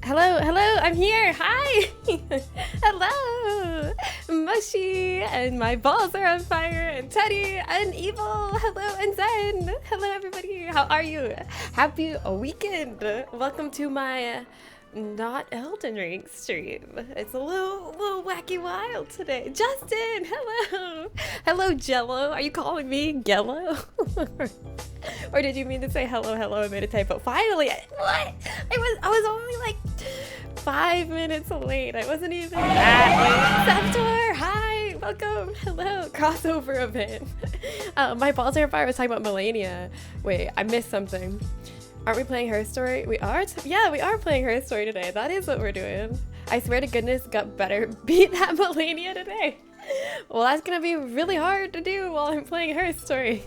Hello, I'm here. Hi. Hello. Mushy and my balls are on fire and Teddy and Evil. Hello and Zen. Hello everybody. How are you? Happy weekend. Welcome to my not Elden Ring stream. It's a little wacky wild today. Justin, hello. Hello Jello. Are you calling me Gello? Or did you mean to say hello? I made a typo. Finally, what? I was only like 5 minutes late. I wasn't even that late. Septor, hi, welcome, hello. Crossover event. My balls are on fire. I was talking about Melania. Wait, I missed something. Aren't we playing Her Story? We are? Yeah, we are playing Her Story today. That is what we're doing. I swear to goodness, got better beat that Melania today. Well, that's gonna be really hard to do while I'm playing Her Story.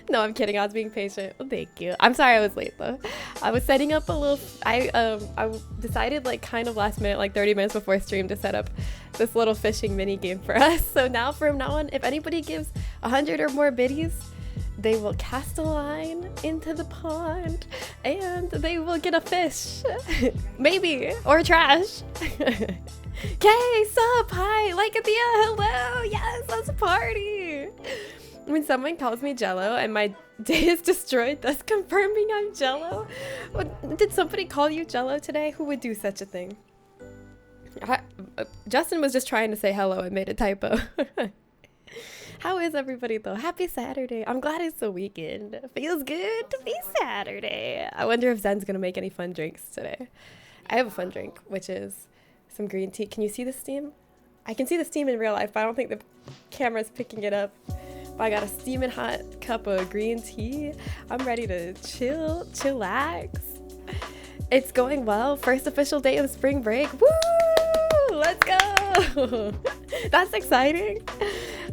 No, I'm kidding. I was being patient. Oh, thank you. I'm sorry I was late though. I was setting up a little. I decided like kind of last minute, like 30 minutes before stream, to set up this little fishing mini game for us. So now from now on, if anybody gives 100 or more biddies, they will cast a line into the pond and they will get a fish, maybe, or trash. Okay, sup, hi, like Athea, hello, yes, let's party. When someone calls me Jello and my day is destroyed, thus confirming I'm Jello. Did somebody call you Jello today? Who would do such a thing? Justin was just trying to say hello and made a typo. How is everybody though? Happy Saturday. I'm glad it's the weekend. It feels good to be Saturday. I wonder if Zen's gonna make any fun drinks today. I have a fun drink, which is some green tea. Can you see the steam? I can see the steam in real life, but I don't think the camera's picking it up. I got a steaming hot cup of green tea. I'm ready to chillax. It's going well. First official day of spring break. Woo! Let's go. That's exciting.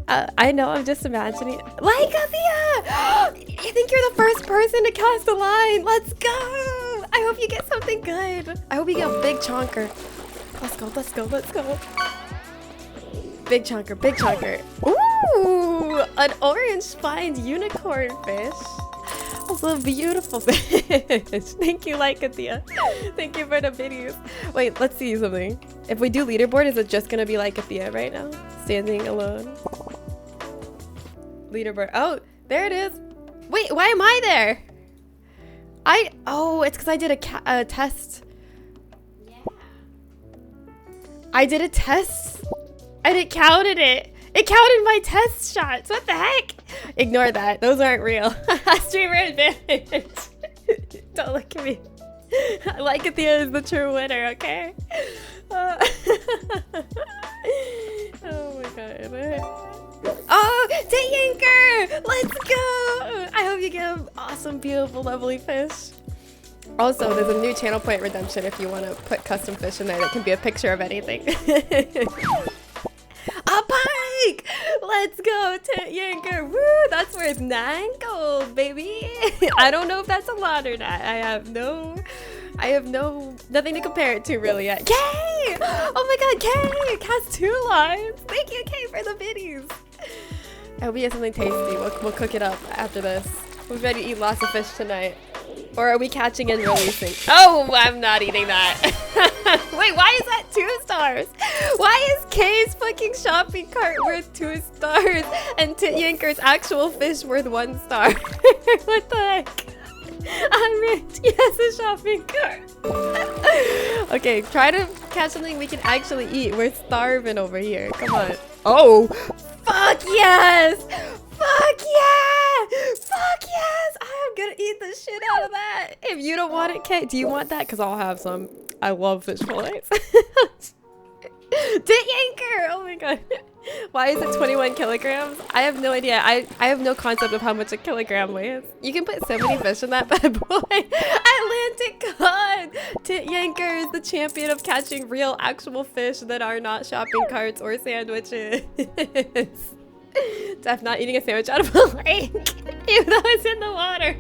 I know, I'm just imagining. Like Athea! I think you're the first person to cast a line. Let's go. I hope you get something good. I hope you get a big chonker. Let's go. Big chonker. Ooh, an orange spined unicorn fish. That's a beautiful fish. Thank you, Lycathea. Thank you for the videos. Wait, let's see something. If we do leaderboard, is it just gonna be Lycathea right now? Standing alone. Leaderboard. Oh, there it is. Wait, why am I there? Oh, it's because I did a test. Yeah. I did a test. And it counted it. It counted my test shots. What the heck? Ignore that. Those aren't real. Streamer advantage. Don't look at me. Lycathea is the true winner, okay? Oh my god. Oh, Tayanker! Let's go! I hope you get an awesome, beautiful, lovely fish. Also, there's a new channel point redemption if you want to put custom fish in there that can be a picture of anything. A pike! Let's go, Yanker. Woo! That's worth 9 gold, baby. I don't know if that's a lot or not. I have nothing to compare it to really yet. Kay! Oh my god, Kay! Cast 2 lines. Thank you, Kay, for the biddies. I hope you get something tasty. We'll cook it up after this. We're ready to eat lots of fish tonight. Or are we catching and releasing? Oh, I'm not eating that. Wait, why is that 2 stars? Why is Kay's fucking shopping cart worth 2 stars and Yanker's actual fish worth 1 star? What the heck? I'm rich. Yes, a shopping cart. Okay, try to catch something we can actually eat. We're starving over here. Come on. Oh, fuck yes! Fuck yeah! Fuck yes! I'm gonna eat the shit out of that. If you don't want it, Kate, do you want that? Because I'll have some. I love fish fillets. Yanker! Oh my god. Why is it 21 kilograms? I have no idea. I have no concept of how much a kilogram weighs. You can put so many fish in that bad boy. Atlantic cod! Yanker is the champion of catching real, actual fish that are not shopping carts or sandwiches. Def not eating a sandwich out of a lake, even though it's in the water.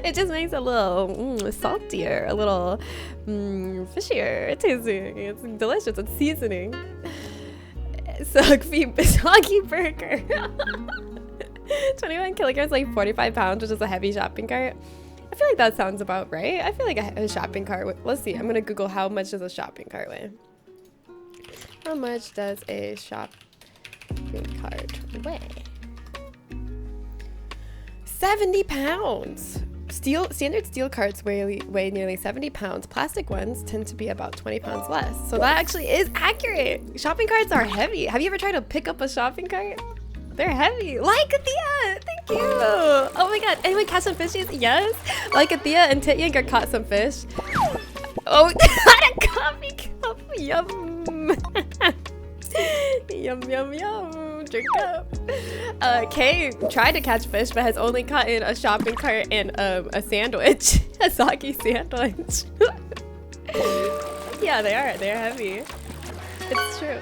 It just makes it a little saltier, a little fishier tasting. It's delicious. It's seasoning. Soggy burger. 21 kilograms, like 45 pounds, which is a heavy shopping cart. I feel like that sounds about right. I feel like a shopping cart. Let's see. I'm gonna Google how much does a shopping cart weigh. How much does a shopping cart weigh? 70 pounds. Standard steel carts weigh nearly 70 pounds. Plastic ones tend to be about 20 pounds less. So that actually is accurate. Shopping carts are heavy. Have you ever tried to pick up a shopping cart? They're heavy. Like Athea, thank you. Oh my god, anyone catch some fishies? Yes. Like Athea and Tityanker caught some fish. Oh, a coffee cup. Yum. Yum, yum, yum. Drink up. Kay tried to catch fish, but has only caught in a shopping cart and a sandwich. A soggy sandwich. Yeah, they are. They're heavy. It's true.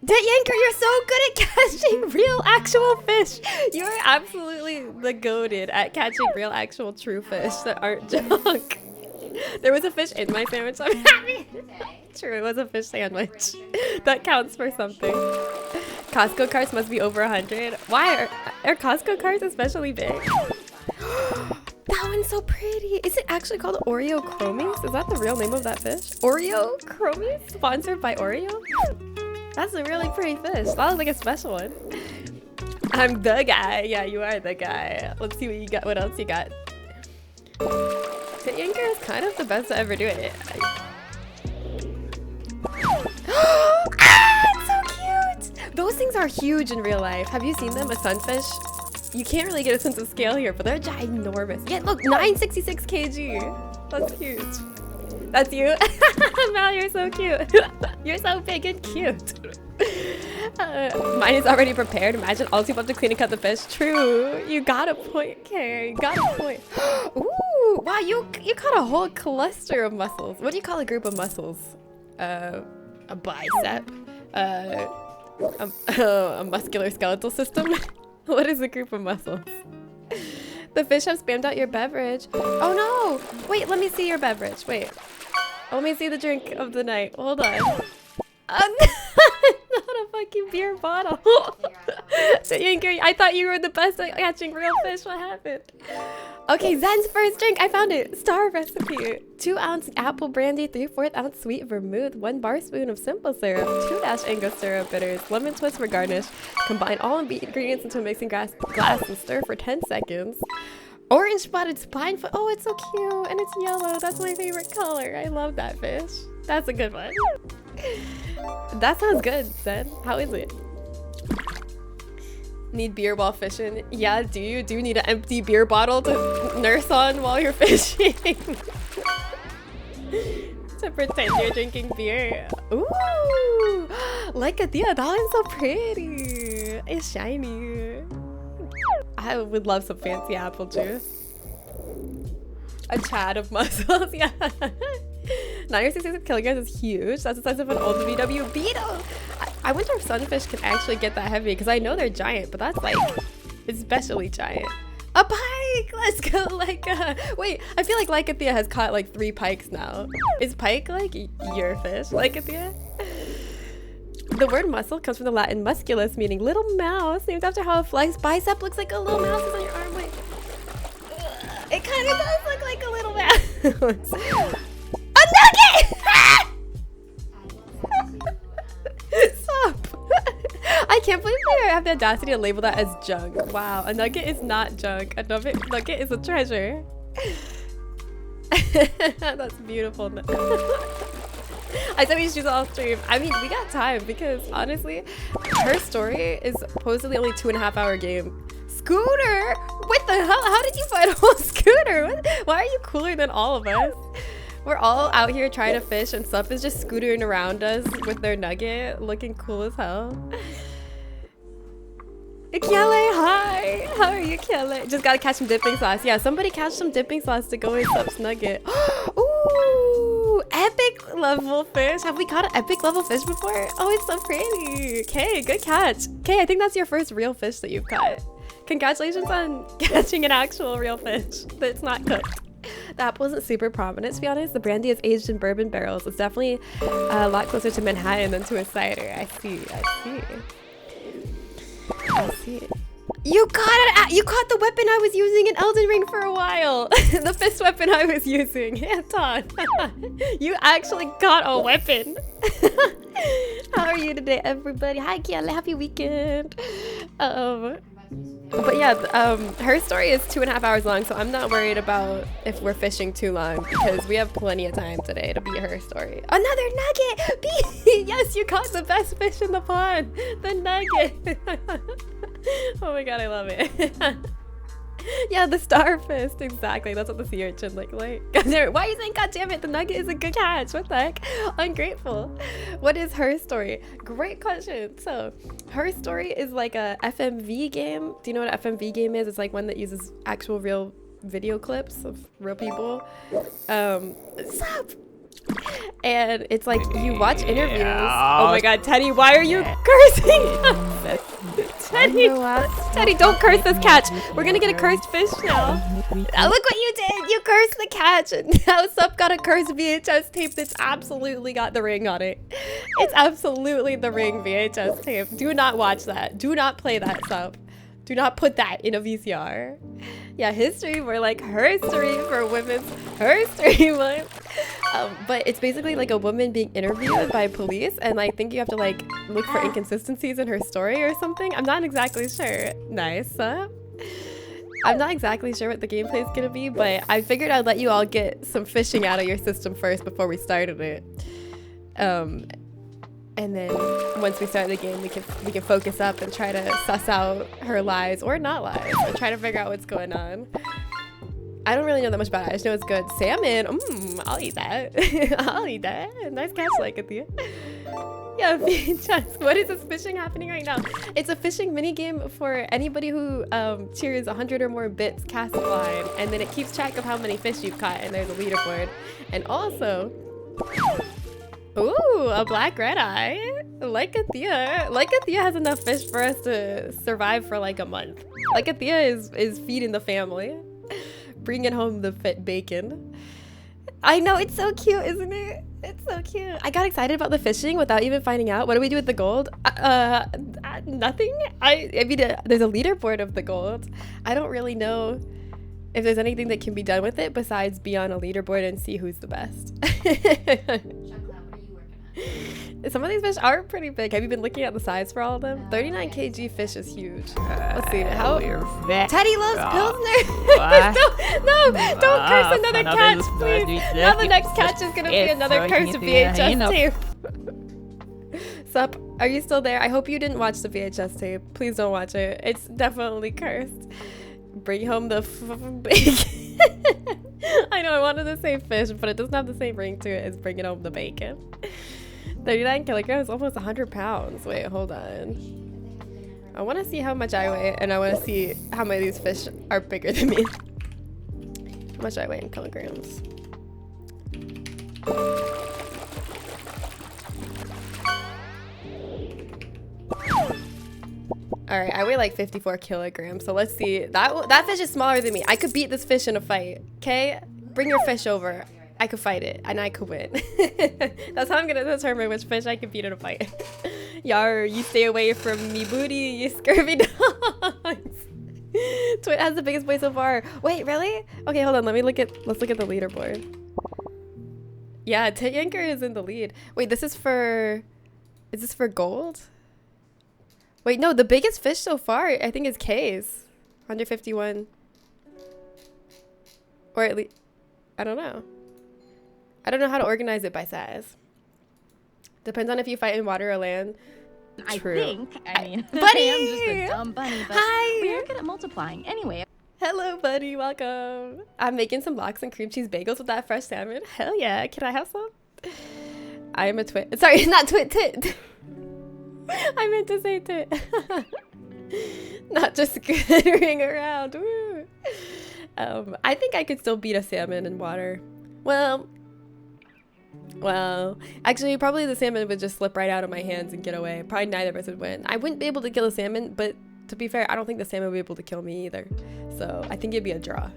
Yanker, you're so good at catching real actual fish. You're absolutely the goated at catching real actual true fish that aren't junk. There was a fish in my sandwich. I'm happy. True, it was a fish sandwich. That counts for something. Costco carts must be over 100. Why are Costco carts especially big? That one's so pretty. Is it actually called Oreo Chromies? Is that the real name of that fish? Oreo Chromies? Sponsored by Oreo? That's a really pretty fish. That was like a special one. I'm the guy. Yeah, you are the guy. Let's see what you got. What else you got? Tityanker is kind of the best to ever do it. Ah, it's so cute! Those things are huge in real life. Have you seen them? A sunfish? You can't really get a sense of scale here, but they're ginormous. Yeah, look, 966 kg. That's huge. That's you? Mal, you're so cute. You're so big and cute. Mine is already prepared. Imagine all people have to clean and cut the fish. True. You got a point, Kay. You got a point. Ooh, wow, you caught a whole cluster of muscles. What do you call a group of muscles? A bicep. A muscular skeletal system. What is a group of muscles? The fish have spammed out your beverage. Oh no! Wait, let me see your beverage. Wait. Let me see the drink of the night. Hold on. Not a fucking beer bottle. Yanker, I thought you were the best at catching real fish. What happened? Okay, Zen's first drink. I found it. Star recipe. 2-ounce apple brandy, 3/4 ounce sweet vermouth, 1 bar spoon of simple syrup, 2 dash Angostura syrup bitters, lemon twist for garnish. Combine all ingredients into a mixing glass and stir for 10 seconds. Orange spotted spinefoot. Oh, it's so cute. And it's yellow. That's my favorite color. I love that fish. That's a good one. That sounds good, Zen. How is it? Need beer while fishing? Yeah, do you? Do you need an empty beer bottle to nurse on while you're fishing? To pretend you're drinking beer. Ooh! Like Athea, that one's so pretty. It's shiny. I would love some fancy apple juice. A Chad of muscles, yeah. 966 kilograms is huge. That's the size of an old VW Beetle. I wonder if sunfish can actually get that heavy, because I know they're giant, but that's like especially giant. A pike! Let's go, Leica. Wait, I feel like Athea has caught like 3 pikes now. Is pike like your fish, Athea? The word muscle comes from the Latin musculus, meaning little mouse, named after how a fly's bicep looks like a little mouse is on your arm. Like, it kind of does look like a little mouse. A nugget! Stop! I can't believe they have the audacity to label that as junk. Wow, a nugget is not junk. A nugget is a treasure. That's beautiful. I said we should do the all stream. I mean, we got time because honestly, her story is supposedly only 2.5-hour game. Scooter? What the hell? How did you find a whole scooter? Why are you cooler than all of us? We're all out here trying to fish and stuff is just scootering around us with their nugget, looking cool as hell. Kiele, hi! How are you, Kiele? Just gotta catch some dipping sauce. Yeah, somebody catch some dipping sauce to go with Sup's nugget. Ooh! Epic level fish. Have we caught an epic level fish before? Oh, it's so pretty. Okay, good catch. Okay, I think that's your first real fish that you've caught. Congratulations on catching an actual real fish that's not cooked. The apple isn't super prominent, to be honest. The brandy is aged in bourbon barrels. It's definitely a lot closer to Manhattan than to a cider. I see. You caught it. You caught the weapon I was using in Elden Ring for a while. The fist weapon I was using. Anton, you actually caught a weapon. How are you today, everybody? Hi, Kiala. Happy weekend. But yeah, her story is 2.5 hours long, so I'm not worried about if we're fishing too long because we have plenty of time today to be her story. Another nugget! B! Yes, you caught the best fish in the pond! The nugget! Oh my god, I love it. Yeah, the starfish, exactly. That's what the sea urchin looked like. Why are you saying, god damn it, the nugget is a good catch? What the heck? Ungrateful. What is her story? Great question. So, her story is like a FMV game. Do you know what an FMV game is? It's like one that uses actual real video clips of real people. Sup? And it's like you watch interviews. Oh my god, Teddy, why are you cursing? Teddy, don't curse this catch. We're gonna get a cursed fish now. Oh, look what you did. You cursed the catch. And now Sup got a cursed VHS tape that's absolutely got the ring on it. It's absolutely the ring VHS tape. Do not watch that. Do not play that, Sup. Do not put that in a VCR. Yeah, history, more like herstory for Women's Herstory Month. But it's basically like a woman being interviewed by police, and I think you have to like look for inconsistencies in her story or something. I'm not exactly sure. Nice. I'm not exactly sure what the gameplay is gonna be, but I figured I'd let you all get some fishing out of your system first before we started it. And then once we start the game, we can focus up and try to suss out her lies or not lies, and try to figure out what's going on. I don't really know that much about it. I just know it's good. Salmon, I'll eat that. I'll eat that. Nice catch, like it, Thea. Yeah, VHS. What is this fishing happening right now? It's a fishing mini game for anybody who cheers 100 or more bits cast a line, and then it keeps track of how many fish you've caught, and there's a leaderboard. And also, ooh, a black red eye. Lycothea. Lycothea has enough fish for us to survive for like a month. Lycothea is feeding the family, bringing home the fit bacon. I know, it's so cute, isn't it? It's so cute. I got excited about the fishing without even finding out. What do we do with the gold? Nothing. I mean, there's a leaderboard of the gold. I don't really know if there's anything that can be done with it besides be on a leaderboard and see who's the best. Some of these fish are pretty big. Have you been looking at the size for all of them? 39 kg fish is huge. Let's see. How? Teddy loves Pilsner. Don't curse another catch, please. Now the next catch is going to be another cursed VHS tape. Sup, are you still there? I hope you didn't watch the VHS tape. Please don't watch it. It's definitely cursed. Bring home the bacon. I know I wanted to say fish, but it doesn't have the same ring to it as bringing home the bacon. 39 kilograms, almost 100 pounds. Wait, hold on. I want to see how much I weigh, and I want to see how many of these fish are bigger than me. How much I weigh in kilograms. All right, I weigh like 54 kilograms, so let's see. That fish is smaller than me. I could beat this fish in a fight, okay? Bring your fish over. I could fight it, and I could win. That's how I'm gonna determine which fish I can beat in a fight. Yar, you stay away from me booty, you scurvy dogs. Twit has the biggest boy so far. Wait, really? Okay, hold on, let's look at the leaderboard. Yeah, Yanker is in the lead. Wait, is this for gold? Wait, no, the biggest fish so far, I think, is K's. 151. Or at least, I don't know. I don't know how to organize it by size. Depends on if you fight in water or land. True. I mean, buddy! I'm just a dumb bunny, but hi! we are good at multiplying. Anyway. Hello, buddy. Welcome. I'm making some lox and cream cheese bagels with that fresh salmon. Hell yeah. Can I have some? I am a twit. Sorry, not twit tit. I meant to say tit. Not just skittering around. Woo. I think I could still beat a salmon in water. Well, actually, probably the salmon would just slip right out of my hands and get away. Probably neither of us would win. I wouldn't be able to kill a salmon, but to be fair, I don't think the salmon would be able to kill me either. So I think it'd be a draw.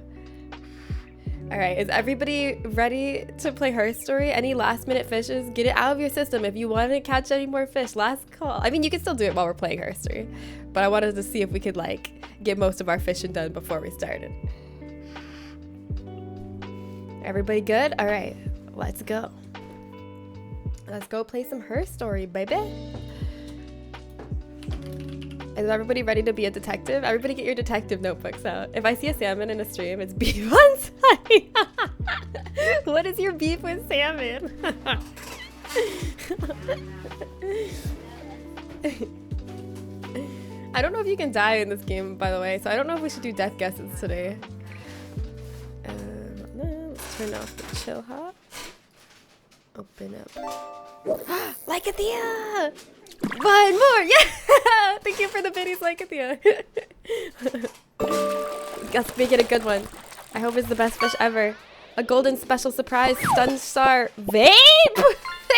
All right, is everybody ready to play Her Story? Any last minute fishes? Get it out of your system. If you want to catch any more fish, last call. I mean, you can still do it while we're playing Her Story, but I wanted to see if we could like get most of our fishing done before we started. Everybody good? All right, let's go. Let's go play some Her Story, baby. Is everybody ready to be a detective? Everybody get your detective notebooks out. If I see a salmon in a stream, it's beef on site. What is your beef with salmon? I don't know if you can die in this game, by the way, so I don't know if we should do death guesses today. Let's turn off the chill hop. Open up. Lycothea! One more! Yeah! Thank you for the biddies, Lycothea. Let's make it a good one. I hope it's the best fish ever. A golden special surprise stun star vape?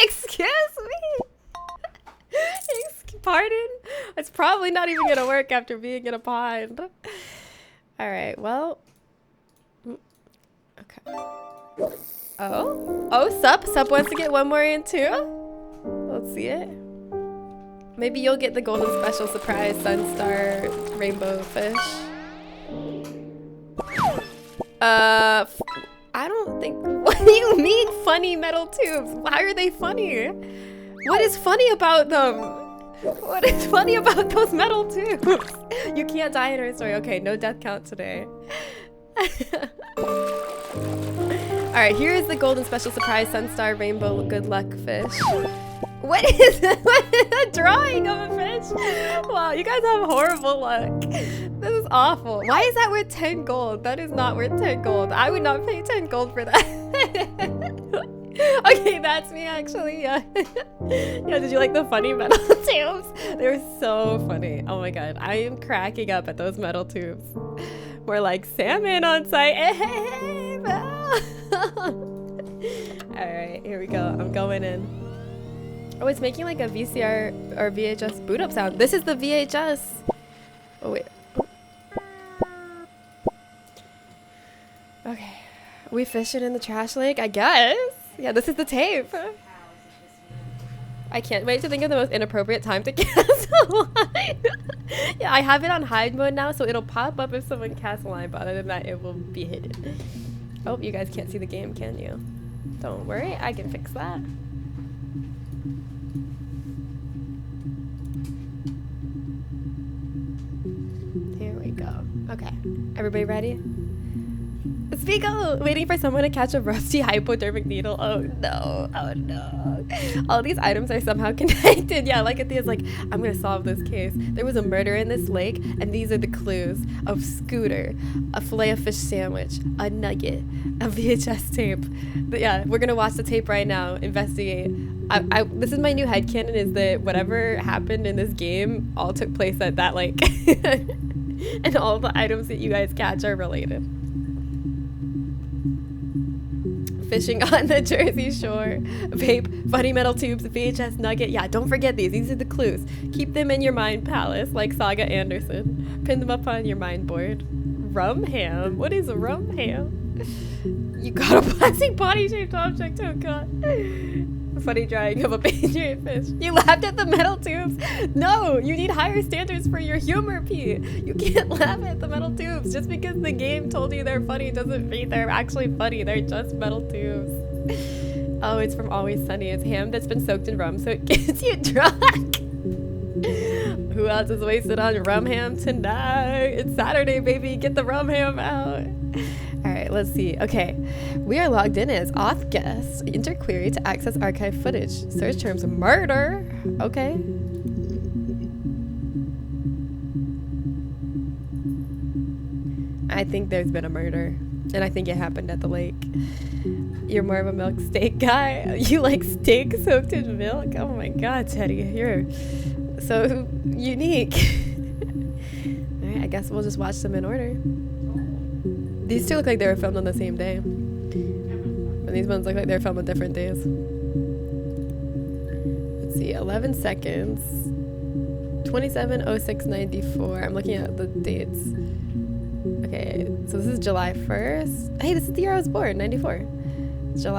Excuse me? Pardon? It's probably not even gonna work after being in a pond. Alright, well. Okay. Oh, Sup wants to get one more in too? Let's see it. Maybe you'll get the golden special surprise sunstar rainbow fish. I don't think. What do you mean funny metal tubes? Why are they funny? What is funny about them? What is funny about those metal tubes? You can't die in Her Story. Okay, no death count today. Alright, here is the golden special surprise sunstar rainbow good luck fish. What is a drawing of a fish? Wow, you guys have horrible luck. This is awful. Why is that worth 10 gold? That is not worth 10 gold. I would not pay 10 gold for that. Okay, that's me actually, yeah. Yeah, did you like the funny metal tubes? They're so funny. Oh my god, I am cracking up at those metal tubes. We're like salmon on site. Alright, here we go. I'm going in. Oh, it's making like a VCR or VHS boot up sound. This is the VHS. Oh, wait. Okay. We fishing in the trash lake, I guess. Yeah, this is the tape. I can't wait to think of the most inappropriate time to cast a line. Yeah, I have it on hide mode now, so it'll pop up if someone casts a line, but other than that, it will be hidden. Oh, you guys can't see the game, can you? Don't worry, I can fix that. Here we go. Okay, everybody ready? Spiegel! Waiting for someone to catch a rusty hypodermic needle. Oh no, oh no. All these items are somehow connected. Yeah, Lycothea's like, I'm gonna solve this case. There was a murder in this lake, and these are the clues. A scooter, a filet of fish sandwich, a nugget, a VHS tape. But yeah, we're gonna watch the tape right now, investigate. This is my new headcanon, is that whatever happened in this game all took place at that lake. And all the items that you guys catch are related. Fishing on the Jersey Shore, vape, funny metal tubes, VHS nugget. Yeah, don't forget these. These are the clues. Keep them in your mind palace, like Saga Anderson. Pin them up on your mind board. Rum ham. What is a rum ham? You got a plastic body-shaped object. Oh god. Funny drawing of a patriot fish. You laughed at the metal tubes. No, you need higher standards for your humor, P. You can't laugh at the metal tubes. Just because the game told you they're funny doesn't mean they're actually funny. They're just metal tubes. Oh, it's from Always Sunny. It's ham that's been soaked in rum, so it gets you drunk. Who else is wasted on rum ham tonight? It's Saturday, baby. Get the rum ham out. All right, let's see. Okay, we are logged in as auth guest. Enter query to access archive footage. Search terms murder. Okay. I think there's been a murder, and I think it happened at the lake. You're more of a milk steak guy. You like steak soaked in milk? Oh my god, Teddy, you're so unique. All right, I guess we'll just watch them in order. These two look like they were filmed on the same day. And these ones look like they're filmed on different days. Let's see, 11 seconds. 27:06:94. I'm looking at the dates. Okay, so this is July 1st. Hey, this is the year I was born, 94. June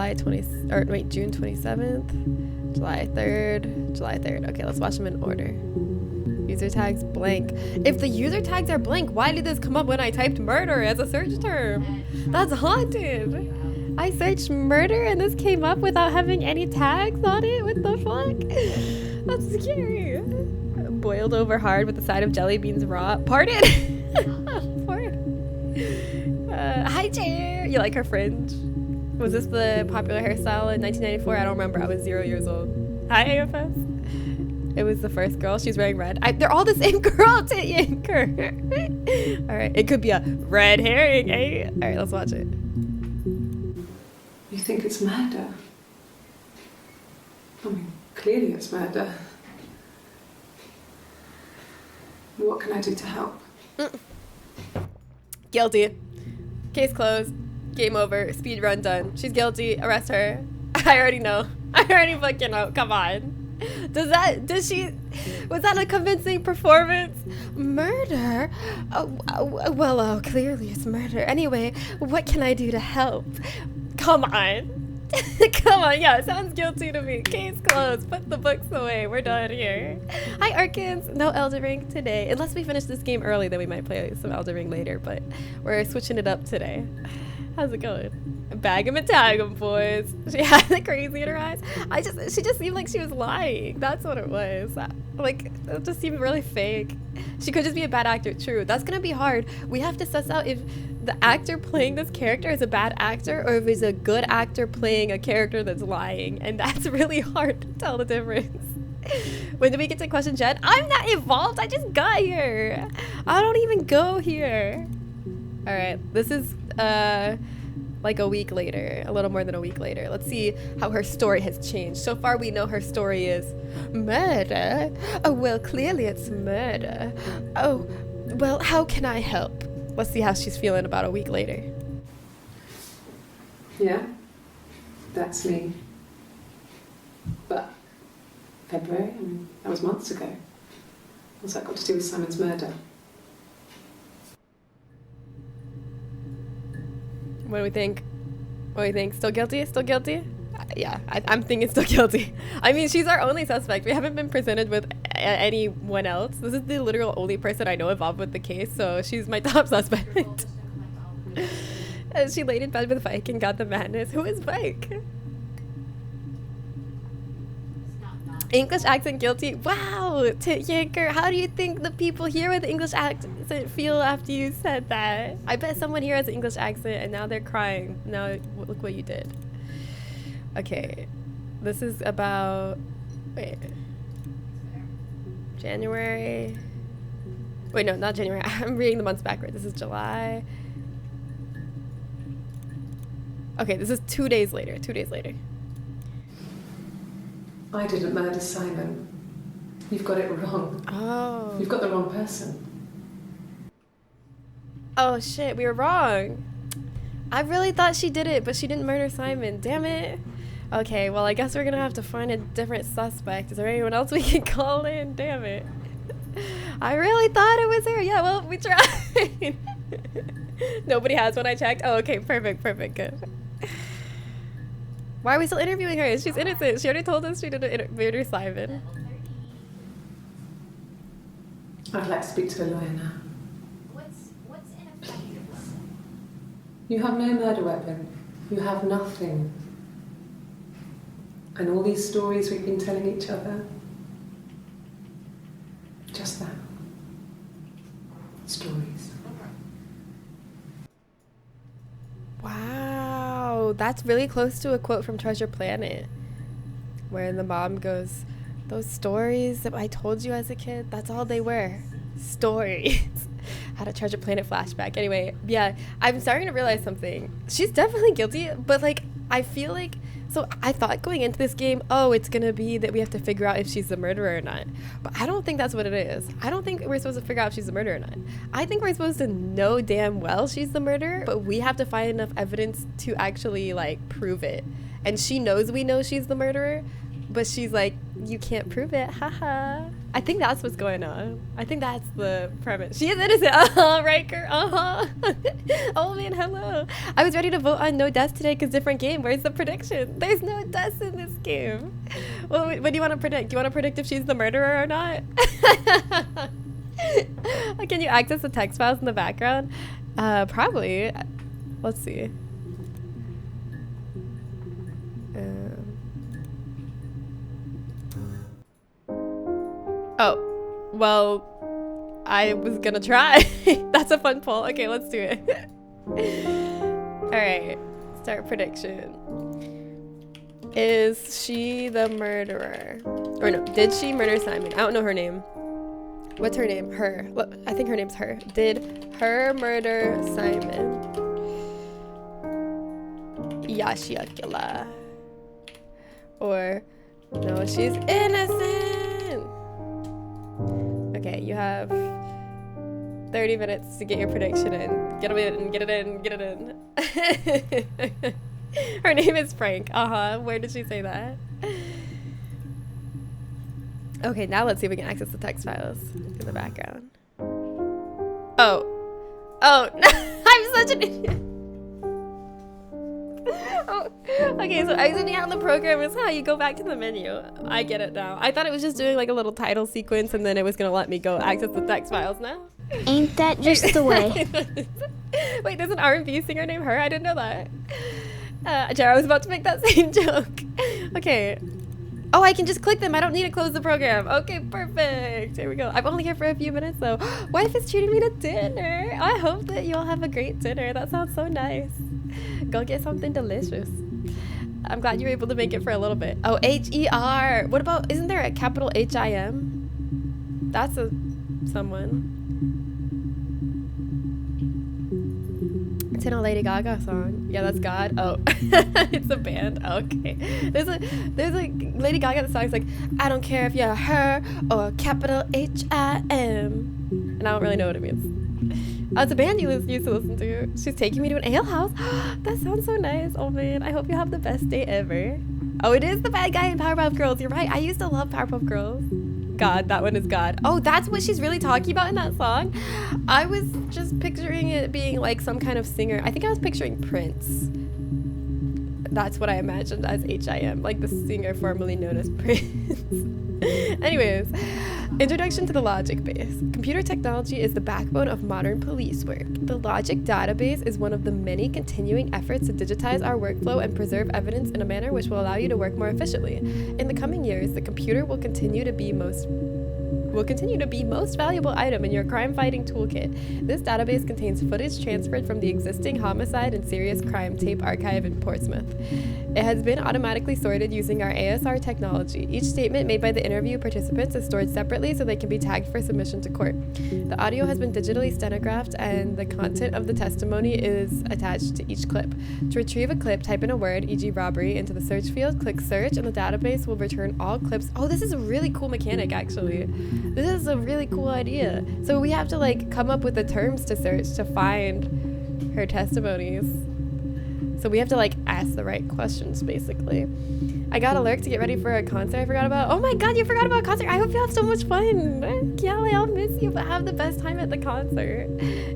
27th, July 3rd, July 3rd. Okay, let's watch them in order. User tags blank. If the user tags are blank, why did this come up when I typed murder as a search term? That's haunted. I searched murder and this came up without having any tags on it? What the fuck? That's scary. Boiled over hard with the side of jelly beans raw. Pardon? Hi, Chair. You like her fringe? Was this the popular hairstyle in 1994? I don't remember. I was 0 years old. Hi, AFS. It was the first girl. She's wearing red. They're all the same girl, Yanker. All right. It could be a red herring, eh? All right, let's watch it. You think it's murder? I mean, clearly it's murder. What can I do to help? Guilty. Case closed. Game over. Speed run done. She's guilty. Arrest her. I already know. I already fucking know. Come on. Was that a convincing performance? Murder? Well, clearly it's murder. Anyway, what can I do to help? Come on. Come on, yeah, sounds guilty to me. Case closed. Put the books away. We're done here. Hi, Arkans. No Elden Ring today. Unless we finish this game early, then we might play some Elden Ring later, but we're switching it up today. How's it going? Bag 'em and tag 'em, boys. She had the crazy in her eyes. She just seemed like she was lying. That's what it was. Like, it just seemed really fake. She could just be a bad actor. True. That's gonna be hard. We have to suss out if the actor playing this character is a bad actor or if he's a good actor playing a character that's lying. And that's really hard to tell the difference. When did we get to question Jen? I'm not involved. I just got here. I don't even go here. All right. This is like a week later, a little more than a week later. Let's see how her story has changed. So far, we know her story is murder. Oh, well, clearly it's murder. Oh, well, how can I help? Let's see how she's feeling about a week later. Yeah, that's me. But February, I mean, that was months ago. What's that got to do with Simon's murder? What do we think? What do you think? Still guilty? Still guilty? Yeah, I'm thinking still guilty. I mean, she's our only suspect. We haven't been presented with anyone else. This is the literal only person I know involved with the case, so she's my top suspect. She laid in bed with Vike and got the madness. Who is Vike? English accent guilty. Wow, Yanker, how do you think the people here with the English accent feel after you said that? I bet someone here has an English accent and now they're crying. Now look what you did. Okay, this is about, wait, January. Wait, no, not January. I'm reading the months backwards. This is July. Okay, this is 2 days later. 2 days later. I didn't murder Simon. You've got it wrong. Oh. You've got the wrong person. Oh shit, we were wrong. I really thought she did it, but she didn't murder Simon. Damn it. Okay, well, I guess we're gonna have to find a different suspect. Is there anyone else we can call in? Damn it. I really thought it was her. Yeah, well, we tried. Nobody has one I checked. Oh, okay, perfect, good. Why are we still interviewing her? She's innocent. She already told us she didn't murder Simon. I'd like to speak to a lawyer now. What's ineffective? You have no murder weapon. You have nothing. And all these stories we've been telling each other, just that. Stories. Wow, that's really close to a quote from Treasure Planet, where the mom goes, "Those stories that I told you as a kid, that's all they were. Stories." Had a Treasure Planet flashback. Anyway, yeah, I'm starting to realize something. She's definitely guilty, but like, I feel like, so I thought going into this game, oh, it's gonna be that we have to figure out if she's the murderer or not. But I don't think that's what it is. I don't think we're supposed to figure out if she's the murderer or not. I think we're supposed to know damn well she's the murderer, but we have to find enough evidence to actually like prove it. And she knows we know she's the murderer, but she's like, you can't prove it, haha. I think that's what's going on. I think that's the premise. She is innocent, Riker, Oh man, hello. I was ready to vote on no deaths today because different game. Where's the prediction? There's no deaths in this game. Well, what do you want to predict? Do you want to predict if she's the murderer or not? Can you access the text files in the background? Probably. Let's see. Oh, well, I was gonna try. That's a fun poll. Okay, let's do it. All right, start prediction. Is she the murderer? Or no, did she murder Simon? I don't know her name. What's her name? Her. Look, I think her name's Her. Did Her murder Simon? Yashiakila. Or, no, she's innocent. Okay, you have 30 minutes to get your prediction in. Get it in, get it in, get it in. Her name is Frank. Where did she say that? Okay, now let's see if we can access the text files in the background. Oh, I'm such an idiot. Oh, okay, so exiting out the program is how you go back to the menu. I get it now. I thought it was just doing like a little title sequence and then it was gonna let me go access the text files now. Ain't that just the way? Wait, there's an R&B singer named Her? I didn't know that. Jared, I was about to make that same joke. Okay. Oh, I can just click them. I don't need to close the program. Okay, perfect. Here we go. I'm only here for a few minutes though. Wife is treating me to dinner. I hope that you all have a great dinner. That sounds so nice. Go get something delicious. I'm glad you were able to make it for a little bit. Oh, H-E-R. What about, isn't there a capital H-I-M? That's someone. It's in a Lady Gaga song. Yeah, that's God. Oh, it's a band. Okay. There's a Lady Gaga that song's like, I don't care if you're her or capital H-I-M. And I don't really know what it means. Oh, it's a band you used to listen to. She's taking me to an ale house. That sounds so nice. Oh man, I hope you have the best day ever. Oh, it is the bad guy in Powerpuff Girls. You're right. I used to love Powerpuff Girls. God, that one is God. Oh, that's what she's really talking about in that song? I was just picturing it being like some kind of singer. I think I was picturing Prince. That's what I imagined as H-I-M, like the singer formerly known as Prince. Anyways, introduction to the logic base. Computer technology is the backbone of modern police work. The logic database is one of the many continuing efforts to digitize our workflow and preserve evidence in a manner which will allow you to work more efficiently. In the coming years, the computer will continue to be most valuable item in your crime-fighting toolkit. This database contains footage transferred from the existing homicide and serious crime tape archive in Portsmouth. It has been automatically sorted using our ASR technology. Each statement made by the interview participants is stored separately so they can be tagged for submission to court. The audio has been digitally stenographed and the content of the testimony is attached to each clip. To retrieve a clip, type in a word, e.g. robbery, into the search field, click search, and the database will return all clips. Oh, this is a really cool mechanic, actually. This is a really cool idea. So we have to like come up with the terms to search to find her testimonies. So we have to like ask the right questions, basically. I got a lurk to get ready for a concert I forgot about. Oh my god, you forgot about a concert. I hope you have so much fun. Kiale, I'll miss you, but have the best time at the concert.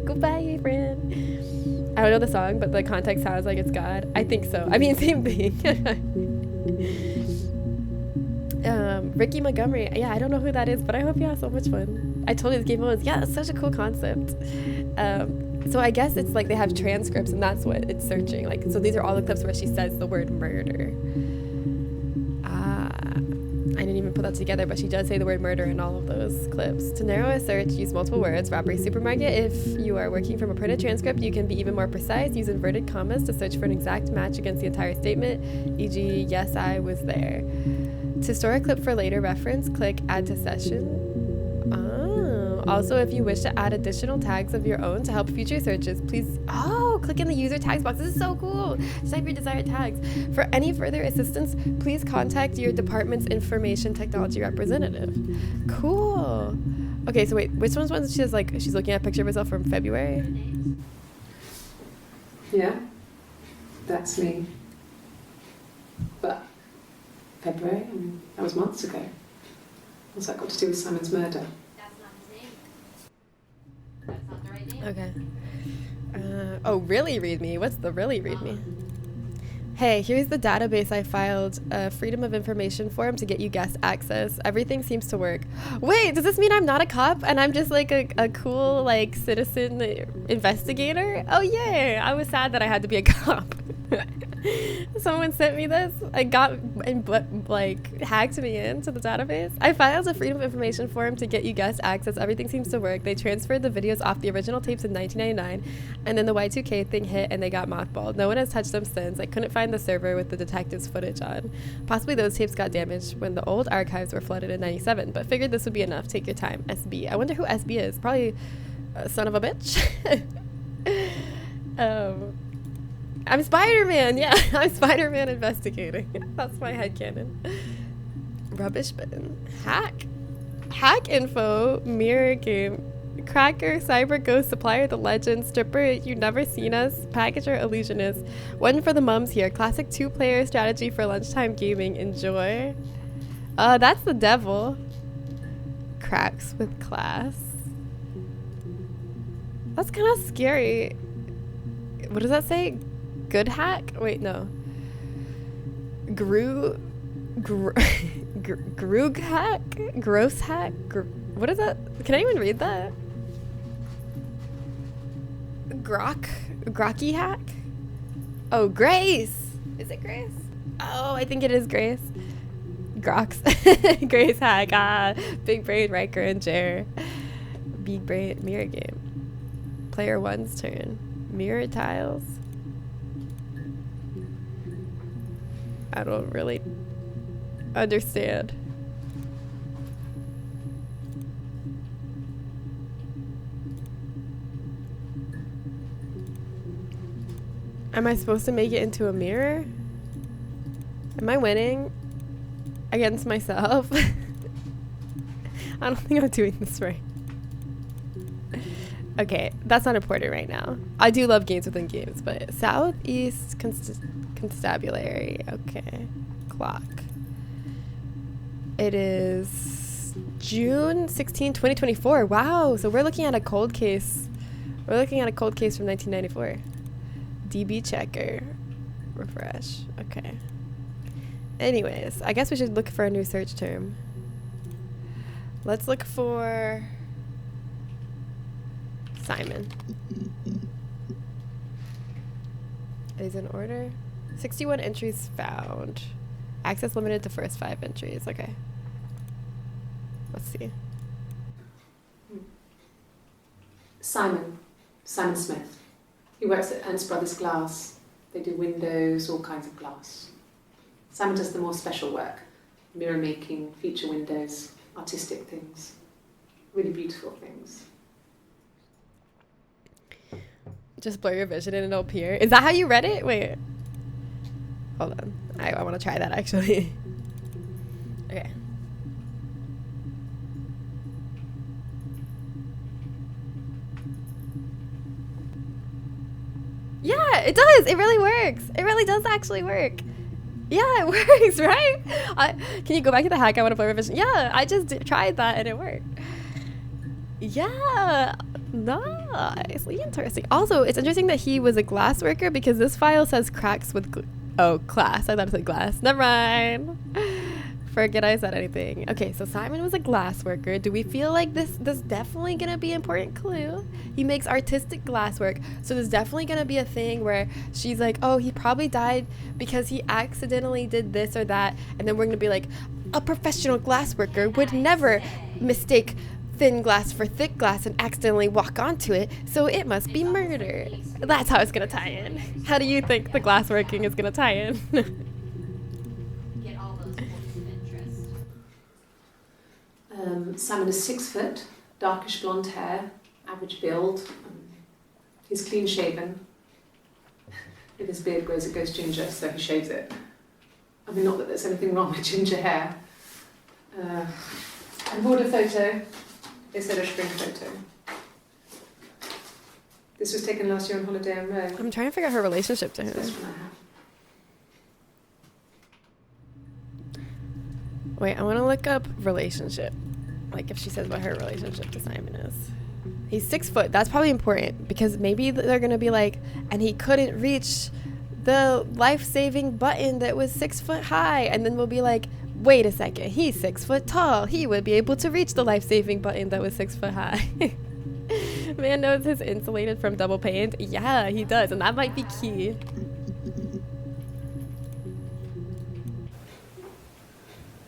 Goodbye, friend. I don't know the song, but the context sounds like it's God. I think so. I mean, same thing. Ricky Montgomery. Yeah, I don't know who that is, but I hope you have so much fun. I told you this game was, yeah, it's such a cool concept. So I guess it's like they have transcripts and that's what it's searching. Like, so these are all the clips where she says the word murder. I didn't even put that together, but she does say the word murder in all of those clips. To narrow a search, use multiple words. Robbery supermarket. If you are working from a printed transcript, you can be even more precise. Use inverted commas to search for an exact match against the entire statement, e.g., yes, I was there. To store a clip for later reference, click add to session. Also, if you wish to add additional tags of your own to help future searches, please, click in the user tags box. This is so cool. Type your desired tags. For any further assistance, please contact your department's information technology representative. Cool. Okay, so wait, which one's one she's like, she's looking at a picture of herself from February? Yeah, that's me. But February, and that was months ago. What's that got to do with Simon's murder? That's not his name. That's not the right name. Okay. Oh, really read me? What's the really read me? Hey, here's the database I filed a Freedom of Information form to get you guest access. Everything seems to work. Wait, does this mean I'm not a cop and I'm just like a cool like citizen investigator? Oh yay! I was sad that I had to be a cop. Someone sent me this. I got and like hacked me into the database. I filed a Freedom of Information form to get you guest access. Everything seems to work. They transferred the videos off the original tapes in 1999, and then the Y2K thing hit and they got mothballed. No one has touched them since. I couldn't find the server with the detectives' footage on. Possibly those tapes got damaged when the old archives were flooded in 97, but figured this would be enough. Take your time. SB. I wonder who SB is. Probably a son of a bitch. I'm Spider-Man. Yeah, I'm Spider-Man investigating. That's my headcanon. Rubbish bin. Hack info. Mirror game. Cracker, cyber ghost, supplier, the legend, stripper, you never seen us, packager, illusionist. One for the mums here. Classic 2-player strategy for lunchtime gaming. Enjoy. That's the devil. Cracks with class. That's kind of scary. What does that say? Good hack? Wait, no. Groog hack? Gross hack? What is that? Can I even read that? Grocky hack? Oh, Grace! Is it Grace? Oh, I think it is Grace. Grox. Grace hack. Ah, Big Brain, Riker, and Jer. Big Brain mirror game. Player 1's turn. Mirror tiles. I don't really understand. Am I supposed to make it into a mirror? Am I winning against myself? I don't think I'm doing this right. Okay, that's not important right now. I do love games within games, but Southeast Constabulary. Okay. Clock. It is June 16, 2024. Wow, so we're looking at a cold case. We're looking at a cold case from 1994. DB checker. Refresh. Okay. Anyways, I guess we should look for a new search term. Let's look for Simon. Is in order. 61 entries found. Access limited to first 5 entries. Okay. Let's see. Simon Smith. He works at Ernst Brothers Glass. They do windows, all kinds of glass. Simon does the more special work. Mirror making, feature windows, artistic things. Really beautiful things. Just blur your vision and it'll appear. Is that how you read it? Wait. Hold on. I want to try that actually. Okay. Yeah, it does. It really works. It really does actually work. Yeah, it works, right? Can you go back to the hack? I want to blur my vision. Yeah, I just tried that and it worked. Yeah. Nicely interesting. Also, it's interesting that he was a glass worker because this file says cracks with class. I thought it said glass. Never mind. Forget I said anything. Okay, so Simon was a glass worker. Do we feel like this definitely gonna be an important clue? He makes artistic glass work, so there's definitely gonna be a thing where she's like, oh, he probably died because he accidentally did this or that, and then we're gonna be like, a professional glass worker would never mistake thin glass for thick glass and accidentally walk onto it, so it must be murder. That's how it's gonna tie in. How do you think the glass working is gonna tie in? Get all those points of interest. Simon is 6 foot, darkish blonde hair, average build. He's clean shaven. If his beard grows, it goes ginger, so he shaves it. I mean, not that there's anything wrong with ginger hair. And border photo. Is there a spring photo? This was taken last year on holiday in Rome. I'm trying to figure out her relationship to him. This one I Wait, I want to look up relationship. Like if she says what her relationship to Simon is. He's 6 foot. That's probably important because maybe they're going to be like, and he couldn't reach the life-saving button that was 6 foot high. And then we'll be like, wait a second. He's 6 foot tall. He would be able to reach the life-saving button that was 6 foot high. Man knows he's insulated from double pain. Yeah, he does. And that might be key.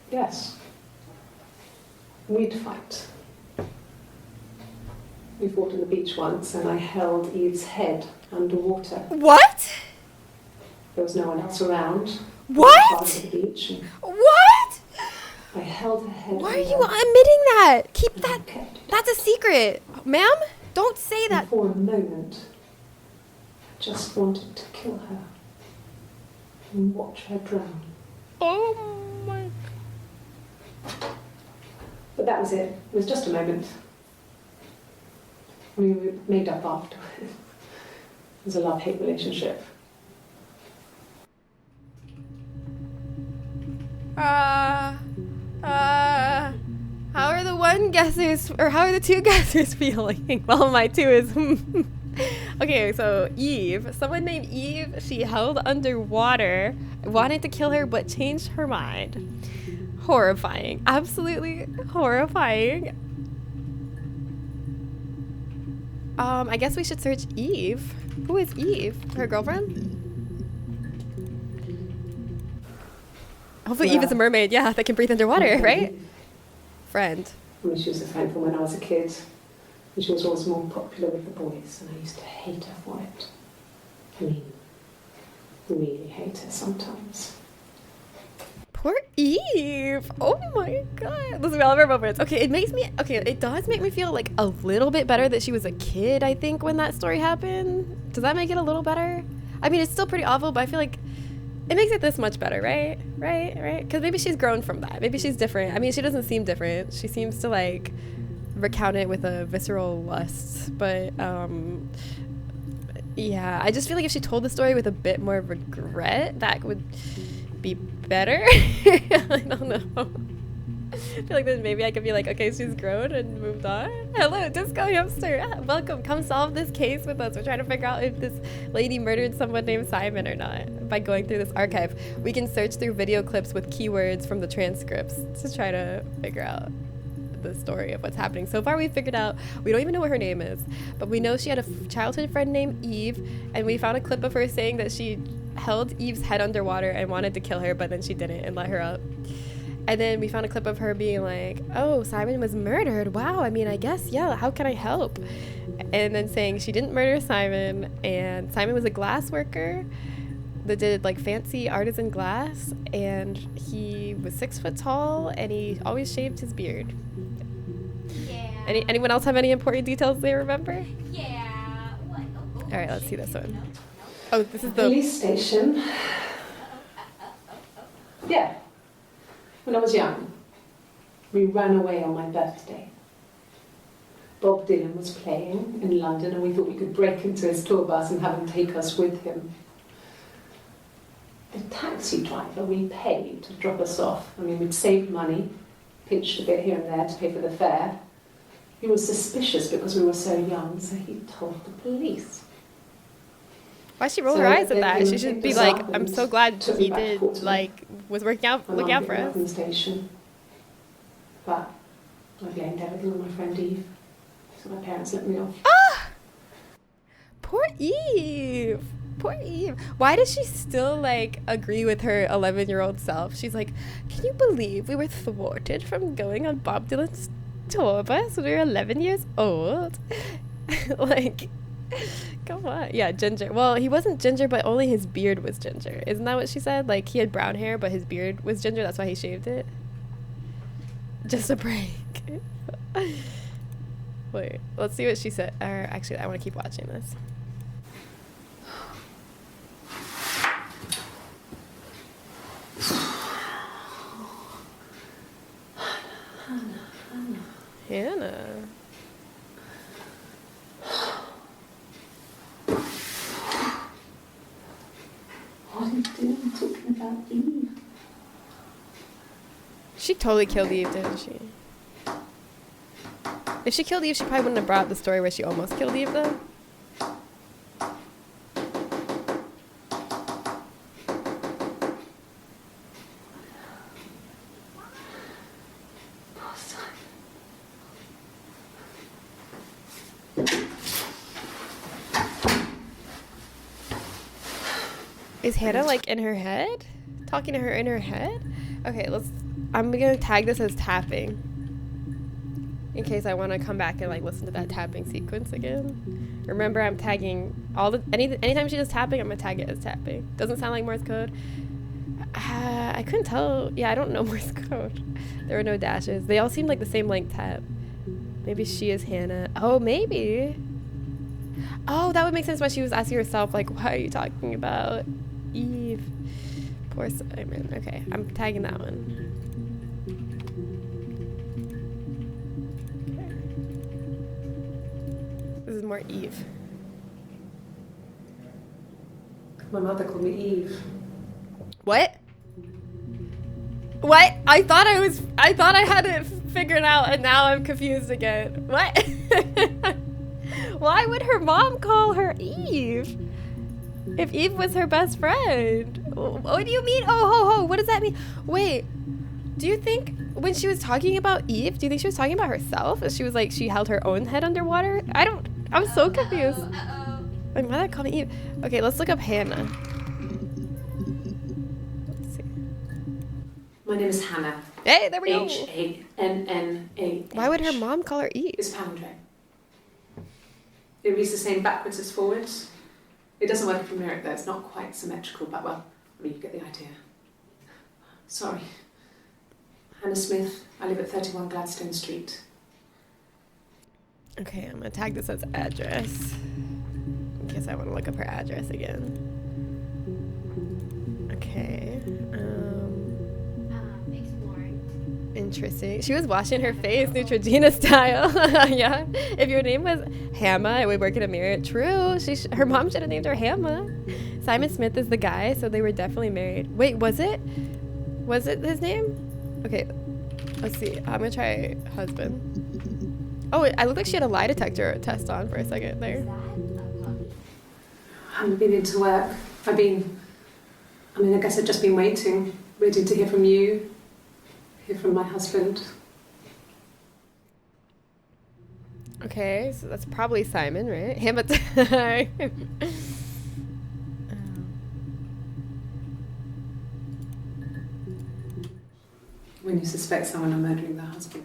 Yes. We'd fight. We fought on the beach once and I held Eve's head underwater. What? There was no one else around. What? Part of the beach. And What? I held her head. Why are you admitting that? Keep and that. I kept it. That's a secret. Ma'am, don't say that. And for a moment, I just wanted to kill her and watch her drown. Oh my. But that was it. It was just a moment. We were made up afterwards. It was a love-hate relationship. How are the one guessers, or how are the two guessers feeling? Well, my two is, okay, so Eve, someone named Eve, she held underwater, wanted to kill her, but changed her mind. Horrifying, absolutely horrifying. I guess we should search Eve. Who is Eve? Her girlfriend? Hopefully Eve is a mermaid, yeah, that can breathe underwater, right? Friend. I mean, she was a friend from when I was a kid. And she was always more popular with the boys, and I used to hate her for it. I mean, really hate her sometimes. Poor Eve. Oh my god. Those are all of our moments. Okay, it does make me feel like a little bit better that she was a kid, I think, when that story happened. Does that make it a little better? I mean, it's still pretty awful, but I feel like it makes it this much better, right? Right? Because maybe she's grown from that. Maybe she's different. I mean, she doesn't seem different. She seems to, like, recount it with a visceral lust. But, yeah. I just feel like if she told the story with a bit more regret, that would be better. I don't know. I feel like then maybe I could be like, okay, she's grown and moved on. Hello, Disco Hamster. Welcome. Come solve this case with us. We're trying to figure out if this lady murdered someone named Simon or not by going through this archive. We can search through video clips with keywords from the transcripts to try to figure out the story of what's happening. So far, we figured out, we don't even know what her name is, but we know she had a childhood friend named Eve, and we found a clip of her saying that she held Eve's head underwater and wanted to kill her, but then she didn't and let her up. And then we found a clip of her being like, oh, Simon was murdered. Wow, I mean, I guess, yeah, how can I help? And then saying she didn't murder Simon, and Simon was a glass worker that did like fancy artisan glass, and he was 6 foot tall, and he always shaved his beard. Yeah. Anyone else have any important details they remember? Yeah. What? Oh, All right, let's see this one. No. Oh, this is the... Police station. Yeah. When I was young, we ran away on my birthday. Bob Dylan was playing in London, and we thought we could break into his tour bus and have him take us with him. The taxi driver we paid to drop us off, I mean, we'd saved money, pinched a bit here and there to pay for the fare. He was suspicious because we were so young, so he told the police. Why'd she roll So her eyes at they that? came She and should picked be us like, up I'm and so glad took he me back did, to Portsmouth. like, was looking out My mum for picked me up us. from the station. But I blamed everything on my friend Eve. So my parents let me off. Ah! Poor Eve. Poor Eve. Why does she still, like, agree with her 11-year-old self? She's like, can you believe we were thwarted from going on Bob Dylan's tour bus when we were 11 years old? Like, come on. Yeah, ginger. Well, he wasn't ginger, but only his beard was ginger. Isn't that what she said? Like, he had brown hair, but his beard was ginger. That's why he shaved it. Just a prank. Wait, let's see what she said. Or actually, I want to keep watching this. Hannah. What are you doing talking about Eve? She totally killed Eve, didn't she? If she killed Eve, she probably wouldn't have brought up the story where she almost killed Eve, though. Is Hannah like in her head? Talking to her in her head? Okay, I'm gonna tag this as tapping. In case I want to come back and like listen to that tapping sequence again. Remember, I'm tagging anytime she does tapping, I'm gonna tag it as tapping. Doesn't sound like Morse code. I couldn't tell. Yeah, I don't know Morse code. There were no dashes. They all seem like the same length tap. Maybe she is Hannah. Oh, maybe. Oh, that would make sense why she was asking herself, like, why are you talking about Eve? Poor Simon. Okay, I'm tagging that one. Okay. This is more Eve. My mother called me Eve. What? What? I thought I had it figured out and now I'm confused again. What? Why would her mom call her Eve? If Eve was her best friend? What do you mean? Oh, ho, ho. What does that mean? Wait. Do you think when she was talking about Eve, do you think she was talking about herself? She was like, she held her own head underwater? I'm so confused. Like, why did I call me Eve? Okay, let's look up Hannah. Let's see. My name is Hannah. Hey, there we go. H-A-N-N-A-H. Why would her mom call her Eve? It's palindrome. It reads the same backwards as forwards. It doesn't work if you mirror it though. It's not quite symmetrical, but well, I mean, you get the idea. Sorry. Hannah Smith. I live at 31 Gladstone Street. Okay, I'm gonna tag this as address. In case I want to look up her address again. Okay. Exploring. Interesting. She was washing her face Neutrogena style. Yeah. If your name was Hamma, it would work in a mirror. True. Her mom should have named her Hamma. Simon Smith is the guy, so they were definitely married. Wait, was it? Was it his name? Okay. Let's see. I'm gonna try husband. Oh, I looked like she had a lie detector test on for a second there. I haven't been into work. I guess I've just been waiting to hear from you, hear from my husband. Okay, so that's probably Simon, right? Him at When you suspect someone of murdering their husband.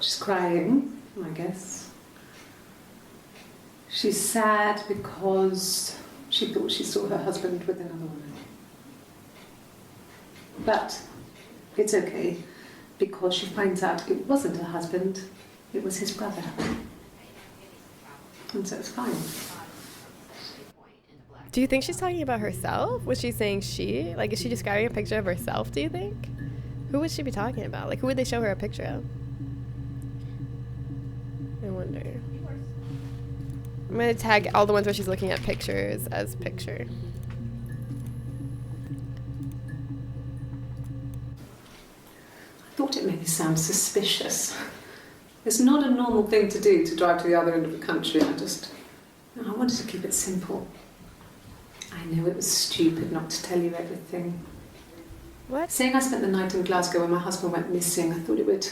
She's crying, I guess. She's sad because she thought she saw her husband with another woman. But it's okay, because she finds out it wasn't her husband, it was his brother. And so it's fine. Do you think she's talking about herself? Was she saying she? Like, is she describing a picture of herself, do you think? Who would she be talking about? Like, who would they show her a picture of? I wonder. I'm going to tag all the ones where she's looking at pictures as picture. I thought it made me sound suspicious. It's not a normal thing to do, to drive to the other end of the country. I wanted to keep it simple. I know it was stupid not to tell you everything. What? Saying I spent the night in Glasgow when my husband went missing, I thought it would,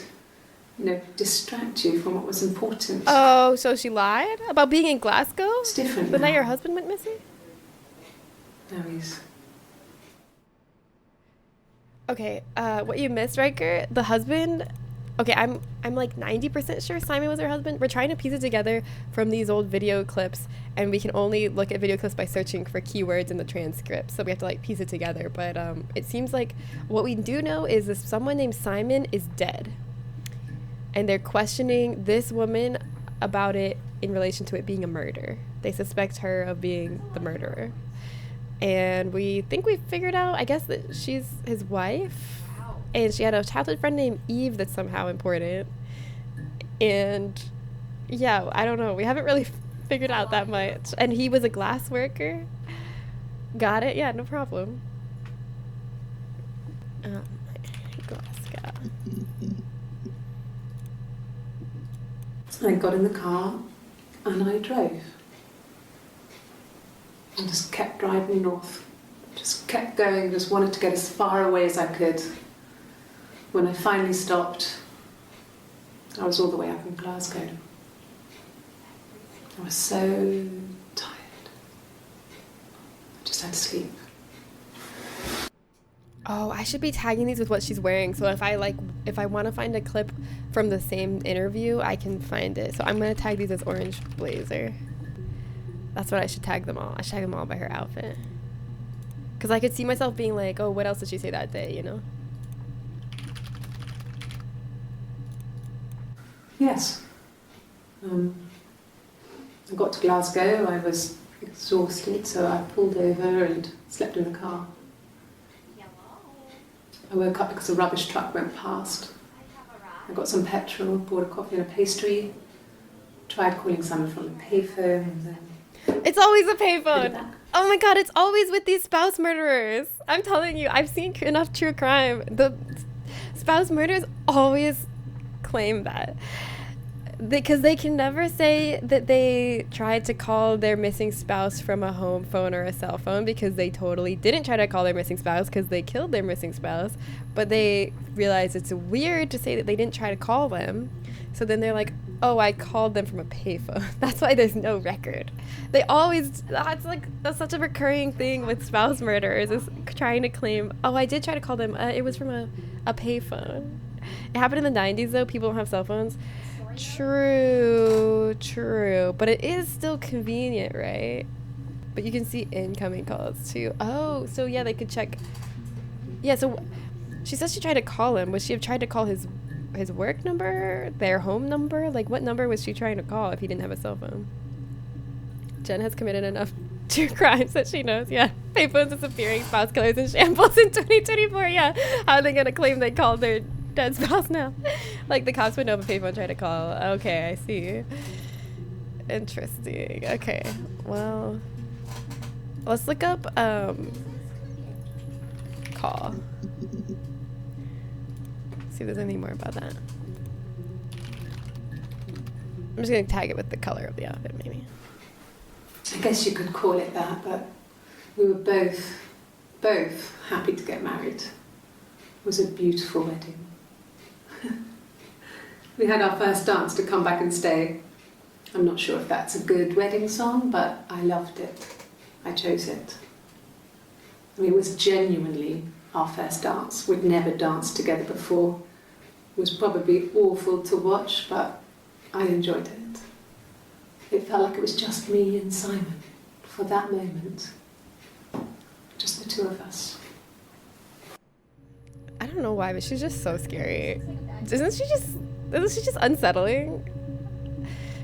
distract you from what was important. Oh, so she lied about being in Glasgow? It's different The now. night your husband went missing? No, he's... Okay, what you missed, Riker? The husband... Okay, I'm like 90% sure Simon was her husband. We're trying to piece it together from these old video clips, and we can only look at video clips by searching for keywords in the transcript. So we have to like piece it together. But it seems like what we do know is that someone named Simon is dead, and they're questioning this woman about it in relation to it being a murder. They suspect her of being the murderer, and we think we figured out, I guess, that she's his wife. And she had a childhood friend named Eve that's somehow important. And Yeah, I don't know. We haven't really figured out that much. And he was a glass worker. Got it? Yeah, no problem. Glasgow. I got in the car and I drove. And just kept driving north. Just kept going, just wanted to get as far away as I could. When I finally stopped, I was all the way up in Glasgow. I was so tired. I just had to sleep. Oh, I should be tagging these with what she's wearing. So if I want to find a clip from the same interview, I can find it. So I'm going to tag these as orange blazer. That's what I should tag them all. I should tag them all by her outfit. Because I could see myself being like, oh, what else did she say that day, you know? Yes. I got to Glasgow, I was exhausted, so I pulled over and slept in the car. I woke up because a rubbish truck went past. I got some petrol, bought a coffee and a pastry, tried calling someone from a payphone, and then... It's always a payphone! Oh my god, it's always with these spouse murderers! I'm telling you, I've seen enough true crime. The spouse murderers always claim that. Because they can never say that they tried to call their missing spouse from a home phone or a cell phone, because they totally didn't try to call their missing spouse because they killed their missing spouse. But they realize it's weird to say that they didn't try to call them. So then they're like, oh, I called them from a payphone. That's why there's no record. They always, that's such a recurring thing with spouse murderers, is trying to claim, oh, I did try to call them. It was from a payphone. It happened in the 90s though. People don't have cell phones. True, but it is still convenient, right? But you can see incoming calls too. Oh, so yeah, they could check. Yeah, so she says she tried to call him. Would she have tried to call his work number, their home number? Like, what number was she trying to call if he didn't have a cell phone? Jen has committed enough true crimes that she knows. Yeah, payphones disappearing, spouse killers in shambles in 2024. Yeah, how are they gonna claim they called their dead spouse now? Like, the cops would know if a payphone tried to call. Okay, I see. Interesting. Okay, well, let's look up call. See if there's anything more about that. I'm just gonna tag it with the color of the outfit, maybe. I guess you could call it that, but we were both happy to get married. It was a beautiful wedding. We had our first dance to Come Back and Stay. I'm not sure if that's a good wedding song, but I loved it. I chose it. I mean, it was genuinely our first dance. We'd never danced together before. It was probably awful to watch, but I enjoyed it. It felt like it was just me and Simon for that moment. Just the two of us. I don't know why, but she's just so scary. Isn't she just unsettling?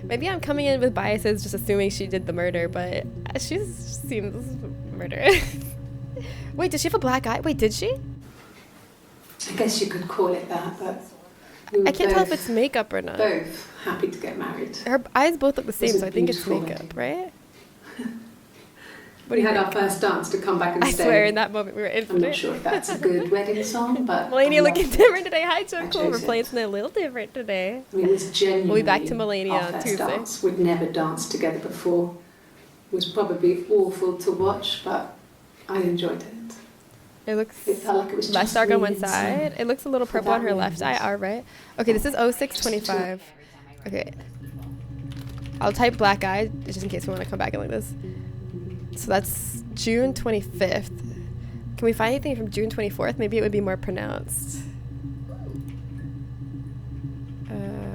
Maybe I'm coming in with biases, just assuming she did the murder, but she seems murderous. Wait, does she have a black eye? Wait, did she? I guess you could call it that, but I can't tell if it's makeup or not. Both happy to get married. Her eyes both look the same, so I think it's makeup, right? We had our first dance to Come Back and Stay. I swear, in that moment we were infinite. I'm not sure if that's a good wedding song, but Melania looking different today. Hi, Joe. We're playing something a little different today. I mean, it was genuinely we'll be back to Melania our on first Tuesday. dance. We'd never danced together before. It was probably awful to watch, but I enjoyed it. It felt like it was less just dark me on one and side. Simon It looks a little for purple on that her left eye. moment. All right. Okay, this is 0625. Okay. I'll type black eye just in case we want to come back and like this. So that's June 25th. Can we find anything from June 24th? Maybe it would be more pronounced.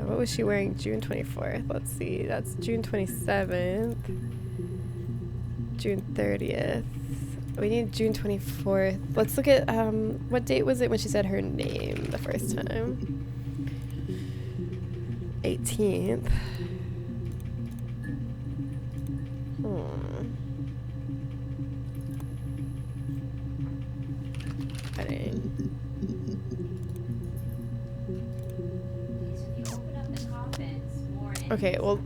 What was she wearing June 24th? Let's see. That's June 27th. June 30th. We need June 24th. Let's look at, what date was it when she said her name the first time? 18th. Wedding. So if you open up the coffins, more Okay, well,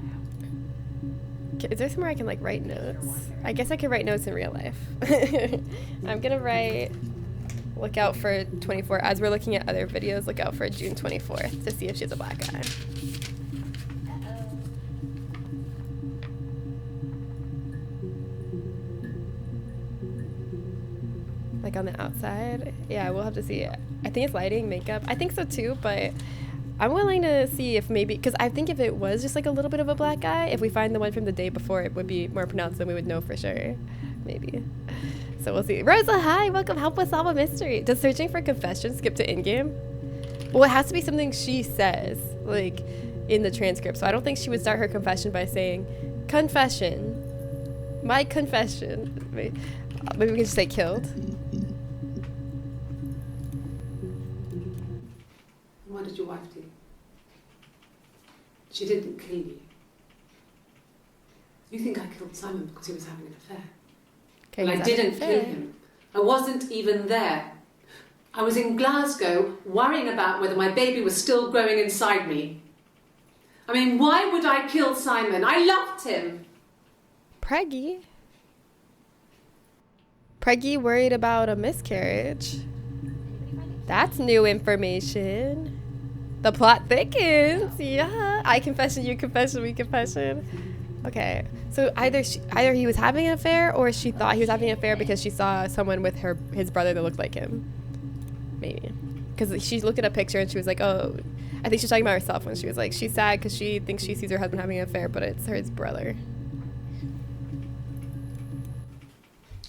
is there somewhere I can like write notes? I guess I could write notes in real life. I'm gonna write, look out for 24, as we're looking at other videos, look out for June 24th to see if she's a black guy. Like on the outside. Yeah, we'll have to see it. I think it's lighting, makeup. I think so too, but I'm willing to see if maybe, because I think if it was just like a little bit of a black guy, if we find the one from the day before, it would be more pronounced and we would know for sure. Maybe. So we'll see. Rosa, hi, welcome. Help us solve a mystery. Does searching for confession skip to in-game? Well, it has to be something she says, like in the transcript. So I don't think she would start her confession by saying, confession, my confession. Maybe we can just say killed. What did your wife do? She didn't kill you. You think I killed Simon because he was having an affair? Okay, And I didn't kill him. I wasn't even there. I was in Glasgow worrying about whether my baby was still growing inside me. I mean, why would I kill Simon? I loved him. Preggy worried about a miscarriage. That's new information. The plot thickens. Yeah. I confession, you confession, we confession. Okay. So either he was having an affair or she thought he was having an affair because she saw someone with his brother that looked like him. Maybe. Because she looked at a picture and she was like, oh, I think she's talking about herself when she was like, she's sad because she thinks she sees her husband having an affair, but it's his brother.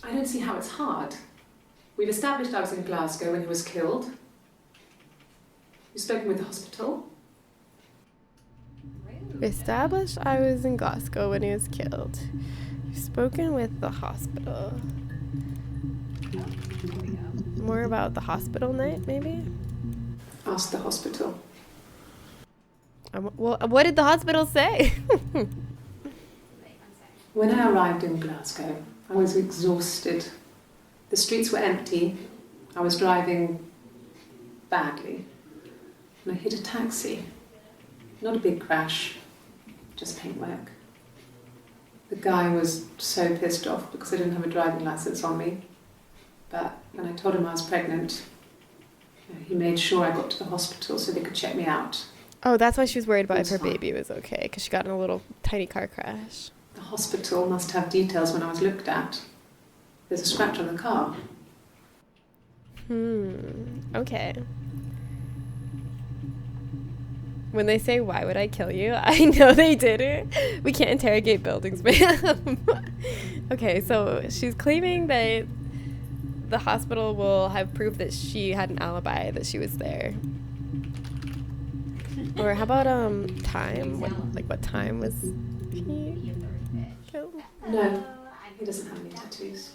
I don't see how it's hard. We've established I was in Glasgow when he was killed. You've spoken with the hospital. Established I was in Glasgow when he was killed. You've spoken with the hospital. More about the hospital night, maybe? Ask the hospital. Well, what did the hospital say? When I arrived in Glasgow, I was exhausted. The streets were empty. I was driving badly. And I hit a taxi. Not a big crash, just paintwork. The guy was so pissed off because I didn't have a driving license on me. But when I told him I was pregnant, he made sure I got to the hospital so they could check me out. Oh, that's why she was worried about if her baby was okay, because she got in a little tiny car crash. The hospital must have details when I was looked at. There's a scratch on the car. Okay. When they say, why would I kill you? I know they didn't. We can't interrogate buildings, ma'am. Okay, so she's claiming that the hospital will have proof that she had an alibi, that she was there. Or how about time? What time was he killed? No, he doesn't have any tattoos.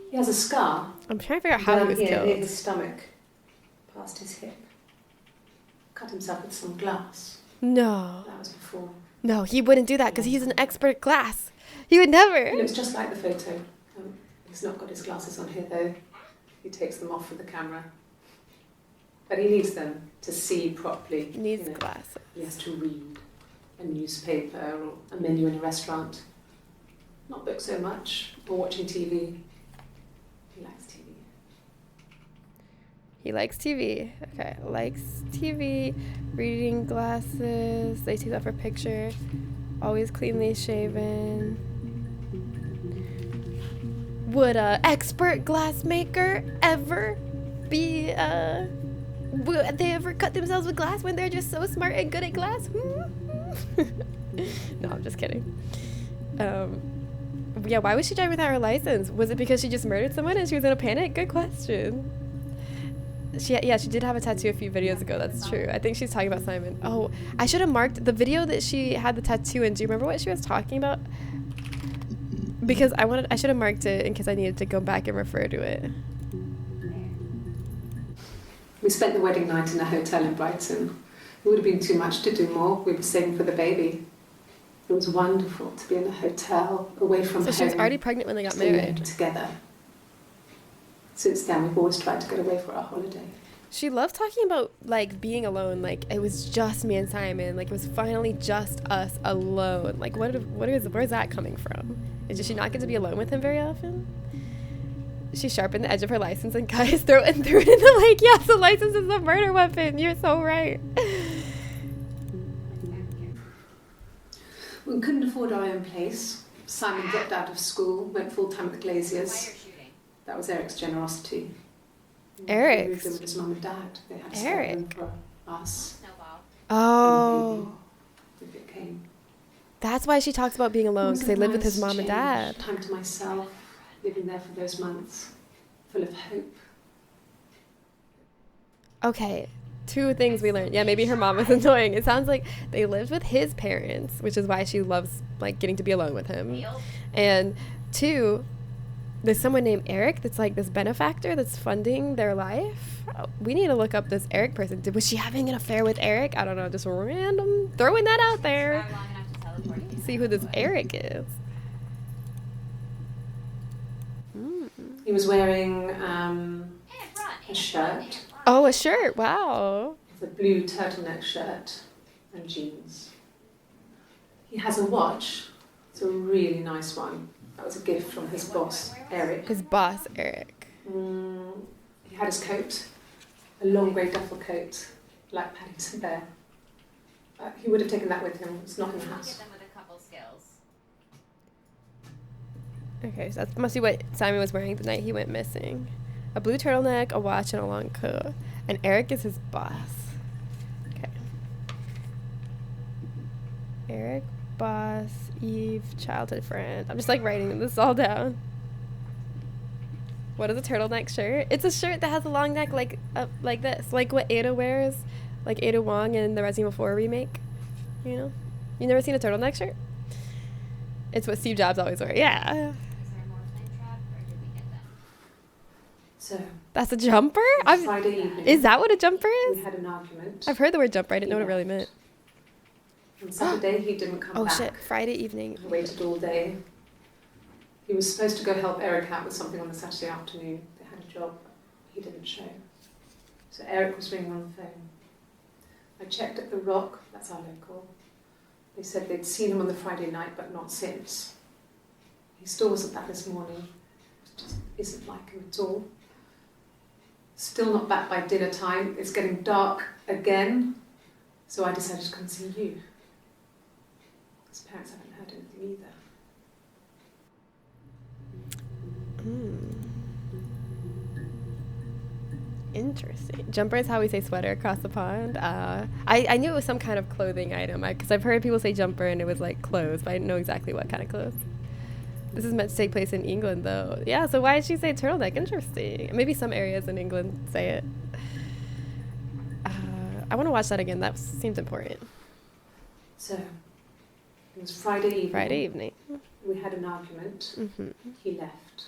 He has a scar. I'm trying to figure out how he was killed. Near his stomach, past his hip. Cut himself with some glass. No. That was before. No, he wouldn't do that because he's an expert glass. He would never. He looks just like the photo. He's not got his glasses on here though. He takes them off for the camera. But he needs them to see properly. He needs glasses. He has to read a newspaper or a menu in a restaurant. Not book so much, or watching TV. He likes TV. He likes TV. Okay, likes TV, reading glasses. They take off her picture. Always cleanly shaven. Would a expert glass maker ever be would they ever cut themselves with glass when they're just so smart and good at glass? No, I'm just kidding. Yeah, why was she driving without her license? Was it because she just murdered someone and she was in a panic? Good question. She did have a tattoo a few videos ago. That's true. I think she's talking about Simon. Oh, I should have marked the video that she had the tattoo in. Do you remember what she was talking about? Because I should have marked it in case I needed to go back and refer to it. We spent the wedding night in a hotel in Brighton. It would have been too much to do more. We were saving for the baby. It was wonderful to be in a hotel, away from home. So she was already pregnant when they got married. Together. Since then, we've always tried to get away for our holiday. She loves talking about like being alone. Like it was just me and Simon. Like it was finally just us alone. Like where's that coming from? Does she not get to be alone with him very often? She sharpened the edge of her license and cut his throat and threw it in the lake. Yes, the license is a murder weapon. You're so right. We couldn't afford our own place. Simon dropped out of school, went full-time at the Glaziers. That was Eric's generosity. Eric. He moved in with his mum and dad. They had a spare Eric. room for us. Oh. And maybe if it came. That's why she talks about being alone, It was because they a live with his nice mom and dad. change, time to myself, living there for those months, full of hope. Okay, 2 things we learned. Yeah, maybe her mom was annoying. It sounds like they lived with his parents, which is why she loves like getting to be alone with him. And 2, there's someone named Eric that's like this benefactor that's funding their life. Oh, we need to look up this Eric person. Was she having an affair with Eric? I don't know, just random throwing that out there. See who this Eric is. He was wearing a shirt. Oh, a shirt. Wow. It's a blue turtleneck shirt and jeans. He has a watch. It's a really nice one. That was a gift from his boss, Eric. His boss, Eric. He had his coat, a long grey duffel coat, like Paddington Bear. He would have taken that with him. It's not in the house. Okay, so that must be what Simon was wearing the night he went missing. A blue turtleneck, a watch, and a long coat. And Eric is his boss. Okay. Eric, boss, Eve, childhood friend. I'm just like writing this all down. What is a turtleneck shirt? It's a shirt that has a long neck like this. Like what Ada wears. Like Ada Wong in the Resident Evil 4 remake. You know? You never seen a turtleneck shirt? It's what Steve Jobs always wore. Yeah. So That's a jumper? Friday evening. Is that what a jumper We is? had an argument. I've heard the word jumper. I didn't know what it really meant. On Saturday, he didn't come Oh back. shit, Friday evening. I waited all day. He was supposed to go help Eric out with something on the Saturday afternoon. They had a job. He didn't show. So Eric was ringing on the phone. I checked at the Rock. That's our local. They said they'd seen him on the Friday night, but not since. He still wasn't back this morning. It just isn't like him at all. Still not back by dinner time. It's getting dark again. So I decided to come see you. His parents haven't heard anything either. Interesting. Jumper is how we say sweater across the pond. I knew it was some kind of clothing item because I've heard people say jumper and it was like clothes, but I didn't know exactly what kind of clothes. This is meant to take place in England, though. Yeah, so why did she say turtleneck? Interesting. Maybe some areas in England say it. I want to watch that again. That seems important. So, it was Friday evening. Friday evening. We had an argument. Mm-hmm. He left.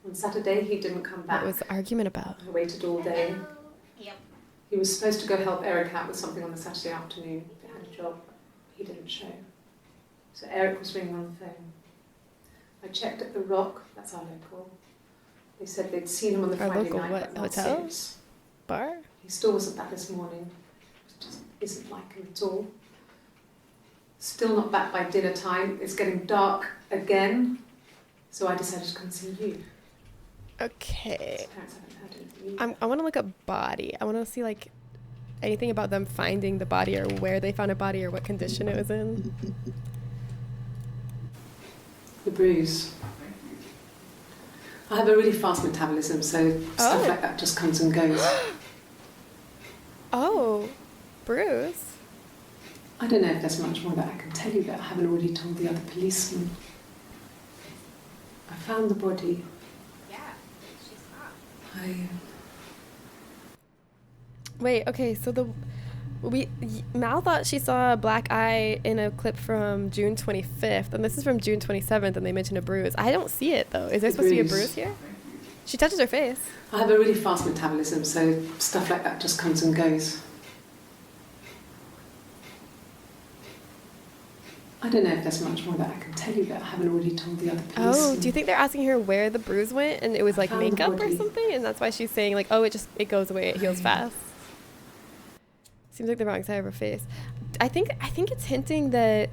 On Saturday, he didn't come back. What was the argument about? I waited all day. Yep. He was supposed to go help Eric out with something on the Saturday afternoon. They had a job. He didn't show. So Eric was ringing on the phone. I checked at the Rock. That's our local. They said they'd seen him on the Our Friday local night, what? but not Hotel? since. Bar? He still wasn't back this morning. It just isn't like him at all. Still not back by dinner time. It's getting dark again. So I decided to come see you. Okay. His parents haven't heard anything either. I want to look up body. I want to see like anything about them finding the body or where they found a body or what condition it was in. The bruise. I have a really fast metabolism, so stuff Oh. like that just comes and goes. Oh, Bruce. I don't know if there's much more that I can tell you that I haven't already told the other policeman. I found the body. Yeah, she's hot. Wait, okay, so Mal thought she saw a black eye in a clip from June 25th, and this is from June 27th, and they mentioned a bruise. I don't see it, though. Is there supposed to be a bruise here? She touches her face. I have a really fast metabolism, so stuff like that just comes and goes. I don't know if there's much more that I can tell you that I haven't already told the other police. Oh, do you think they're asking her where the bruise went and it was like found the makeup or body. something? And that's why she's saying like, oh, it goes away, it heals fast. Seems like the wrong side of her face. I think it's hinting that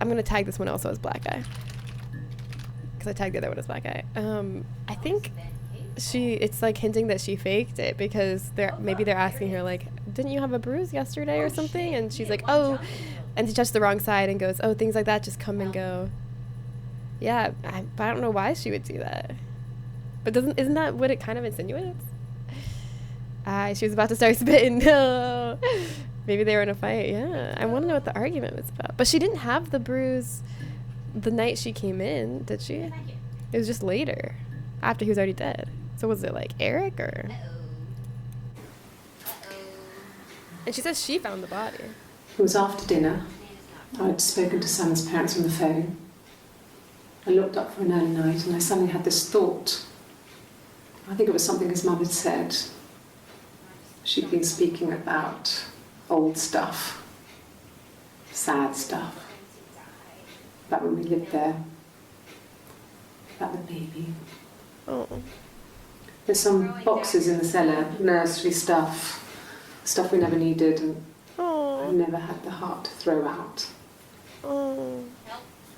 I'm gonna tag this one also as black eye. Because I tagged the other one as black eye. I think it's like hinting that she faked it because maybe they're asking her like, didn't you have a bruise yesterday or something? And she's like, oh, and she touched the wrong side and goes, oh, things like that just come and go. Yeah, but I don't know why she would do that. But isn't that what it kind of insinuates? She was about to start spitting. No. Maybe they were in a fight. Yeah, I want to know what the argument was about. But she didn't have the bruise the night she came in, did she? It was just later, after he was already dead. So was it like Eric or? And she says she found the body. It was after dinner. I'd spoken to Sam's parents on the phone. I looked up for an early night and I suddenly had this thought. I think it was something his mum had said. She'd been speaking about old stuff, sad stuff, about when we lived there, about the baby. Oh. There's some boxes in the cellar, nursery stuff we never needed and I never had the heart to throw out. Oh.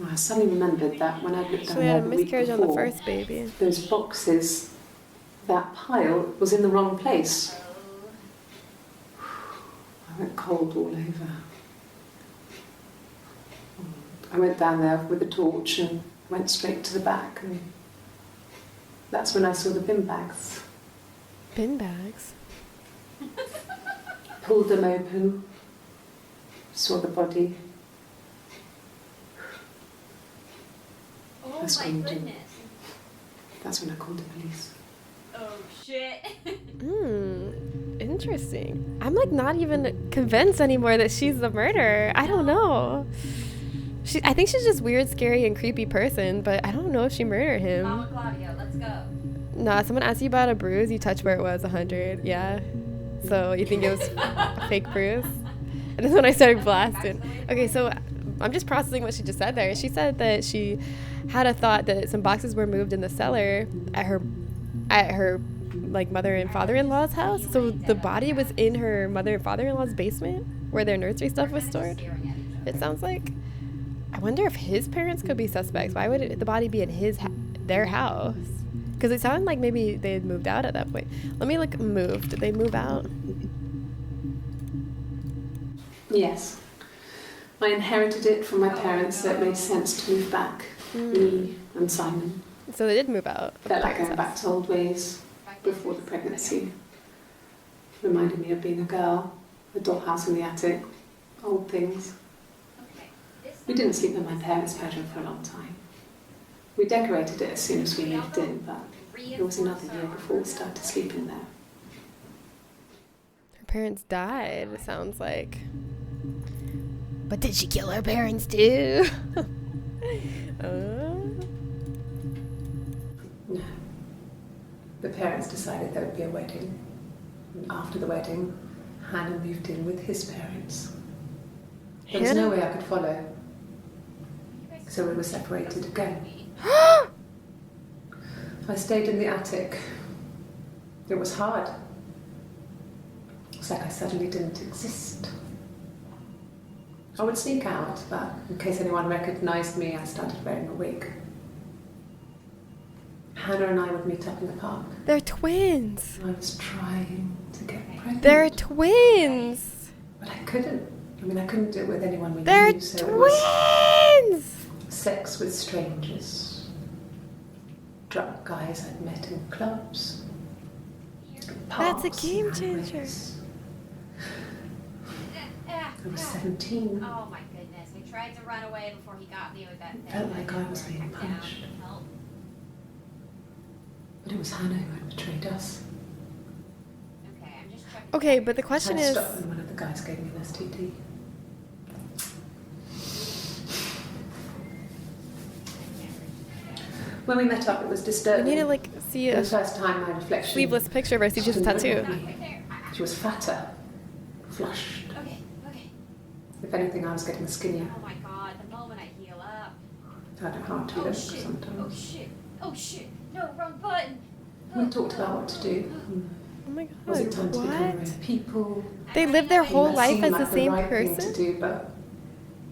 I suddenly remembered that when I looked So down they there had a the week miscarriage on the before, first baby. those boxes, that pile was in the wrong place. I went cold all over. I went down there with a torch and went straight to the back and that's when I saw the bin bags. Bin bags? Pulled them open, saw the body. Oh That's my when goodness. That's when I called the police. Oh shit. Interesting. I'm like not even convinced anymore that she's the murderer. I don't know. I think she's just weird, scary, and creepy person, but I don't know if she murdered him. Mama Claudio, let's go. Nah, someone asked you about a bruise, you touch where it was 100. Yeah. So you think it was a fake bruise? And this is when I started blasting. Okay, so I'm just processing what she just said there. She said that she had a thought that some boxes were moved in the cellar at her like mother and father-in-law's house. So the body was in her mother and father-in-law's basement where their nursery stuff was stored. It sounds like. I wonder if his parents could be suspects. Why would the body be in their house? Because it sounded like maybe they had moved out at that point. Let me look. Move. Did they move out? Yes. I inherited it from my parents, so it made sense to move back. Me and Simon. So they did move out. Felt like going back to old ways before the pregnancy. Reminded me of being a girl, a dollhouse in the attic, old things. We didn't sleep in my parents' bedroom for a long time. We decorated it as soon as we moved in, but it was another year before we started sleeping there. Her parents died, it sounds like. But did she kill her parents too? No. The parents decided there would be a wedding. And after the wedding, Hannah moved in with his parents. There was no way I could follow. So we were separated again. I stayed in the attic. It was hard. It's like I suddenly didn't exist. I would sneak out, but in case anyone recognised me, I started wearing a wig. Hannah and I would meet up in the park. They're twins. I was trying to get pregnant. They're twins. But I couldn't. I mean, I couldn't do it with anyone we They're knew, so it was twins. sex with strangers. Drunk guys I'd met in clubs. That's a parks, game and changer. highways. I was 17. Oh my goodness. We tried to run away before he got me with that thing. Felt like I was being punished. But it was Hannah who had betrayed us. Okay, I'm just checking. Okay, but the question I is, stopped when one of the guys gave me an STD. When we met up, it was we disturbing. need to like see For a the first time, my reflection. sleeveless picture of her. See just a didn't look tattoo. at me. She was fatter, flushed. Okay, okay. If anything, I was getting skinnier. Oh my god. but the moment I heal up. I don't know how to Oh look shit! Oh sometimes. shit! Oh shit! No, wrong button. We talked about what to do. Oh my Was it god, time to become our what? own people? They live their It whole might life seem as like the same right thing person? to do, but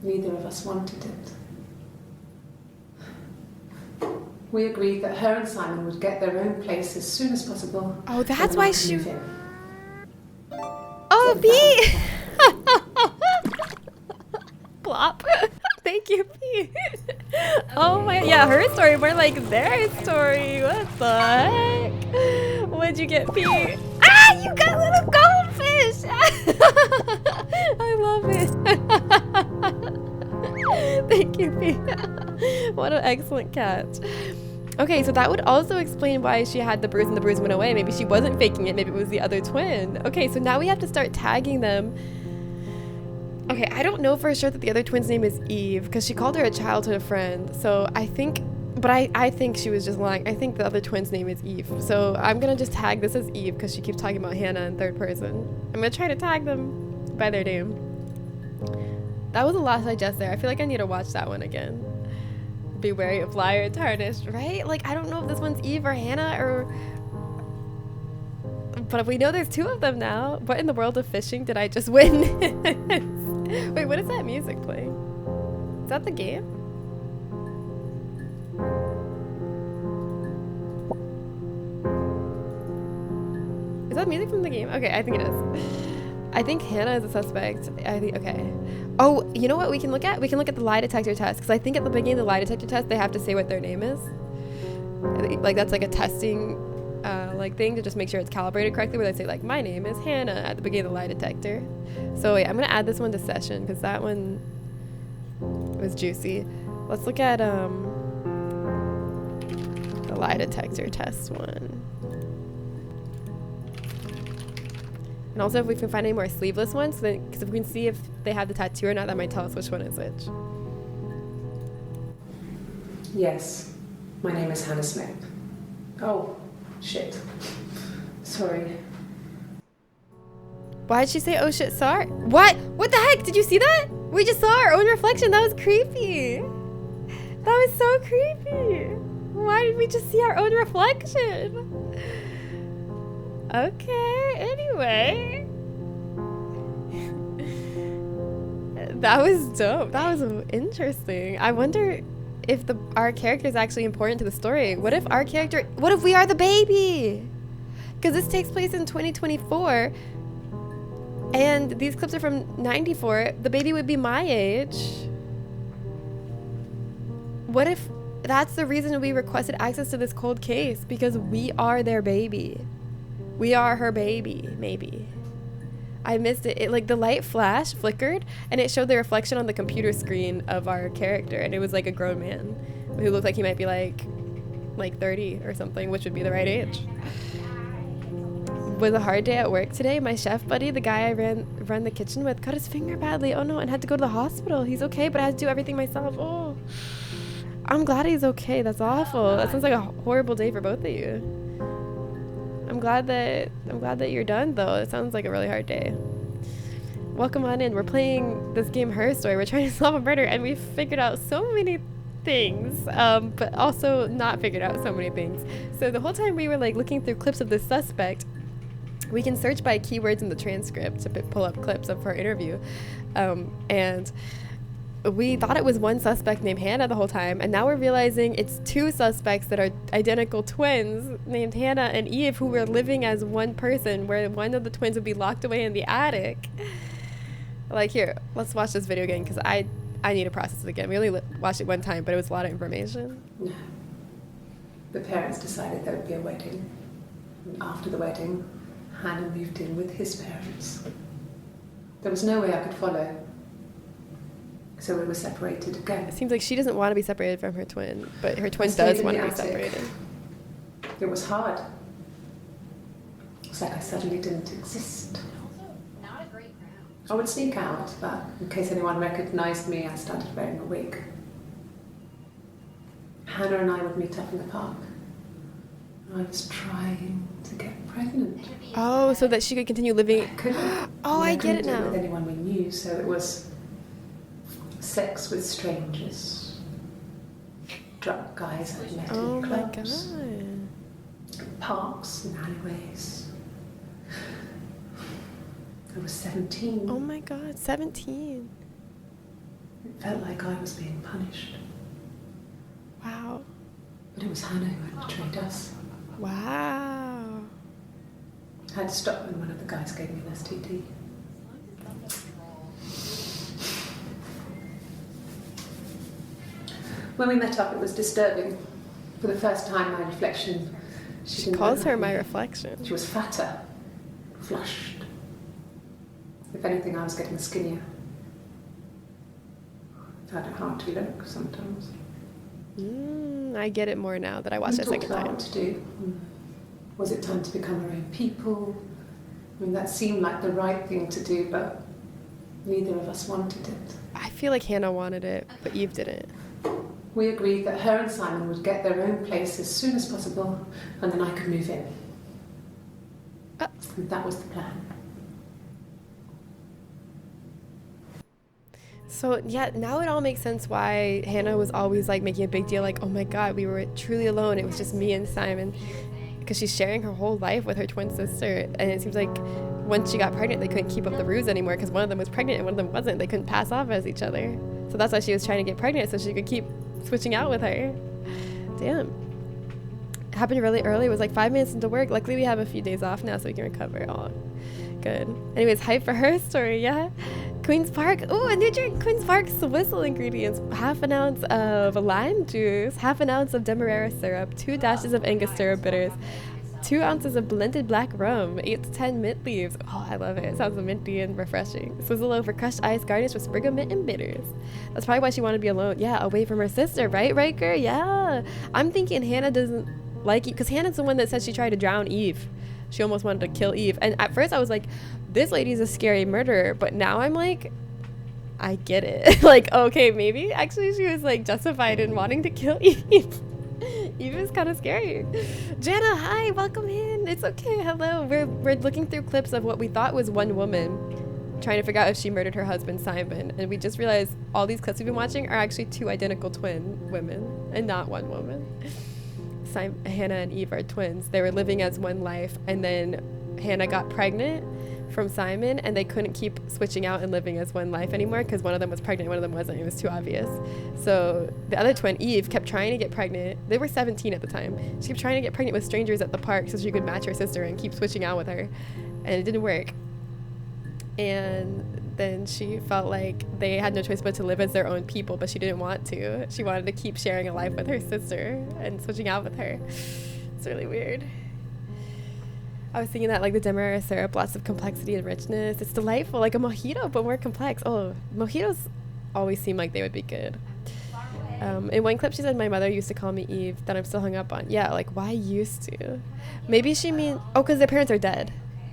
neither of us wanted it. We agreed that her and Simon would get their own place as soon as possible. Oh, that's and then why I could she... move in. Oh, So P! Plop. Thank you, P. Oh my... Yeah, her story, more like their story. What the heck? What'd you get, P? Ah, you got little goldfish! I love it. Thank you, P. What an excellent catch. Okay, so that would also explain why she had the bruise and the bruise went away. Maybe she wasn't faking it. Maybe it was the other twin. Okay, so now we have to start tagging them. Okay, I don't know for sure that the other twin's name is Eve because she called her a childhood friend. So I think, but I think she was just lying. I think the other twin's name is Eve. So I'm going to just tag this as Eve because she keeps talking about Hannah in third person. I'm going to try to tag them by their name. That was a lot to digest there. I feel like I need to watch that one again. Be wary of liar and tarnished, right? Like, I don't know if this one's Eve or Hannah or... But if we know there's two of them now, what in the world of fishing did I just win? Wait, what is that music playing? Is that the game? Is that music from the game? Okay, I think it is. I think Hannah is a suspect. I think, okay. Oh, you know what we can look at? We can look at the lie detector test. Because I think at the beginning of the lie detector test, they have to say what their name is. Like, that's like a testing like thing to just make sure it's calibrated correctly, where they say like, my name is Hannah at the beginning of the lie detector. So wait, I'm going to add this one to session because that one was juicy. Let's look at the lie detector test one. And also if we can find any more sleeveless ones, because if we can see if they have the tattoo or not, that might tell us which one is which. Yes, my name is Hannah Smith. Oh, shit. Sorry. Why did she say, oh shit, sorry? What? What the heck? Did you see that? We just saw our own reflection. That was creepy. That was so creepy. Why did we just see our own reflection? Okay, anyway. That was dope. That was interesting. I wonder if our character is actually important to the story. What if we are the baby? Because this takes place in 2024 and these clips are from 94. The baby would be my age. What if that's the reason we requested access to this cold case? Because we are their baby. We are her baby, maybe. I missed it. Like the light flickered and it showed the reflection on the computer screen of our character, and it was like a grown man who looked like he might be like 30 or something, which would be the right age. Was a hard day at work today. My chef buddy, the guy I ran the kitchen with, cut his finger badly. Oh no, and had to go to the hospital. He's okay, but I had to do everything myself. Oh, I'm glad he's okay. That's awful. That sounds like a horrible day for both of you. I'm glad that you're done though. It sounds like a really hard day. Welcome on in. We're playing this game, Her Story. We're trying to solve a murder and we've figured out so many things, but also not figured out so many things. So the whole time we were like looking through clips of the suspect, we can search by keywords in the transcript to pull up clips of her interview. And we thought it was one suspect named Hannah the whole time, and now we're realizing it's two suspects that are identical twins named Hannah and Eve, who were living as one person, where one of the twins would be locked away in the attic. Like, here, let's watch this video again, because I need to process it again. We only watched it one time, but it was a lot of information. No. The parents decided there would be a wedding. And after the wedding, Hannah moved in with his parents. There was no way I could follow. So we were separated again. It seems like she doesn't want to be separated from her twin, but her twin Stayed does in want the to be attic. separated. It was hard. It's like I suddenly didn't exist. Also, not a great ground. I would sneak out, but in case anyone recognized me, I started wearing a wig. Hannah and I would meet up in the park. I was trying to get pregnant. Oh, so that she could continue living. I couldn't. Oh, I get it couldn't do now. with anyone we knew, so it was sex with strangers, drunk guys I'd met Oh in my clubs, god. parks and alleyways. I was 17. Oh my god, 17. It felt like I was being punished. Wow. But it was Hannah who had betrayed us. Wow. I had to stop when one of the guys gave me an STD. When we met up, it was disturbing. For the first time, my reflection... She didn't calls look her like my me. reflection. She was fatter, flushed. If anything, I was getting skinnier. I found it hard to look sometimes. I get it more now that I watched We it a talked second about time. what to do. Was it time to become our own people? I mean, that seemed like the right thing to do, but neither of us wanted it. I feel like Hannah wanted it, but Eve didn't. We agreed that her and Simon would get their own place as soon as possible, and then I could move in. And that was the plan. So yeah, now it all makes sense why Hannah was always like making a big deal, like, oh my god, we were truly alone. It was just me and Simon, because she's sharing her whole life with her twin sister. And it seems like once she got pregnant, they couldn't keep up the ruse anymore because one of them was pregnant and one of them wasn't. They couldn't pass off as each other. So that's why she was trying to get pregnant, so she could keep switching out with her. Damn. It happened really early. It was like 5 minutes into work. Luckily we have a few days off now so we can recover. Oh, good. Anyways, hype for her story, yeah? Queen's Park. Oh, a new drink. Queen's Park's Whistle ingredients. 1/2 ounce of lime juice, 1/2 ounce of demerara syrup, 2 dashes of Angostura bitters, 2 ounces of blended black rum, 8 to 10 mint leaves. Oh, I love it. It sounds minty and refreshing. Swizzle over crushed ice, garnished with sprig of mint and bitters. That's probably why she wanted to be alone. Yeah, away from her sister, right, Riker? Yeah. I'm thinking Hannah doesn't like Eve, because Hannah's the one that said she tried to drown Eve. She almost wanted to kill Eve. And at first I was like, this lady's a scary murderer. But now I'm like, I get it. Like, okay, maybe actually she was like justified in wanting to kill Eve. Eve is kind of scary. Jana, hi, welcome in. It's okay, hello. We're looking through clips of what we thought was one woman trying to figure out if she murdered her husband, Simon. And we just realized all these clips we've been watching are actually 2 identical twin women and not one woman. Hannah and Eve are twins. They were living as one life, and then Hannah got pregnant from Simon, and they couldn't keep switching out and living as one life anymore because one of them was pregnant, one of them wasn't. It was too obvious. So the other twin, Eve, kept trying to get pregnant. They were 17 at the time. She kept trying to get pregnant with strangers at the park so she could match her sister and keep switching out with her, and it didn't work. And then she felt like they had no choice but to live as their own people, but she didn't want to. She wanted to keep sharing a life with her sister and switching out with her. It's really weird. I was thinking that, like, the demerara syrup, lots of complexity and richness. It's delightful, like a mojito, but more complex. Oh, mojitos always seem like they would be good. In one clip, she said, my mother used to call me Eve, that I'm still hung up on. Yeah, like, why used to? Maybe she means, oh, because their parents are dead.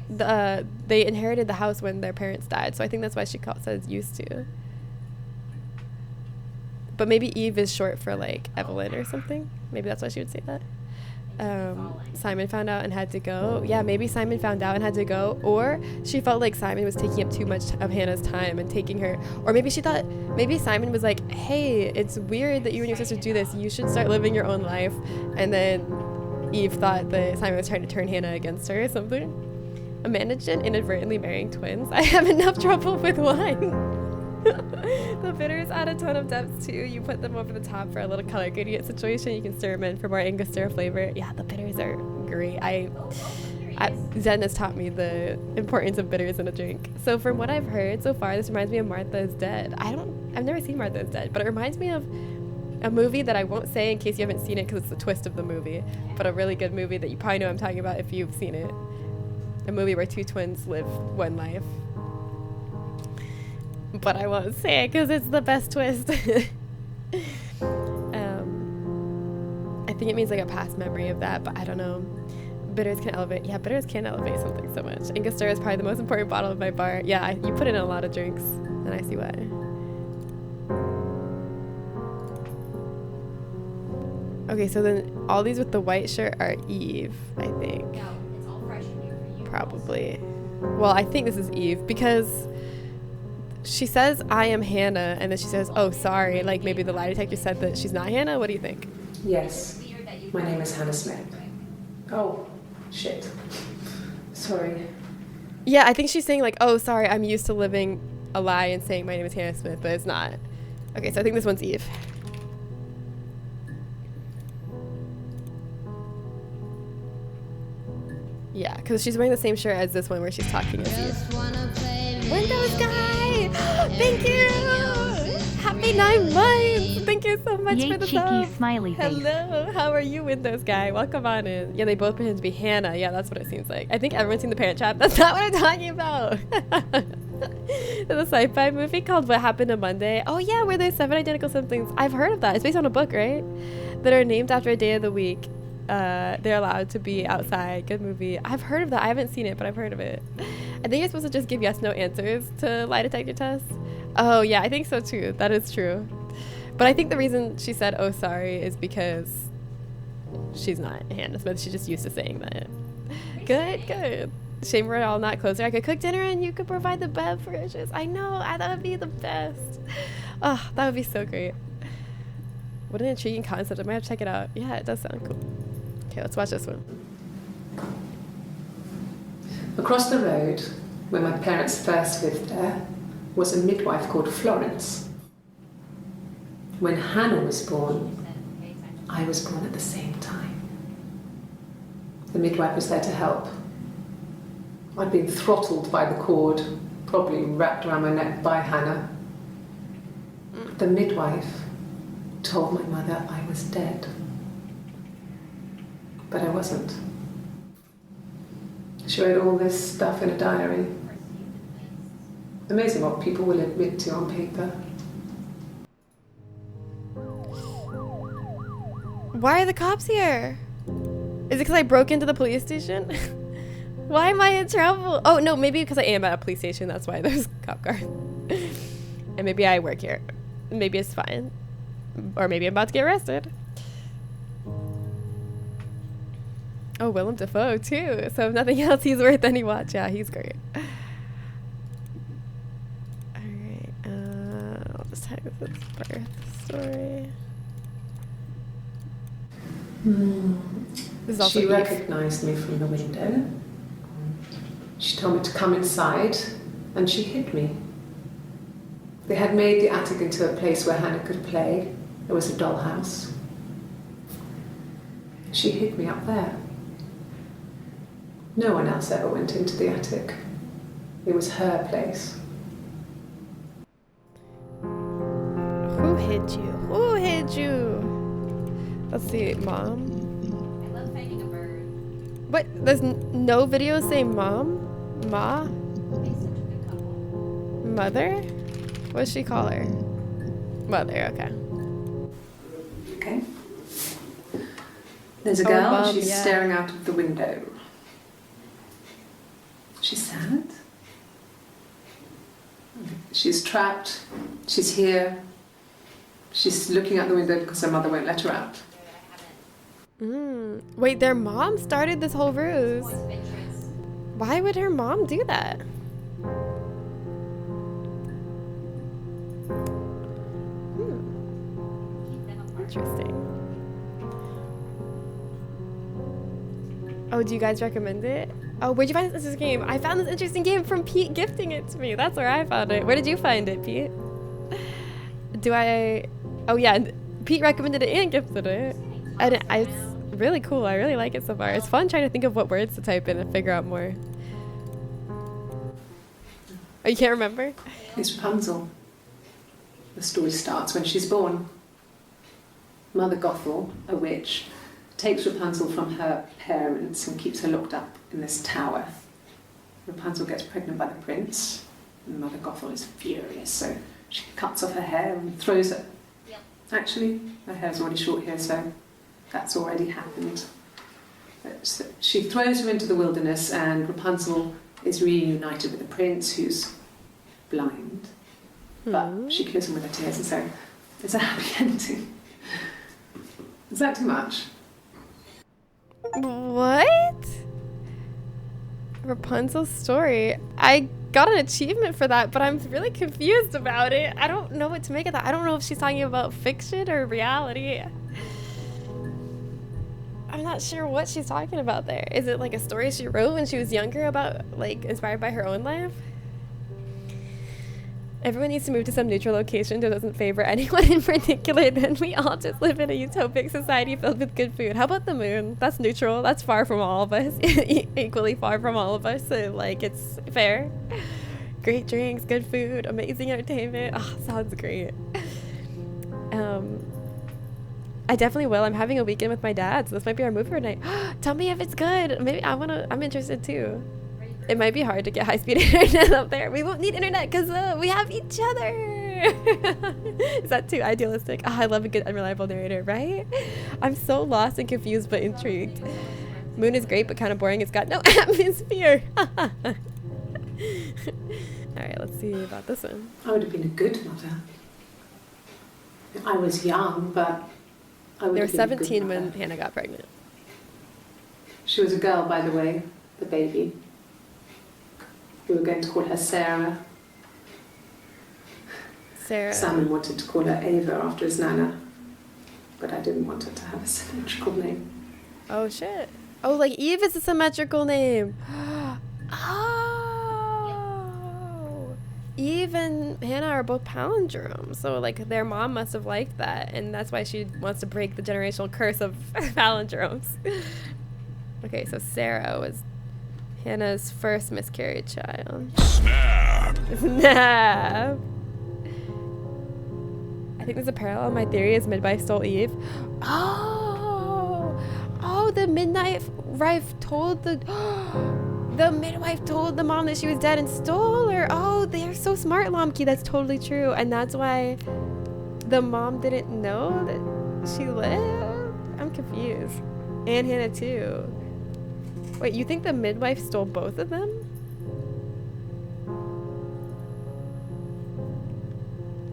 They inherited the house when their parents died, so I think that's why she says used to. But maybe Eve is short for, like, Evelyn or something. Maybe that's why she would say that. Simon found out and had to go. Yeah, maybe Simon found out and had to go, or she felt like Simon was taking up too much of Hannah's time and taking her, or maybe she thought, maybe Simon was like, hey, it's weird that you and your sister do this, you should start living your own life. And then Eve thought that Simon was trying to turn Hannah against her or something. Amanda Jen inadvertently marrying twins. I have enough trouble with wine. The bitters add a ton of depth too. You put them over the top for a little color gradient situation. You can stir them in for more Angostura flavor. Yeah, the bitters are great. Zen has taught me the importance of bitters in a drink. So from what I've heard so far, this reminds me of Martha is Dead. I've never seen Martha is Dead, but it reminds me of a movie that I won't say in case you haven't seen it because it's the twist of the movie, but a really good movie that you probably know I'm talking about if you've seen it. A movie where 2 twins live one life. But I won't say it because it's the best twist. I think it means like a past memory of that, but I don't know. Bitters can elevate. Yeah, bitters can elevate something so much. Angostura is probably the most important bottle of my bar. Yeah, you put it in a lot of drinks, and I see why. Okay, so then all these with the white shirt are Eve, I think. No, it's all fresh and new for you. Probably. Well, I think this is Eve because She says, I am Hannah, and then she says, oh, sorry. Like, maybe the lie detector said that she's not Hannah. What do you think? Yes, my name is Hannah Smith. Oh, shit. Sorry. Yeah, I think she's saying, like, oh, sorry, I'm used to living a lie and saying my name is Hannah Smith, but it's not. Okay, so I think this one's Eve. Yeah, because she's wearing the same shirt as this one where she's talking as Eve. Windows guy! Thank you! Happy 9 months! Thank you so much Yay, for the cheeky sub. smiley face. Hello, how are you, Windows guy? Welcome on in. Yeah, they both pretend to be Hannah. Yeah, that's what it seems like. I think everyone's seen The Parent Trap. That's not what I'm talking about. There's a sci-fi movie called What Happened on Monday. Oh yeah, where there's 7 identical siblings. I've heard of that. It's based on a book, right? That are named after a day of the week. They're allowed to be outside. Good movie. I've heard of that. I haven't seen it, but I've heard of it. I think you're supposed to just give yes no answers to lie detector tests. Oh yeah, I think so too. That is true. But I think the reason she said oh sorry is because she's not Hannah Smith. She's just used to saying that. Good, good. Shame we're all not closer. I could cook dinner and you could provide the beverages. I know. That would be the best. Oh, that would be so great. What an intriguing concept. I might have to check it out. Yeah, it does sound cool. Okay, let's watch this one. Across the road, where my parents first lived there, was a midwife called Florence. When Hannah was born, I was born at the same time. The midwife was there to help. I'd been throttled by the cord, probably wrapped around my neck by Hannah. The midwife told my mother I was dead. But I wasn't. She wrote all this stuff in a diary. Amazing what people will admit to on paper. Why are the cops here? Is it because I broke into the police station? Why am I in trouble? Oh, no, maybe because I am at a police station. That's why there's cop cars. And maybe I work here. Maybe it's fine. Or maybe I'm about to get arrested. Oh, Willem Dafoe, too. So if nothing else, he's worth any watch. Yeah, he's great. Alright, I'll just type this birth story. This is also She Eve. recognized me from the window. She told me to come inside, and she hid me. They had made the attic into a place where Hannah could play. It was a dollhouse. She hid me up there. No one else ever went into the attic. It was her place. Who hid you? Who hid you? Let's see, Mom. I love finding a bird. What? There's no video saying Mom? Ma? They're such a good couple. Mother? What does she call her? Mother, okay. Okay. There's a Oh, girl, Mum, she's yeah. staring out of the window. She's sad. She's trapped. She's here. She's looking out the window because her mother won't let her out. Wait, their mom started this whole ruse. Points of interest. Why would her mom do that? Keep them apart. Interesting. Oh, do you guys recommend it? Oh, where'd you find this game? I found this interesting game from Pete gifting it to me. That's where I found it. Where did you find it, Pete? Oh yeah, Pete recommended it and gifted it. And it's really cool. I really like it so far. It's fun trying to think of what words to type in and figure out more. Oh, you can't remember? It's Rapunzel. The story starts when she's born. Mother Gothel, a witch, takes Rapunzel from her parents and keeps her locked up in this tower. Rapunzel gets pregnant by the prince, and Mother Gothel is furious, so she cuts off her hair and throws it. Yep. Actually, her hair's already short here, so that's already happened. So she throws her into the wilderness, and Rapunzel is reunited with the prince, who's blind. But she kills him with her tears, and so it's a happy ending. Is that too much? What? Rapunzel's story. I got an achievement for that, but I'm really confused about it. I don't know what to make of that. I don't know if she's talking about fiction or reality. I'm not sure what she's talking about there. Is it like a story she wrote when she was younger about, like, inspired by her own life? Everyone needs to move to some neutral location that doesn't favor anyone in particular. Then we all just live in a utopic society filled with good food. How about the moon? That's neutral. That's far from all of us. Equally far from all of us. So, like, it's fair. Great drinks, good food, amazing entertainment. Oh, sounds great. I definitely will. I'm having a weekend with my dad, so this might be our mover night. Tell me if it's good. Maybe I'm interested too. It might be hard to get high-speed internet up there. We won't need internet because we have each other. Is that too idealistic? Oh, I love a good unreliable narrator, right? I'm so lost and confused but intrigued. Moon is great but kind of boring. It's got no atmosphere. All right, let's see about this one. I would have been a good mother. I was young, but I would They were have been a good 17 mother. when Hannah got pregnant. She was a girl, by the way, the baby. We were going to call her Sarah. Sarah. Simon wanted to call her Ava after his nana, but I didn't want her to have a symmetrical name. Oh shit. Oh, like Eve is a symmetrical name. Oh. Eve and Hannah are both palindromes, so like their mom must have liked that, and that's why she wants to break the generational curse of palindromes. Okay, so Sarah was Hannah's first miscarried child. Snap! Snap! I think there's a parallel. My theory is midwife stole Eve. Oh, the midwife told the midwife told the mom that she was dead and stole her. Oh, they're so smart, Lomki. That's totally true, and that's why the mom didn't know that she lived. I'm confused. And Hannah too. Wait, you think the midwife stole both of them?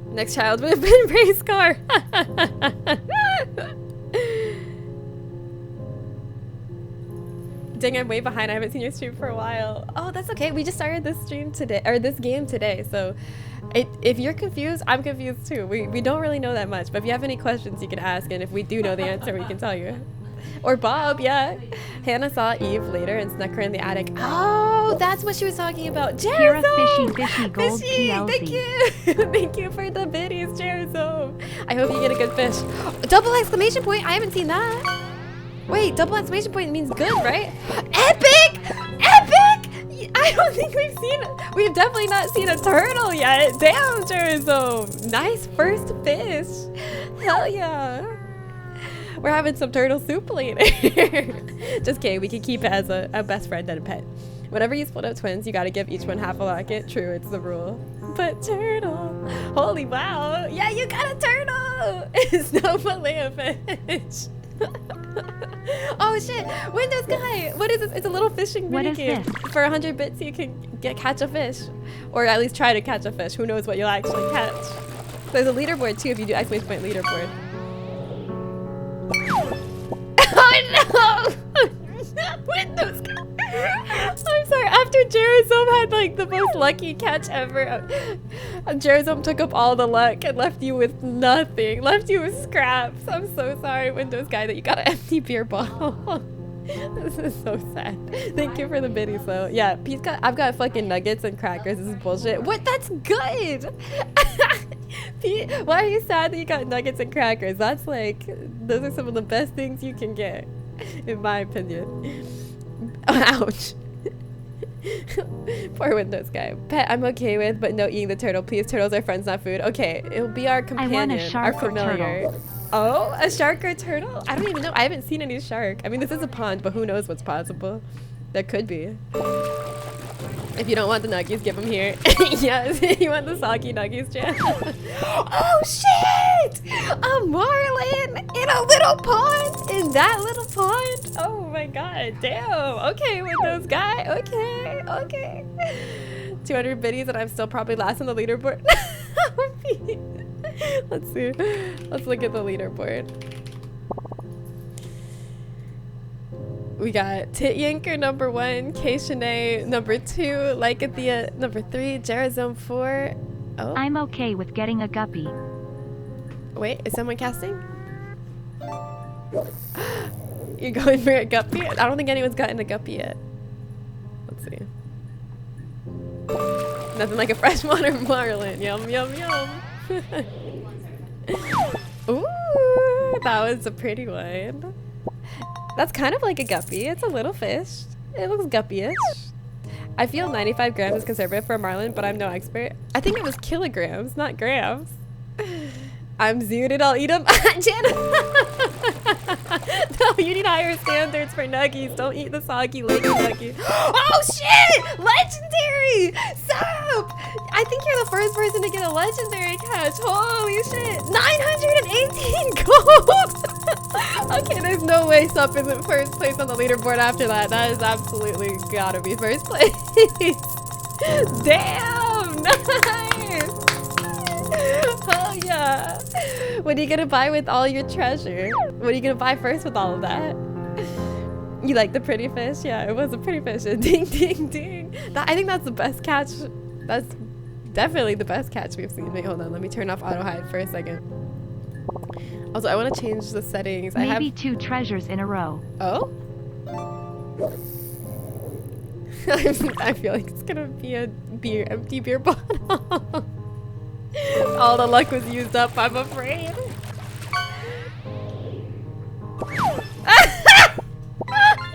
Next child would have been race car. Dang, I'm way behind. I haven't seen your stream for a while. Oh, that's okay. We just started this stream today, or this game today. So if you're confused, I'm confused too. We don't really know that much, but if you have any questions, you can ask. And if we do know the answer, we can tell you. Or Bob, yeah. Hannah saw Eve later and snuck her in the attic. Oh, that's what she was talking about. Kira Jerizome! fishy gold Fishy! TLC. Thank you! Thank you for the biddies, Jerizome. I hope you get a good fish. Double exclamation point! I haven't seen that. Wait, double exclamation point means good, right? Epic! Epic! I don't think we've definitely not seen a turtle yet. Damn, Jerizome. Nice first fish. Hell yeah. We're having some turtle soup later. Just kidding. We can keep it as a best friend and a pet. Whenever you split up twins, you gotta give each one half a locket. True, it's the rule. But turtle. Holy wow. Yeah, you got a turtle. It's no fillet of fish. Oh shit. Windows guy. What is this? It's a little fishing What is minigame. this? For 100 bits, you can catch a fish. Or at least try to catch a fish. Who knows what you'll actually catch. There's a leaderboard too if you do exclamation point leaderboard. Oh no! Windows. I'm sorry. After Jerizome had like the most lucky catch ever, Jerizome took up all the luck and left you with nothing. Left you with scraps. I'm so sorry, Windows guy, that you got an empty beer bottle. This is so sad. Thank you for the biddies though. Yeah, I've got fucking nuggets and crackers. This is bullshit. What? That's good. Pete, why are you sad that you got nuggets and crackers? That's like, those are some of the best things you can get, in my opinion. Ouch. Poor Windows guy. Pet I'm okay with, but no eating the turtle. Please, turtles are friends, not food. Okay, it'll be our companion, a shark our or familiar. turtle. Oh, a shark or turtle? I don't even know. I haven't seen any shark. I mean, this is a pond, but who knows what's possible. There could be. If you don't want the nuggies, give them here. Yes, you want the soggy nuggies, Jan? Oh, shit! A marlin in a little pond? In that little pond? Oh my god, damn. Okay, Windows guy. Okay, okay. 200 biddies and I'm still probably last on the leaderboard. Let's see. Let's look at the leaderboard. We got Tit Yanker number 1, K-Shanae number 2, Lycathea number 3, Jarazone 4. Oh, I'm okay with getting a guppy. wait, is someone casting? You're going for a guppy? I don't think anyone's gotten a guppy yet. Let's see. Nothing like a freshwater marlin. Yum, yum, yum. Ooh, that was a pretty one. That's kind of like a guppy. It's a little fish. It looks guppy-ish. I feel 95 grams is conservative for a marlin, but I'm no expert. I think it was kilograms, not grams. I'm zooted, I'll eat them. Jana! No, you need higher standards for nuggies. Don't eat the soggy Lego nuggie. Oh shit! Legendary! Sup! I think you're the first person to get a legendary catch. Holy shit! 918 gold! Okay, there's no way Sup isn't first place on the leaderboard after that. That is absolutely gotta be first place. Damn! Nice! Oh yeah. What are you gonna buy with all your treasure? What are you gonna buy first with all of that? You like the pretty fish? Yeah, it was a pretty fish. Ding, ding, ding. I think that's the best catch. That's definitely the best catch we've seen. Wait, hold on. Let me turn off auto hide for a second. Also, I want to change the settings. Maybe I have 2 treasures in a row. Oh? I feel like it's gonna be a empty beer bottle. All the luck was used up, I'm afraid.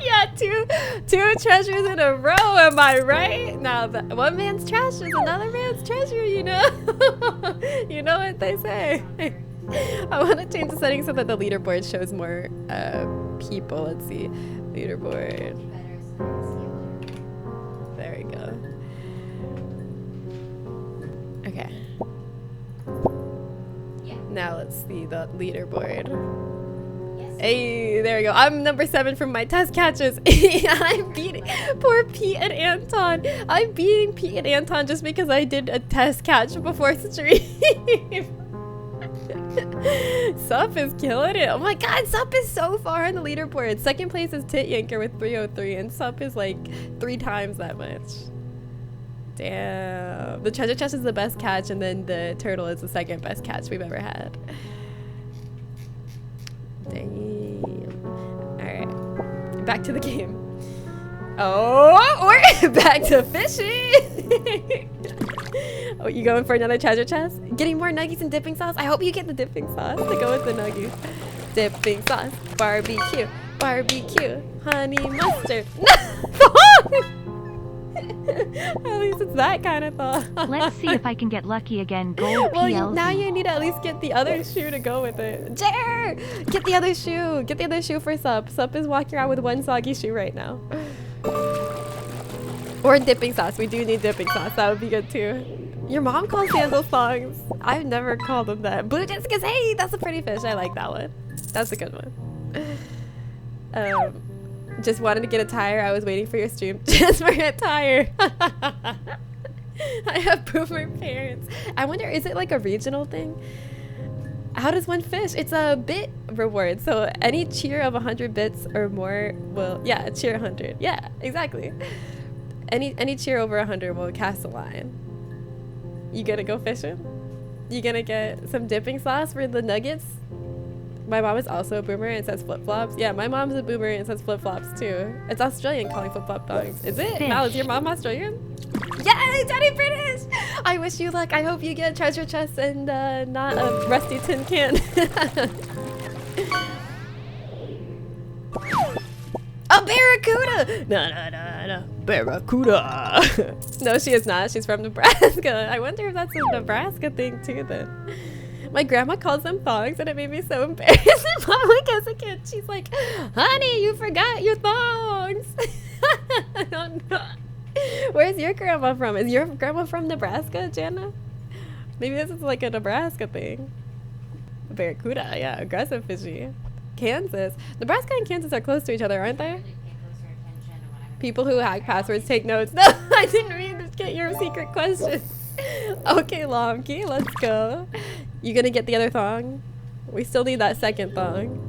Yeah, two treasures in a row, am I right? Now, one man's trash is another man's treasure, you know? You know what they say. I want to change the settings so that the leaderboard shows more people. Let's see. Leaderboard. There we go. Okay. Now let's see the leaderboard. Yes. Hey, there we go. I'm number 7 from my test catches. I'm beating poor Pete and Anton. I'm beating Pete and Anton just because I did a test catch before stream. Sup is killing it. Oh my god, Sup is so far on the leaderboard. Second place is Tit Yanker with 303, and Sup is like 3 times that much. Damn. The treasure chest is the best catch, and then the turtle is the second best catch we've ever had. Damn. Alright. Back to the game. Oh, we're back to fishing! Oh, you going for another treasure chest? Getting more nuggies and dipping sauce? I hope you get the dipping sauce to go with the nuggies. Dipping sauce. Barbecue. Barbecue. Honey mustard. At least it's that kind of thought. Let's see if I can get lucky again. Gold Well, PLZ. now you need to at least get the other shoe to go with it. Jer! Get the other shoe. Get the other shoe for Sup. Sup is walking around with one soggy shoe right now. Or dipping sauce. We do need dipping sauce. That would be good too. Your mom calls sandal songs. I've never called them that. Blue Jessica's, hey, that's a pretty fish. I like that one. That's a good one. Just wanted to get a tire. I was waiting for your stream just for a tire. I have boomer parents. I wonder, is it like a regional thing? How does one fish? It's a bit reward. So any cheer of 100 bits or more will, yeah, cheer 100. Yeah, exactly. Any cheer over 100 will cast a line. You gonna go fishing? You gonna get some dipping sauce for the nuggets? My mom is also a boomer and says flip-flops. Yeah, my mom's a boomer and says flip-flops too. It's Australian calling flip-flop dogs. Is it? Fish. Mal, is your mom Australian? Yay, Daddy British! I wish you luck. I hope you get a treasure chest and not a rusty tin can. A barracuda! No. Barracuda! No, she is not. She's from Nebraska. I wonder if that's a Nebraska thing too then. My grandma calls them thongs and it made me so embarrassed. Mom, like as a kid, she's like, honey, you forgot your thongs. I don't know. Where's your grandma from? Is your grandma from Nebraska, Jana? Maybe this is like a Nebraska thing. Barracuda, yeah, aggressive fishy. Kansas. Nebraska and Kansas are close to each other, aren't they? Really pay closer attention when I'm People who hack passwords take notes. No, I didn't mean to get your secret question. Okay, Lomky, let's go. You gonna get the other thong? We still need that second thong.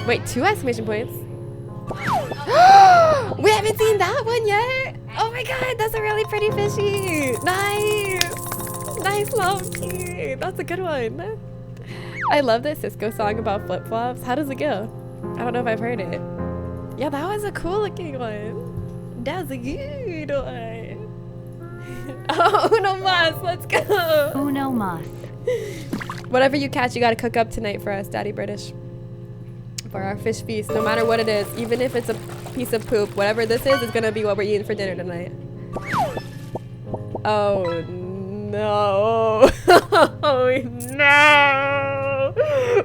Wait, 2 exclamation points. We haven't seen that one yet. Oh my god, that's a really pretty fishy. Nice. Nice, Lumpy. That's a good one. I love this Cisco song about flip-flops. How does it go? I don't know if I've heard it. Yeah, that was a cool looking one. That's a good one. Oh, Uno Mas, let's go. Uno mas. Whatever you catch, you gotta cook up tonight for us, Daddy British. For our fish feast, no matter what it is, even if it's a piece of poop, whatever this is gonna be what we're eating for dinner tonight. Oh no. Oh no.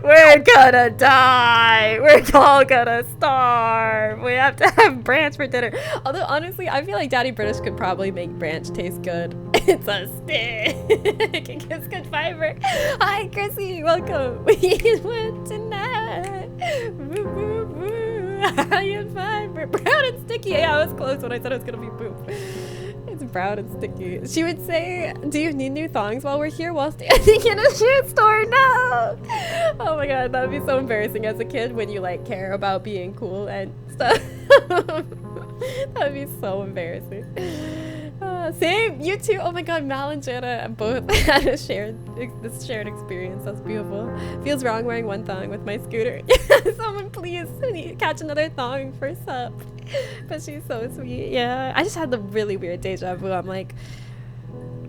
We're gonna die. We're all gonna starve. We have to have Branch for dinner. Although honestly, I feel like Daddy British could probably make Branch taste good. It's a stick. It's good fiber. Hi Chrissy, welcome. We eat one tonight. Woo, woo, woo. High in fiber. Brown and sticky. Yeah, I was close when I said it was gonna be poop. It's brown and sticky. She would say, do you need new thongs while we're here while standing in a shoe store? No! Oh my god, that would be so embarrassing as a kid when you like care about being cool and stuff. That would be so embarrassing. Same, you too. Oh my god, Mal and Jana both had this shared experience. That's beautiful. Feels wrong wearing one thong with my scooter. Someone please catch another thong for sup. But she's so sweet. Yeah, I just had the really weird deja vu. I'm like,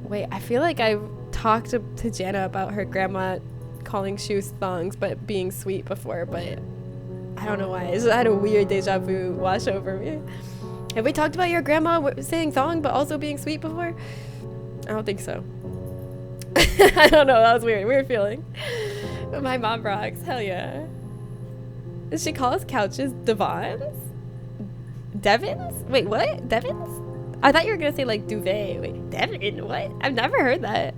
wait, I feel like I've talked to Jana about her grandma calling shoes thongs but being sweet before, but I don't know why. I just had a weird deja vu wash over me. Have we talked about your grandma saying thong but also being sweet before? I don't think so. I don't know. That was weird. Weird feeling. But my mom rocks. Hell yeah. Does she call us couches divans? Devins? Wait, what? Devins? I thought you were going to say like duvet. Wait, Devin? What? I've never heard that.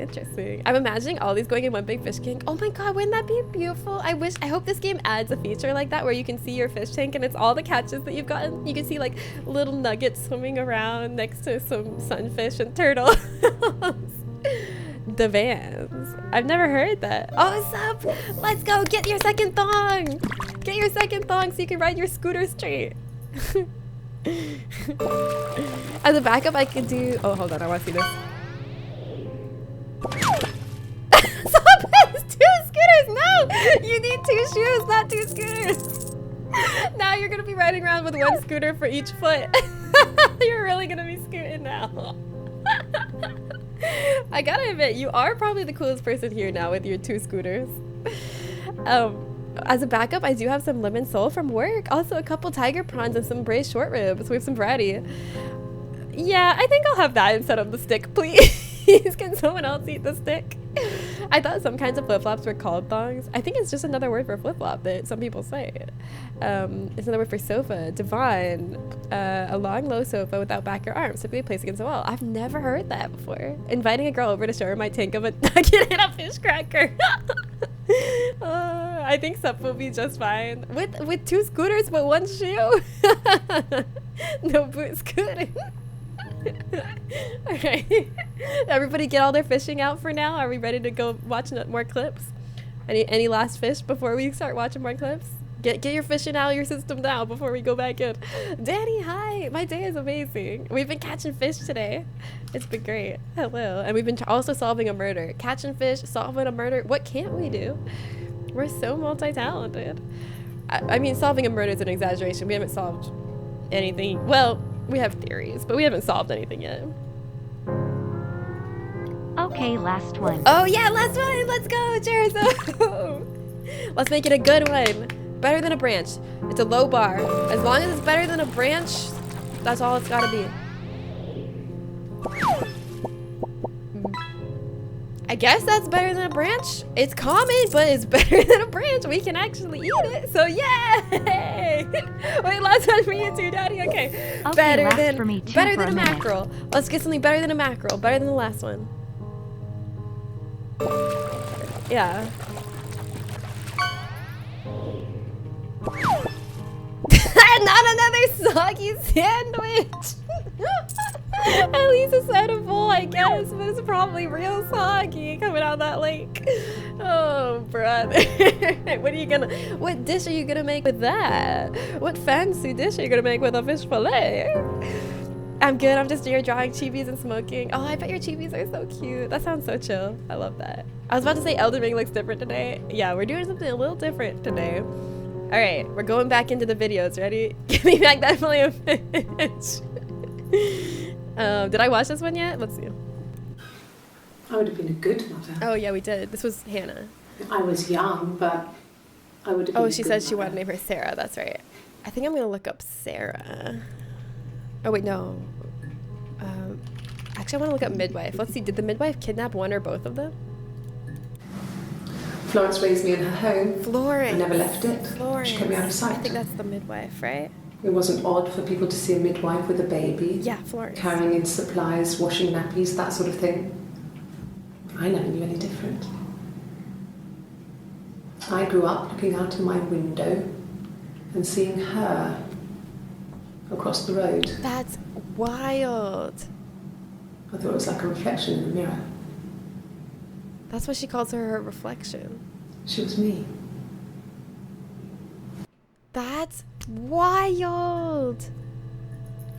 Interesting. I'm imagining all these going in one big fish tank. Oh my god, wouldn't that be beautiful? I hope this game adds a feature like that where you can see your fish tank and it's all the catches that you've gotten. You can see like little nuggets swimming around next to some sunfish and turtles. The vans. I've never heard that. Oh, sup? Let's go. Get your second thong. Get your second thong so you can ride your scooter straight. As a backup, I could do... Oh, hold on. I want to see this. Stop it! 2 scooters! No! You need 2 shoes, not 2 scooters. Now you're going to be riding around with 1 scooter for each foot. You're really going to be scooting now. I gotta admit, you are probably the coolest person here now with your 2 scooters. As a backup, I do have some lemon sole from work. Also a couple tiger prawns and some braised short ribs with some variety. Yeah, I think I'll have that instead of the stick, please. Can someone else eat the stick? I thought some kinds of flip-flops were called thongs. I think it's just another word for flip-flop that some people say. It's another word for sofa, divan, a long, low sofa without back or arms, typically placed against the wall. I've never heard that before. Inviting a girl over to show her my tank of a nugget and a fish cracker. I think Sup will be just fine. With 2 scooters but 1 shoe? No boot scooting. Alright. Everybody get all their fishing out for now? Are we ready to go watch more clips? Any last fish before we start watching more clips? Get your fishing out of your system now before we go back in. Danny, hi! My day is amazing. We've been catching fish today. It's been great. Hello. And we've been also solving a murder. Catching fish, solving a murder. What can't we do? We're so multi-talented. I mean, solving a murder is an exaggeration. We haven't solved anything. Well, we have theories, but we haven't solved anything yet. Okay, last one. Oh yeah, last one! Let's go, Cherizo! Let's make it a good one. Better than a branch. It's a low bar. As long as it's better than a branch, that's all it's gotta be. I guess that's better than a branch. It's common, but it's better than a branch. We can actually eat it. So yay! Wait, last one for you too, Daddy. Okay. Better than for me too, better for than a a minute. mackerel. Let's get something better than a mackerel. Better than the last one. Yeah. Not another soggy sandwich. At least it's edible, I guess, but it's probably real soggy coming out of that lake. Oh, brother. What dish are you gonna make with that? What fancy dish are you gonna make with a fish fillet? I'm good, I'm just here drawing chibis and smoking. Oh, I bet your chibis are so cute. That sounds so chill. I love that. I was about to say Elden Ring looks different today. Yeah, we're doing something a little different today. All right, we're going back into the videos. Ready? Give me back that fillet of fish. Did I watch this one yet? Let's see. I would have been a good mother. Oh yeah, we did. This was Hannah. I was young, but I would have been Oh, a she good said she mother. wanted to name her Sarah. That's right. I think I'm gonna look up Sarah. Oh wait, no. Actually, I want to look up midwife. Let's see. Did the midwife kidnap one or both of them? Florence raised me in her home. Florence. I never left it. Florence. She kept me out of sight. I think that's the midwife, right? It wasn't odd for people to see a midwife with a baby. Yeah, Florence. Carrying in supplies, washing nappies, that sort of thing. I never knew any different. I grew up looking out of my window and seeing her across the road. That's wild. I thought it was like a reflection in the mirror. That's what she calls her reflection. She was me. That's wild.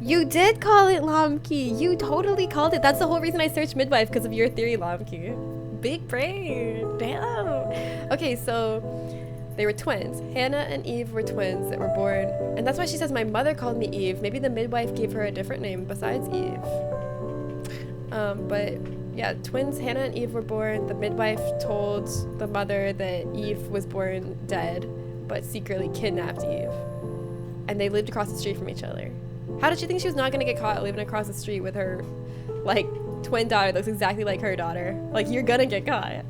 You did call it Lamki. You totally called it. That's the whole reason I searched midwife, because of your theory, Lamki. Big brain. Damn. Okay, so they were twins. Hannah and Eve were twins that were born. And that's why she says my mother called me Eve. Maybe the midwife gave her a different name besides Eve. But yeah, twins Hannah and Eve were born. The midwife told the mother that Eve was born dead, but secretly kidnapped Eve. And they lived across the street from each other. How did she think she was not gonna get caught living across the street with her, like, twin daughter that looks exactly like her daughter? Like, you're gonna get caught.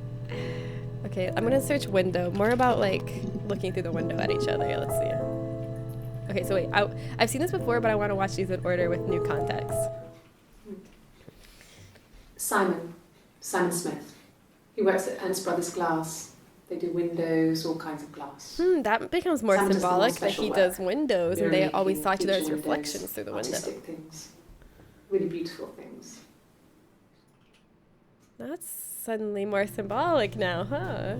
Okay, I'm gonna search window. More about, like, looking through the window at each other. Let's see. Okay, so wait, I've seen this before, but I want to watch these in order with new context. Simon Smith. He works at Ernst Brothers Glass. They do windows, all kinds of glass. That becomes more Simon does the more symbolic that special he work. does windows, and they Mirror always making, saw each other as feature windows, reflections through the window. artistic things. Really beautiful things. That's suddenly more symbolic now, huh?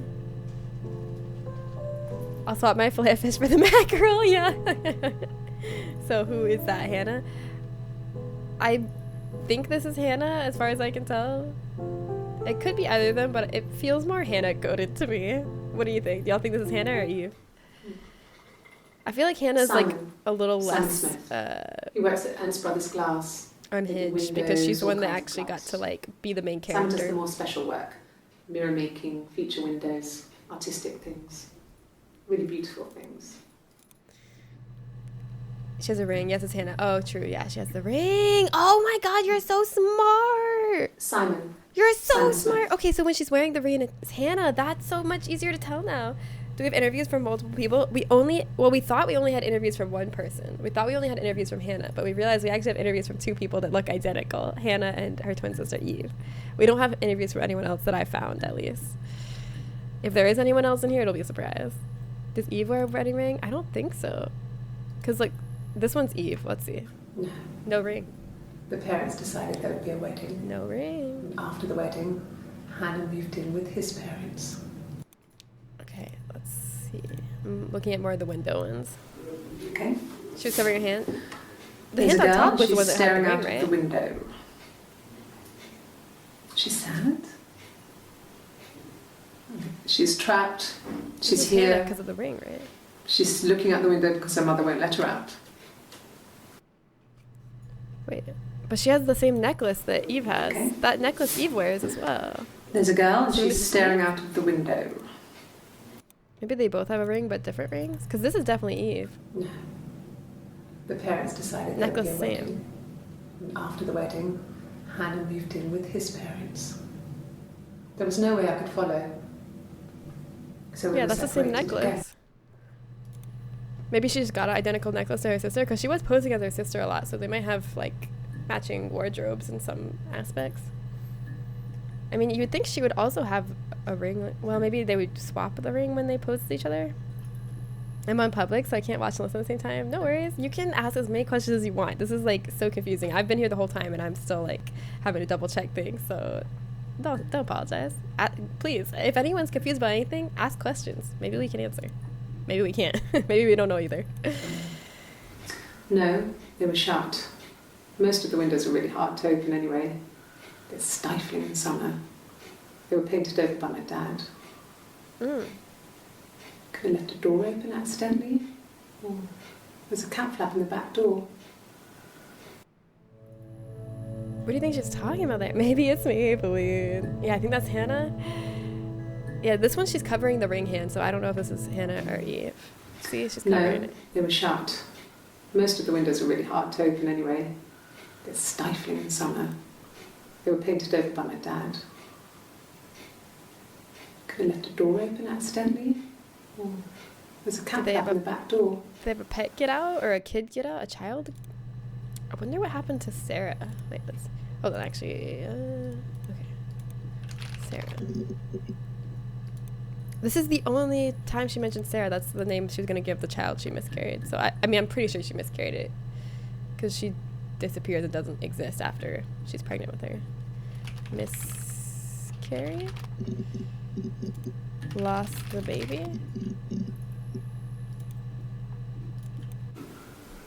I'll swap my fillet of fish for the mackerel, yeah. So who is that, Hannah? I think this is Hannah, as far as I can tell. It could be either of them, but it feels more Hannah-coded to me. What do you think? Do y'all think this is Hannah or Eve? I feel like Hannah's like Simon. a little Simon less Smith. He works at Ernst Brothers Glass. unhinged because she's the all one that kinds of actually got glass. to like be the main Simon does the character. more special work. Mirror making, feature windows, artistic things. Really beautiful things. She has a ring. Yes, it's Hannah. Oh, true. Yeah, she has the ring. Oh my God, you're so smart. Simon. You're so Simon smart. Smith. Okay, so when she's wearing the ring, it's Hannah. That's so much easier to tell now. Do we have interviews from multiple people? We thought we only had interviews from one person. We thought we only had interviews from Hannah, but we realized we actually have interviews from two people that look identical, Hannah and her twin sister Eve. We don't have interviews from anyone else that I found, at least. If there is anyone else in here, it'll be a surprise. Does Eve wear a wedding ring? I don't think so. Because, like, this one's Eve. Let's see. No. No ring. The parents decided there would be a wedding. No ring. And after the wedding, Hannah moved in with his parents. Okay, let's see. I'm looking at more of the window ones. Okay. She was covering her hand. The There's hand a on girl, top was the she's one that had staring the ring, out of right? the window. She's sad. She's trapped. She's here. because of the ring, right? She's looking out the window because her mother won't let her out. Wait, but she has the same necklace that Eve has. Okay. That necklace Eve wears as well. There's a girl, and So this she's is staring out of the window. Maybe they both have a ring, but different rings? Because this is definitely Eve. No. The parents decided there would be Necklace a same. wedding. And after the wedding, Hannah moved in with his parents. There was no way I could follow. So we Yeah, were that's the same separated again. necklace. Maybe she just got an identical necklace to her sister, because she was posing as her sister a lot, so they might have, like, matching wardrobes in some aspects. I mean, you would think she would also have a ring. Well, maybe they would swap the ring when they posed with each other. I'm on public, so I can't watch and listen at the same time. No worries. You can ask as many questions as you want. This is like so confusing. I've been here the whole time and I'm still like having to double check things. So don't apologize. Please, if anyone's confused about anything, ask questions. Maybe we can answer. Maybe we can't. Maybe we don't know either. No, they were shut. Most of the windows were really hard to open anyway. They're stifling in summer. They were painted over by my dad. Mm. Could have left a door open accidentally. Or there's a cat flap in the back door. What do you think she's talking about there? Maybe it's Maybelline. Yeah, I think that's Hannah. Yeah, this one she's covering the ring hand, so I don't know if this is Hannah or Eve. See, she's covering No, it. they were shut. Most of the windows were really hard to open anyway. They're stifling in summer. They were painted over by my dad. Could have left a door open accidentally. Or there's a cat Did they flap have in the back door. Did they have a pet get out or a kid get out? A child? I wonder what happened to Sarah. Wait, let's. Hold on, actually. Okay. Sarah. This is the only time she mentioned Sarah. That's the name she was going to give the child she miscarried. So, I mean, I'm pretty sure she miscarried it. Because she disappears and doesn't exist after she's pregnant with her. Miscarried? Lost the baby?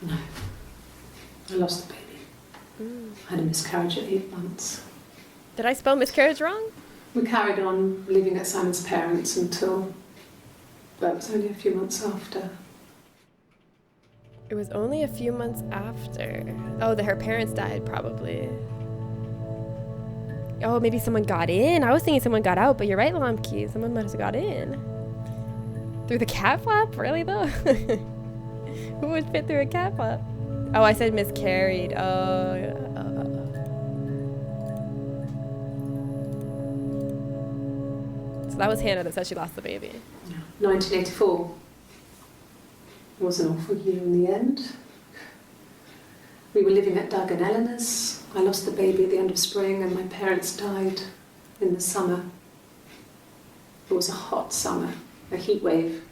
No. I lost the baby. I had a miscarriage at 8 months. Did I spell miscarriage wrong? We carried on living at Simon's parents until, well, it was only a few months after. It was only a few months after. Oh, her parents died, probably. Oh, maybe someone got in. I was thinking someone got out, but you're right, Lamki. Someone must have got in. Through the cat flap? Really, though? Who would fit through a cat flap? Oh, I said miscarried. So that was Hannah that said she lost the baby. 1984 was an awful year in the end. We were living at Doug and Eleanor's. I lost the baby at the end of spring and my parents died in the summer. It was a hot summer, a heat wave.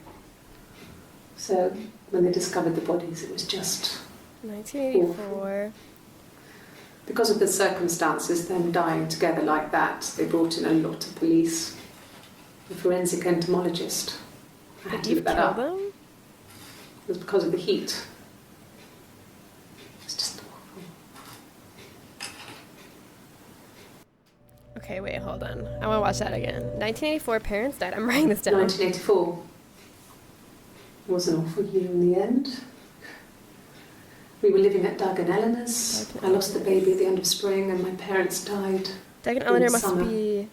So when they discovered the bodies, it was just 1984. because of the circumstances, them dying together like that, they brought in a lot of police. A forensic entomologist. I had Did to you look that kill up. them? It was because of the heat. It's just awful. Okay, wait, hold on. I want to watch that again. 1984, parents died. I'm writing this down. 1984 was an awful year in the end. We were living at Doug and Eleanor's. Doug and I lost the baby at the end of spring and my parents died. Doug and in Eleanor the must summer. be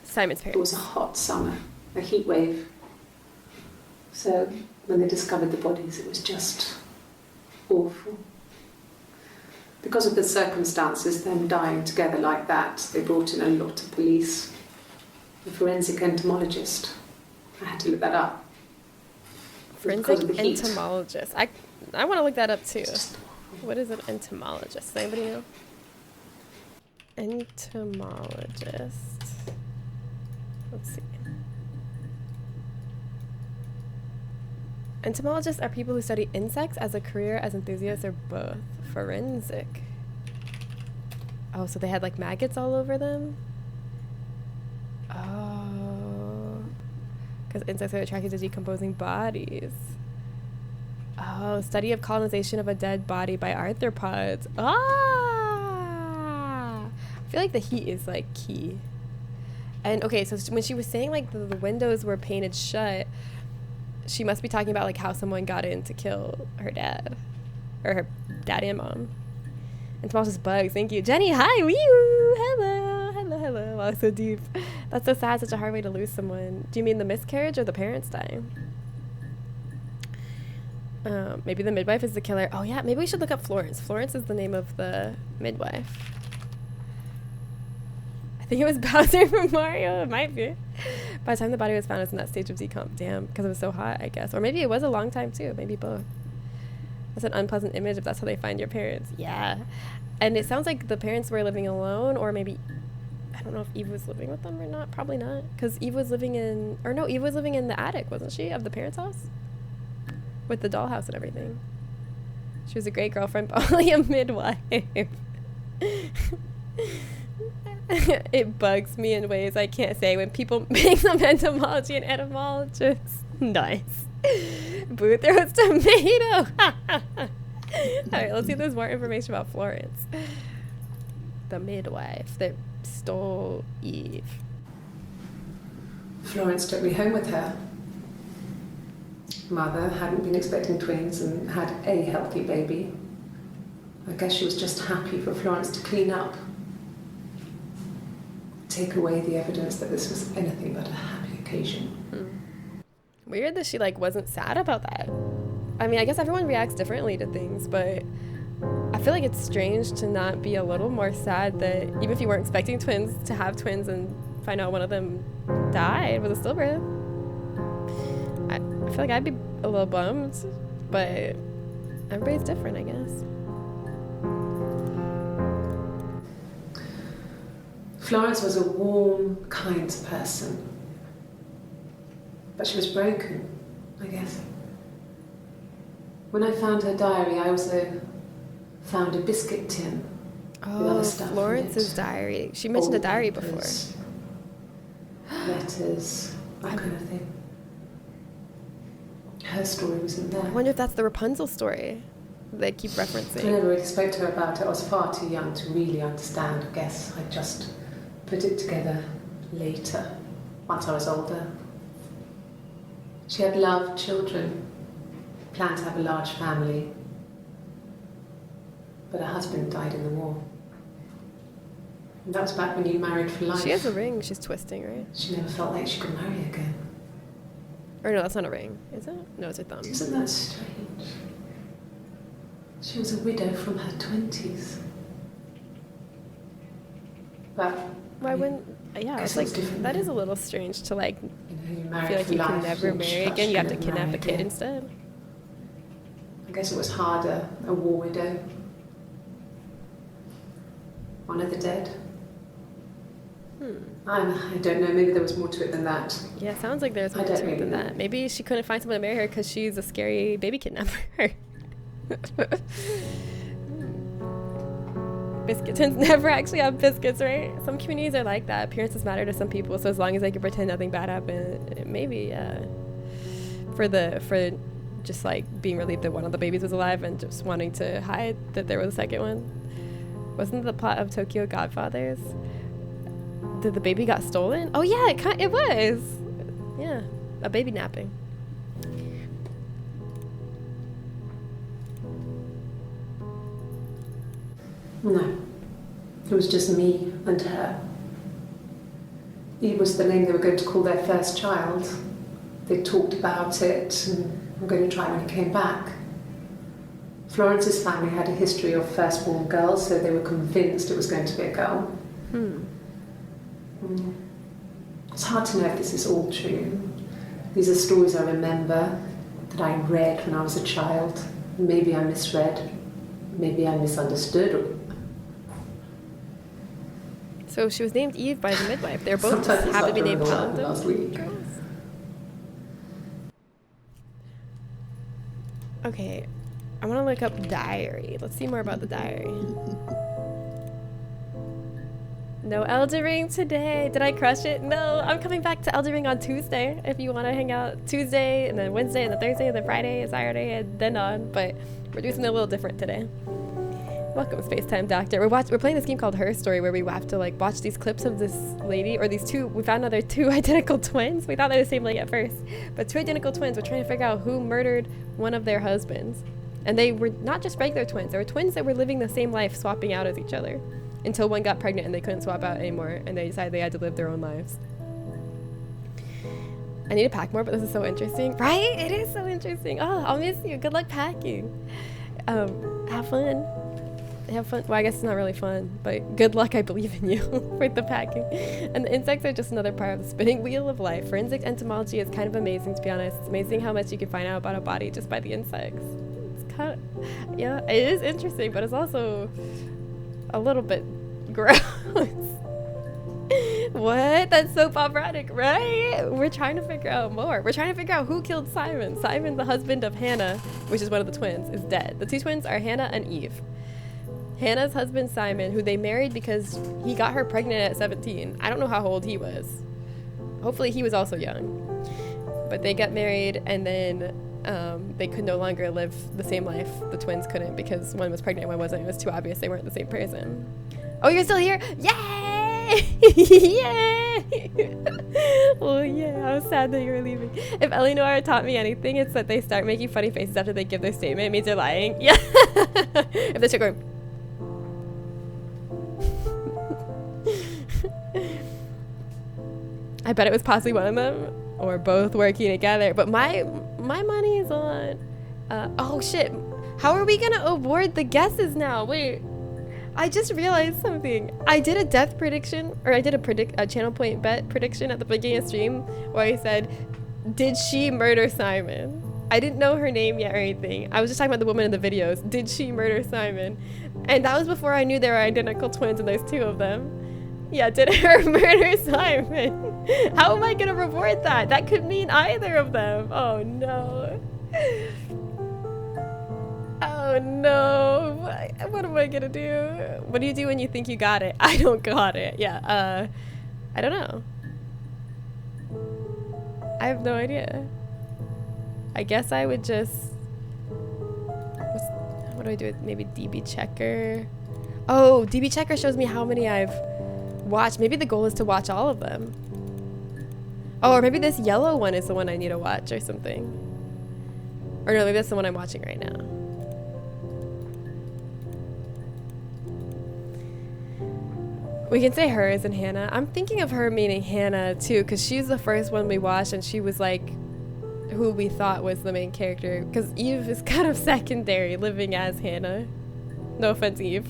Simon's It was parents. a hot summer, a heat wave. So when they discovered the bodies, it was just awful. Because of the circumstances, them dying together like that, they brought in a lot of police. A forensic entomologist. I had to look that up. Forensic because of the heat. entomologist. I want to look that up too. It's just awful. What is an entomologist? Does anybody know? Entomologist. Let's see. Entomologists are people who study insects as a career, as enthusiasts, or both. Forensic. Oh, so they had like maggots all over them? Oh. Because insects are attracted to decomposing bodies. Oh, study of colonization of a dead body by arthropods. Ah! I feel like the heat is like key. And okay, so when she was saying like the windows were painted shut, she must be talking about like how someone got in to kill her dad. Or her dad and mom. And smells just bugs. Thank you. Jenny, hi! Wee! Hello! Hello, hello. Wow, so deep. That's so sad, such a hard way to lose someone. Do you mean the miscarriage or the parents dying? Maybe the midwife is the killer. Oh yeah, maybe we should look up Florence. Florence is the name of the midwife. I think it was Bowser from Mario. It might be. By the time the body was found, it was in that stage of decomp. Damn, because it was so hot, I guess. Or maybe it was a long time too. Maybe both. That's an unpleasant image if that's how they find your parents. Yeah. And it sounds like the parents were living alone, or maybe, I don't know if Eve was living with them or not. Probably not. Because Eve was living in, or no, Eve was living in the attic, wasn't she, of the parents' house? with the dollhouse and everything. She was a great girlfriend, but only a midwife. It bugs me in ways I can't say when people make them entomology and etymologists. Nice. Boo throws tomato. Alright, let's see if there's more information about Florence. The midwife that stole Eve. Florence took me home with her. Mother hadn't been expecting twins and had a healthy baby. I guess she was just happy for Florence to clean up. Take away the evidence that this was anything but a happy occasion. Weird that she like wasn't sad about that. I mean, I guess everyone reacts differently to things, but I feel like it's strange to not be a little more sad that even if you weren't expecting twins, to have twins and find out one of them died with a stillbirth. I feel like I'd be a little bummed, but everybody's different, I guess. Florence was a warm, kind person. But she was broken, I guess. When I found her diary, I also found a biscuit tin with other stuff in Florence's it. diary. She mentioned a diary before. Papers, letters, that kind of thing. Her story wasn't there. I wonder if that's the Rapunzel story they keep referencing. I never really spoke to her about it. I was far too young to really understand, I guess. I just put it together later, once I was older. She had loved children, planned to have a large family, but her husband died in the war. And that was back when you married for life. She has a ring she's twisting, right? She never felt like she could marry again. Or no, that's not a ring, is it? No, it's her thumb. Isn't that strange? She was a widow from her 20s. But Why wouldn't? Yeah, guess it's like it's different that then. is a little strange to like you feel married like for you life. can never and marry such again. You have to couldn't kidnap marry a kid again. instead. I guess it was harder, a war widow. One of the dead. I don't know, maybe there was more to it than that. Yeah, sounds like there's I more don't to it really than know. that. Maybe she couldn't find someone to marry her because she's a scary baby kidnapper. Biscuit tins never actually have biscuits, right? Some communities are like that. Appearances matter to some people, so as long as they can pretend nothing bad happened, maybe for just like being relieved that one of the babies was alive and just wanting to hide that there was a second one. Wasn't the plot of Tokyo Godfathers? Did the baby got stolen? Oh yeah, it was. Yeah, a baby napping. No, it was just me and her. Eve was the name they were going to call their first child. They talked about it and were going to try when he came back. Florence's family had a history of firstborn girls, so they were convinced it was going to be a girl. It's hard to know if this is all true. These are stories I remember that I read when I was a child. Maybe I misread, maybe I misunderstood. So she was named Eve by the midwife. They're both Sometimes it's have to like be named remember what happened Paladin last week. girls. Okay, I want to look up diary. Let's see more about the diary. No Elden Ring today. Did I crush it? No, I'm coming back to Elden Ring on Tuesday. If you want to hang out Tuesday, and then Wednesday, and then Thursday, and then Friday, and Saturday, and then on. But we're doing something a little different today. Welcome, Spacetime Doctor. We're playing this game called Her Story, where we have to like watch these clips of this lady, or these two. We found out they're two identical twins. We thought they were the same lady at first, but two identical twins. We're trying to figure out who murdered one of their husbands, and they were not just regular twins. They were twins that were living the same life, swapping out as each other, until one got pregnant and they couldn't swap out anymore, and they decided they had to live their own lives. I need to pack more, but this is so interesting, right? It is so interesting. Oh, I'll miss you. Good luck packing. Have fun. Have fun. Well, I guess it's not really fun, but good luck. I believe in you with the packing. And the insects are just another part of the spinning wheel of life. Forensic entomology is kind of amazing, to be honest. It's amazing how much you can find out about a body just by the insects. It's kind of, yeah, it is interesting, but it's also a little bit gross. What? That's so operatic, right? We're trying to figure out more. We're trying to figure out who killed Simon. Simon, the husband of Hannah, which is one of the twins, is dead. The two twins are Hannah and Eve. Hannah's husband, Simon, who they married because he got her pregnant at 17. I don't know how old he was. Hopefully he was also young. But they got married, and then they could no longer live the same life. The twins couldn't because one was pregnant, one wasn't. It was too obvious they weren't the same person. Oh, you're still here? Yay! Yay! Well, yeah, I was sad that you were leaving. If Eleanor taught me anything, it's that they start making funny faces after they give their statement. It means they're lying. Yeah. If they start going... I bet it was possibly one of them or both working together. But my money is on... oh, shit. How are we going to award the guesses now? Wait. I just realized something. I did a death prediction, or I did a channel point bet prediction at the beginning of stream where I said, did she murder Simon? I didn't know her name yet or anything. I was just talking about the woman in the videos. Did she murder Simon? And that was before I knew they were identical twins and there's two of them. Yeah, did her murder Simon? How am I gonna reward that? That could mean either of them. Oh no. Oh no, what am I gonna do? What do you do when you think you got it? I don't got it. Yeah, I don't know. I have no idea. I guess I would just, what do I do with maybe DB checker? Oh, DB checker shows me how many I've watched. Maybe the goal is to watch all of them. Oh, or maybe this yellow one is the one I need to watch or something. Or no, maybe that's the one I'm watching right now. We can say hers and Hannah. I'm thinking of her meaning Hannah too, because she's the first one we watched and she was like who we thought was the main character, because Eve is kind of secondary, living as Hannah. No offense, Eve.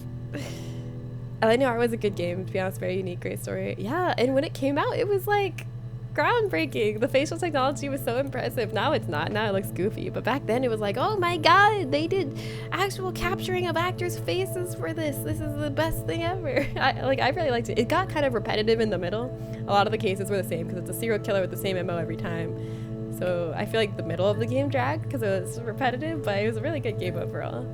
LA Noire was a good game, to be honest. Very unique, great story. Yeah, and when it came out, it was like groundbreaking. The facial technology was so impressive. Now it's not. Now it looks goofy. But back then it was like, oh my god, they did actual capturing of actors' faces for this. This is the best thing ever. I really liked it. It got kind of repetitive in the middle. A lot of the cases were the same because it's a serial killer with the same MO every time. So I feel like the middle of the game dragged because it was repetitive, but it was a really good game overall.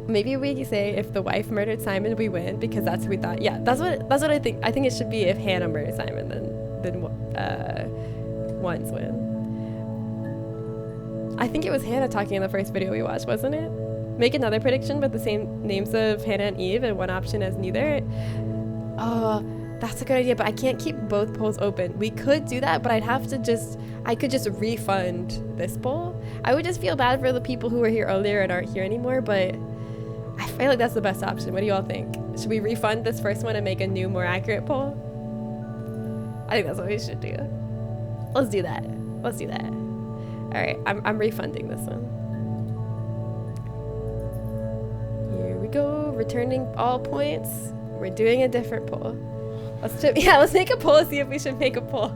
Maybe we could say if the wife murdered Simon, we win, because that's what we thought. Yeah, that's what I think. I think it should be if Hannah murdered Simon, then ones win. I think it was Hannah talking in the first video we watched, wasn't it? Make another prediction, but the same names of Hannah and Eve, and one option as neither. Oh, that's a good idea, but I can't keep both polls open. We could do that, but I could just refund this poll. I would just feel bad for the people who were here earlier and aren't here anymore, but I feel like that's the best option. What do you all think? Should we refund this first one and make a new, more accurate poll? I think that's what we should do. Let's do that. Let's do that. All right, I'm refunding this one. Here we go. Returning all points. We're doing a different poll. Let's make a poll. See if we should make a poll.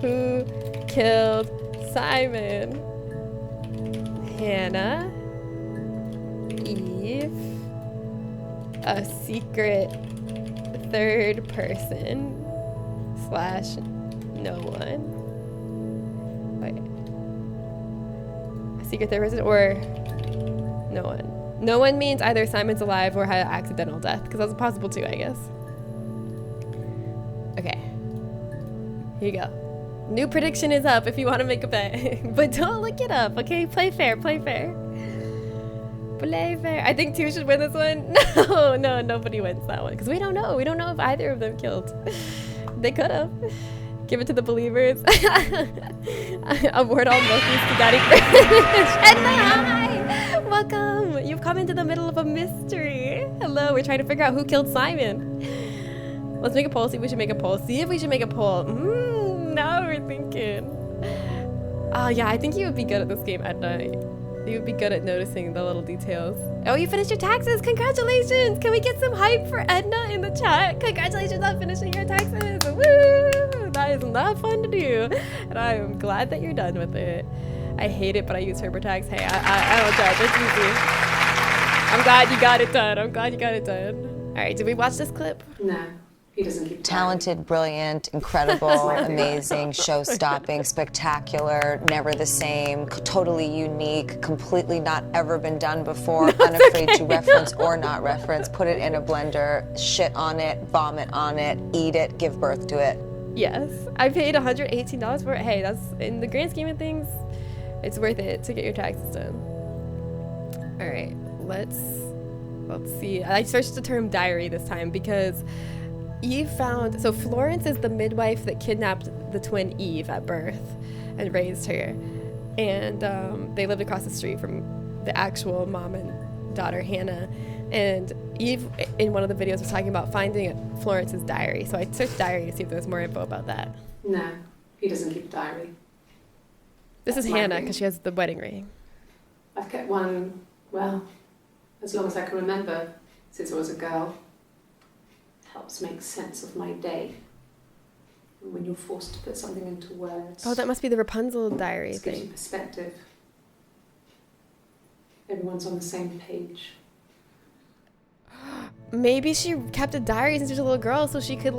Who killed Simon? Hannah, Eve, a secret third person / no one. Wait. A secret third person or no one. No one means either Simon's alive or had an accidental death, because that's possible too, I guess. Okay. Here you go. New prediction is up if you want to make a bet. But don't look it up, okay? Play fair, play fair. Play fair. I think 2 should win this one. No, nobody wins that one. Because we don't know. We don't know if either of them killed. They could have. Give it to the believers. Award all monkeys to Daddy Crash. And hi! Welcome! You've come into the middle of a mystery. Hello, we're trying to figure out who killed Simon. Let's make a poll. See if we should make a poll. See if we should make a poll. Now we're thinking. Yeah, I think you would be good at this game, Edna. You would be good at noticing the little details. Oh, you finished your taxes! Congratulations! Can we get some hype for Edna in the chat? Congratulations on finishing your taxes! Woo! That is not fun to do, and I am glad that you're done with it. I hate it, but I use TurboTax. Hey, I don't judge. It's easy. I'm glad you got it done. I'm glad you got it done. All right, did we watch this clip? No. He doesn't keep Talented, brilliant, incredible, amazing, show-stopping, spectacular, never the same, totally unique, completely not ever been done before, unafraid to reference or not reference, put it in a blender, shit on it, vomit on it, eat it, give birth to it. Yes, I paid $118 for it. Hey, that's, in the grand scheme of things, it's worth it to get your taxes done. All right, let's see. I searched the term diary this time because Eve found, so Florence is the midwife that kidnapped the twin Eve at birth and raised her. And they lived across the street from the actual mom and daughter, Hannah. And Eve, in one of the videos, was talking about finding Florence's diary. So I searched diary to see if there was more info about that. No, he doesn't keep a diary. This That's is my Hannah thing. because she has the wedding ring. I've kept one, well, as long as I can remember, since I was a girl. Helps make sense of my day. And when you're forced to put something into words, Oh, that must be the Rapunzel diary it gives you thing. perspective. Everyone's on the same page. Maybe she kept a diary since she was a little girl so she could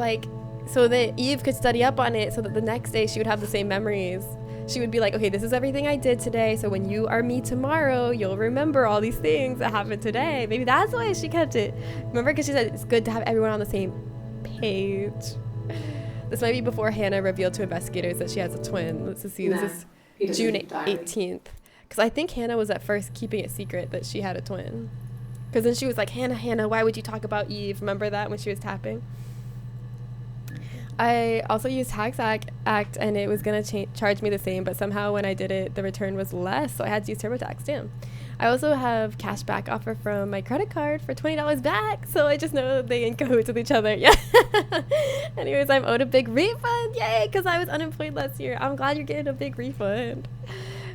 so that Eve could study up on it so that the next day she would have the same memories. She would be like, okay, this is everything I did today, so when you are me tomorrow, you'll remember all these things that happened today. Maybe that's why she kept it. Remember, because she said it's good to have everyone on the same page. This might be before Hannah revealed to investigators that she has a twin. Let's just see. No, This he is doesn't June keep a diary. 18th. Because I think Hannah was at first keeping it secret that she had a twin. Because then she was like, Hannah, why would you talk about Eve? Remember that when she was tapping? I also used Tax Act and it was going to charge me the same, but somehow when I did it, the return was less, so I had to use TurboTax. Damn. I also have cashback offer from my credit card for $20 back, so I just know they in cahoots with each other. Yeah. Anyways, I'm owed a big refund. Yay, because I was unemployed last year. I'm glad you're getting a big refund.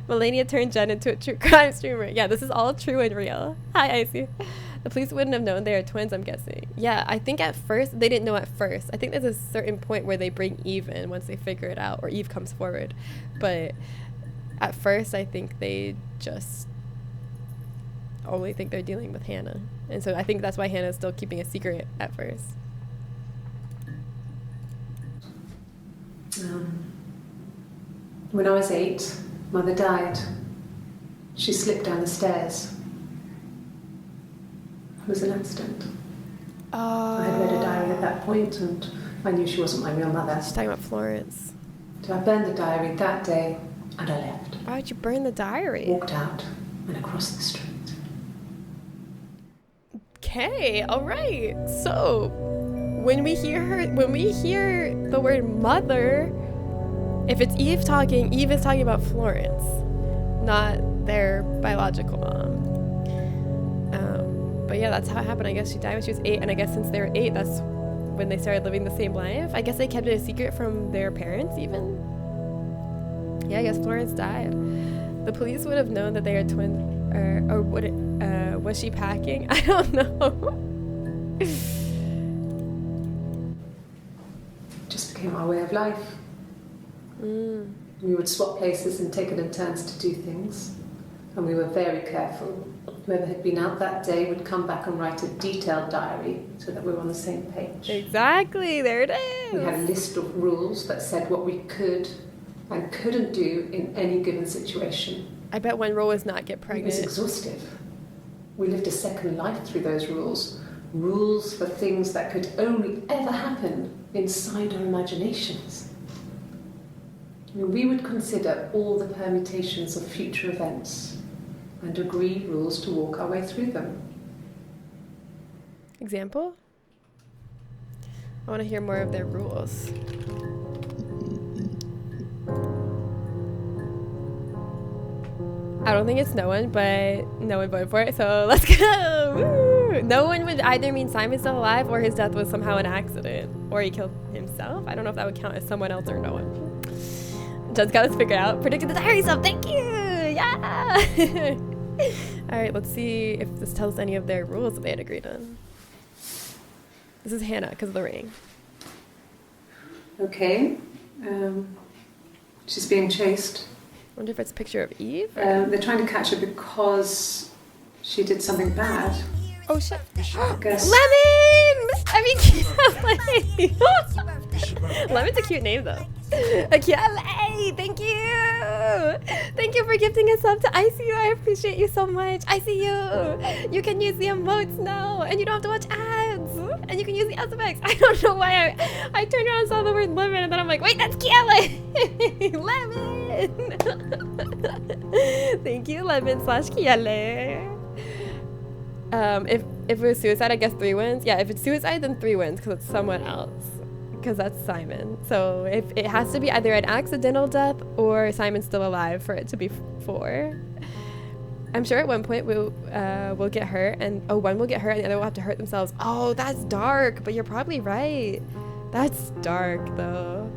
Melania turned Jen into a true crime streamer. Yeah, this is all true and real. Hi, Icy. The police wouldn't have known they are twins, I'm guessing. Yeah, I think at first, they didn't know at first. I think there's a certain point where they bring Eve in once they figure it out, or Eve comes forward. But at first, I think they just only think they're dealing with Hannah. And so I think that's why Hannah's still keeping a secret at first. When I was 8, Mother died. She slipped down the stairs. It was an accident. I had read a diary at that point and I knew she wasn't my real mother. She's talking about Florence. So I burned the diary that day and I left. Why would you burn the diary? Walked out and across the street. Okay, all right. So when we hear the word mother, if it's Eve talking, Eve is talking about Florence, not their biological mom. But yeah, that's how it happened. I guess she died when she was 8, and I guess since they were 8, that's when they started living the same life. I guess they kept it a secret from their parents even. Yeah, I guess Florence died. The police would have known that they are twins, or would it, was she packing? I don't know. Just became our way of life. We would swap places and take it in turns to do things. And we were very careful. Whoever had been out that day would come back and write a detailed diary so that we were on the same page. Exactly, there it is. We had a list of rules that said what we could and couldn't do in any given situation. I bet one rule was not get It was pregnant. exhaustive. We lived a second life through those rules. Rules for things that could only ever happen inside our imaginations. I mean, we would consider all the permutations of future events and agree rules to walk our way through them. Example? I want to hear more of their rules. I don't think it's no one, but no one voted for it, so let's go! Woo! No one would either mean Simon's still alive or his death was somehow an accident. Or he killed himself? I don't know if that would count as someone else or no one. Jen's got this figured out. Predicted the diary stuff, thank you! Yeah! Alright, let's see if this tells us any of their rules that they had agreed on. This is Hannah, because of the ring. Okay. She's being chased. Wonder if it's a picture of Eve? They're trying to catch her because she did something bad. Oh shit. I guess. Lemon! I mean, Kiale. Lemon's a cute name though. Kiale, thank you. Thank you for gifting us up to ICU. I appreciate you so much. ICU. You can use the emotes now, and you don't have to watch ads, and you can use the SFX. I don't know why I turned around and saw the word lemon, and then I'm like, wait, that's Kiale. Lemon. Thank you, Lemon / Kiale. If it was suicide, I guess 3 wins. Yeah, if it's suicide, then 3 wins because it's someone else. Because that's Simon. So if it has to be either an accidental death or Simon's still alive for it to be 4. I'm sure at one point we'll get hurt, and one will get hurt and the other will have to hurt themselves. Oh, that's dark, but you're probably right. That's dark though.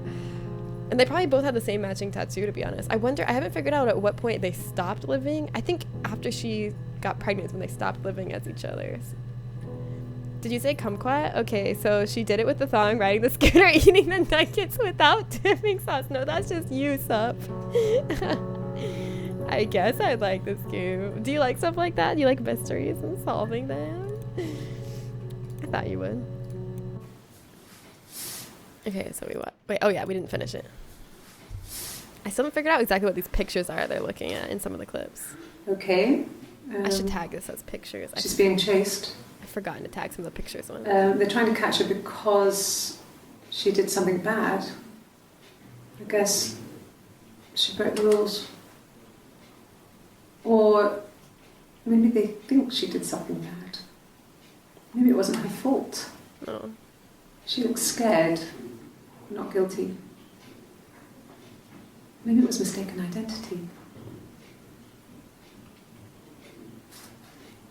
And they probably both have the same matching tattoo, to be honest. I wonder, I haven't figured out at what point they stopped living. I think after she got pregnant is when they stopped living as each other's. Did you say kumquat? Okay, so she did it with the thong, riding the scooter, eating the nuggets without dipping sauce. No, that's just you, Sup. I guess I like this game. Do you like stuff like that? Do you like mysteries and solving them? I thought you would. Okay, so wait, oh yeah, we didn't finish it. I still haven't figured out exactly what these pictures are they're looking at in some of the clips. Okay. I should tag this as pictures. She's being chased. I've forgotten to tag some of the pictures ones. They're trying to catch her because she did something bad. I guess she broke the rules. Or maybe they think she did something bad. Maybe it wasn't her fault. No. She looks scared, not guilty. Maybe it was mistaken identity.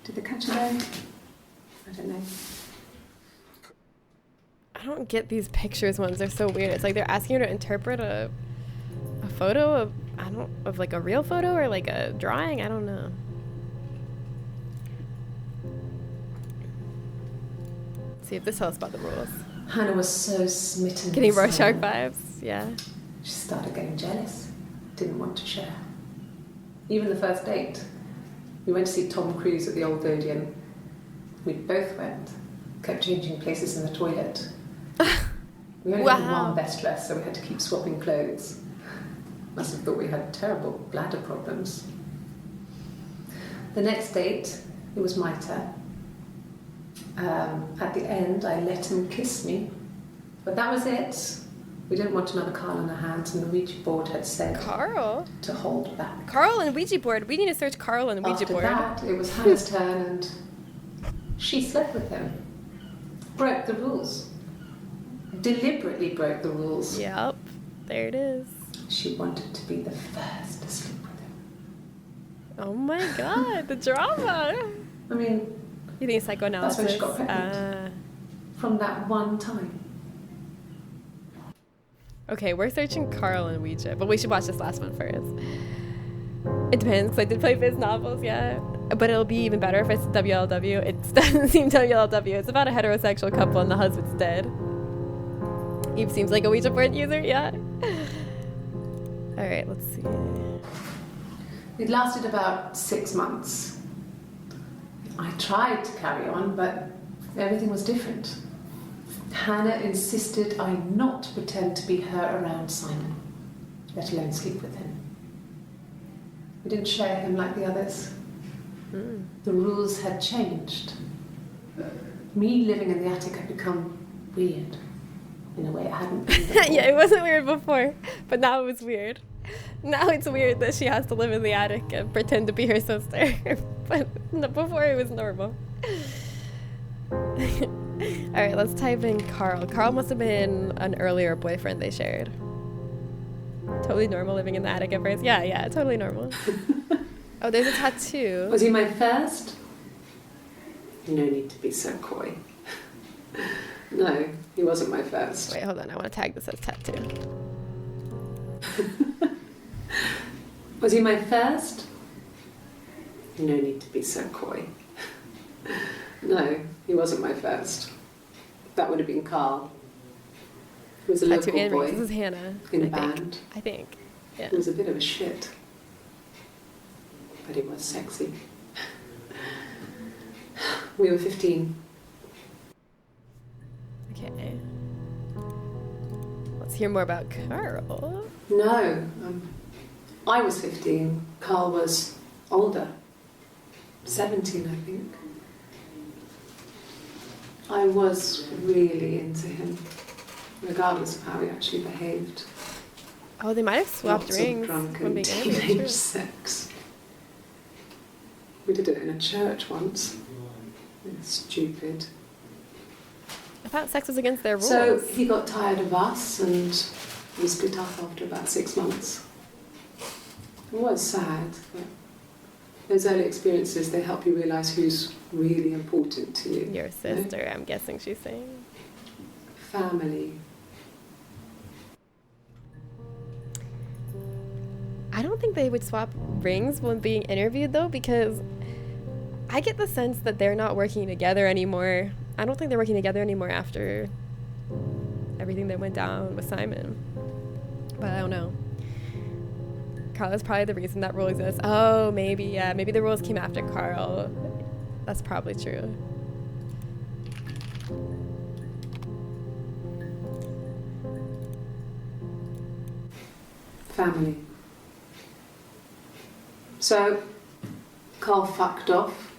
Did they catch her there? I don't know. I don't get these pictures ones. They're so weird. It's like they're asking you to interpret a photo of like a real photo or like a drawing. I don't know. Let's see if this tells us about the rules. Hannah was so smitten. Getting with Rorschach Simon. vibes. Yeah. She started getting jealous. Didn't want to share. Even the first date. We went to see Tom Cruise at the Old Odeon. We both went. Kept changing places in the toilet. We only had one best dress, so we had to keep swapping clothes. Must have thought we had terrible bladder problems. The next date, it was my turn. At the end, I let him kiss me. But that was it. We didn't want another Carl on our hands, and the Ouija board had said Carl? to hold back. Carl and Ouija board. We need to search Carl and Ouija board. After that, it was Hannah's turn, and she slept with him. Broke the rules. Deliberately broke the rules. Yep. There it is. She wanted to be the first to sleep with him. Oh my god, the drama. I mean, You think psychoanalysis? that's when she got pregnant. From that one time. Okay, we're searching Carl and Ouija, but we should watch this last one first. It depends, because I did play Viz novels, yeah. But it'll be even better if it's WLW. It doesn't seem WLW. It's about a heterosexual couple and the husband's dead. Eve seems like a Ouija board user, yeah. Alright, let's see. It lasted about 6 months. I tried to carry on, but everything was different. Hannah insisted I not pretend to be her around Simon, let alone sleep with him. We didn't share him like the others. The rules had changed. Me living in the attic had become weird in a way it hadn't been before. Yeah, it wasn't weird before, but now it was weird. Now it's weird that she has to live in the attic and pretend to be her sister. But before it was normal. Alright, let's type in Carl. Carl must have been an earlier boyfriend they shared. Totally normal living in the attic at first. Yeah, totally normal. Oh, there's a tattoo. Was he my first? No need to be so coy. No, he wasn't my first. Wait, hold on. I want to tag this as tattoo. Was he my first? No need to be so coy. No, he wasn't my first. That would have been Carl. He was a Tattoo local and boy This is Hannah. in a I think. band. I think. Yeah. He was a bit of a shit. But he was sexy. We were 15. Okay. Let's hear more about Carl. No, I was 15. Carl was older, 17, I think. I was really into him, regardless of how he actually behaved. Oh, they might have swapped Lots rings of from drunken beginning. teenage sex. We did it in a church once. It's stupid. I thought sex was against their rules. So he got tired of us and we split up after about 6 months. It was sad, but those early experiences, they help you realise who's really important to you. Your sister, I'm guessing she's saying. Family. I don't think they would swap rings when being interviewed though, because I get the sense that they're not working together anymore. I don't think they're working together anymore after everything that went down with Simon. But I don't know. Carl is probably the reason that rule exists. Oh, maybe, yeah. Maybe the rules came after Carl. That's probably true. Family. So, Carl fucked off,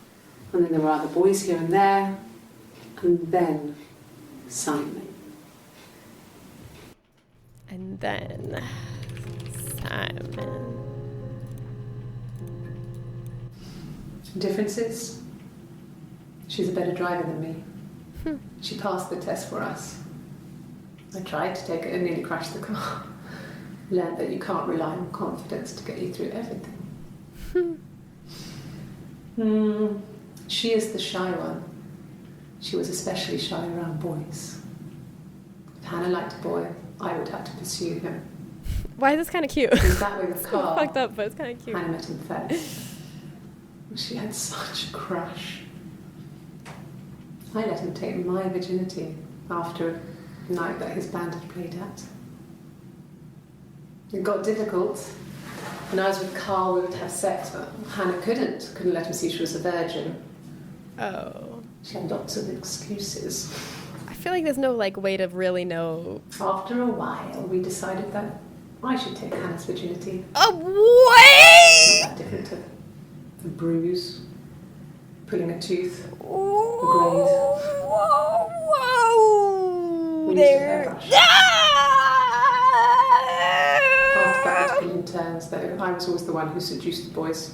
and then there were other boys here and there, and then Simon. And then Simon. Differences? She's a better driver than me. She passed the test for us. I tried to take it and nearly crashed the car. Learned that you can't rely on confidence to get you through everything. She is the shy one. She was especially shy around boys. If Hannah liked a boy, I would have to pursue him. Why is this kind of cute? It was that way with So Carl. fucked up, but it's kind of cute. Hannah met him first. She had such a crush. I let him take my virginity after a night that his band had played at. It got difficult. When I was with Carl, we would have sex, but Hannah couldn't let him see she was a virgin. Oh. She had lots of excuses. I feel like there's no like way to really know. After a while, we decided that I should take Hannah's virginity. Oh, wait! Not that different to a bruise, pulling a tooth, a Whoa, grade. whoa, We used to there. hairbrush. After that, in turns, though, I was always the one who seduced the boys.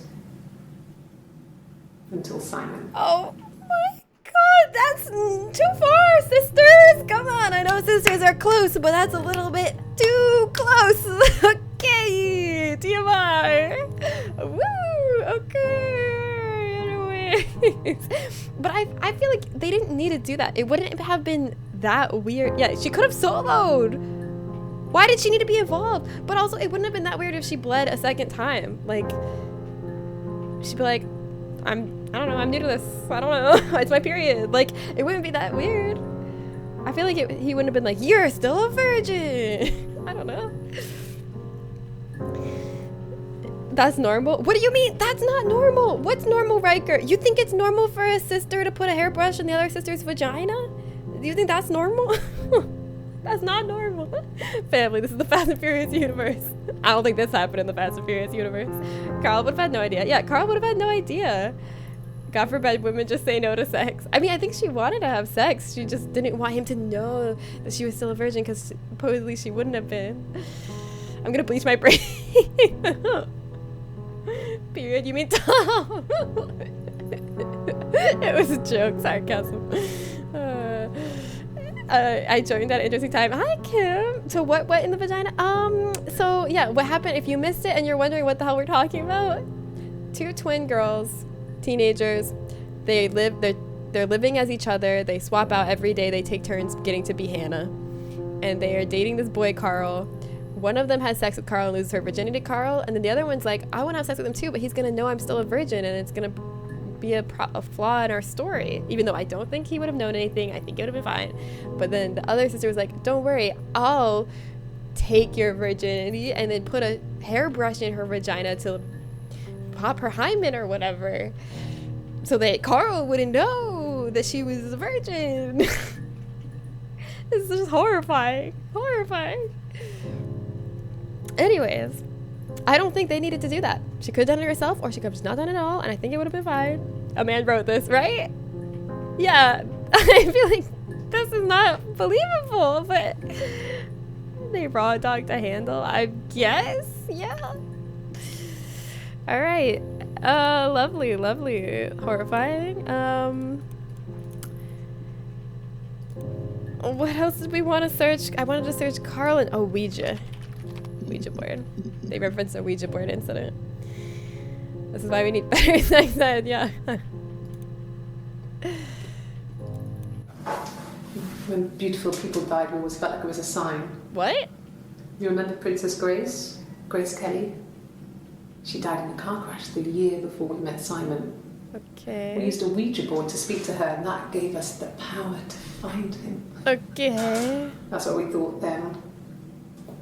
Until Simon. Oh my god, that's too far, sisters! Come on, I know sisters are close, but that's a little bit too close. Okay, TMI. Woo, okay, anyways. But I feel like they didn't need to do that. It wouldn't have been that weird. Yeah, she could have soloed. Why did she need to be involved? But also, it wouldn't have been that weird if she bled a second time. Like, she'd be like, I don't know, I'm new to this. I don't know. It's my period. Like, it wouldn't be that weird. I feel like he wouldn't have been like, you're still a virgin. I don't know. That's normal? What do you mean? That's not normal. What's normal, Riker? You think it's normal for a sister to put a hairbrush in the other sister's vagina? Do you think that's normal? That's not normal. Family, this is the Fast and Furious universe. I don't think this happened in the Fast and Furious universe. Carl would have had no idea. Yeah, Carl would have had no idea. God forbid women just say no to sex. I mean, I think she wanted to have sex. She just didn't want him to know that she was still a virgin because supposedly she wouldn't have been. I'm going to bleach my brain. Period. You mean Tom? It was a joke. Sarcasm. I joined at an interesting time. Hi, Kim. So what in the vagina? So yeah, what happened, if you missed it and you're wondering what the hell we're talking about, 2 twin girls, teenagers, they're living as each other. They swap out every day. They take turns getting to be Hannah. And they are dating this boy, Carl. One of them has sex with Carl and loses her virginity to Carl. And then the other one's like, I want to have sex with him too, but he's going to know I'm still a virgin and it's going to be a flaw in our story. Even though I don't think he would have known anything. I think it would have been fine. But then the other sister was like, don't worry, I'll take your virginity and then put a hairbrush in her vagina to pop her hymen or whatever, so that Carl wouldn't know that she was a virgin. This is just horrifying. Horrifying. Anyways, I don't think they needed to do that. She could have done it herself, or she could have just not done it at all, and I think it would have been fine. A man wrote this, right? Yeah. I feel like this is not believable, but they raw dogged a handle, I guess. Yeah. All right. Lovely, lovely. Horrifying. What else did we want to search? I wanted to search Carlin. Oh, Ouija board. They referenced a Ouija board incident. This is why we need better sex ed, yeah. When beautiful people died, we always felt like it was a sign. What? You remember Princess Grace? Grace Kelly? She died in a car crash the year before we met Simon. Okay. We used a Ouija board to speak to her, and that gave us the power to find him. Okay. That's what we thought then.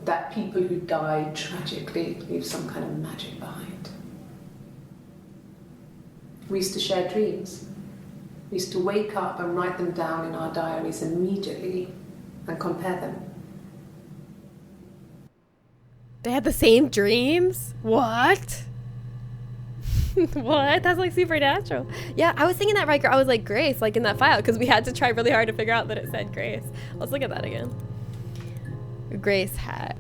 That people who died tragically leave some kind of magic behind. We used to share dreams. We used to wake up and write them down in our diaries immediately and compare them. They had the same dreams? What? What? That's like supernatural. Yeah, I was thinking that, Riker. I was like, Grace, like in that file, because we had to try really hard to figure out that it said Grace. Let's look at that again. Grace hack.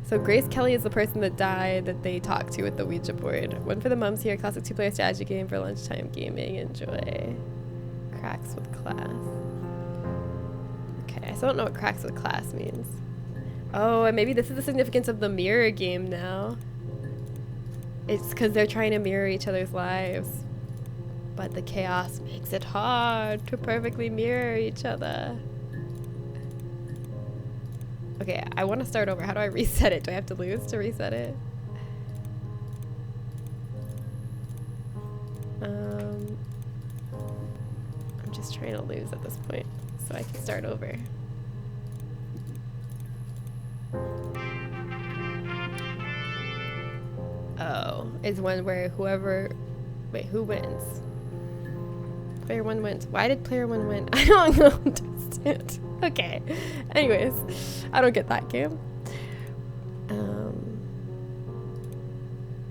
So Grace Kelly is the person that died that they talked to with the Ouija board. One for the mums here, classic 2-player strategy game for lunchtime gaming. Enjoy. Cracks with class. Okay, I still don't know what cracks with class means. Oh, and maybe this is the significance of the mirror game now. It's because they're trying to mirror each other's lives. But the chaos makes it hard to perfectly mirror each other. Okay, I want to start over. How do I reset it? Do I have to lose to reset it? I'm just trying to lose at this point so I can start over. Oh, is one where whoever... Wait, who wins? Player 1 wins. Why did player 1 win? I don't understand. Okay. Anyways, I don't get that game.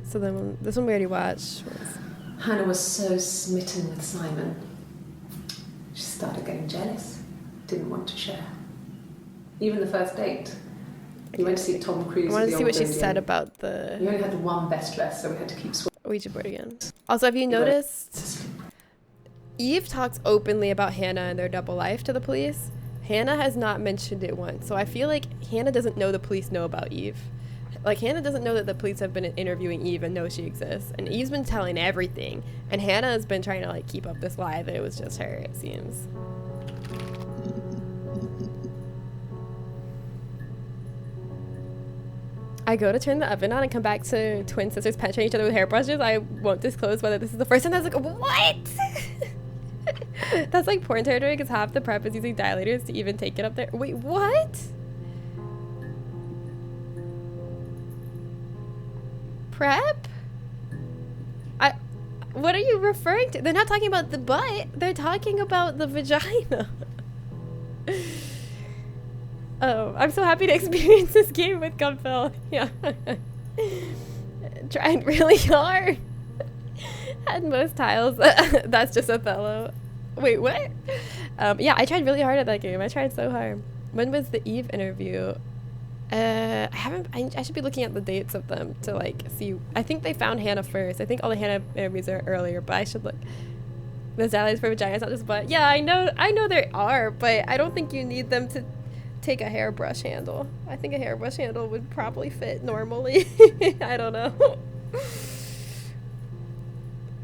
So then this one we already watched was... Hannah was so smitten with Simon. She started getting jealous. Didn't want to share. Even the first date. We went to see Tom Cruise. I want at to the see what she Old said Odeon. about the We only had one best dress, so we had to keep Ouija board again. Also, have you noticed Eve talks openly about Hannah and their double life to the police? Hannah has not mentioned it once, so I feel like Hannah doesn't know the police know about Eve. Like, Hannah doesn't know that the police have been interviewing Eve and know she exists. And Eve's been telling everything. And Hannah has been trying to, like, keep up this lie that it was just her, it seems. I go to turn the oven on and come back to twin sisters penetrating each other with hairbrushes. I won't disclose whether this is the first time. I was like, what? That's like porn territory because half the prep is using dilators to even take it up there. Wait, what? Prep? What are you referring to? They're not talking about the butt. They're talking about the vagina. Oh, I'm so happy to experience this game with Gumfell. Yeah. Tried really hard. Had most tiles. That's just Othello. Wait, what? Yeah, I tried really hard at that game. I tried so hard. When was the Eve interview? I should be looking at the dates of them to like see. I think they found Hannah first. I think all the Hannah interviews are earlier, but I should look. The Zallies for vaginas, not just butt. Yeah, I know there are, but I don't think you need them to take a hairbrush handle. I think a hairbrush handle would probably fit normally. I don't know.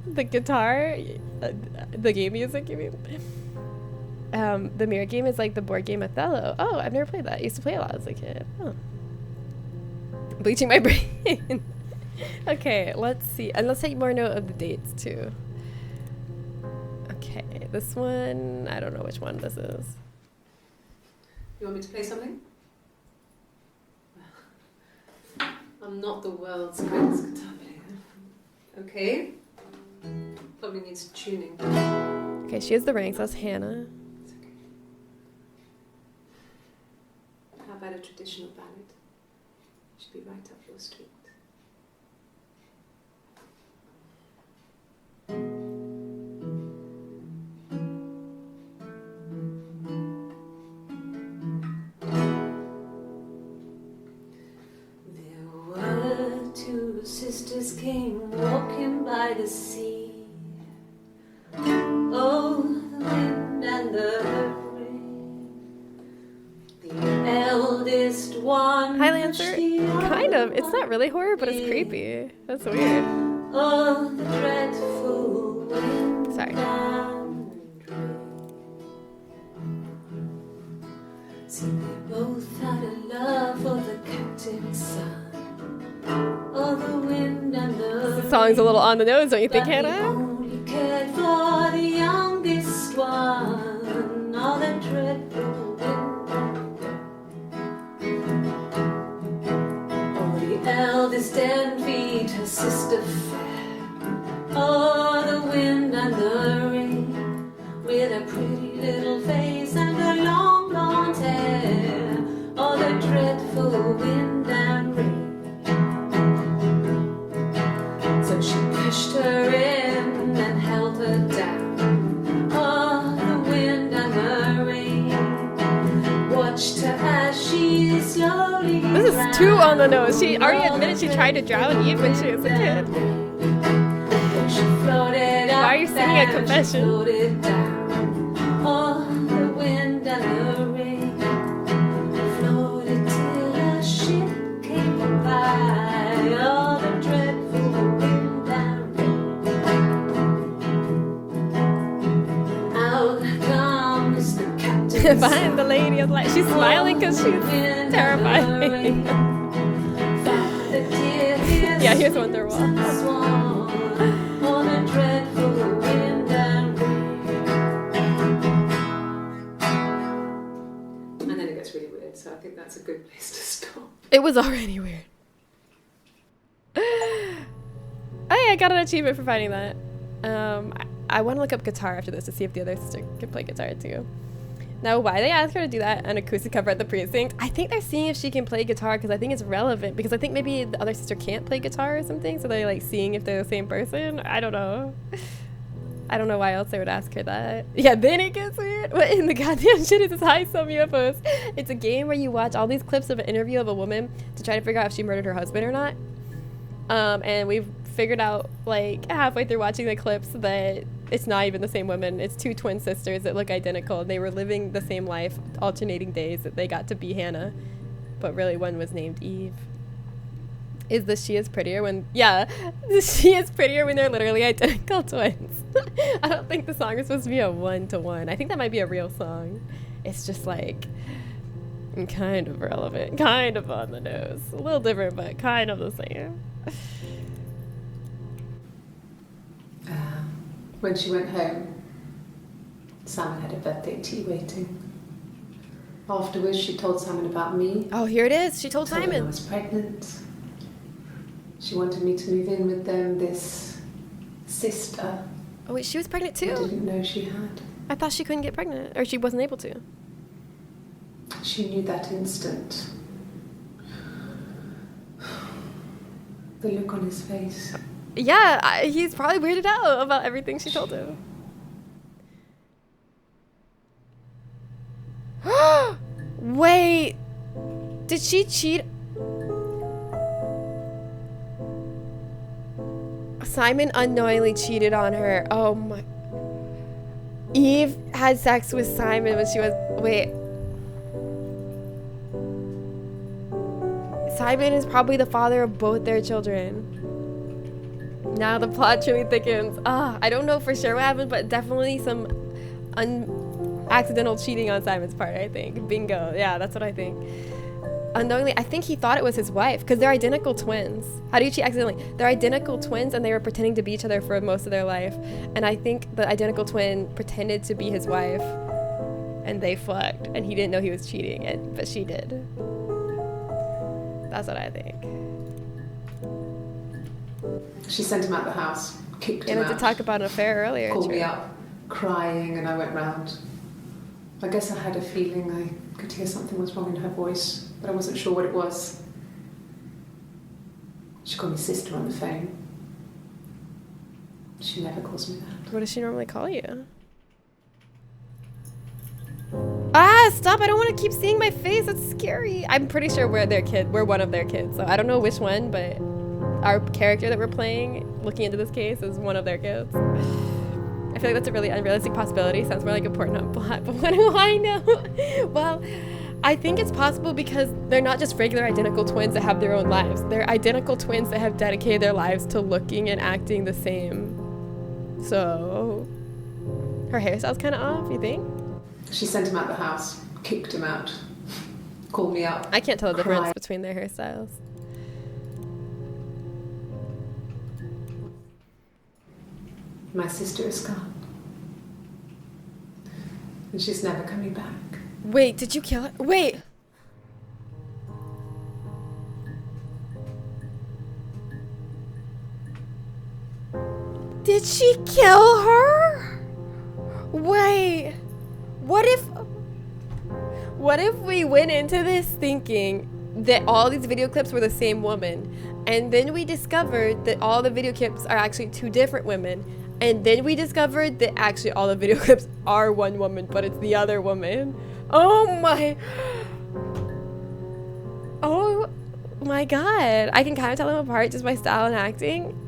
The guitar, the game music, you mean? The mirror game is like the board game Othello. Oh, I've never played that. I used to play a lot as a kid. Oh. Bleaching my brain. Okay, let's see. And let's take more note of the dates too. Okay, this one, I don't know which one this is. You want me to play something? I'm not the world's greatest guitar player. Okay. Probably needs tuning. Okay, she has the rings. That's Hannah. about a traditional ballad? Should be right up your street. Two sisters came walking by the sea. Oh, the wind and the rain. The eldest one. Hi, Lancer. Kind of. It's not really horror, but it's creepy. That's weird. Oh, the dreadful wind. Sorry. And rain. See, they both had a love for the captain's son. Oh, the wind and The song's a little on the nose, don't you think, Hannah? only cared for the youngest one. All that dreadful wind. Oh, the eldest envied her sister fair. Oh, the wind and the rain, with a pretty little face and her long blonde hair. Oh, the dreadful wind and rain. So she pushed her in and held her down. Oh, the wind and the rain watched her as she slowly This is too on the nose. She already admitted she tried to drown Eve when she was a kid. Why are you singing a confession? Oh, the wind and the rain floated till a ship came by. Oh, the dreadful wind and rain. Out comes the captain. Behind the lady of light. She's smiling because she's terrified. Yeah, here's Wonderwall. On a dreadful wind and rain. And then it gets really weird, so I think that's a good place to stop. It was already weird. Oh yeah, I got an achievement for finding that. I want to look up guitar after this to see if the other sister can play guitar too. Now, why they asked her to do that an acoustic cover at the precinct? I think they're seeing if she can play guitar because I think it's relevant. Because I think maybe the other sister can't play guitar or something, so they're like seeing if they're the same person. I don't know. I don't know why else they would ask her that. Yeah, then it gets weird. What in the goddamn shit is this? Hi, some UFOs. It's a game where you watch all these clips of an interview of a woman to try to figure out if she murdered her husband or not. And we've figured out like halfway through watching the clips that it's not even the same woman. It's two twin sisters that look identical. They were living the same life, alternating days that they got to be Hannah, but really one was named Eve. Is the she is prettier when, yeah, she is prettier when they're literally identical twins. I don't think the song is supposed to be a 1-to-1. I think that might be a real song. It's just like kind of relevant, kind of on the nose, a little different, but kind of the same. When she went home, Simon had a birthday tea waiting. Afterwards, she told Simon about me. Oh, here it is. She told Told him I Simon. was pregnant. She wanted me to move in with them, this sister. Oh wait, she was pregnant I too? didn't know she had. I thought she couldn't get pregnant, or she wasn't able to. She knew that instant. The look on his face. Yeah, he's probably weirded out about everything she told him. Wait, did she cheat? Simon unknowingly cheated on her. Oh my. Eve had sex with Simon when she was, wait. Simon is probably the father of both their children. Now the plot truly thickens. I don't know for sure what happened, but definitely some accidental cheating on Simon's part, I think. Bingo. Yeah, that's what I think. Unknowingly, I think he thought it was his wife because they're identical twins. How do you cheat accidentally? They're identical twins and they were pretending to be each other for most of their life. And I think the identical twin pretended to be his wife and they fucked and he didn't know he was cheating, but she did. That's what I think. She sent him out the house, kicked him And out. to talk about an affair earlier. Called true. me up, crying, and I went round. I guess I had a feeling I could hear something was wrong in her voice, but I wasn't sure what it was. She called me sister on the phone. She never calls me that. What does she normally call you? Ah, stop. I don't want to keep seeing my face. That's scary. I'm pretty sure we're their kid. We're one of their kids. So I don't know which one, but our character that we're playing, looking into this case, is one of their kids. I feel like that's a really unrealistic possibility. Sounds more like a Portnoy plot, but what do I know? Well, I think it's possible because they're not just regular identical twins that have their own lives. They're identical twins that have dedicated their lives to looking and acting the same. So, her hairstyle's kind of off, you think? She sent him out the house, kicked him out, called me up. I can't tell the difference cried. between their hairstyles. My sister is gone. And she's never coming back. Wait, did you kill her? Wait! Did she kill her? Wait. What if we went into this thinking that all these video clips were the same woman, and then we discovered that all the video clips are actually two different women, and then we discovered that actually all the video clips are one woman, but it's the other woman? Oh my god. I can kind of tell them apart just by style and acting.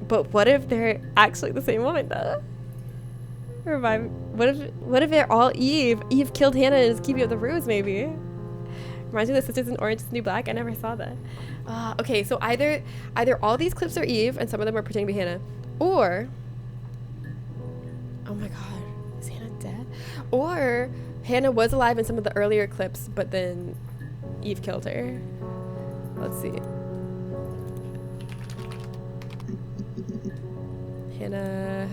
But what if they're actually the same woman though? Or what if they're all Eve? Eve killed Hannah and is keeping up the ruse maybe. Reminds me of the Sisters in Orange is the New Black. I never saw that. Okay, so either all these clips are Eve and some of them are pretending to be Hannah, or oh my god, is Hannah dead? Or Hannah was alive in some of the earlier clips, but then Eve killed her. Let's see. Hannah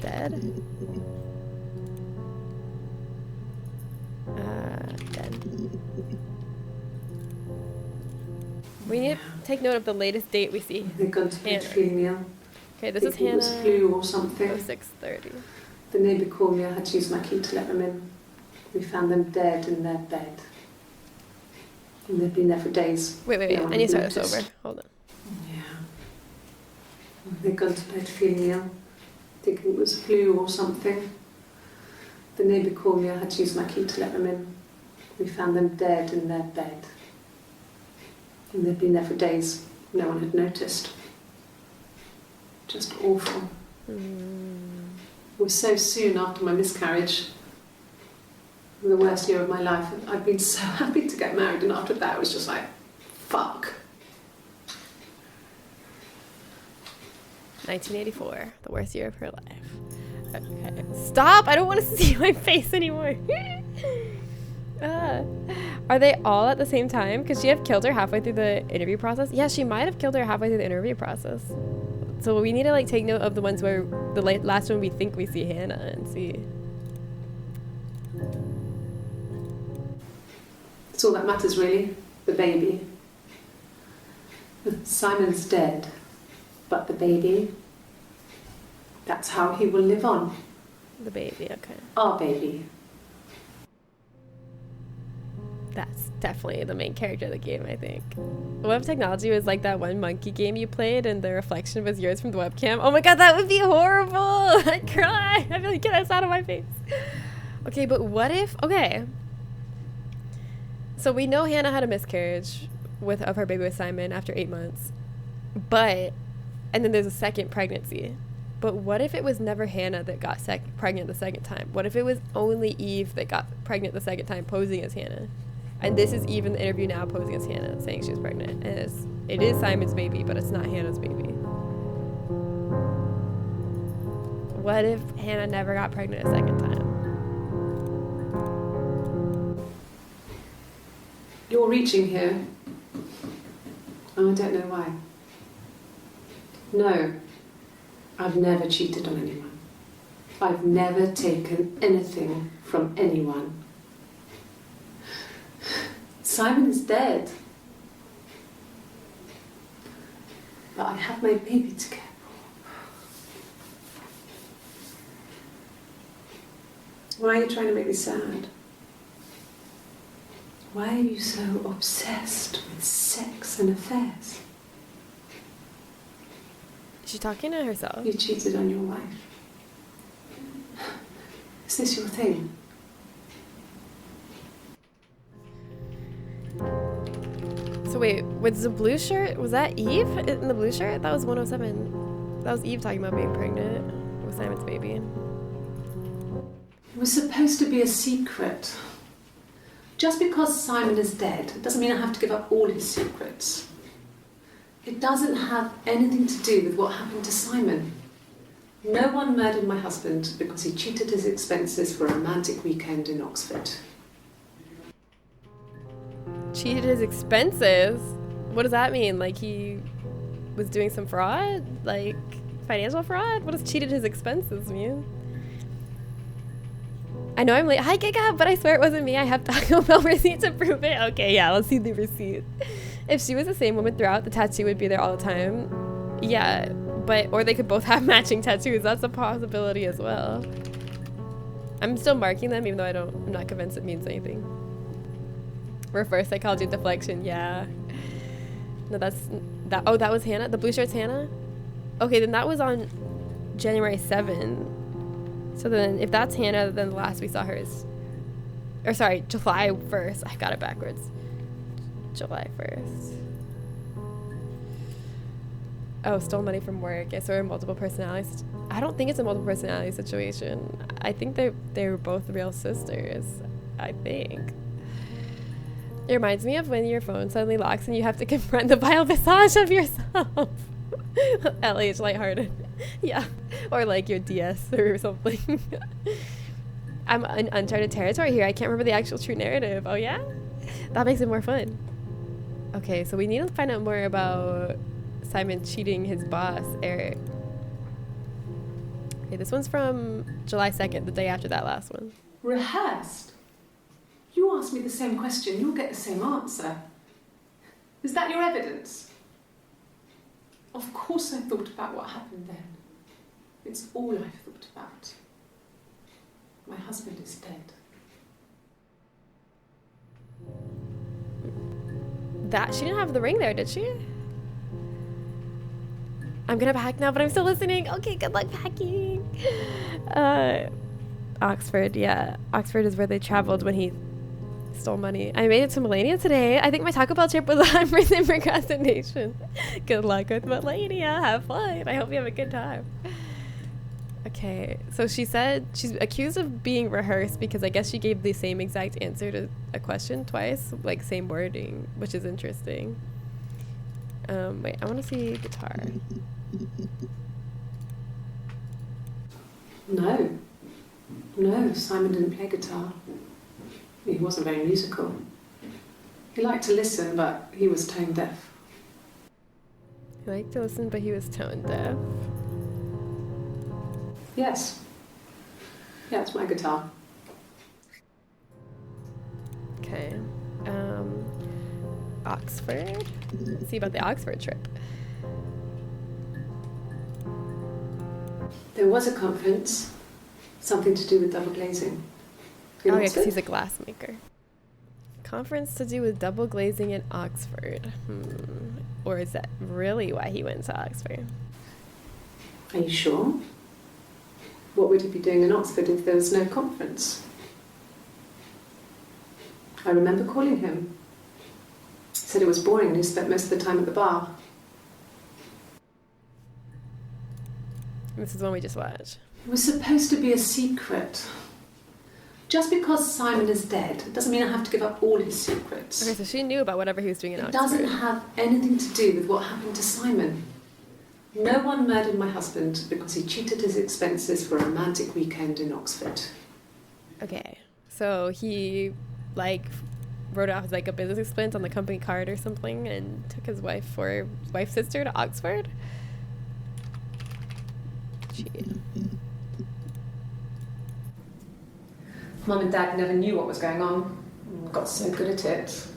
dead? Dead. We need to take note of the latest date we see. They've gone to bed Hannah. feeling ill. Okay, this is Thinking it was Hannah. flu or something. 06:30. The neighbour called me. I had to use my key to let them in. We found them dead in their bed. And they've been there for days. Wait. No one I need to had start this noticed. over. Hold on. Yeah. They've gone to bed feeling ill. Thinking it was flu or something. The neighbour called me. I had to use my key to let them in. We found them dead in their bed. And they've been there for days. No one had noticed. Just awful. It was so soon after my miscarriage. The worst year of my life. I'd been so happy to get married, and after that it was just like, fuck. 1984, the worst year of her life. Okay. Stop! I don't want to see my face anymore. Are they all at the same time? Could she have killed her halfway through the interview process? Yeah, she might have killed her halfway through the interview process. So we need to like take note of the ones where the last one we think we see Hannah and see. It's all that matters really, the baby. Simon's dead, but the baby, that's how he will live on. The baby, okay. Our baby. That's definitely the main character of the game, I think. What if technology was like that one monkey game you played and the reflection was yours from the webcam? Oh my god, that would be horrible! I'd cry! I'd be like, get this out of my face. Okay, but what if... Okay. So we know Hannah had a miscarriage of her baby with Simon after 8 months. But... And then there's a second pregnancy. But what if it was never Hannah that got pregnant the second time? What if it was only Eve that got pregnant the second time posing as Hannah? And this is Eve in the interview now posing as Hannah, saying she was pregnant. And it is Simon's baby, but it's not Hannah's baby. What if Hannah never got pregnant a second time? You're reaching here. Oh, I don't know why. No, I've never cheated on anyone. I've never taken anything from anyone. Simon is dead. But I have my baby to care for. Why are you trying to make me sad? Why are you so obsessed with sex and affairs? Is she talking to herself? You cheated on your wife. Is this your thing? So wait, was the blue shirt, was that Eve in the blue shirt? That was 107. That was Eve talking about being pregnant with Simon's baby. It was supposed to be a secret. Just because Simon is dead doesn't mean I have to give up all his secrets. It doesn't have anything to do with what happened to Simon. No one murdered my husband because he cheated his expenses for a romantic weekend in Oxford. Cheated his expenses? What does that mean? Like he was doing some fraud? Like financial fraud? What does cheated his expenses mean? I know I'm late. Hi, Giga, but I swear it wasn't me. I have Taco Bell receipt to prove it. Okay, yeah, let's see the receipt. If she was the same woman throughout, the tattoo would be there all the time. Yeah, but, or they could both have matching tattoos. That's a possibility as well. I'm still marking them, even though I'm not convinced it means anything. Reverse psychology deflection, yeah. No, that was Hannah? The blue shirt's Hannah? Okay, then that was on January 7th. So then, if that's Hannah, then the last we saw her is... Or sorry, July 1st. I got it backwards. July 1st. Oh, stole money from work. Yes, or multiple personalities. I don't think it's a multiple personality situation. I think they were both real sisters. I think. It reminds me of when your phone suddenly locks and you have to confront the vile visage of yourself. LH, lighthearted. Yeah. Or like your DS or something. I'm in uncharted territory here. I can't remember the actual true narrative. Oh yeah? That makes it more fun. Okay, so we need to find out more about Simon cheating his boss, Eric. Okay, this one's from July 2nd, the day after that last one. Rehearsed? You ask me the same question, you'll get the same answer. Is that your evidence? Of course I thought about what happened then. It's all I've thought about. My husband is dead. She didn't have the ring there, did she? I'm gonna pack now, but I'm still listening. Okay, good luck packing. Oxford, yeah. Oxford is where they traveled when he stole money. I made it to Melania today. I think my Taco Bell trip was 100% procrastination. Good luck with Melania. Have fun. I hope you have a good time. Okay, so she said she's accused of being rehearsed because I guess she gave the same exact answer to a question twice, like same wording, which is interesting. Wait, I want to see guitar. No, Simon didn't play guitar. He wasn't very musical. He liked to listen, but he was tone deaf. He liked to listen, but he was tone deaf. Yes. Yeah, it's my guitar. Okay. Oxford. Let's see about the Oxford trip. There was a conference, something to do with double glazing. Oh, yeah, because he's a glass maker. Conference to do with double glazing in Oxford. Or is that really why he went to Oxford? Are you sure? What would he be doing in Oxford if there was no conference? I remember calling him. He said it was boring and he spent most of the time at the bar. This is the one we just watched. It was supposed to be a secret. Just because Simon is dead doesn't mean I have to give up all his secrets. Okay, so she knew about whatever he was doing in Oxford. It doesn't have anything to do with what happened to Simon. No one murdered my husband because he cheated his expenses for a romantic weekend in Oxford. Okay, so he wrote out like a business expense on the company card or something and took his wife's sister to Oxford. Mum and Dad never knew what was going on. Got so good at it.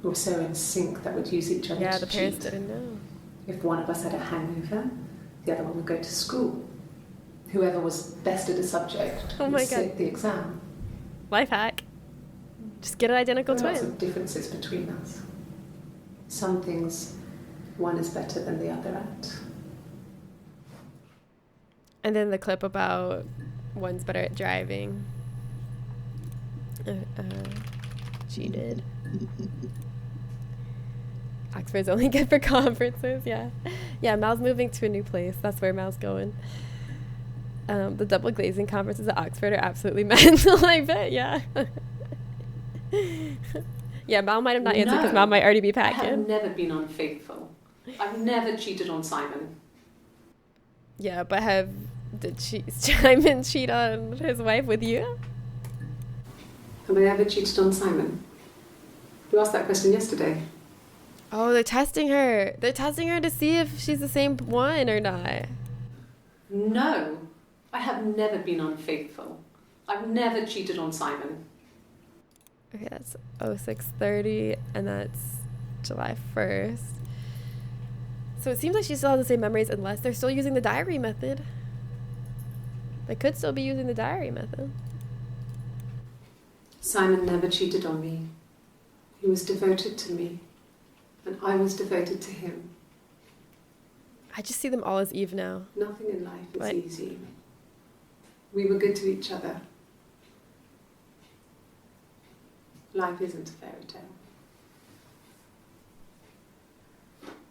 We were so in sync that we'd use each other to cheat. Yeah, the parents didn't know. If one of us had a hangover, the other one would go to school. Whoever was best at a subject would sit the exam. Life hack. Just get an identical There are lots twin. of differences between us. Some things one is better than the other at. And then the clip about one's better at driving. Cheated. Oxford's only good for conferences, yeah. Yeah, Mal's moving to a new place. That's where Mal's going. The double glazing conferences at Oxford are absolutely mental, I bet, yeah. Yeah, Mal might have not answered because No, Mal might already be I have packing. never been unfaithful. I've never cheated on Simon. Yeah, but did Simon cheat on his wife with you? Have I ever cheated on Simon? You asked that question yesterday. Oh, they're testing her. They're testing her to see if she's the same one or not. No, I have never been unfaithful. I've never cheated on Simon. Okay, that's 06:30, and that's July 1st. So it seems like she still has the same memories unless they're still using the diary method. They could still be using the diary method. Simon never cheated on me. He was devoted to me, and I was devoted to him. I just see them all as Eve now. Nothing in life is What? easy. We were good to each other. Life isn't a fairy tale.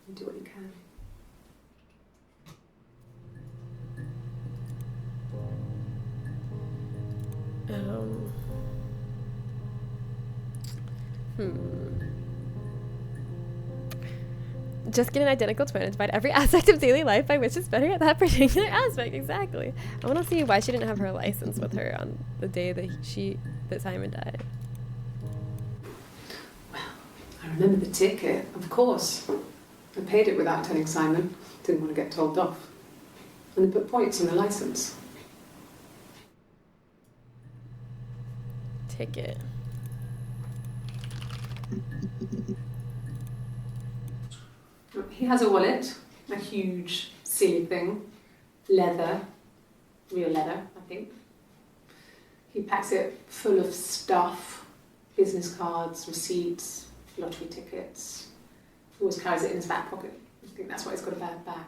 You do what you can. Just get an identical twin and divide every aspect of daily life by which is better at that particular aspect. Exactly. I want to see why she didn't have her license with her on the day that Simon died. I remember the ticket, of course. I paid it without telling Simon. Didn't want to get told off. And they put points on the license. Ticket. He has a wallet, a huge, silly thing, leather, real leather, I think. He packs it full of stuff, business cards, receipts, lottery tickets. He always carries it in his back pocket. I think that's why he's got a bad back.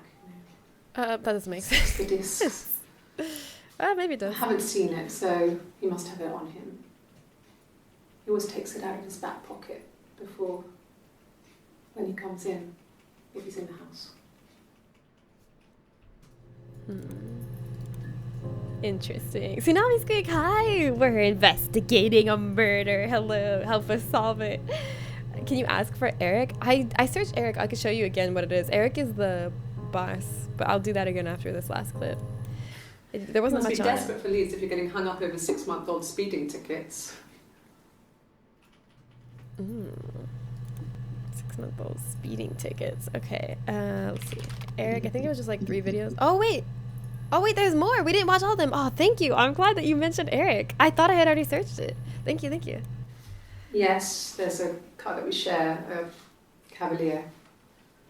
That doesn't make sense. The discs. Maybe it I does. haven't seen it, so he must have it on him. He always takes it out of his back pocket before, when he comes in, if he's in the house. Interesting. Tsunami Squeak, hi! We're investigating a murder. Hello, help us solve it. Can you ask for Eric? I searched Eric. I could show you again what it is. Eric is the boss, but I'll do that again after this last clip. There wasn't You much must be on it. desperate for leads if you're getting hung up over 6-month-old speeding tickets. 6-month-old speeding tickets. Okay, let's see. Eric, I think it was just like 3 videos. Oh wait, there's more. We didn't watch all of them. Oh, thank you. I'm glad that you mentioned Eric. I thought I had already searched it. Thank you. Yes, there's a car that we share, a Cavalier,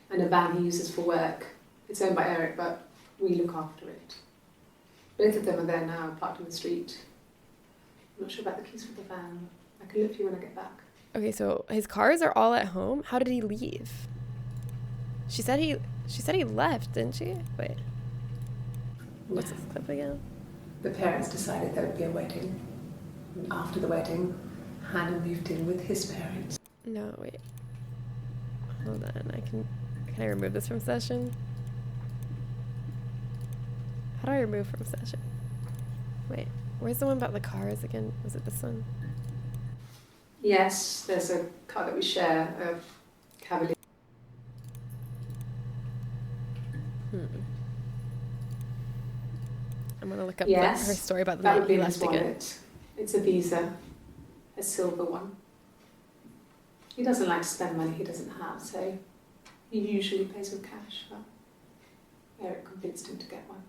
and a van he uses for work. It's owned by Eric, but we look after it. Both of them are there now, parked on the street. I'm not sure about the keys for the van. I can look for you when I get back. Okay, so his cars are all at home. How did he leave? She said he left, didn't she? Wait. What's this clip again? The parents decided there would be a wedding. And after the wedding, Hannah moved in with his parents. No, wait. Hold on. Can I remove this from session? How do I remove from session? Wait, where's the one about the cars again? Was it this one? Yes, there's a car that we share, a Cavalier. I'm gonna look up Yes, her story about the that night would be he in his left again. wallet. It's a Visa, a silver one. He doesn't like to spend money he doesn't have, so he usually pays with cash, but Eric convinced him to get one.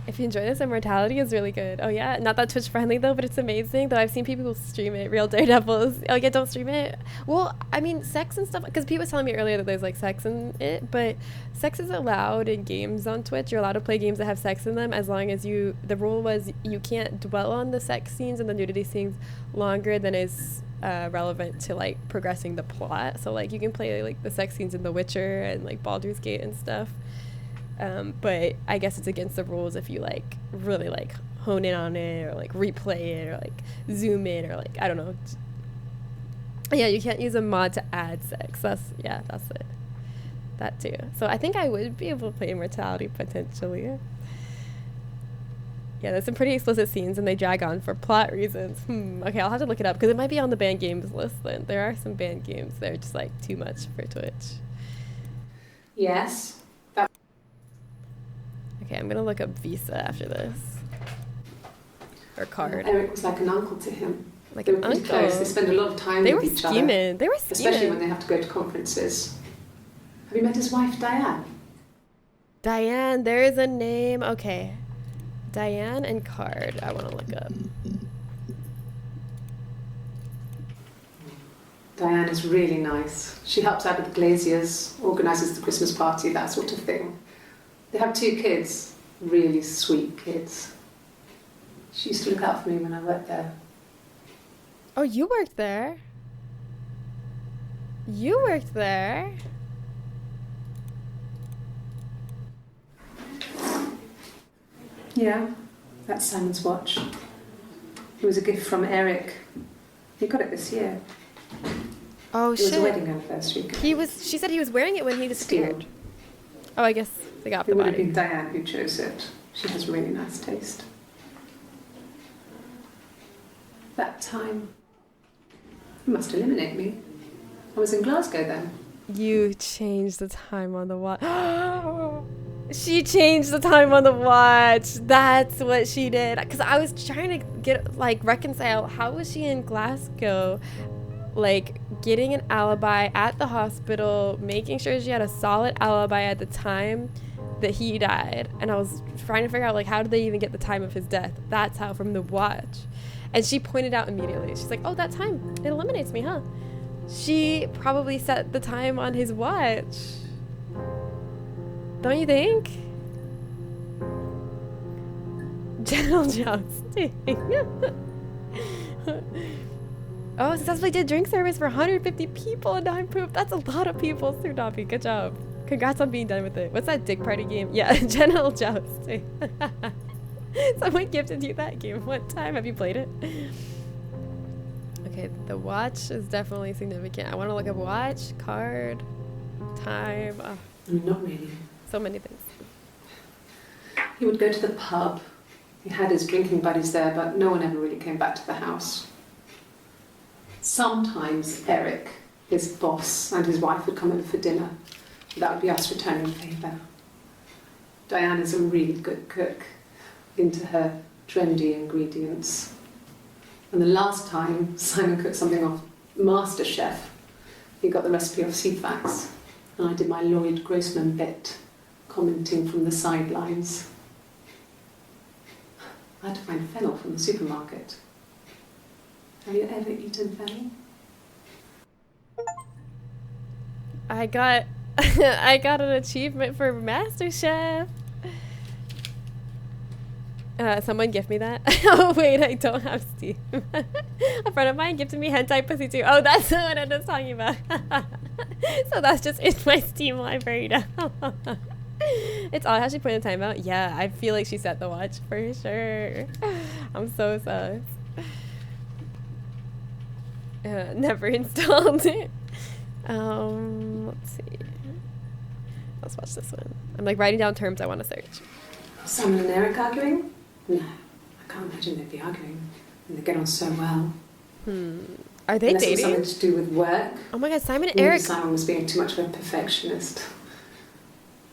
If you enjoy this, Immortality is really good. Oh yeah, not that Twitch friendly though, but it's amazing. Though I've seen people stream it, real daredevils. Oh yeah, don't stream it. Well, I mean, sex and stuff, because people was telling me earlier that there's like sex in it, but sex is allowed in games on Twitch. You're allowed to play games that have sex in them as long as you, the rule was you can't dwell on the sex scenes and the nudity scenes longer than is relevant to like progressing the plot. So like you can play like the sex scenes in The Witcher and like Baldur's Gate and stuff. But I guess it's against the rules if you like really like hone in on it or like replay it or like zoom in or like I don't know. Yeah, you can't use a mod to add sex. That's it. That too. So I think I would be able to play Immortality potentially. Yeah, there's some pretty explicit scenes and they drag on for plot reasons. Okay, I'll have to look it up because it might be on the banned games list then. There are some banned games that are just like too much for Twitch. Yes. Okay, I'm gonna look up Visa after this. Or card. Eric was like an uncle to him. Like They an were pretty uncle. close. They spend a lot of time They with were each other. scheming. They were scheming. Especially when they have to go to conferences. Have you met his wife, Diane? Diane, there is a name. Okay. Diane and card. I want to look up. Diane is really nice. She helps out with the glaziers, organises the Christmas party, that sort of thing. They have 2 kids, really sweet kids. She used to look out for me when I worked there. Oh, you worked there? You worked there? Yeah, that's Simon's watch. It was a gift from Eric. He got it this year. Oh, It was shit. a wedding anniversary. She said he was wearing it when he disappeared. Steal. Oh, I guess they got It the would have body. been Diane who chose it. She has really nice taste. That time, you must eliminate me. I was in Glasgow then. You changed the time on the watch. She changed the time on the watch. That's what she did. Because I was trying to get, like, reconcile. How was she in Glasgow, like, getting an alibi at the hospital, making sure she had a solid alibi at the time that he died. And I was trying to figure out, like, how did they even get the time of his death? That's how, from the watch. And she pointed out immediately. She's like, oh, that time. It eliminates me, huh? She probably set the time on his watch. Don't you think? General jousting. Oh, successfully did drink service for 150 people and 9 poop. That's a lot of people, Sir Dobby. Good job. Congrats on being done with it. What's that dick party game? Yeah, General jousting. Someone gifted you that game one time. Have you played it? Okay, the watch is definitely significant. I want to look up watch, card, time. Oh, I mean, not really. so many things. He would go to the pub. He had his drinking buddies there, but no one ever really came back to the house. Sometimes Eric, his boss, and his wife would come over for dinner. That would be us returning the favour. Diane is a really good cook, into her trendy ingredients. And the last time Simon cooked something off MasterChef, he got the recipe off CFAX, and I did my Lloyd Grossman bit, commenting from the sidelines. I had to find fennel from the supermarket. Have you ever eaten fennel? I got I got an achievement for MasterChef. Someone gift me that. Oh wait, I don't have Steam. A friend of mine gifted me hentai pussy too. Oh, that's what I was talking about. So that's just in my Steam library now. It's all how she put in timeout. Yeah, I feel like she set the watch for sure. I'm so sus. Never installed it. Let's see. Let's watch this one. I'm like writing down terms I want to search. Simon and Eric arguing? No, I can't imagine they'd be arguing. And they get on so well. Are they Unless it was dating? something to do with work. Oh my god, Simon and Maybe Eric. Simon was being too much of a perfectionist.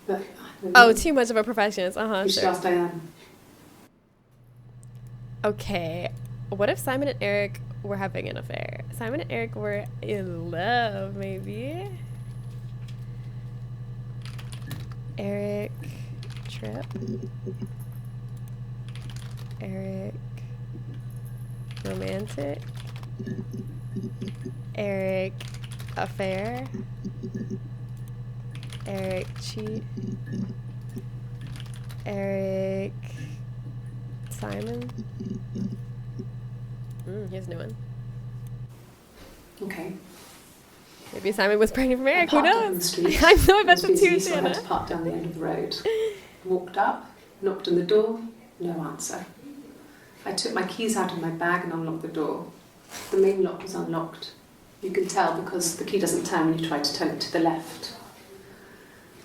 But I don't Oh, know. too much of a perfectionist. We should Sure. ask Diane. Okay, what if Simon and Eric were having an affair? Simon and Eric were in love, maybe? Eric trip. Eric romantic. Eric affair. Eric cheat. Eric Simon. Here's a new one. Okay. Maybe Simon was pregnant from Eric. Who I parked up in the knows? street. I know It about was the busy, two, so I had to Shanna. park down the end of the road. Walked up, knocked on the door, no answer. I took my keys out of my bag and unlocked the door. The main lock was unlocked. You can tell because the key doesn't turn when you try to turn it to the left.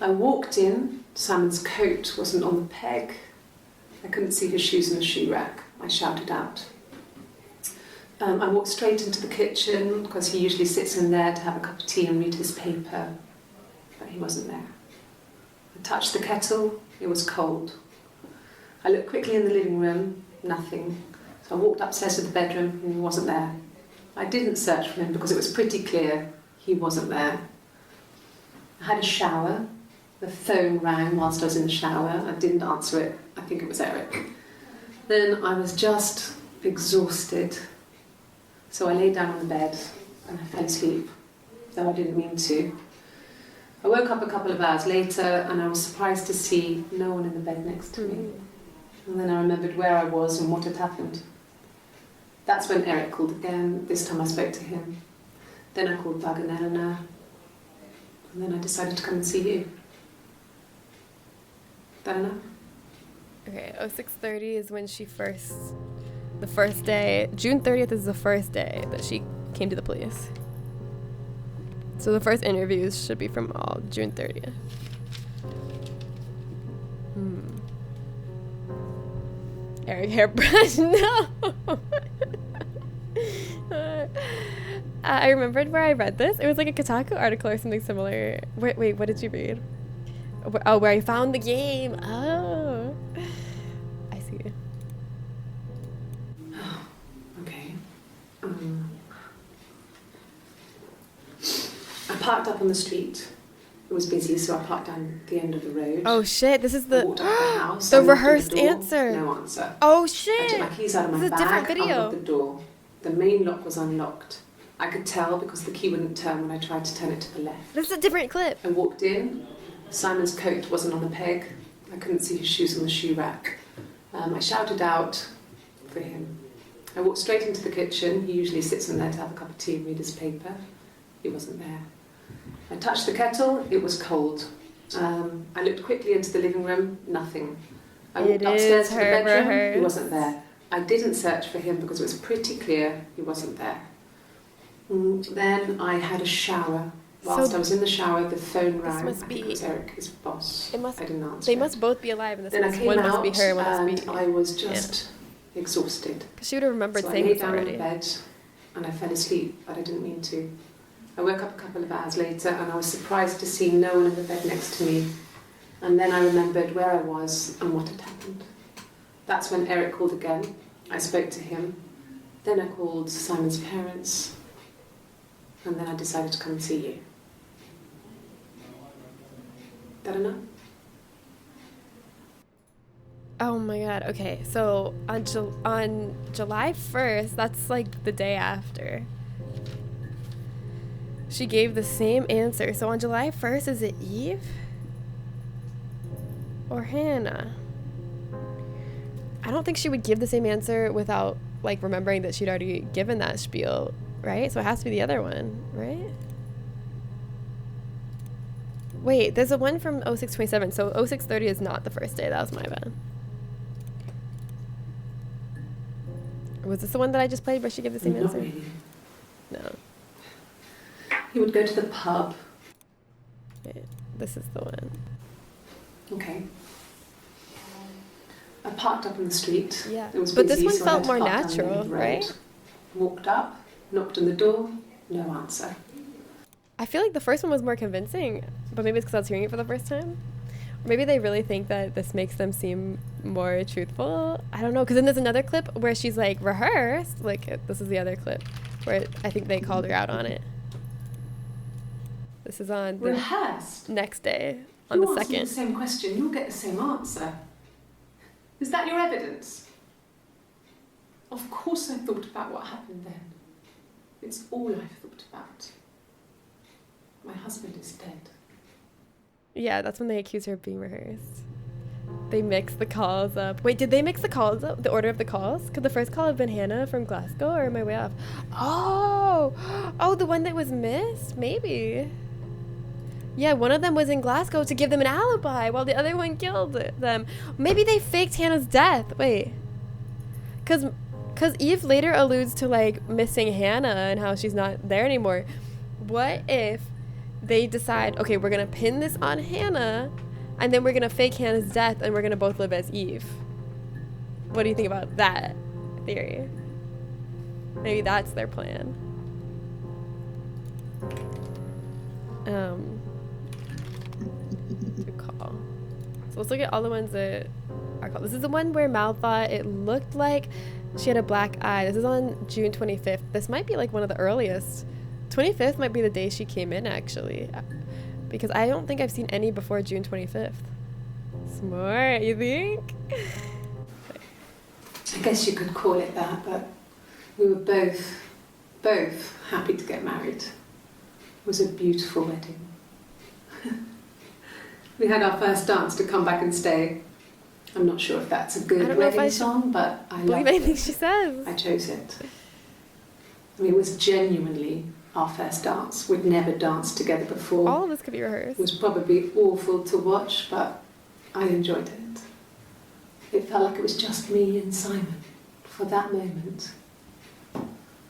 I walked in. Simon's coat wasn't on the peg. I couldn't see his shoes in the shoe rack. I shouted out. I walked straight into the kitchen because he usually sits in there to have a cup of tea and read his paper, but he wasn't there. I touched the kettle, it was cold. I looked quickly in the living room, nothing. So I walked upstairs to the bedroom and he wasn't there. I didn't search for him because it was pretty clear he wasn't there. I had a shower. The phone rang whilst I was in the shower. I didn't answer it. I think it was Eric. Then I was just exhausted. So I lay down on the bed and I fell asleep, though I didn't mean to. I woke up a couple of hours later and I was surprised to see no one in the bed next to me. And then I remembered where I was and what had happened. That's when Eric called again. This time I spoke to him. Then I called Doug and Eleanor. And then I decided to come and see you. Eleanor? Okay, 06:30 is when she the first day, June 30th is the first day that she came to the police. So the first interviews should be from all June 30th. Eric hairbrush, no! I remembered where I read this. It was like a Kotaku article or something similar. Wait, what did you read? Oh, where I found the game. Oh. I see. Okay. I parked up on the street. It was busy, so I parked down the end of the road. Oh shit, this is I the walked up the house. the I knocked on rehearsed door, answer. No answer. Oh I shit. took my keys out of my This is a different bag, video. unlocked the door. The main lock was unlocked. I could tell because the key wouldn't turn when I tried to turn it to the left. This is a different clip. I walked in. Simon's coat wasn't on the peg. I couldn't see his shoes on the shoe rack. I shouted out for him. I walked straight into the kitchen. He usually sits in there to have a cup of tea and read his paper. He wasn't there. I touched the kettle. It was cold. I looked quickly into the living room. Nothing. I walked upstairs to the bedroom. He wasn't there. I didn't search for him because it was pretty clear he wasn't there. Then I had a shower. Whilst I was in the shower, the phone rang. must I think be- it was Eric, his boss. It must- I didn't answer. They it. must both be alive, and this Then I must, came one out must be her, one and must be. I was just exhausted. Because she would have remembered So I saying lay this down already. on the bed and I fell asleep, but I didn't mean to. I woke up a couple of hours later and I was surprised to see no one in the bed next to me. And then I remembered where I was and what had happened. That's when Eric called again. I spoke to him. Then I called Simon's parents. And then I decided to come and see you. That enough? Oh my god. Okay, so on July 1st, that's like the day after, she gave the same answer. So on July 1st, is it Eve or Hannah? I don't think she would give the same answer without like remembering that she'd already given that spiel, right? So it has to be the other one, right? Wait, there's a one from 0627, so 0630 is not the first day. That was my bad. Was this the one that I just played where she gave the same Not answer? really. No. He would go to the pub. Wait, this is the one. Okay. I parked up in the street. Yeah. It was But this busy, one so I felt had to more park down the natural, main road. right? Walked up, knocked on the door, no answer. I feel like the first one was more convincing, but maybe it's because I was hearing it for the first time. Or maybe they really think that this makes them seem more truthful. I don't know, because then there's another clip where she's like rehearsed. Like, this is the other clip where I think they called her out on it. This is on the Rehearsed? next day, on You the ask me second. the same question, you'll get the same answer. Is that your evidence? Of course I thought about what happened then. It's all I've thought about. My husband is dead. Yeah, that's when they accuse her of being rehearsed. They mix the calls up. Wait, did they mix the calls up? The order of the calls? Could the first call have been Hannah from Glasgow, or am I way off? Oh! Oh, the one that was missed? Maybe. Yeah, one of them was in Glasgow to give them an alibi while the other one killed them. Maybe they faked Hannah's death. Wait. Because Eve later alludes to, like, missing Hannah and how she's not there anymore. What if they decide, okay, we're going to pin this on Hannah, and then we're going to fake Hannah's death, and we're going to both live as Eve? What do you think about that theory? Maybe that's their plan. Good call. So let's look at all the ones that are called. This is the one where Mal thought it looked like she had a black eye. This is on June 25th. This might be like one of the earliest. 25th might be the day she came in, actually, because I don't think I've seen any before June 25th. Smart, you think? I guess you could call it that, but we were both happy to get married. It was a beautiful wedding. We had our first dance to Come Back and Stay. I'm not sure if that's a good wedding song, but I love it. Anything she says. I chose it. I mean, it was genuinely our first dance. We'd never danced together before. All of this could be rehearsed. It was probably awful to watch, but I enjoyed it. It felt like it was just me and Simon for that moment.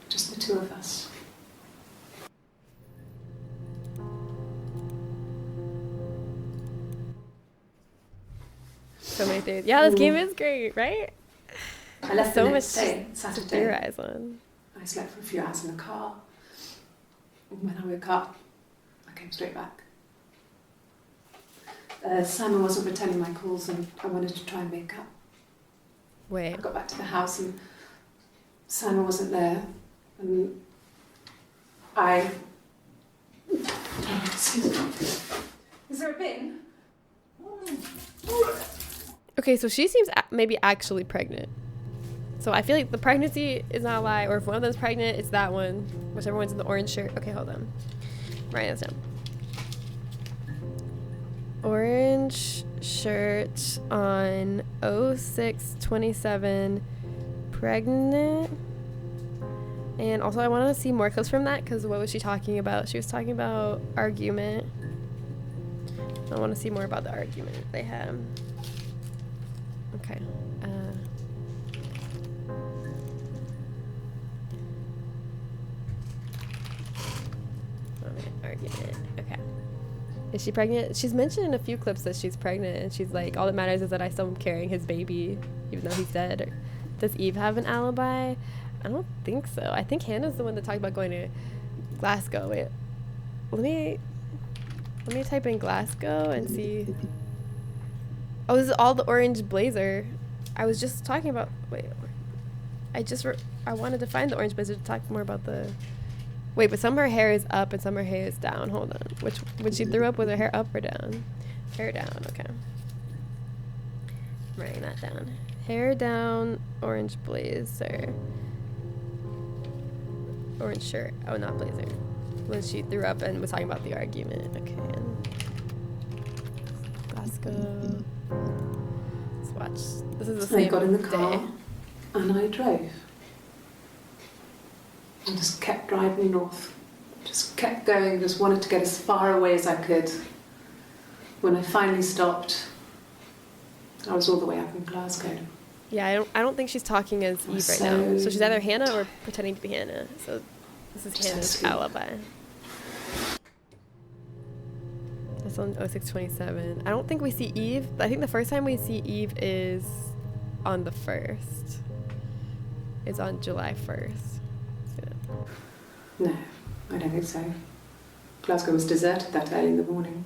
Just the two of us. So many things. Yeah, this game is great, right? I left so the much next day, to Saturday. theorize on. I slept for a few hours in the car. And when I woke up, I came straight back. Simon wasn't returning my calls, and I wanted to try and make up. Wait. I got back to the house and Simon wasn't there, and I... Is there a bin? Okay, so she seems maybe actually pregnant. So I feel like the pregnancy is not a lie, or if one of them's pregnant, it's that one. Whichever one's in the orange shirt. Okay, hold on. Write this down. Orange shirt on 06/27, pregnant. And also I want to see more clips from that, because what was she talking about? She was talking about argument. I want to see more about the argument they had. Okay. Argument. Okay. Is she pregnant? She's mentioned in a few clips that she's pregnant, and she's like, all that matters is that I still am carrying his baby, even though he's dead. Does Eve have an alibi? I don't think so. I think Hannah's the one that talked about going to Glasgow. Wait, let me type in Glasgow and see. Oh, this is all the orange blazer. I was just talking about. Wait, I wanted to find the orange blazer to talk more about the. Wait, but some of her hair is up and some of her hair is down. Hold on. When she threw up, was her hair up or down? Hair down. Okay. I'm writing that down. Hair down, orange blazer. Orange shirt. Oh, not blazer. When she threw up and was talking about the argument. Okay. Glasgow. Let's watch. This is the same I got in the car day. and I drove. I just kept driving north. Just kept going, just wanted to get as far away as I could. When I finally stopped, I was all the way up in Glasgow. Yeah, I don't think she's talking as Eve right now. So she's either Hannah or pretending to be Hannah. So this is Hannah's alibi. That's on 06/27. I don't think we see Eve. I think the first time we see Eve is on the 1st. It's on July 1st. No, I don't think so. Glasgow was deserted that early in the morning.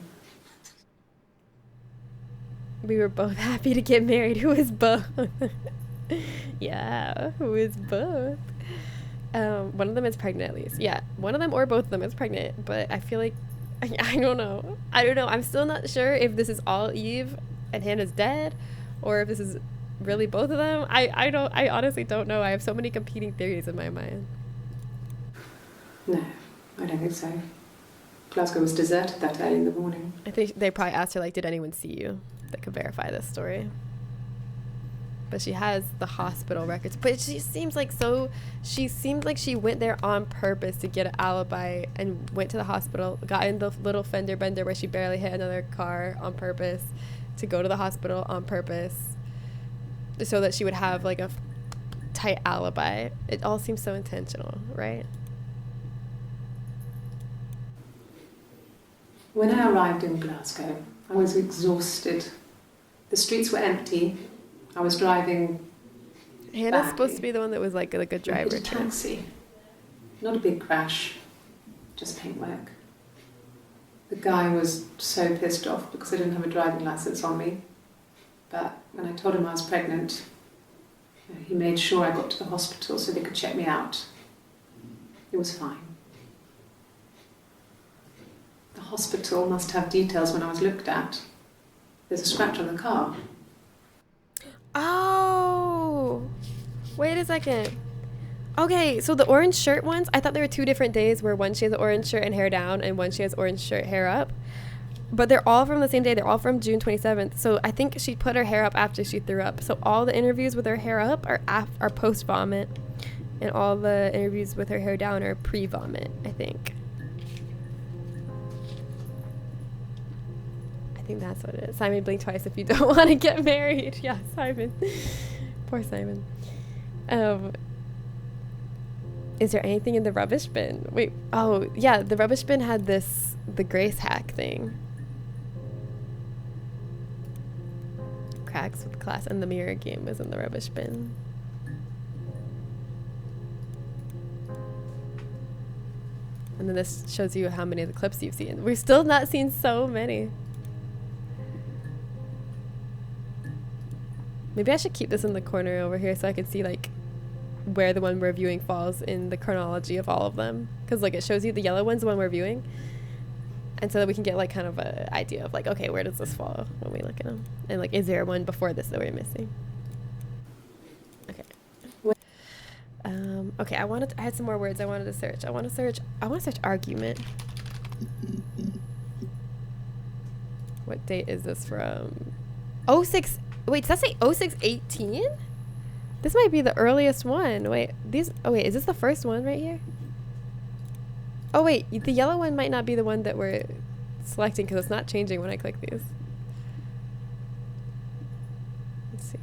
We were both happy to get married. Who is both? Yeah, who is both? One of them is pregnant at least. Yeah, one of them or both of them is pregnant. But I feel like, I don't know. I'm still not sure if this is all Eve and Hannah's dead, or if this is really both of them? I honestly don't know. I have so many competing theories in my mind. No, I don't think so. Glasgow was deserted that early in the morning. I think they probably asked her, like, did anyone see you that could verify this story? But she has the hospital records. But she seemed like she went there on purpose to get an alibi and went to the hospital, got in the little fender bender where she barely hit another car on purpose, to go to the hospital on purpose, so that she would have like a tight alibi. It all seems so intentional, right? When I arrived in Glasgow, I was exhausted. The streets were empty. I was driving. Hannah's supposed to be the one that was like a good driver. A taxi. Not a big crash, just paintwork. The guy was so pissed off because I didn't have a driving license on me. But when I told him I was pregnant, he made sure I got to the hospital so they could check me out. It was fine. The hospital must have details when I was looked at. There's a scratch on the car. Oh, wait a second. Okay, so the orange shirt ones, I thought there were 2 different days where one she has the orange shirt and hair down and one she has orange shirt, hair up. But they're all from the same day. They're all from June 27th. So I think she put her hair up after she threw up. So all the interviews with her hair up are post-vomit. And all the interviews with her hair down are pre-vomit, I think. I think that's what it is. Simon, blink twice if you don't want to get married. Yeah, Simon. Poor Simon. Is there anything in the rubbish bin? Wait, oh, yeah, the rubbish bin had the Grace hack thing. Cracks with class, and the mirror game was in the rubbish bin. And then this shows you how many of the clips you've seen. We've still not seen so many. Maybe I should keep this in the corner over here so I can see like where the one we're viewing falls in the chronology of all of them. Because like it shows you the yellow one's the one we're viewing. And so that we can get like kind of an idea of like, okay, where does this fall when we look at them? And like, is there one before this that we're missing? Okay. Okay, I had some more words I wanted to search. I want to search argument. What date is this from? 06, wait, does that say 0618? This might be the earliest one. Wait, is this the first one right here? Oh wait, the yellow one might not be the one that we're selecting because it's not changing when I click these. Let's see.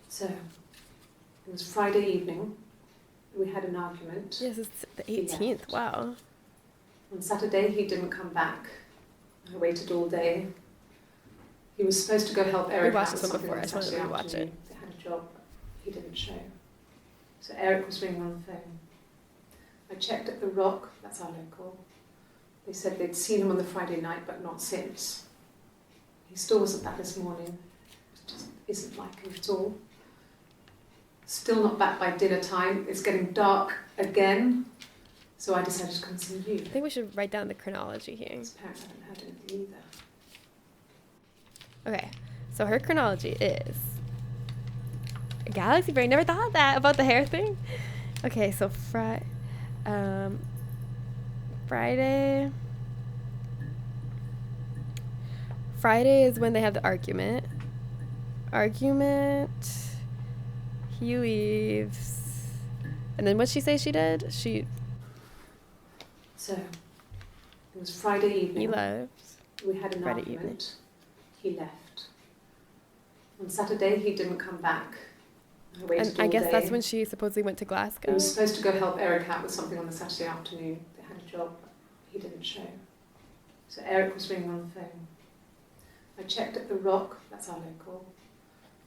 So, it was Friday evening. We had an argument. Yes, it's the 18th. Wow. On Saturday, he didn't come back. I waited all day. He was supposed to go help Eric. We watched this one before. I just wanted to rewatch it. They had a job. He didn't show. So Eric was ringing on the phone. I checked at the Rock. That's our local. They said they'd seen him on the Friday night, but not since. He still wasn't back this morning. It just isn't like him at all. Still not back by dinner time. It's getting dark again. So I decided to come see you. I think we should write down the chronology here. His parents haven't heard anything either. Okay, so her chronology is Galaxy Brain. Never thought of that about the hair thing. Okay, so Friday is when they have the argument. He leaves, and then what'd she say she did? So, it was Friday evening. He left. We had an Friday argument. evening. He left. On Saturday, he didn't come back. I waited And all I guess day. that's when she supposedly went to He Glasgow. was supposed to go help Eric out with something on the Saturday afternoon. They had a job. He didn't show. So Eric was ringing on the phone. I checked at the Rock. That's our local.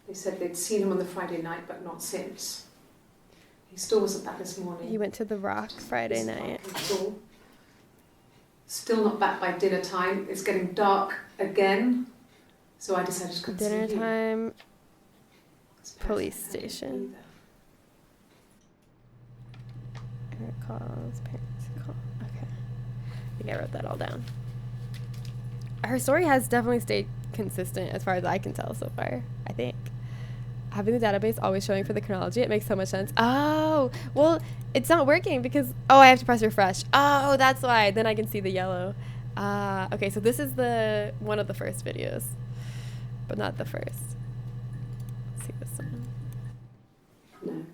They said they'd seen him on the Friday night, but not since. He still wasn't back this morning. He went to the Rock Friday Isn't night. like him at all. Still not back by dinner time. It's getting dark again. So I decided to come see Dinner you. time, His parents police haven't heard anything station. either. Eric calls, parents call. Okay. I think I wrote that all down. Her story has definitely stayed consistent as far as I can tell so far, I think. Having the database always showing for the chronology, it makes so much sense. Oh, well, it's not working because, oh, I have to press refresh. Oh, that's why. Then I can see the yellow. Okay, so this is the one of the first videos, but not the first. Let's see this one. No.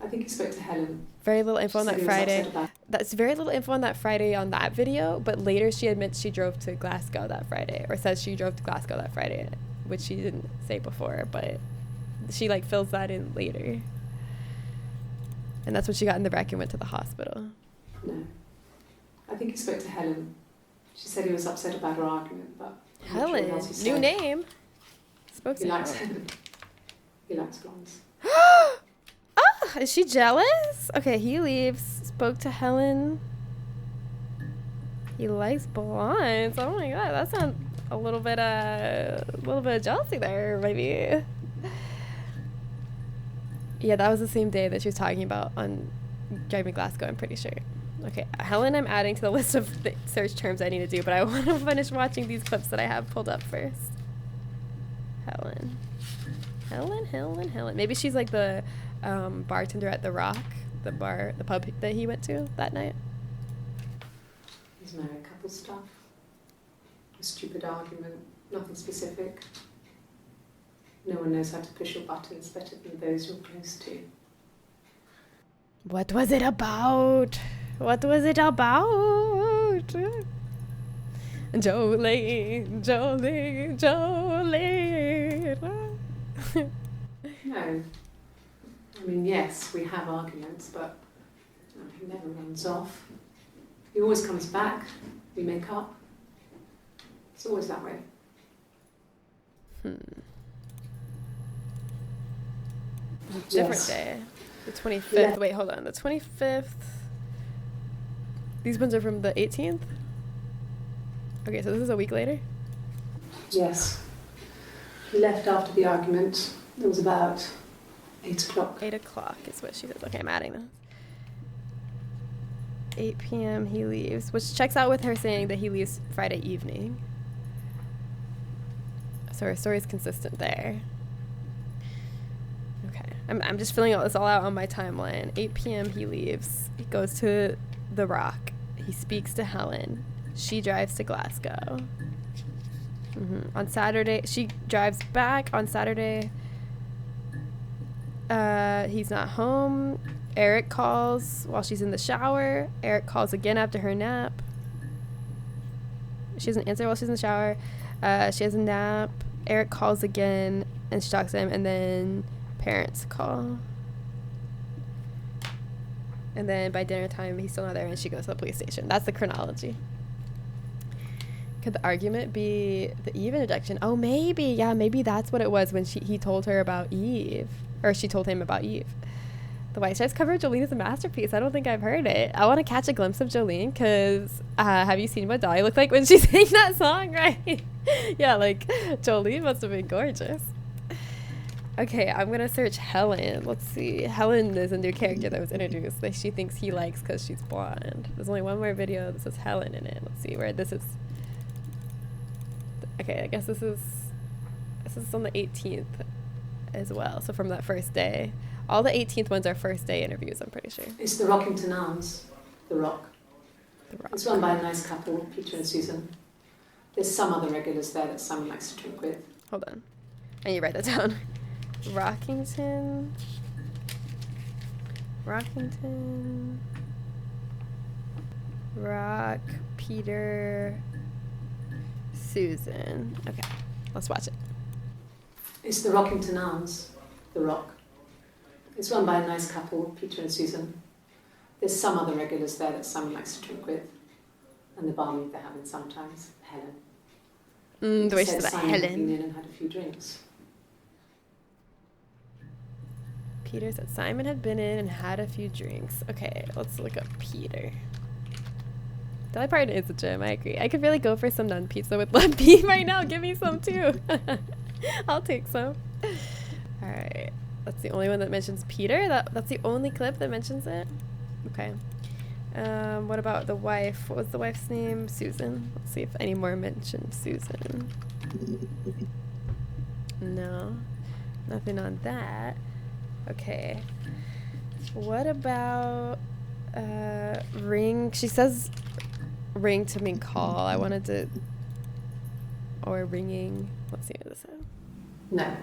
I think he spoke to Helen. Very little info on She that said he was Friday. upset about- That's very little info on that Friday on that video, but later she admits she drove to Glasgow that Friday, or says she drove to Glasgow that Friday, which she didn't say before, but she like fills that in later. And that's when she got in the wreck and went to the hospital. No. I think he spoke to Helen. She said he was upset about her argument, but I'm not sure what Helen, else he new said. name. Spoke He to likes Helen. Helen. He likes blondes. Oh, is she jealous? Okay, he leaves. Spoke to Helen. He likes blondes. Oh my god, that sounds a little bit of jealousy there, maybe. Yeah, that was the same day that she was talking about on Driving Glasgow, I'm pretty sure. Okay, Helen I'm adding to the list of the search terms I need to do, but I want to finish watching these clips that I have pulled up first. Helen. Helen. Maybe she's like the bartender at the Rock, the pub that he went to that night. His married couple stuff. A stupid argument. Nothing specific. No one knows how to push your buttons better than those you're close to. What was it about? Jolene. No. I mean, yes, we have arguments, but he never runs off. He always comes back. We make up. It's always that way. Different Yes. day. The 25th. Yeah. Wait, hold on. The 25th. These ones are from the 18th? Okay, so this is a week later? Yes. He left after the argument. It was about 8 o'clock. 8 o'clock is what she says. Okay, I'm adding this. 8 p.m. he leaves, which checks out with her saying that he leaves Friday evening. So her story's consistent there. Okay, I'm just filling this all out on my timeline. 8 p.m. he leaves. He goes to the Rock. He speaks to Helen. She drives to Glasgow. On Saturday, she drives back. On Saturday, he's not home. Eric calls while she's in the shower. Eric calls again after her nap. She doesn't answer while she's in the shower. She has a nap. Eric calls again and she talks to him, and then parents call. And then by dinner time, he's still not there and she goes to the police station. That's the chronology. Could the argument be the Eve interjection? Oh, maybe. Yeah, maybe that's what it was when he told her about Eve. Or she told him about Eve. The White Stripes cover of Jolene is a masterpiece. I don't think I've heard it. I want to catch a glimpse of Jolene because have you seen what Dolly looked like when she sang that song, right? Yeah, like Jolene must have been gorgeous. Okay, I'm going to search Helen. Let's see. Helen is a new character that was introduced that she thinks he likes because she's blonde. There's only one more video that says Helen in it. Let's see where this is. Okay, I guess this is on the 18th as well. So from that first day. All the 18th ones are first day interviews, I'm pretty sure. It's the Rockington Arms, The Rock. The Rock. It's run by a nice couple, Peter and Susan. There's some other regulars there that Simon likes to drink with. Hold on. I need to write that down. Rockington. Rock, Peter, Susan. Okay, let's watch it. It's the Rockington Arms, The Rock. It's run by a nice couple, Peter and Susan. There's some other regulars there that Simon likes to drink with. And the barmaid they're having sometimes, Helen. The way she Said said that, Simon had been Helen. in and had a few drinks. Peter said Simon had been in and had a few drinks. Okay, let's look up Peter. Dolly Parton is a gem, I agree. I could really go for some non-pizza with lead beef right now. Give me some too. I'll take some. Alright. That's the only one that mentions Peter? That's the only clip that mentions it? Okay. What about the wife? What was the wife's name? Susan. Let's see if any more mention Susan. No, nothing on that. Okay. What about ring? She says ring to mean call. I wanted to, or ringing. Let's see what this says. No.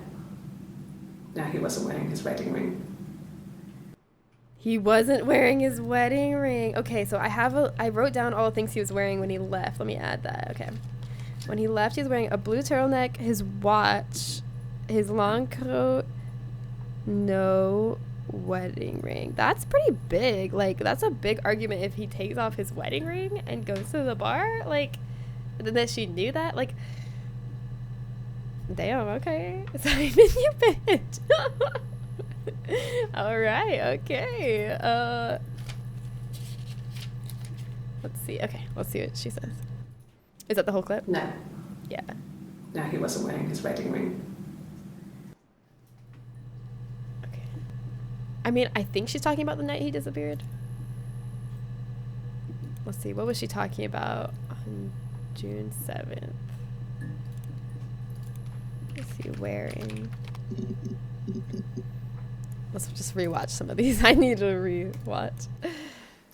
No, he wasn't wearing his wedding ring. He wasn't wearing his wedding ring. Okay, so I wrote down all the things he was wearing when he left. Let me add that. Okay. When he left, he was wearing a blue turtleneck, his watch, his long coat, no wedding ring. That's pretty big. Like, that's a big argument if he takes off his wedding ring and goes to the bar. Like, that she knew that. Like, damn, okay. Simon, you bitch. All right, okay. Let's see. Okay, let's see what she says. Is that the whole clip? No. Yeah. No, he wasn't wearing his wedding ring. Okay. I mean, I think she's talking about the night he disappeared. Let's see. What was she talking about on June 7th? Let's see. Wearing. Let's just rewatch some of these. I need to rewatch.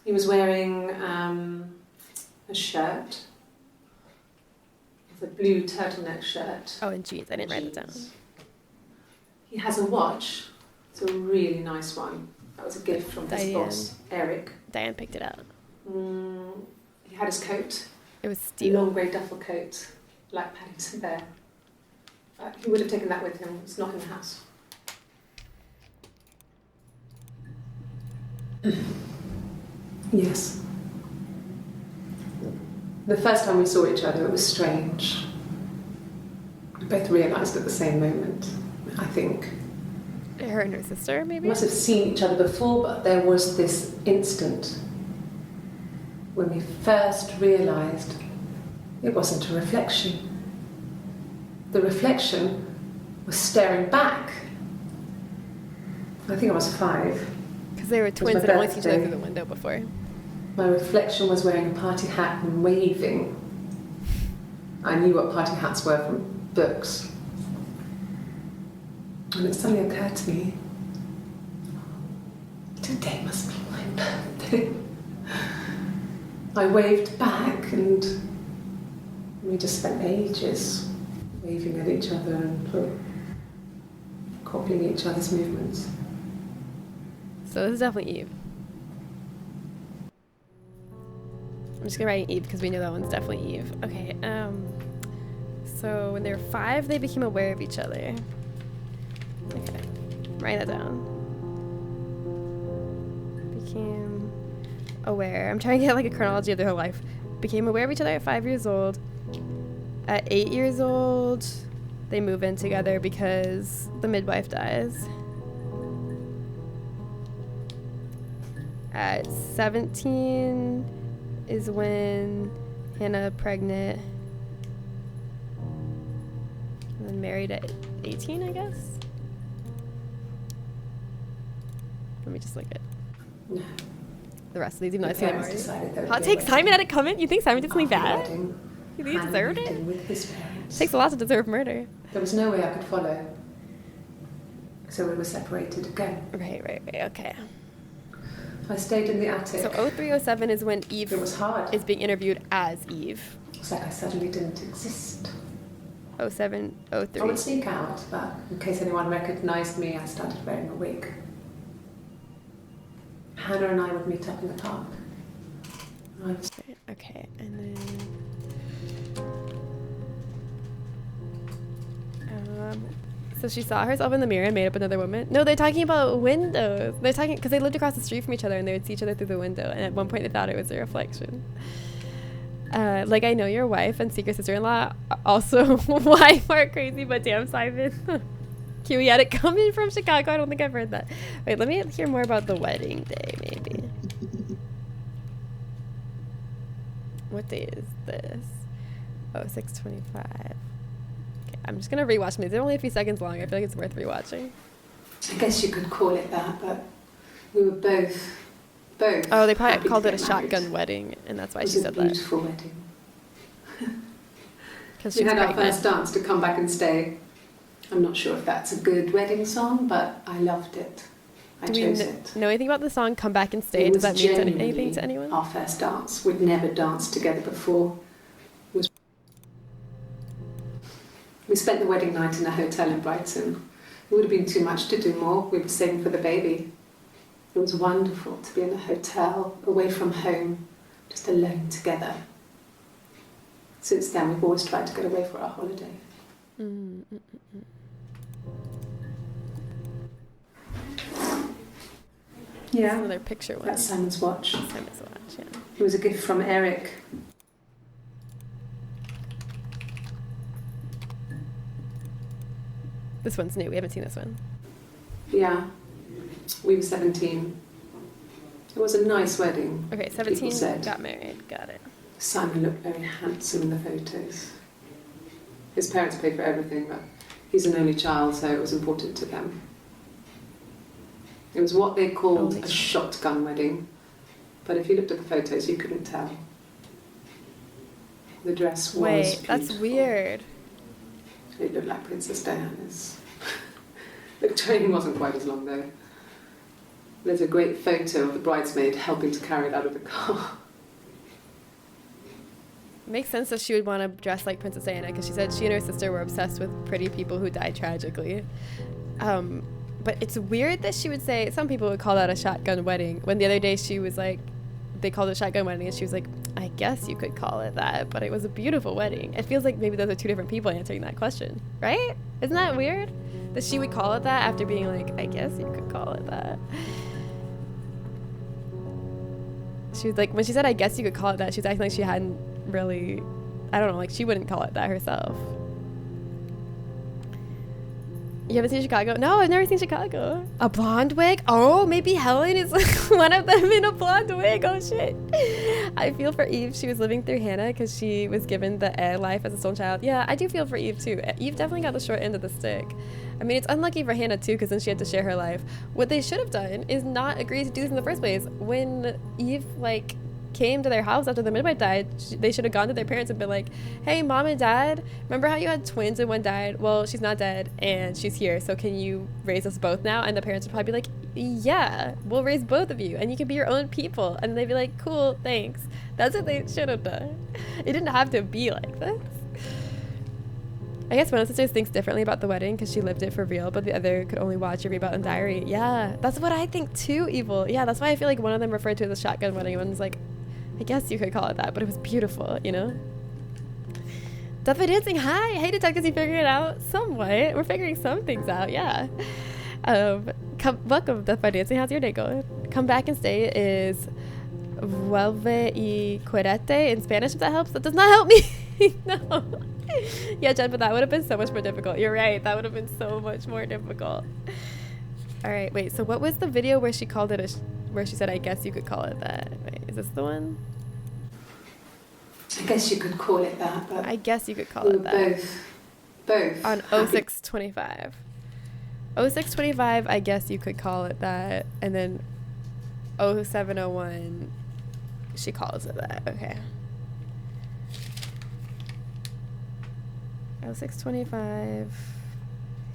He was wearing a shirt. It's a blue turtleneck shirt. Oh, and jeans. I didn't write it down. He has a watch. It's a really nice one. That was a gift from his boss, Eric. Diane picked it out. He had his coat. It was A steel. long grey duffel coat, like Paddington Bear. He would have taken that with him. It's not in the house. Yes. The first time we saw each other, it was strange. We both realised at the same moment, I think. Her and her sister, maybe? We must have seen each other before, but there was this instant when we first realised it wasn't a reflection. The reflection was staring back. I think I was 5. Because they were twins my and only seen each other birthday. through the window before. My reflection was wearing a party hat and waving. I knew what party hats were from books. And it suddenly occurred to me, today must be my birthday. I waved back and we just spent ages waving at each other and copying each other's movements. So this is definitely Eve. I'm just gonna write Eve because we know that one's definitely Eve. Okay, so when they were 5, they became aware of each other. Okay, write that down. Became aware. I'm trying to get like a chronology of their whole life. Became aware of each other at 5 years old. At 8 years old, they move in together because the midwife dies. At 17 is when Hannah pregnant. And then married at 18, I guess? Let me just look at No. the rest of these, even though The I've seen them parents already. decided there would Hot be a take, wedding. Simon had a comment? You think Simon did something After the bad? wedding, You think he Hannah deserved moved it? in with his parents. Takes a lot to deserve murder. There was no way I could follow. So we were separated again. Right, okay. I stayed in the attic. So 0307 is when Eve It was hard. is being interviewed as Eve. It's like I suddenly didn't exist. 07, I would 03. sneak out, but in case anyone recognised me, I started wearing a wig. Hannah and I would meet up in the park. I was Okay, and then so she saw herself in the mirror and made up another woman. No, they're talking about windows. They're talking because they lived across the street from each other and they would see each other through the window. And at one point, they thought it was a reflection. Like, I know your wife and secret sister-in-law, also wife are crazy, but damn, Simon. Kiwi had it coming from Chicago. I don't think I've heard that. Wait, let me hear more about the wedding day, maybe. What day is this? Oh, 6:25. Okay, I'm just gonna rewatch them. They're only a few seconds long. I feel like it's worth rewatching. I guess you could call it that, but we were both. Oh, they probably happy called to it a get married. shotgun wedding, and that's why It was she a said that. beautiful wedding. Because We she's had our pregnant. first dance to Come Back and Stay. I'm not sure if that's a good wedding song, but I loved it. I Do we chose it. know anything about the song "Come Back and Stay"? It Does was that mean anything genuinely to anyone? our first dance. We'd never danced together before. We spent the wedding night in a hotel in Brighton. It would have been too much to do more. We were saving for the baby. It was wonderful to be in a hotel, away from home, just alone together. Since then, we've always tried to get away for our holiday. Yeah, Another picture one. that's Simon's watch. Simon's watch, yeah. It was a gift from Eric. This one's new. We haven't seen this one. Yeah, we were 17. It was a nice wedding. Okay, people 17, said. got married. Got it. Simon looked very handsome in the photos. His parents paid for everything, but he's an only child, so it was important to them. It was what they called Only a child. shotgun wedding, but if you looked at the photos, you couldn't tell. The dress was Wait, that's beautiful. weird. It looked like Princess Diana's. The train wasn't quite as long though. There's a great photo of the bridesmaid helping to carry it out of the car. Makes sense that she would want to dress like Princess Diana because she said she and her sister were obsessed with pretty people who died tragically. But it's weird that she would say, some people would call that a shotgun wedding, when the other day she was like, they called it a shotgun wedding, and she was like, I guess you could call it that, but it was a beautiful wedding. It feels like maybe those are two different people answering that question, right? Isn't that weird? That she would call it that after being like, I guess you could call it that. She was like, when she said, I guess you could call it that, she was acting like she hadn't really, I don't know, like she wouldn't call it that herself. You haven't seen Chicago? No, I've never seen Chicago. A blonde wig? Oh, maybe Helen is one of them in a blonde wig. Oh, shit. I feel for Eve. She was living through Hannah because she was given the air life as a sole child. Yeah, I do feel for Eve, too. Eve definitely got the short end of the stick. I mean, it's unlucky for Hannah, too, because then she had to share her life. What they should have done is not agree to do this in the first place. When Eve, like, came to their house after the midwife died, they should have gone to their parents and been like, hey, mom and dad, remember how you had twins and one died? Well, she's not dead and she's here, so can you raise us both now? And the parents would probably be like, yeah, we'll raise both of you and you can be your own people. And they'd be like, cool, thanks. That's what they should have done. It didn't have to be like this. I guess one of the sisters thinks differently about the wedding because she lived it for real, but the other could only watch or read about in diary. Yeah, that's what I think too, Evil. Yeah, that's why I feel like one of them referred to it as a shotgun wedding. One's like, I guess you could call it that, but it was beautiful, you know? Death by Dancing, hi! Hey, detectives, you figured it out? Somewhat. We're figuring some things out, yeah. Welcome, Death by Dancing. How's your day going? Come Back and Stay is vuelve y querete in Spanish, if that helps. That does not help me. No. Yeah, Jen, but that would have been so much more difficult. You're right. That would have been so much more difficult. All right, wait. So what was the video where she called it where she said, I guess you could call it that? Wait, is this the one? I guess you could call it that, but I guess you could call we it were that. both On happy. 0625. 0625, I guess you could call it that. And then 0701, she calls it that. Okay. 0625,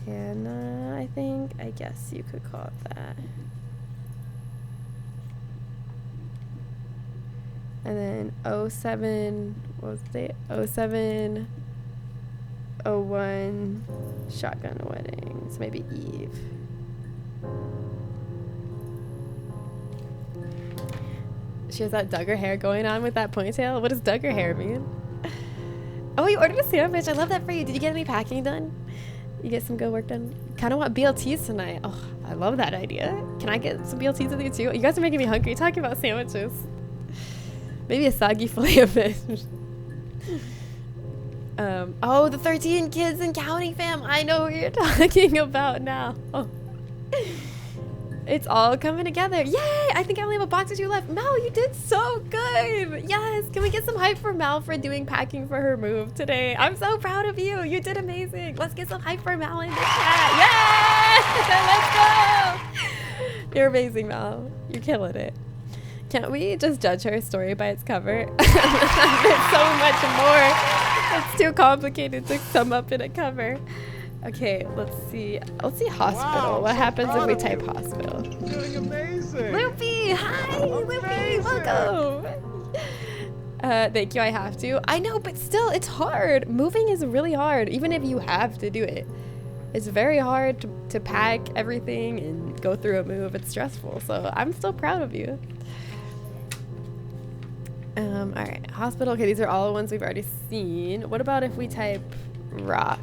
Hannah, I think. I guess you could call it that. And then 07, what was the date? 0701, shotgun wedding. So maybe Eve. She has that Duggar hair going on with that ponytail. What does Duggar hair mean? Oh, you ordered a sandwich. I love that for you. Did you get any packing done? You get some good work done? Kind of want BLTs tonight. Oh, I love that idea. Can I get some BLTs with you too? You guys are making me hungry talking about sandwiches. Maybe a soggy fillet of fish. Oh, the 13 kids and counting fam. I know who you're talking about now. Oh. It's all coming together. Yay! I think I only have a box or two left. Mel, you did so good. Yes. Can we get some hype for Mel for doing packing for her move today? I'm so proud of you. You did amazing. Let's get some hype for Mel in the chat. Yay! Let's go. You're amazing, Mel. You're killing it. Can't we just judge her story by its cover? There's so much more It's too complicated to sum up in a cover. Okay, let's see. Let's see hospital. Wow, What so happens if proud we of type you. hospital? Doing amazing. Loopy, hi, Loopy, Amazing. welcome. Thank you. I have to. I know, but still, it's hard. Moving is really hard, even if you have to do it. It's very hard to pack everything and go through a move. It's stressful. So I'm still proud of you. All right, hospital. Okay, these are all the ones we've already seen. What about if we type rock?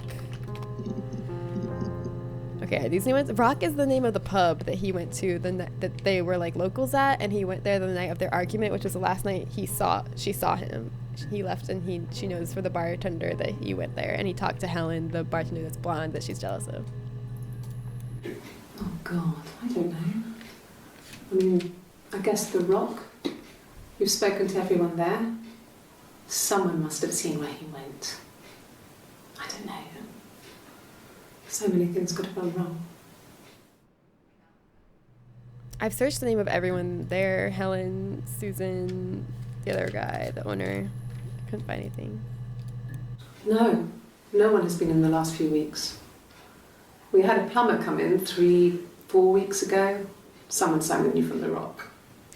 Okay, these new ones. Rock is the name of the pub that he went to that they were like locals at, and he went there the night of their argument, which was the last night she saw him. He left, and she knows for the bartender that he went there, and he talked to Helen, the bartender that's blonde that she's jealous of. Oh God, I don't know. I mean, I guess the Rock. You've spoken to everyone there. Someone must have seen where he went. I don't know. So many things could have gone wrong. I've searched the name of everyone there. Helen, Susan, the other guy, the owner. I couldn't find anything. No one has been in the last few weeks. We had a plumber come in 3-4 weeks ago. Simon knew from the Rock.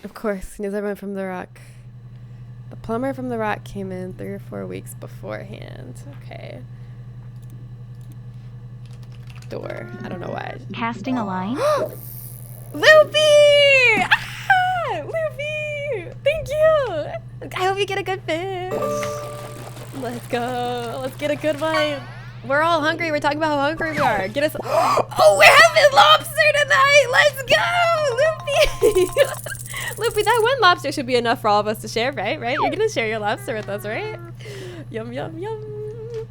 Of course, he knows everyone from The Rock. The plumber from The Rock came in 3 or 4 weeks beforehand. Okay. Door. I don't know why. Casting a line. Loopy! Ah! Loopy! Thank you! I hope you get a good fish. Let's go. Let's get a good one. We're all hungry. We're talking about how hungry we are. Get us. Oh, we're having lobster tonight. Let's go, Loopy. Loopy, that one lobster should be enough for all of us to share, right? Right? You're gonna share your lobster with us, right? Yum, yum, yum.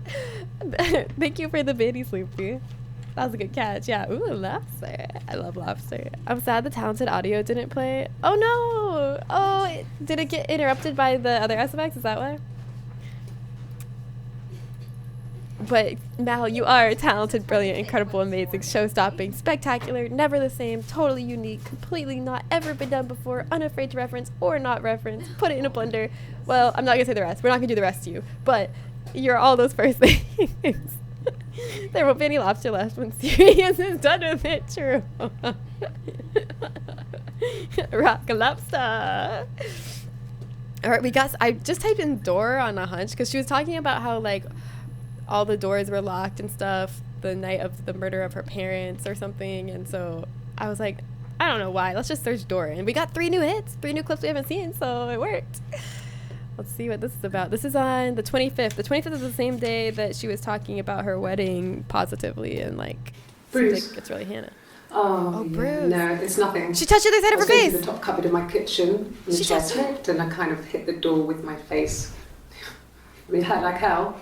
Thank you for the biddies, Loopy. That was a good catch. Yeah. Ooh, lobster. I love lobster. I'm sad the talented audio didn't play. Oh no. Oh, did it get interrupted by the other SMX? Is that why? But Mal, you are talented, brilliant, incredible, amazing, show-stopping, spectacular, never the same, totally unique, completely not ever been done before, unafraid to reference or not reference, put it in a blender. Well, I'm not gonna say the rest. We're not gonna do the rest to you, but you're all those first things. There won't be any lobster left when Sirius is done with it. True. Rock lobster. All right, I just typed in door on a hunch because she was talking about how like all the doors were locked and stuff the night of the murder of her parents or something, and so I was like, I don't know why. Let's just search door, and we got 3 new hits, 3 new clips we haven't seen, so it worked. Let's see what this is about. This is on the 25th. The 25th is the same day that she was talking about her wedding positively, and like, Bruce. seems like it's really Hannah. Oh, Yeah. Bruce. No, it's nothing. She touched the other side of her I was going face. to the top cupboard in my kitchen, and the She chair touched slipped, and I kind of hit the door with my face. We hurt like hell.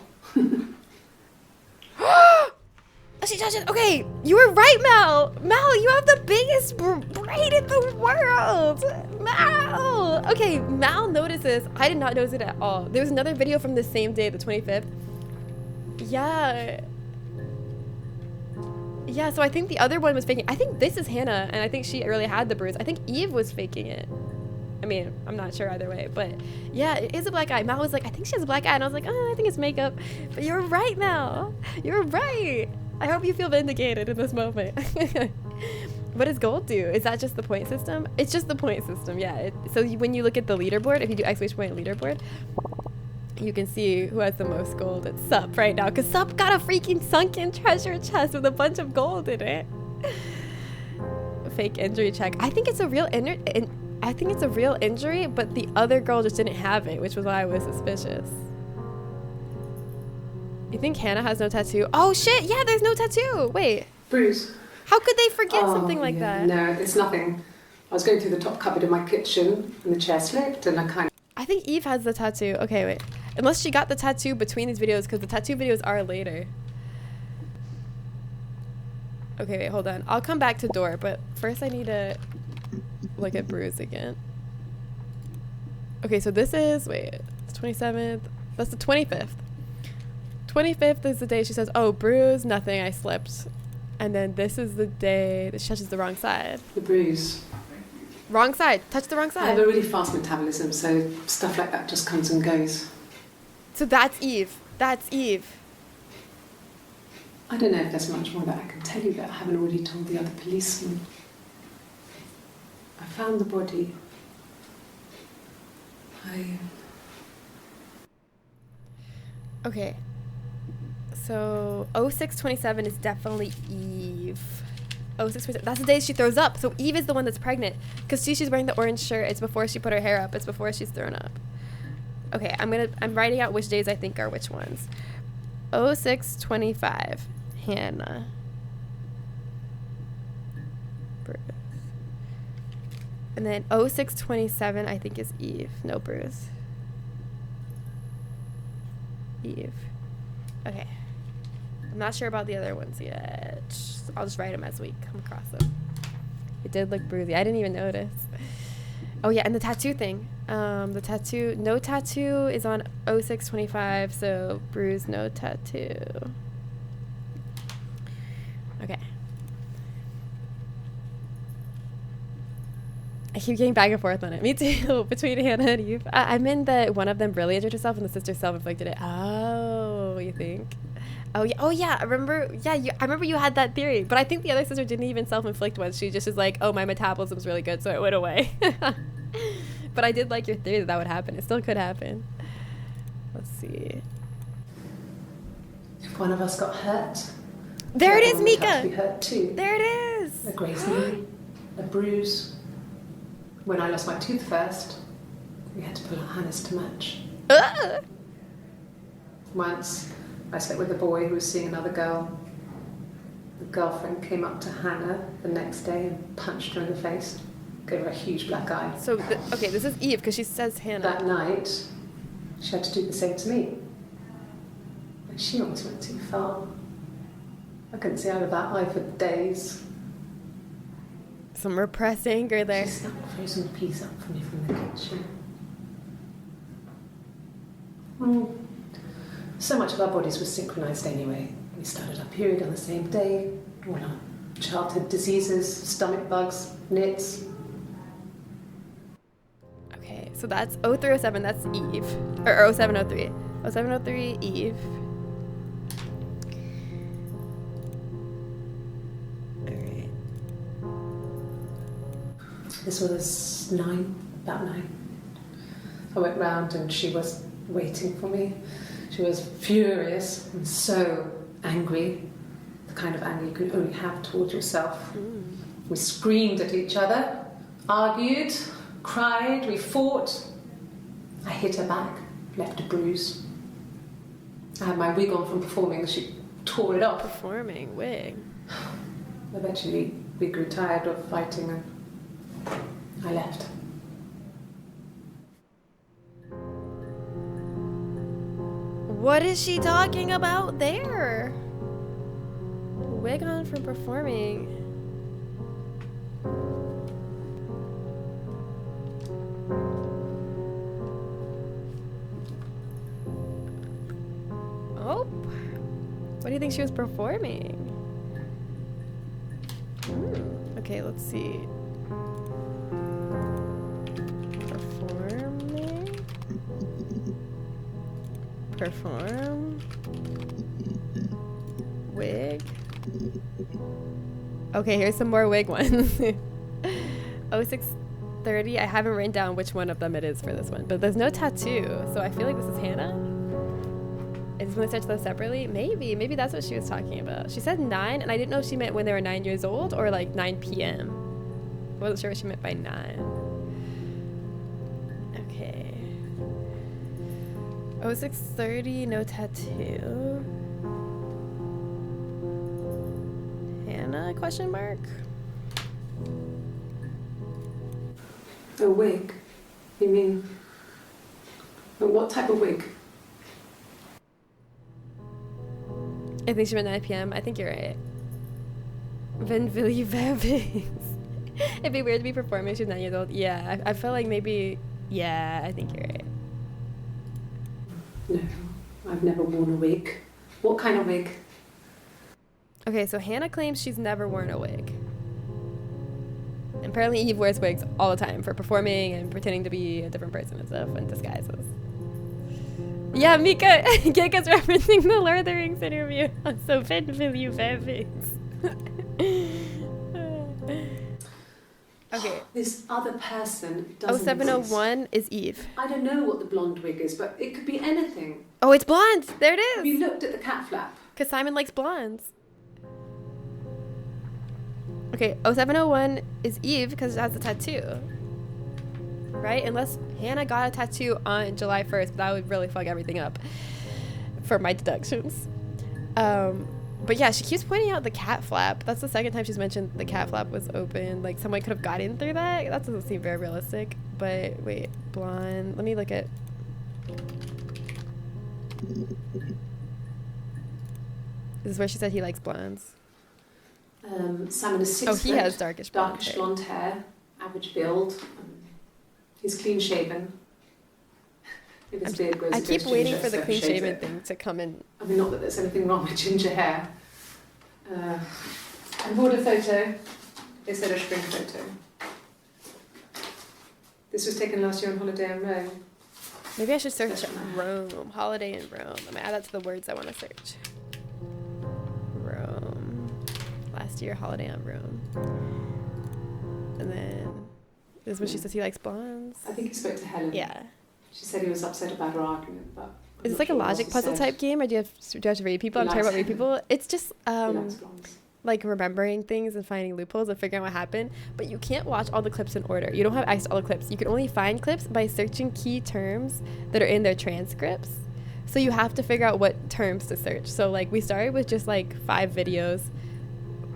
She touched it. Okay, you were right, Mal. Mal, you have the biggest brain in the world. Mal. Okay, Mal notices. I did not notice it at all. There was another video from the same day, the 25th. Yeah. Yeah, so I think the other one was faking. I think this is Hannah, and I think she really had the bruise. I think Eve was faking it. I mean, I'm not sure either way, but yeah, it is a black eye. Mal was like, I think she has a black eye, and I was like, oh, I think it's makeup. But you're right, Mal. You're right. I hope you feel vindicated in this moment. What does gold do? Is that just the point system? It's just the point system, yeah. When you look at the leaderboard, if you do exclamation point leaderboard, you can see who has the most gold. It's Sup right now, because Sup got a freaking sunken treasure chest with a bunch of gold in it. Fake injury check. I think it's a real injury, but the other girl just didn't have it, which was why I was suspicious. You think Hannah has no tattoo? Oh shit, yeah, there's no tattoo. Wait. Bruce. How could they forget something like that? No, it's nothing. I was going through the top cupboard in my kitchen, and the chair slipped, and I kind of... I think Eve has the tattoo. Okay, wait. Unless she got the tattoo between these videos, because the tattoo videos are later. Okay, wait, hold on. I'll come back to door, but first I need to look at Bruce again. Okay, so this is, wait, it's 27th. That's the 25th. 25th is the day she says, oh, bruise, nothing, I slipped. And then this is the day that she touches the wrong side. The bruise. Wrong side. Touch the wrong I have side. a really fast metabolism, so stuff like that just comes and goes. So that's Eve. That's Eve. I don't know if there's much more that I can tell you that I haven't already told the other policemen. I found the body. Okay. So 0627 is definitely Eve. 0627. That's the day she throws up. So Eve is the one that's pregnant. Because she's wearing the orange shirt. It's before she put her hair up. It's before she's thrown up. Okay, I'm writing out which days I think are which ones. 0625. Hannah. Bruce. And then 0627 I think is Eve. No, Bruce. Eve. Okay. I'm not sure about the other ones yet. I'll just write them as we come across them. It did look bruisey. I didn't even notice. Oh yeah, and the tattoo thing. The tattoo, no tattoo is on 0625, so bruise, no tattoo. Okay. I keep getting back and forth on it. Me too, between Hannah and Eve. I'm in the one of them really injured herself and the sister self-inflicted it. Oh, you think? Oh yeah. I remember. Yeah, I remember you had that theory, but I think the other sister didn't even self-inflict one. She just is like, oh, my metabolism's really good, so it went away. But I did like your theory that would happen. It still could happen. Let's see. If one of us got hurt, There it is, the other one would have to be Mika. hurt too. There it is. A grazed knee, a bruise. When I lost my tooth first, we had to pull out Hannah's to match. Once, I slept with a boy who was seeing another girl. The girlfriend came up to Hannah the next day and punched her in the face. Gave her a huge black eye. So, okay, this is Eve because she says Hannah. That night, she had to do the same to me. And she almost went too far. I couldn't see out of that eye for days. Some repressed anger there. She snuck a frozen piece up for me from the kitchen. So much of our bodies was synchronized anyway. We started our period on the same day. All our childhood diseases, stomach bugs, nits. Okay, so that's 0307, that's Eve. Or 0703. 0703, Eve. Alright. This was about 9. I went round and she was waiting for me. She was furious and so angry, the kind of anger you can only have towards yourself. We screamed at each other, argued, cried, we fought. I hit her back, left a bruise. I had my wig on from performing and she tore it off. Performing, wig. Eventually, we grew tired of fighting and I left. What is she talking about there? Wig on from performing. Oh, what do you think she was performing? Okay, let's see. Perform. Wig. Okay, here's some more wig ones. 0630. I haven't written down which one of them it is for this one, but there's no tattoo, so I feel like this is Hannah. I just want to search those separately. Maybe that's what she was talking about. She said 9, and I didn't know if she meant when they were 9 years old or like 9 p.m. I wasn't sure what she meant by 9. 0630, no tattoo. Hannah, question mark? A wig? You mean... what type of wig? I think she meant 9 p.m. I think you're right. Van Villy Vabings. It'd be weird to be performing if she's 9 years old. Yeah, I felt like maybe... Yeah, I think you're right. No, I've never worn a wig. What kind of wig? Okay, so Hannah claims she's never worn a wig. And apparently Eve wears wigs all the time for performing and pretending to be a different person and stuff and disguises. Yeah, Mika, Giga's referencing the Lord of the Rings interview. I'm so fit with you, babies. Okay. This other person doesn't 0701 is Eve. exist. I don't know what the blonde wig is, but it could be anything. Oh, it's blonde. There it Have you is. looked at the cat flap? Because Simon likes blondes. Okay, 0701 is Eve because it has the tattoo. Right? Unless Hannah got a tattoo on July 1st, but that would really fuck everything up for my deductions. But yeah, she keeps pointing out the cat flap. That's the second time she's mentioned the cat flap was open. Like, someone could have got in through that. That doesn't seem very realistic. But wait, blonde. Let me look at... This is where she said he likes blondes. Simon is 6 Oh, foot. he has darkish blonde Darkish hair. blonde hair, average build. He's clean shaven. If his beard grows, I it keep goes waiting ginger, for the so clean shave shaven it. thing to come in. I mean, not that there's anything wrong with ginger hair. I bought a photo. They said a spring photo. This was taken last year on holiday in Rome. Maybe I should search Rome. Holiday in Rome. I'm gonna add that to the words I want to search. Rome. Last year, holiday on Rome. And then this is when she says he likes blondes. I think he spoke to Helen. Yeah. She said he was upset about her argument, but... I'm Is this not like a sure what logic he puzzle said. type game, or do you have to read people? I'm He terrible likes about read people. It's just He likes blondes. like remembering things and finding loopholes and figuring out what happened. But you can't watch all the clips in order. You don't have access to all the clips. You can only find clips by searching key terms that are in their transcripts. So you have to figure out what terms to search. So like we started with just like 5 videos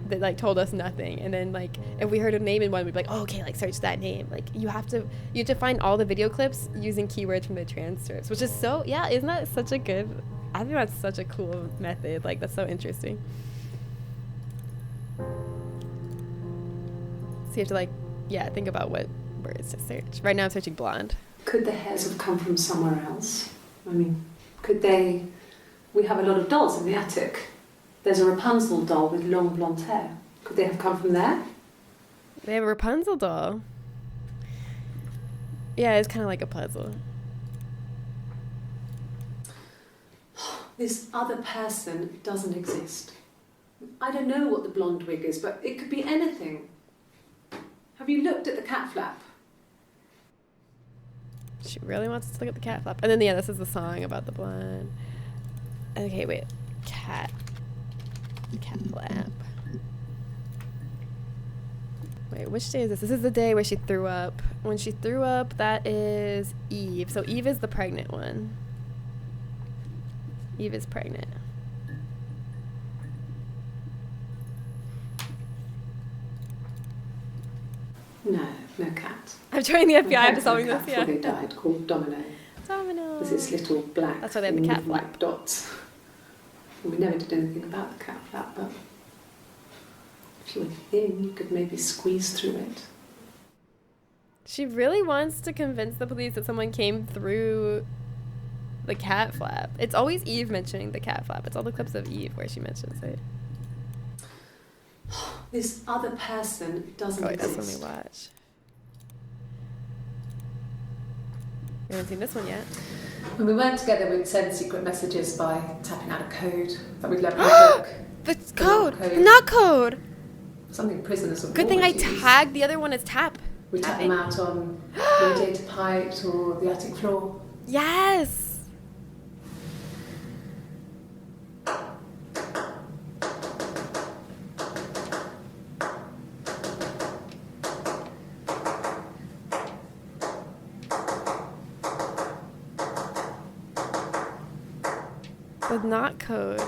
that like told us nothing, and then like if we heard a name in one, we'd be like, oh, okay, like search that name. Like you have to find all the video clips using keywords from the transcripts, which is so, yeah, isn't that such a good, I think that's such a cool method. Like that's so interesting. So you have to like, yeah, think about what words to search. Right now I'm searching blonde. Could the hairs have come from somewhere else? I mean, could they... We have a lot of dolls in the attic. There's a Rapunzel doll with long blonde hair. Could they have come from there? They have a Rapunzel doll. Yeah, it's kind of like a puzzle. This other person doesn't exist. I don't know what the blonde wig is, but it could be anything. Have you looked at the cat flap? She really wants us to look at the cat flap. And then, yeah, this is the song about the blonde. Okay, wait. Cat flap. Wait, which day is this? This is the day where she threw up. When she threw up, that is Eve. So Eve is the pregnant one. Eve is pregnant. No cat. I'm trying the FBI There after solving was this, a yeah. cat before they died, called Domino. Domino. There's this little black That's why they have the thing cat with flap. black dots. And we never did anything about the cat flap, but if you were thin, you could maybe squeeze through it. She really wants to convince the police that someone came through the cat flap. It's always Eve mentioning the cat flap. It's all the clips of Eve where she mentions it. This other person doesn't Oh, wait, that's exist. when we watch. We haven't seen this one yet. When we weren't together, we'd send secret messages by tapping out a code that we'd left in a book. The code! Not code! Something prisoners of Good war thing I would use. tagged the other one as tap. We tap them out on radiator pipes or the attic floor. Yes! But not code.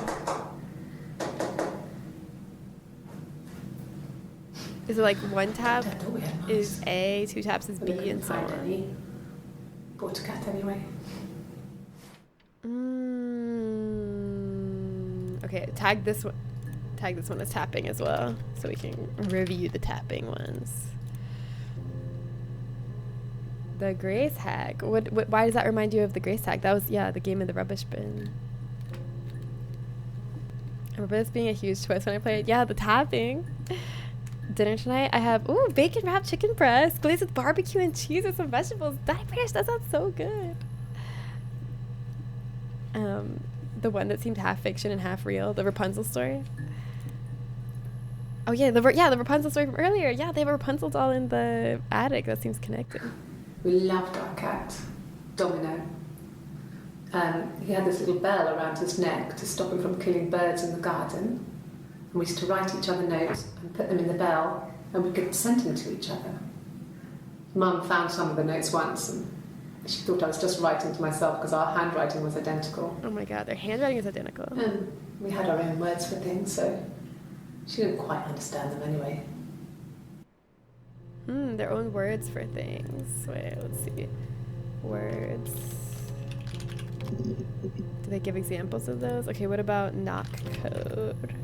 Is it like one tap I don't know, we had mice. is A, 2 taps is But B, we couldn't and so find on? any. Bought a cat anyway. Okay, tag this one. Tag this one as tapping as well, so we can review the tapping ones. The Grace hack. Why does that remind you of the Grace hack? That was, yeah, the game in the rubbish bin. I remember this being a huge twist when I played. Yeah, the tapping. Dinner tonight, I have, ooh, bacon wrapped chicken breast, glazed with barbecue and cheese and some vegetables. That sounds so good. The one that seemed half fiction and half real, the Rapunzel story. Oh yeah, the Rapunzel story from earlier. Yeah, they have a Rapunzel doll in the attic. That seems connected. We loved our cat, Domino. He had this little bell around his neck to stop him from killing birds in the garden. And we used to write each other notes and put them in the bell, and we could send them to each other. Mum found some of the notes once, and she thought I was just writing to myself because our handwriting was identical. Oh my god, their handwriting is identical. And we had our own words for things, so she didn't quite understand them anyway. Their own words for things. Wait, let's see. Words. Do they give examples of those? Okay, what about knock code?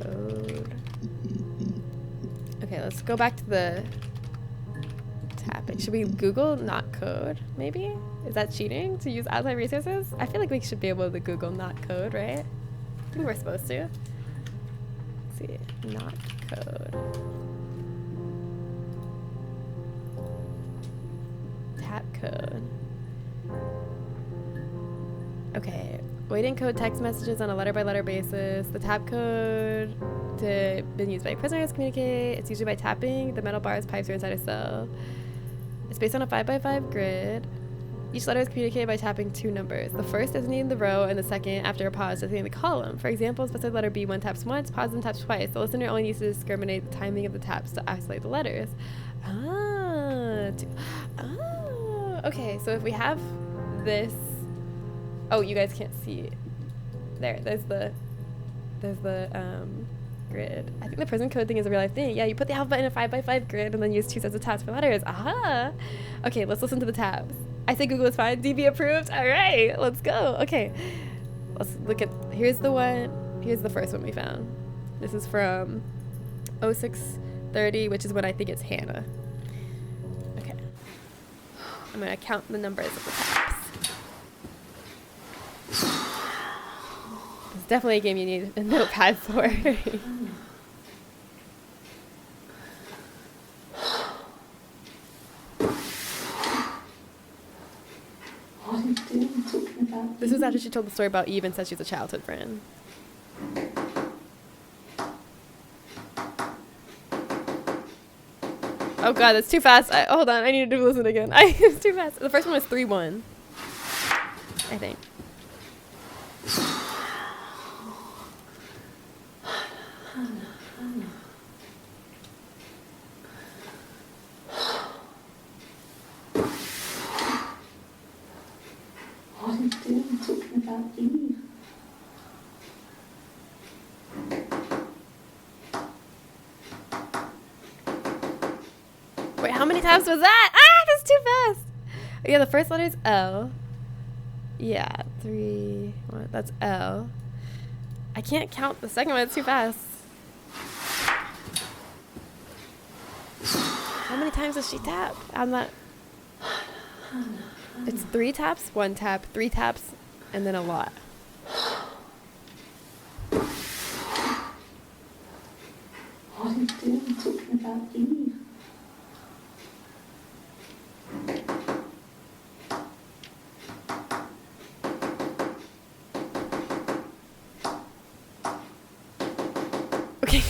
Code. Okay, let's go back to the tapping. Should we Google knock code, maybe? Is that cheating to use outside resources? I feel like we should be able to Google knock code, right? I think we're supposed to. Let's see, knock code. Tap code. Okay, way to encode text messages on a letter-by-letter basis. The tap code been used by prisoners to communicate. It's usually by tapping. The metal bars, pipes are inside a cell. It's based on a 5x5 grid. Each letter is communicated by tapping two numbers. The first designating the row, and the second, after a pause, designating the column. For example, specified letter B, one taps once, pause and taps twice. The listener only needs to discriminate the timing of the taps to isolate the letters. Okay, so if we have this... Oh, you guys can't see. There's the grid. I think the prison code thing is a real life thing. Yeah, you put the alphabet in a 5x5 grid and then use two sets of tabs for letters. Aha! Okay, let's listen to the tabs. I say Google is fine. DB approved. All right, let's go. Okay, let's look at. Here's the one. Here's the first one we found. This is from 0630, which is when I think it's Hannah. Okay, I'm gonna count the numbers of the tabs. It's definitely a game you need a notepad for. What are you doing talking about? This was after she told the story about Eve and said she's a childhood friend. Oh god, that's too fast. Hold on, I need to listen again. It's too fast. The first one was 3-1. I think. What are you doing talking about Eve? Wait, how many times was that? Ah, that's too fast. Yeah, the first letter is L. Yeah, 3. That's L. I can't count the second one. It's too fast. How many times does she tap? I'm not. It's 3 taps, 1 tap, 3 taps, and then a lot. What are you doing talking about Eve? Okay,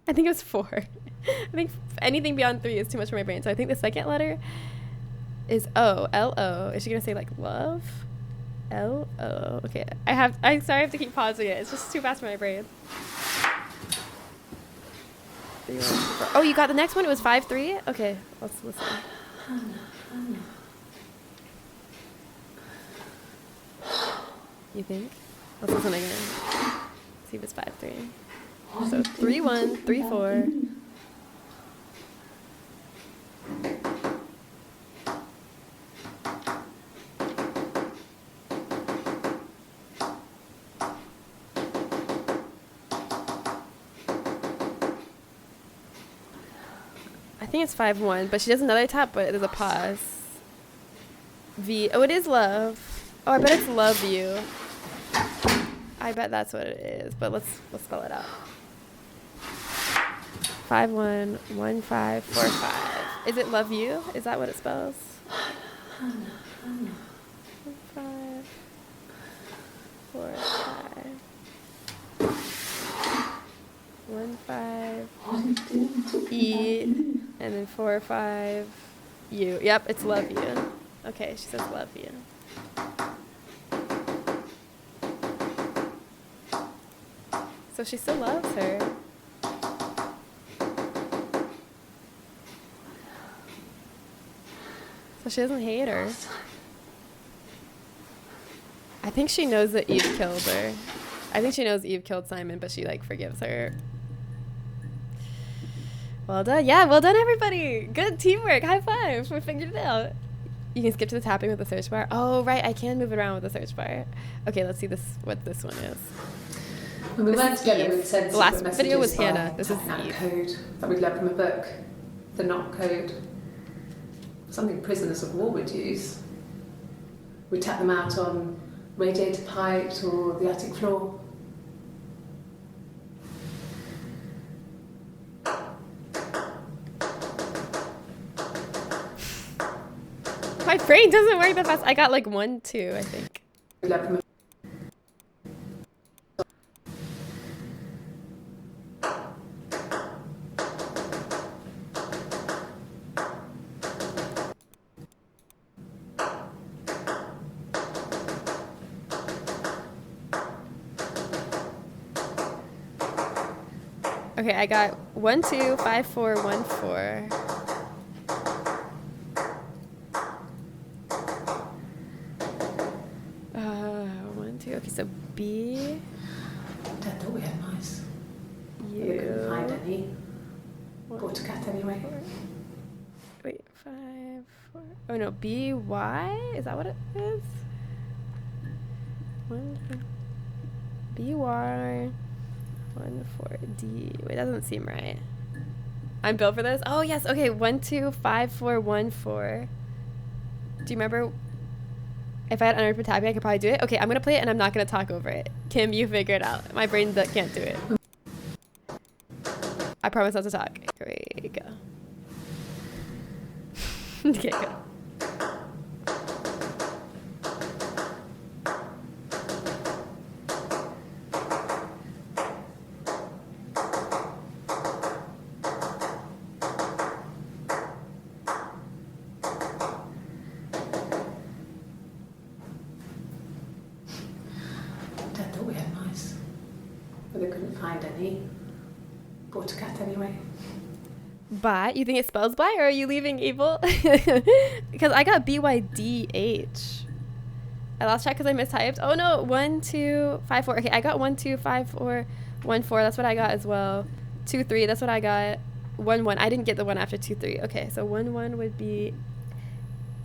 I think it was 4. I think anything beyond 3 is too much for my brain. So I think the second letter is O. L-O. Is she gonna say like love? L-O. Okay, I'm sorry I have to keep pausing it. It's just too fast for my brain. 3, 1, 2, 4. Oh, you got the next one? It was 5-3? Okay, let's listen. You think? Let's listen again. See if it's 5-3. So 3-1, 3-4. I think it's 5-1, but she does another tap, but there's a pause. V. Oh, it is love. Oh, I bet it's love you. I bet that's what it is, but let's spell it out. 5-1, 1-5, 4-5. Is it love you? Is that what it spells? 1-5. 4, 5. 1, 5. E. And then 4, 5. U. Yep, it's love you. Okay, she says love you. So she still loves her. So she doesn't hate her. I think she knows that Eve killed her. I think she knows Eve killed Simon, but she like forgives her. Well done. Yeah, well done everybody. Good teamwork. High five. We figured it out. You can skip to the tapping with the search bar. Oh, right. I can move it around with the search bar. Okay, let's see what this one is. When we This went is together, Eve. we'd send The last secret video was messages by Hannah. This is tapping out a Eve. code that we'd learned from a book. The knock code. Something prisoners of war would use. We'd tap them out on radiator pipes or the attic floor. My brain doesn't work that fast. I got like 1, 2, I think. We'd learned from a Okay, I got 1, 2, 5, 4, 1, 4. One, 2. Okay, so B, Dad thought we had mice. But they couldn't U. find any. 1, Bought a cat anyway. 4. Wait, 5, 4. Oh no, B, Y? Is that what it is? 1, B, Y. 1, 4, D. Wait, that doesn't seem right. I'm built for this? Oh, yes. Okay. 1, 2, 5, 4, 1, 4. Do you remember? If I had unearthed tapping, I could probably do it. Okay, I'm going to play it and I'm not going to talk over it. Kim, you figure it out. My brain can't do it. I promise not to talk. Here we go. Okay, go. Dad thought we had mice. But they couldn't find any. Bought a cat anyway. But you think it spells by, or are you leaving evil? Because I got BYDH. I lost track because I mistyped. Oh no, 1, 2, 5, 4. Okay, I got 1, 2, 5, 4, 1, 4. That's what I got as well. 2, 3. That's what I got. 1, 1. I didn't get the one after 2, 3. Okay, so 1, 1 would be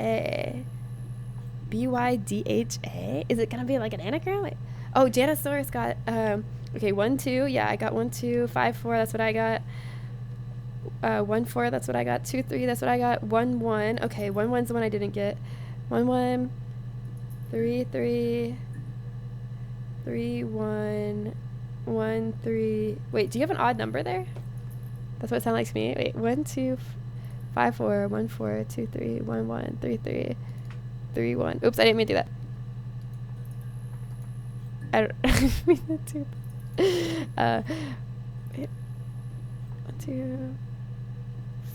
A. BYDHA? Is it gonna be like an anagram? Like, oh, Janosaurus got okay, 1, 2. Yeah, I got 1, 2, 5, 4. That's what I got. 1, 4. That's what I got. 2, 3. That's what I got. 1, 1. Okay, 1, 1's the one I didn't get. 1, 1. 3, 3. 3, 1. 1, 3. Wait, do you have an odd number there? That's what it sounded like to me. Wait, 1, 2, 5, 4. 1, 4. 2, 3. 1, 1. 3, 3. 3, 1. Oops, I didn't mean to do that. I don't mean to do that. Wait. 1, 2,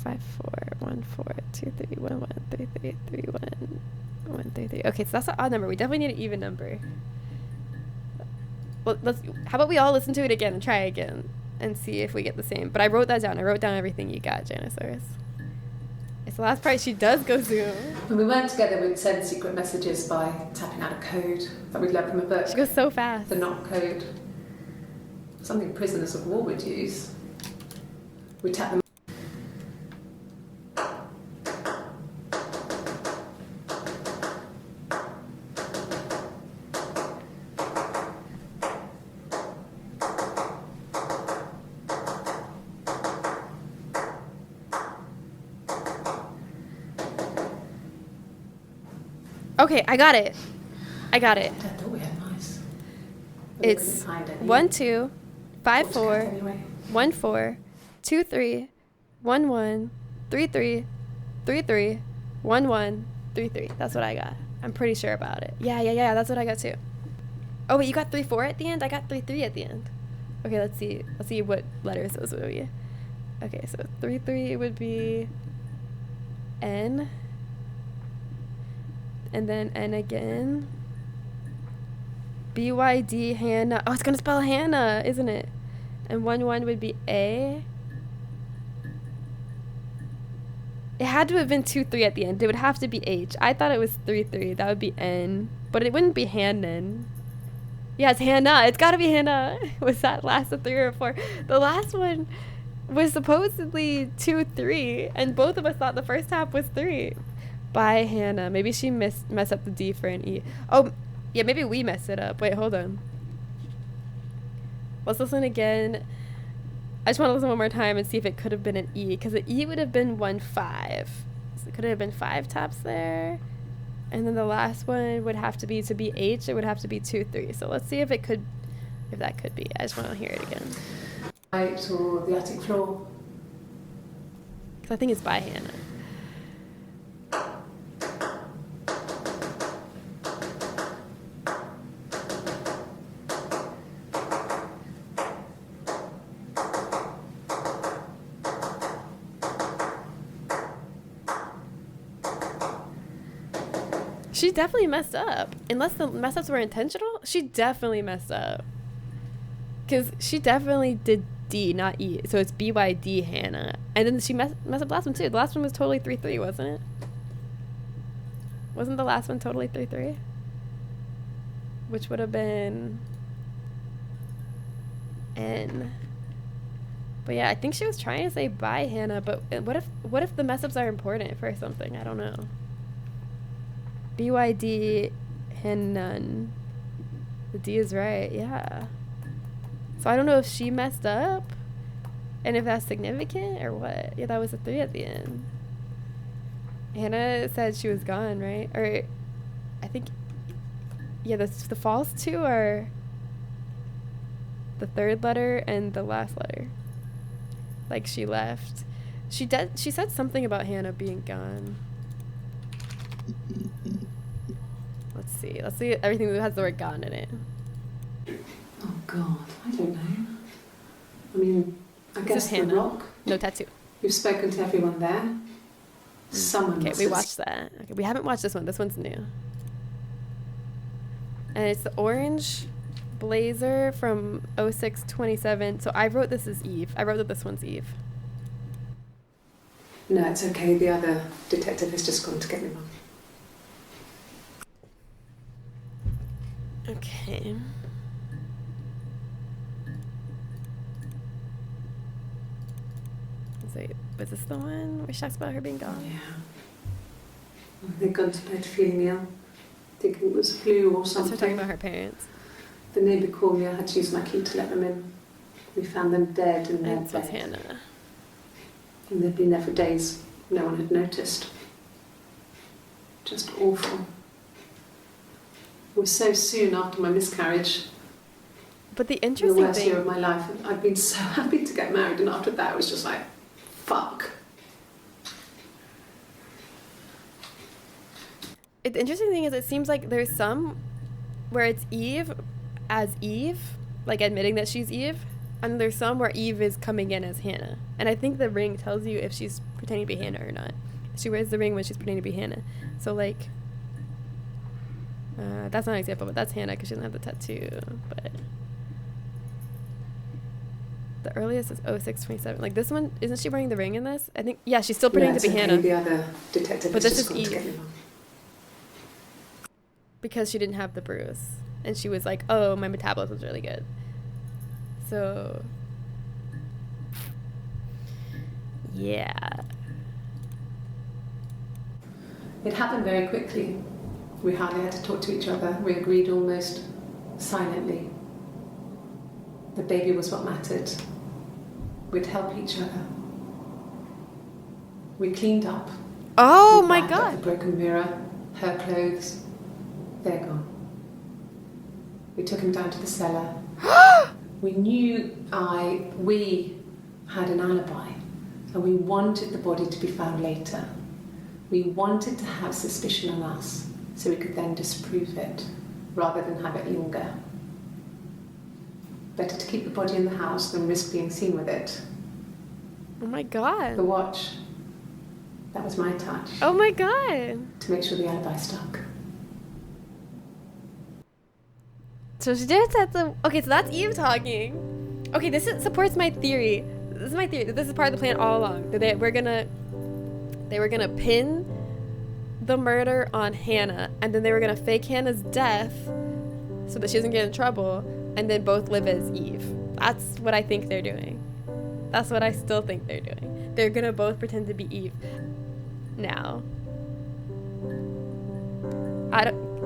5, 4, 1, 4, 2, 3, 1, 1, 3, 3, 3, 1, 1, 3, 3. Okay, so that's an odd number. We definitely need an even number. Well, how about we all listen to it again and try again and see if we get the same. But I wrote that down. I wrote down everything you got, Janosaurus. It's the last part. She does go zoom. When we weren't together, we'd send secret messages by tapping out a code that we'd learned from a book. She goes so fast. The knock code. Something prisoners of war would use. We'd tap them. Okay, I got it. I got it. Dad thought we had mice. But they It's couldn't find any. 1, 2, 5, Bought a 4, cat anyway. 1, 4, 2, 3, 1, 1, 3, 3, 3, 3, 1, 1, 3, 3. That's what I got. I'm pretty sure about it. Yeah. That's what I got too. Oh wait, you got 3-4 at the end? I got 3-3 at the end. Okay, let's see. Let's see what letters those would be. Okay, so 3-3 would be N. And then N again. BYD Hannah. Oh, it's gonna spell Hannah, isn't it? And 1-1 would be A. It had to have been 2-3 at the end. It would have to be H. I thought it was 3-3. That would be N. But it wouldn't be Hannon. Yeah, it's Hannah. It's gotta be Hannah. Was that last a 3 or a 4? The last one was supposedly 2-3. And both of us thought the first half was 3. By Hannah. Maybe she messed up the D for an E. Oh, yeah, maybe we messed it up. Wait, hold on. Let's listen again. I just want to listen one more time and see if it could have been an E, because the E would have been 1-5. So it could have been 5 taps there. And then the last one would have to be H, it would have to be 2-3. So let's see if that could be. I just want to hear it again. Right, or the attic floor. Because I think it's by Hannah. She definitely messed up. Unless the mess ups were intentional, she definitely messed up. Because she definitely did D, not E. So it's BYD Hannah. And then she messed up the last one too. The last one was totally 3-3, wasn't it? Wasn't the last one totally 3-3? Which would have been N. But yeah, I think she was trying to say bye Hannah, but what if the mess ups are important for something? I don't know. BYD Hannon. The D is right, yeah. So I don't know if she messed up and if that's significant or what. Yeah, that was a 3 at the end. Hannah said she was gone, right? Or I think, yeah, the false 2 are the 3rd letter and the last letter. Like she left. She said something about Hannah being gone. Let's see everything that has the word gone in it. Oh God, I don't know. I mean, I guess the rock. No tattoo. We've spoken to everyone there. Someone. Okay, we watched that. Okay, we haven't watched this one. This one's new. And it's the orange blazer from 0627. So I wrote this as Eve. I wrote that this one's Eve. No, it's okay. The other detective has just gone to get me one. Okay. So, was this the one where she talks about her being gone? Yeah. They'd gone to bed feeling ill, thinking it was flu or something. That's her talking about her parents. The neighbour called me. I had to use my key to let them in. We found them dead in their bed. That's Hannah. And they'd been there for days. No one had noticed. Just awful. It was so soon after my miscarriage. But the The interesting worst year thing, of my life. I'd been so happy to get married, and after that, it was just like, fuck. the interesting thing is, it seems like there's some where it's Eve as Eve, like admitting that she's Eve, and there's some where Eve is coming in as Hannah. And I think the ring tells you if she's pretending to be Hannah or not. She wears the ring when she's pretending to be Hannah. So like, that's not an example, but that's Hannah because she doesn't have the tattoo. But the earliest is 0627. Like this one, isn't she wearing the ring in this? I think, yeah, she's still pretending to be okay. Hannah. The other detective But has this just is gone to get Eve. me one. Because she didn't have the bruise. And she was like, oh, my metabolism's really good. So, yeah. It happened very quickly. We hardly had to talk to each other. We agreed almost silently. The baby was what mattered. We'd help each other. We cleaned up. Oh We my bagged up God. the broken mirror, her clothes, they're gone. We took him down to the cellar. We knew we had an alibi, and we wanted the body to be found later. We wanted to have suspicion on us, so we could then disprove it, rather than have it linger. Better to keep the body in the house than risk being seen with it. Oh my god. The watch, that was my touch. Oh my god. To make sure the alibi stuck. So she did set the. Okay, so that's Eve talking. Okay, this supports my theory. This is my theory. That this is part of the plan all along. That they were gonna pin the murder on Hannah, and then they were gonna fake Hannah's death so that she doesn't get in trouble, and then both live as Eve. That's what I think they're doing. That's what I still think they're doing. They're gonna both pretend to be Eve now.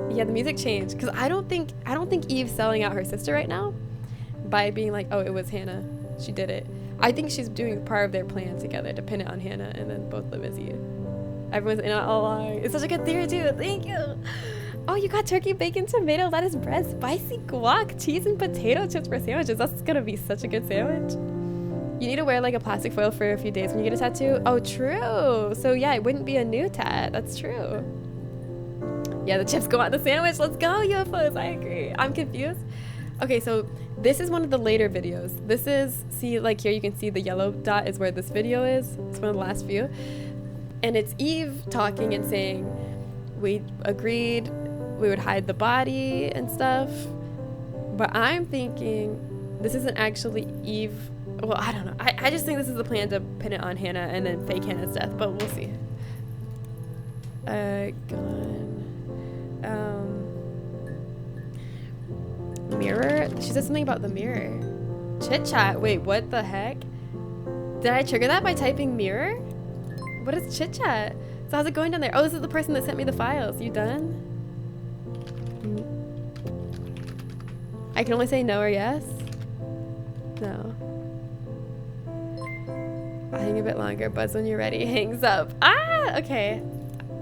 Yeah, the music changed because I don't think Eve's selling out her sister right now by being like, oh, it was Hannah, she did it. I think she's doing part of their plan together to pin it on Hannah and then both live as Eve. Everyone's in it all along. It's such a good theory too. Thank you. Oh, you got turkey, bacon, tomato, lettuce, bread, spicy guac, cheese, and potato chips for sandwiches. That's gonna be such a good sandwich. You need to wear like a plastic foil for a few days when you get a tattoo. Oh, true. So yeah, it wouldn't be a new tat. That's true. Yeah, the chips go on the sandwich. Let's go, UFOs. I agree. I'm confused. Okay, so this is one of the later videos. This is, see, like here you can see the yellow dot is where this video is. It's one of the last few. And it's Eve talking and saying, we agreed we would hide the body and stuff. But I'm thinking this isn't actually Eve. Well, I don't know. I just think this is the plan to pin it on Hannah and then fake Hannah's death, but we'll see. Mirror? She said something about the mirror. Chit chat. Wait, what the heck? Did I trigger that by typing mirror? What is chit chat? So how's it going down there? Oh, this is the person that sent me the files. You done? I can only say no or yes. No. I'll hang a bit longer. Buzz when you're ready. Hangs up. Ah, okay.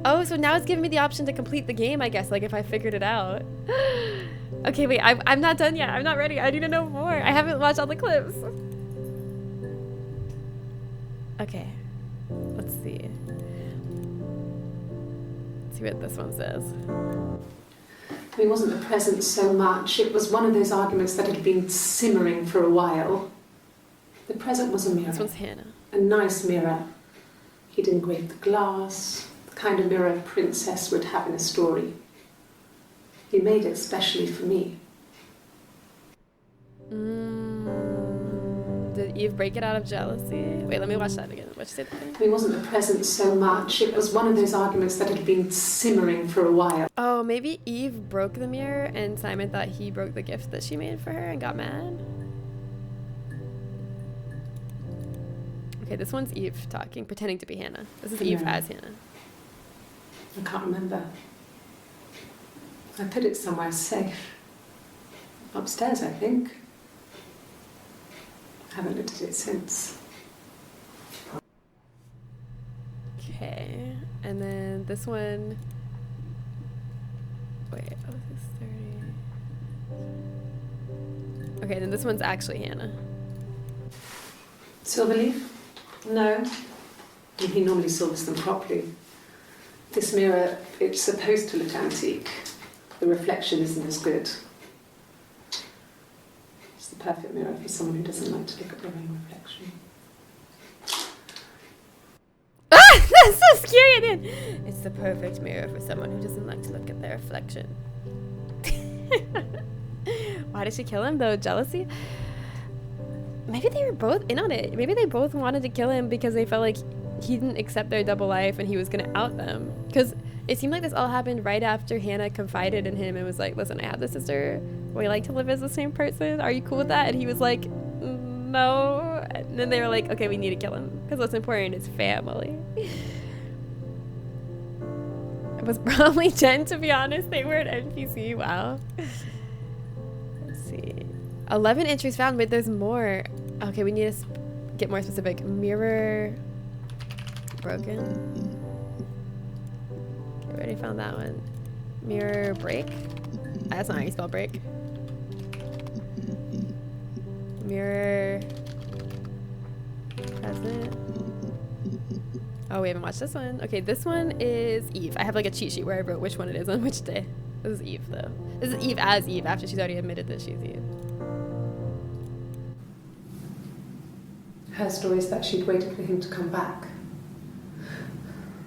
Oh, so now it's giving me the option to complete the game, I guess, like if I figured it out. Okay, wait, I'm not done yet. I'm not ready. I need to know more. I haven't watched all the clips. Okay, let's see. Let's see what this one says. I mean, it wasn't the present so much. It was one of those arguments that had been simmering for a while. The present was a mirror. This one's Hannah. A nice mirror. He'd engraved the glass, the kind of mirror a princess would have in a story. He made it specially for me. Did Eve break it out of jealousy? Wait, let me watch that again. What'd you say? I mean, it wasn't the present so much. It was one of those arguments that had been simmering for a while. Oh, maybe Eve broke the mirror and Simon thought he broke the gift that she made for her and got mad? Okay, this one's Eve talking, pretending to be Hannah. This is Eve as Hannah. I can't remember. I put it somewhere safe. Upstairs, I think. I haven't looked at it since. Okay, and then this one. Wait, oh, this is 30. Okay, then this one's actually Hannah. Silverleaf? No. He normally silvers them properly. This mirror, it's supposed to look antique. The reflection isn't as good. It's the perfect mirror for someone who doesn't like to look at their own reflection. Ah! That's so scary, dude! It's the perfect mirror for someone who doesn't like to look at their reflection. Why did she kill him, though? Jealousy? Maybe they were both in on it. Maybe they both wanted to kill him because they felt like he didn't accept their double life and he was going to out them. Because it seemed like this all happened right after Hannah confided in him and was like, listen, I have this sister. We like to live as the same person. Are you cool with that? And he was like, no. And then they were like, okay, we need to kill him because what's important is family. It was probably Jen, to be honest. They were an NPC. Wow. Let's see. 11 entries found. Wait, there's more. Okay, we need to get more specific. Mirror broken. Okay, we already found that one. Mirror break. That's not how you spell break. Mirror present. Oh, we haven't watched this one. Okay, this one is Eve. I have like a cheat sheet where I wrote which one it is on which day. This is Eve, though. This is Eve as Eve after she's already admitted that she's Eve. Her story is that she'd waited for him to come back.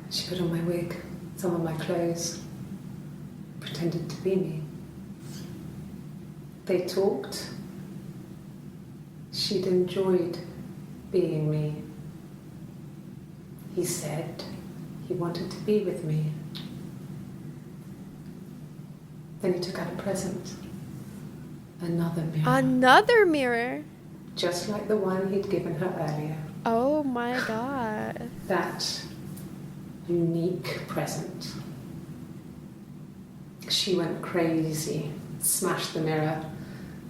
She put on my wig, some of my clothes, pretended to be me. They talked. She'd enjoyed being me. He said he wanted to be with me. Then he took out a present. Another mirror. Another mirror? Just like the one he'd given her earlier. Oh my god. That unique present. She went crazy, smashed the mirror.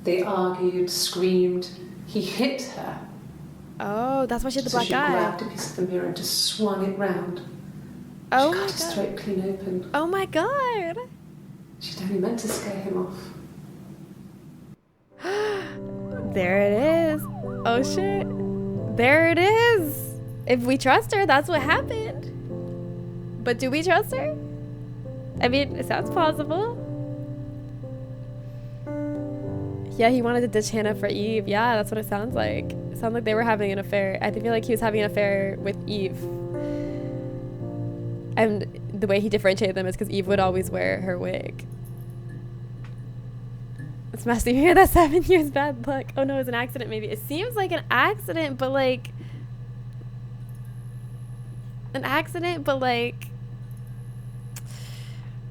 They argued, screamed. He hit her. Oh, that's why she had the So black she eye. grabbed a piece of the mirror and just swung it round. Oh She my cut his god. throat clean open. Oh my god. She'd only meant to scare him off. There it is. Oh shit. There it is. If we trust her, that's what happened. But do we trust her? I mean, it sounds plausible. Yeah, he wanted to ditch Hannah for Eve. Yeah, that's what it sounds like. It sounds like they were having an affair. I feel like he was having an affair with Eve. And the way he differentiated them is because Eve would always wear her wig. It's messy to hear that 7 years bad luck. Oh no, it was an accident maybe. It seems like an accident, but like...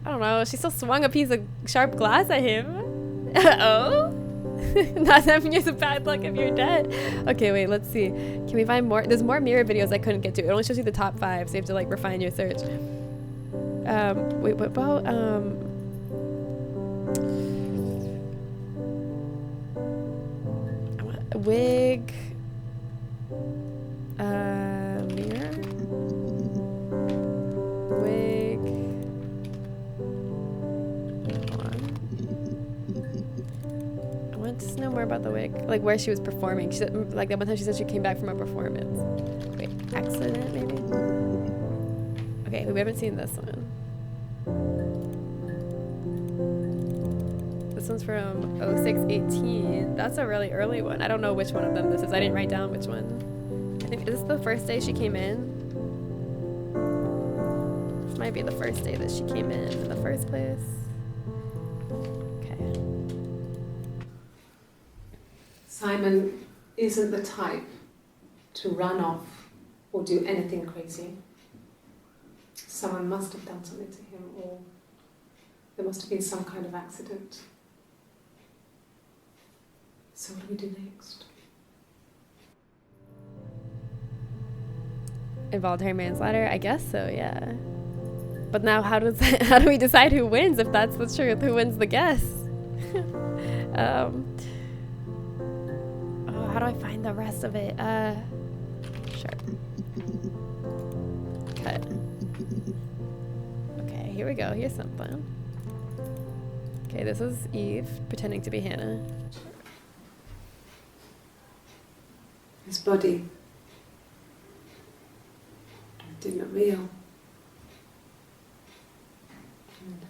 I don't know. She still swung a piece of sharp glass at him. Oh? Not 7 years of bad luck if you're dead. Okay, wait, let's see. Can we find more? There's more mirror videos I couldn't get to. It only shows you the top 5, so you have to like refine your search. Wait, what about, wig, mirror, wig, hold on. I want to know more about the wig, like where she was performing. She said, like that one time she said she came back from a performance. Wait, accident maybe? Okay, we haven't seen this one. This one's from 0618. That's a really early one. I don't know which one of them this is. I didn't write down which one. I think, is this the first day she came in? This might be the first day that she came in the first place. Okay. Simon isn't the type to run off or do anything crazy. Someone must have done something to him, or there must have been some kind of accident. So what do we do next? Involuntary manslaughter? I guess so, yeah. But now how do we decide who wins if that's the truth? Who wins the guess? Oh, how do I find the rest of it? Sure. Cut. Okay, here we go. Here's something. Okay, this is Eve pretending to be Hannah. His body didn't look real. And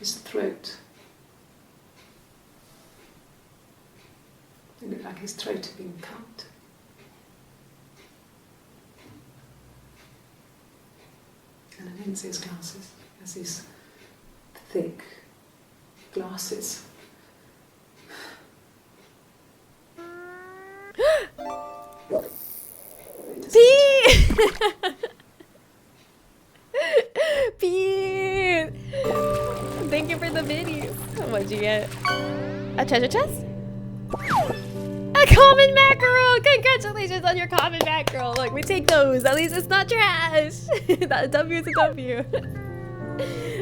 his throat. It looked like his throat had been cut. And I didn't see his glasses. He has these thick glasses. Pete! Pete! Thank you for the video. What'd you get? A treasure chest? A common mackerel! Congratulations on your common mackerel. Look, we take those. At least it's not trash. That W is a W.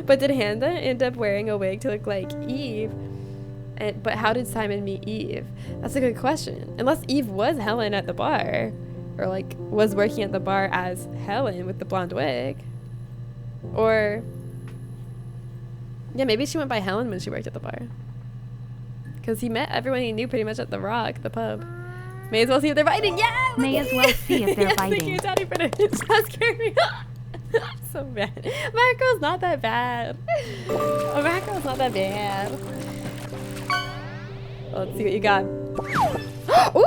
But did Hannah end up wearing a wig to look like Eve? But how did Simon meet Eve? That's a good question. Unless Eve was Helen at the bar. Or like was working at the bar as Helen with the blonde wig. Or yeah, maybe she went by Helen when she worked at the bar. Because he met everyone he knew pretty much at the Rock, the pub. May as well see if they're fighting. Yeah! May as well see if they're yes, fighting. Thank you, Daddy, for the that scared me. So bad. Mackerel's not that bad. A mackerel's not that bad. Well, let's see what you got. Ooh!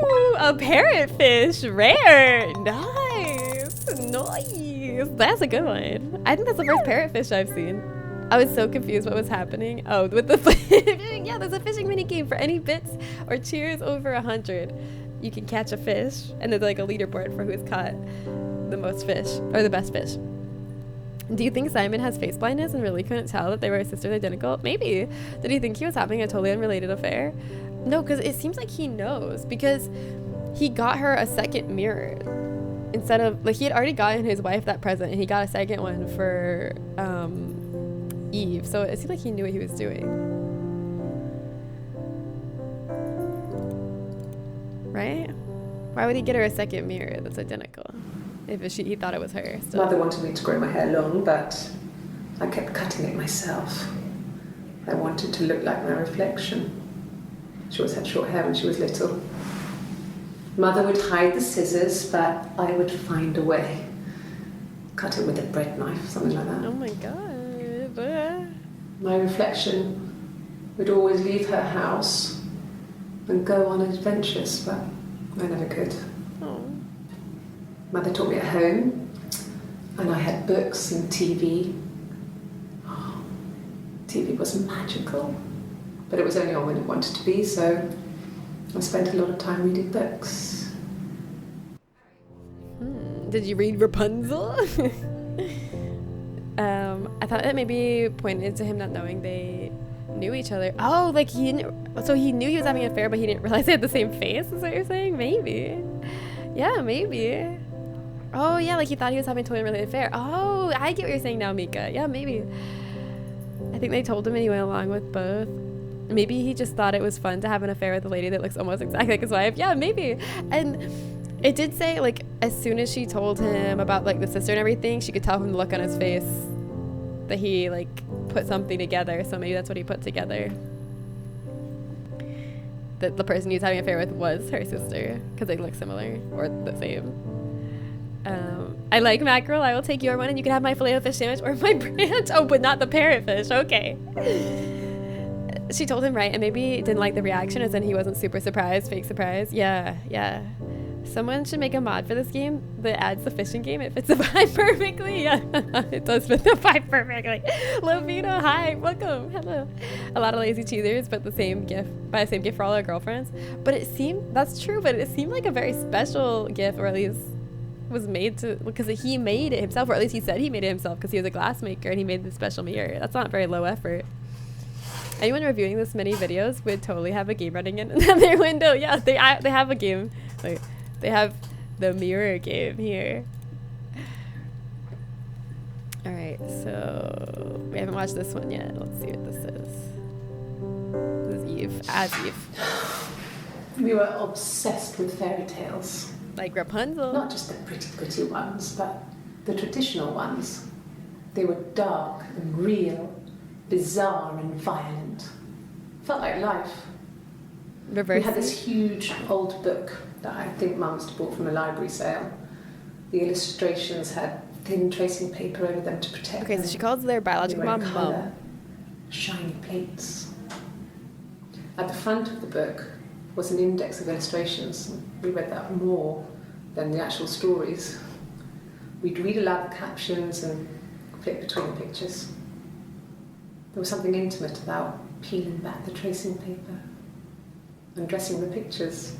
Ooh, a parrotfish. Rare. Nice. Nice. That's a good one. I think that's the first parrotfish I've seen. I was so confused what was happening. Oh, with the yeah, there's a fishing mini game for any bits or cheers over 100. You can catch a fish, and there's like a leaderboard for who's caught the most fish or the best fish. Do you think Simon has face blindness and really couldn't tell that they were sisters identical? Maybe. Did he think he was having a totally unrelated affair? No, because it seems like he knows, because he got her a second mirror instead of, like, he had already gotten his wife that present, and he got a second one for Eve. So it seemed like he knew what he was doing. Right? Why would he get her a second mirror that's identical? If he thought it was her. Still. Mother wanted me to grow my hair long, but I kept cutting it myself. I wanted to look like my reflection. She always had short hair when she was little. Mother would hide the scissors, but I would find a way. Cut it with a bread knife, something like that. Oh my god. My reflection would always leave her house and go on adventures, but I never could. Oh. Mother taught me at home, and I had books and TV. Oh, TV was magical, but it was only on when it wanted to be, so I spent a lot of time reading books. Did you read Rapunzel? I thought that maybe pointed to him not knowing they knew each other. Oh, like he knew he was having an affair, but he didn't realize they had the same face. Is what you're saying? Maybe. Yeah, maybe. Oh yeah, like he thought he was having a totally unrelated affair. Oh, I get what you're saying now, Mika. Yeah, maybe. I think they told him and he went along with both. Maybe he just thought it was fun to have an affair with a lady that looks almost exactly like his wife. Yeah, maybe. And it did say, like, as soon as she told him about, like, the sister and everything, she could tell from the look on his face that he, like, put something together. So maybe that's what he put together. That the person he was having an affair with was her sister, because they look similar or the same. I like mackerel. I will take your one, and you can have my filet of fish sandwich or my branch. Oh, but not the parrotfish. Okay. She told him, right, and maybe didn't like the reaction, as in he wasn't super surprised. Fake surprise. Yeah, yeah. Someone should make a mod for this game that adds the fishing game. It fits the vibe perfectly. Yeah, it does fit the vibe perfectly. Lovina, hi, welcome, hello. A lot of lazy cheaters, but the same gift, buy the same gift for all our girlfriends. But it seemed, that's true, but it seemed like a very special gift, or at least was made to, because he made it himself, or at least he said he made it himself because he was a glass maker and he made the special mirror. That's not very low effort. Anyone reviewing this many videos would totally have a game running in their window. Yeah, they have a game. Like, they have the mirror game here. All right, so we haven't watched this one yet. Let's see what this is. This is Eve, as Eve. We were obsessed with fairy tales. Like Rapunzel. Not just the pretty, pretty ones, but the traditional ones. They were dark and real, bizarre and violent. Felt like life. Reverse. We had this huge old book that I think Mum must have bought from a library sale. The illustrations had thin tracing paper over them to protect them. Okay, so she calls their biological mom Mum. Shiny plates. At the front of the book was an index of illustrations. We read that more than the actual stories. We'd read aloud the captions and flip between the pictures. There was something intimate about peeling back the tracing paper and dressing the pictures.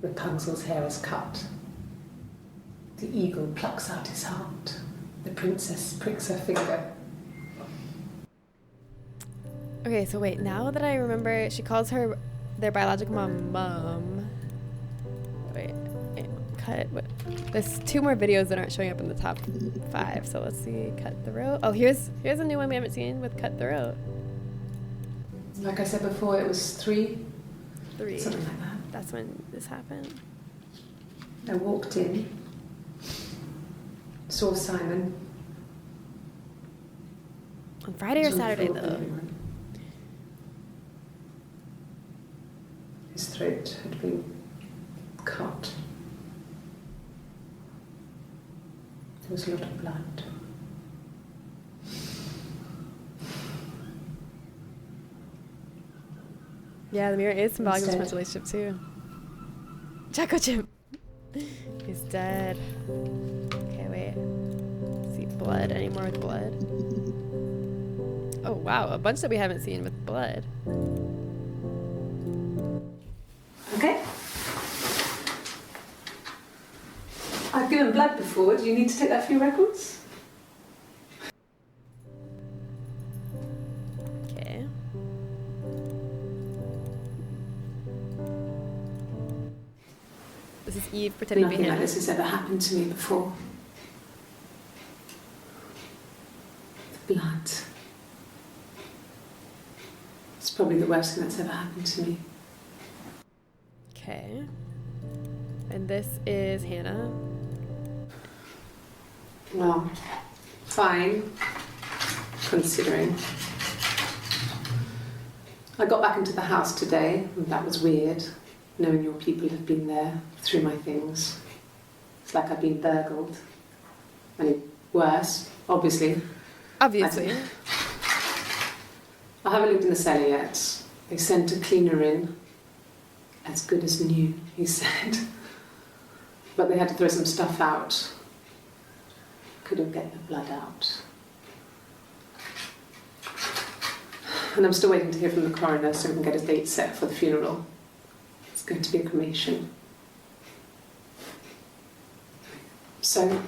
Rapunzel's hair is cut. The eagle plucks out his heart. The princess pricks her finger. Okay, so wait, now that I remember, she calls her, their biological mom, Mum. Wait, cut, what? There's 2 more videos that aren't showing up in the top 5, so let's see, cut throat. Oh, here's a new one we haven't seen with cut throat. Like I said before, it was 3. 3. Something like that. That's when this happened. I walked in, saw Simon. On Friday or Saturday, though? His throat had been cut. There was a lot of blood. Yeah, the mirror is symbolic of this Instead. relationship too. Jacko Jim. He's dead. Okay, wait. See blood. Any more with blood? Oh wow, a bunch that we haven't seen with blood. Okay. I've given blood before. Do you need to take that for your records? Okay. This is Eve pretending to be Nothing like Hannah. this has ever happened to me before. The blood. It's probably the worst thing that's ever happened to me. Okay. And this is Hannah. Well, fine, considering. I got back into the house today, and that was weird, knowing your people have been there through my things. It's like I've been burgled. I mean, worse, obviously. Obviously. I haven't looked in the cellar yet. They sent a cleaner in. As good as new, he said. But they had to throw some stuff out. Couldn't get the blood out. And I'm still waiting to hear from the coroner so we can get a date set for the funeral. It's going to be a cremation. So...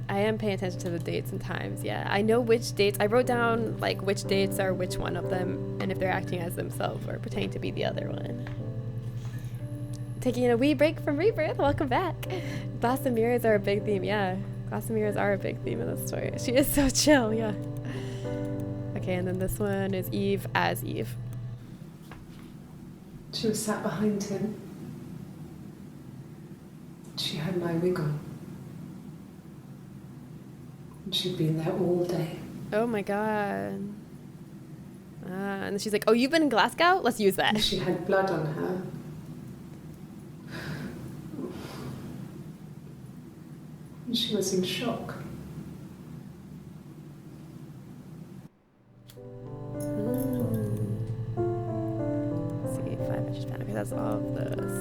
I am paying attention to the dates and times, yeah. I know which dates, I wrote down like which dates are which one of them and if they're acting as themselves or pretending to be the other one. Taking a wee break from Rebirth, welcome back. Glass and mirrors are a big theme, yeah. Glass and mirrors are a big theme in this story. She is so chill, yeah. Okay, and then this one is Eve as Eve. She was sat behind him. She had my wig on. And she'd been there all day. Oh my god. And then she's like, oh, you've been in Glasgow? Let's use that. And she had blood on her. And she was in shock. Let's see, 5 inches down. Okay, that's all of those.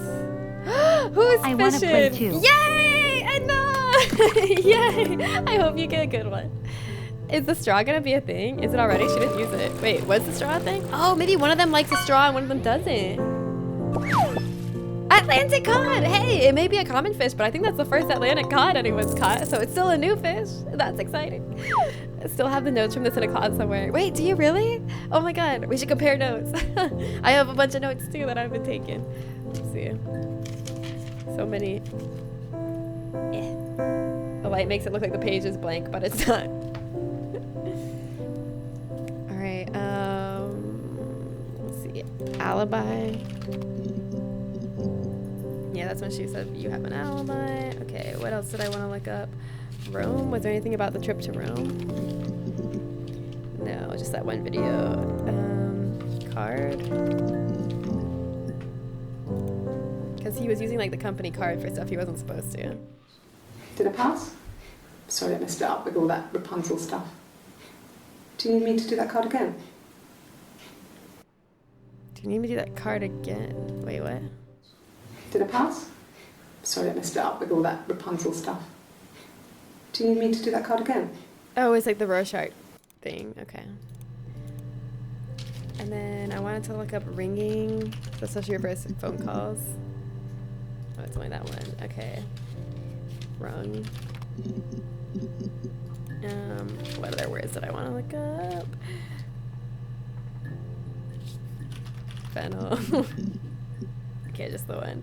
Who's I wanna play fishing? too. Yay! Anna! Yay! I hope you get a good one. Is the straw gonna be a thing? Is it already? She didn't use it. Wait, was the straw a thing? Oh, maybe one of them likes a straw and one of them doesn't. Atlantic cod! Hey, it may be a common fish, but I think that's the first Atlantic cod anyone's caught, so it's still a new fish. That's exciting. I still have the notes from this in a closet somewhere. Wait, do you really? Oh my god, we should compare notes. I have a bunch of notes too that I've been taking. Let's see. So many. The light makes it look like the page is blank, but it's not. Alright, let's see. Alibi. Yeah, that's when she said you have an alibi. Okay, what else did I want to look up? Rome? Was there anything about the trip to Rome? No, just that one video. Card. Because he was using like the company card for stuff he wasn't supposed to. Did I pass? Sorry, I messed it up with all that Rapunzel stuff. Do you need me to do that card again? Do you need me to do that card again? Wait, what? Did I pass? Sorry, I messed it up with all that Rapunzel stuff. Do you need me to do that card again? Oh, it's like the Rorschach thing. Okay. And then I wanted to look up ringing, especially your first phone calls. Oh, it's only that one. Okay. Rung. What other words did I want to look up? Fennel. Okay, just the one.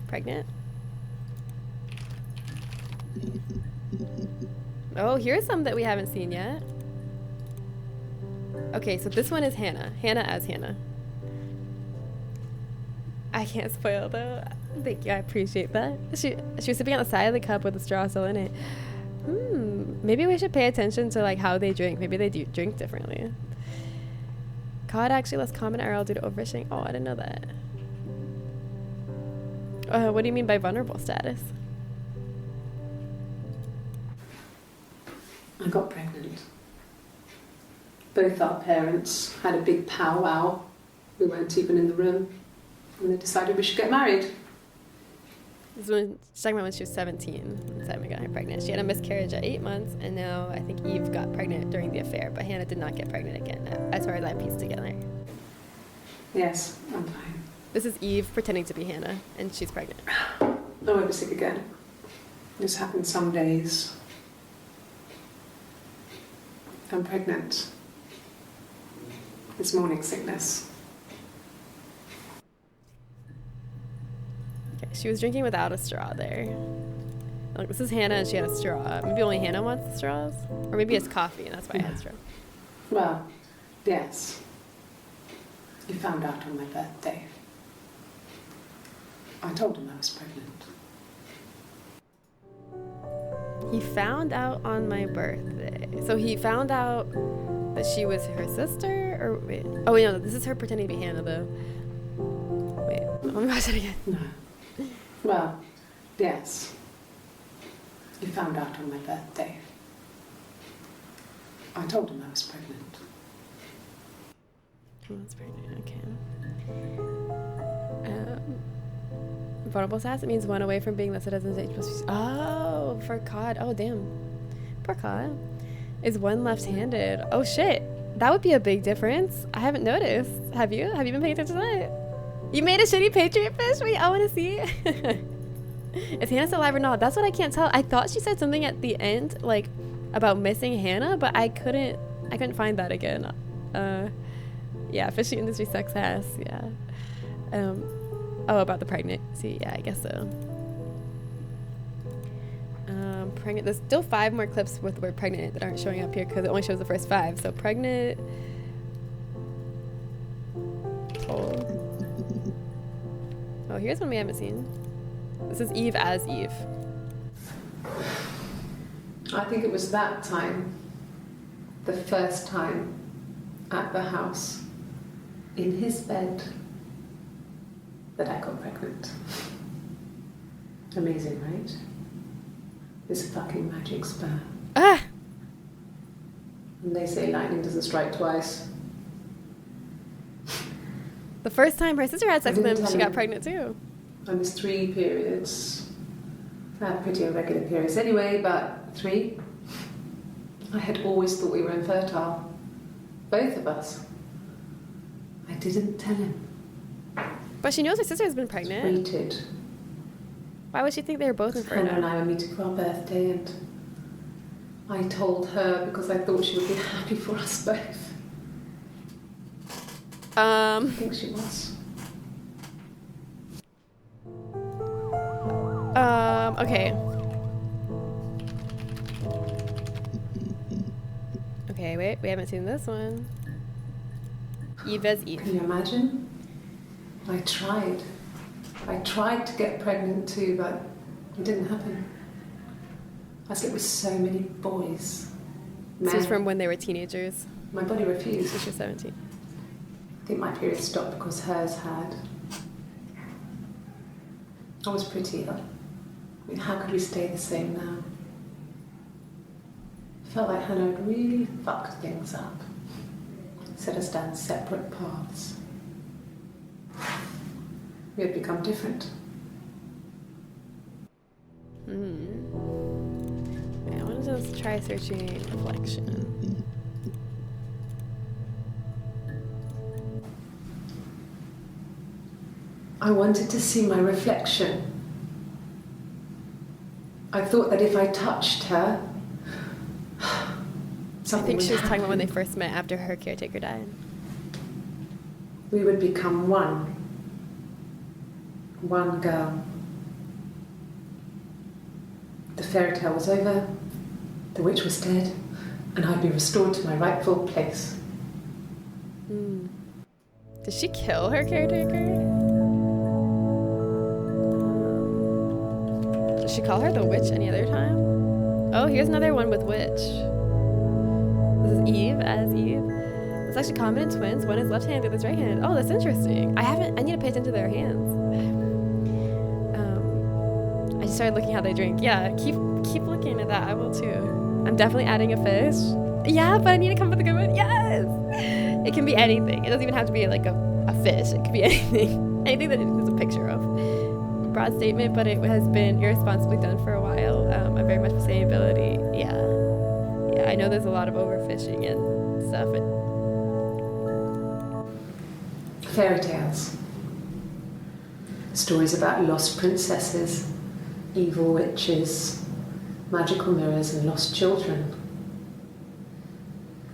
Pregnant? Oh, here's some that we haven't seen yet. Okay, so this one is Hannah. Hannah as Hannah. I can't spoil though. Thank you, I appreciate that. She was sipping on the side of the cup with the straw still in it. Maybe we should pay attention to like how they drink. Maybe they do drink differently. Cod actually less common IRL due to overfishing. Oh, I didn't know that. What do you mean by vulnerable status? I got pregnant. Both our parents had a big powwow. We weren't even in the room. And they decided we should get married. This is when she's talking about when she was 17. When Simon got her pregnant. She had a miscarriage at 8 months, and now I think Eve got pregnant during the affair, but Hannah did not get pregnant again, as far as I pieced together. Yes, I'm fine. This is Eve pretending to be Hannah, and she's pregnant. I won't be sick again. This happens some days. I'm pregnant. It's morning sickness. Okay, she was drinking without a straw there. Like, this is Hannah, and she had a straw. Maybe only Hannah wants the straws? Or maybe it's coffee, and that's why I had a straw. Well, yes. You found out on my birthday. I told him I was pregnant. He found out on my birthday. So he found out that she was her sister? Or wait. Oh, wait, no, this is her pretending to be Hannah, though. Wait, let me watch it again. No. Well, yes. You found out on my birthday. I told him I was pregnant. Oh, that's pregnant, okay. Vulnerable status, it means one away from being listed as an age plus. Oh, for COD. Oh, damn. Poor COD. Is one left-handed. Oh, shit. That would be a big difference. I haven't noticed. Have you? Have you been paying attention to that? You made a shitty Patriot fish? Wait, I want to see it. Is Hannah still alive or not? That's what I can't tell. I thought she said something at the end, like, about missing Hannah, but I couldn't find that again. Yeah, fishing industry sucks ass. Yeah. Oh, about the pregnancy. Yeah, I guess so. Pregnant. There's still 5 more clips with the word pregnant that aren't showing up here because it only shows the first 5. So pregnant. Oh, here's one we haven't seen. This is Eve as Eve. I think it was that time, the first time at the house, in his bed, that I got pregnant. Amazing, right? This fucking magic sperm. Ah! And they say lightning doesn't strike twice. The first time her sister had sex with him, she got him. pregnant too. I missed 3 periods. I had pretty irregular periods anyway, but 3. I had always thought we were infertile. Both of us. I didn't tell him. But she knows her sister has been pregnant. Waited. Why would she think they were both Hannah infertile? and I were meeting for our birthday, and I told her because I thought she would be happy for us both. I think she was. Okay. Okay, wait, we haven't seen this one. Eve as Eve. Can you imagine? I tried to get pregnant too, but it didn't happen. I slept with so many boys. This was Men. from when they were teenagers. My body refused. So she was 17. I think my period stopped because hers had. I was pretty ill. I mean, how could we stay the same now? I felt like Hannah had really fucked things up. Set us down separate paths. We had become different. Yeah, I want to just try searching reflection. I wanted to see my reflection. I thought that if I touched her, I something think she was would talking about when they happen. first met after her caretaker died. We would become one. One girl. The fairy tale was over, the witch was dead, and I'd be restored to my rightful place. Did she kill her caretaker? Did she call her the witch any other time? Oh, here's another one with witch. This is Eve as Eve. It's actually common in twins. One is left-handed, the other is right-handed. Oh, that's interesting. I need to pay attention to their hands. I just started looking how they drink. Yeah, keep looking at that. I will too. I'm definitely adding a fish. Yeah, but I need to come up with a good one. Yes! It can be anything. It doesn't even have to be like a fish. It could be anything. Anything that there's a picture of. Broad statement, but it has been irresponsibly done for a while. I'm very much sustainability. Yeah, I know there's a lot of overfishing and stuff. Fairy tales. Stories about lost princesses, evil witches, magical mirrors, and lost children.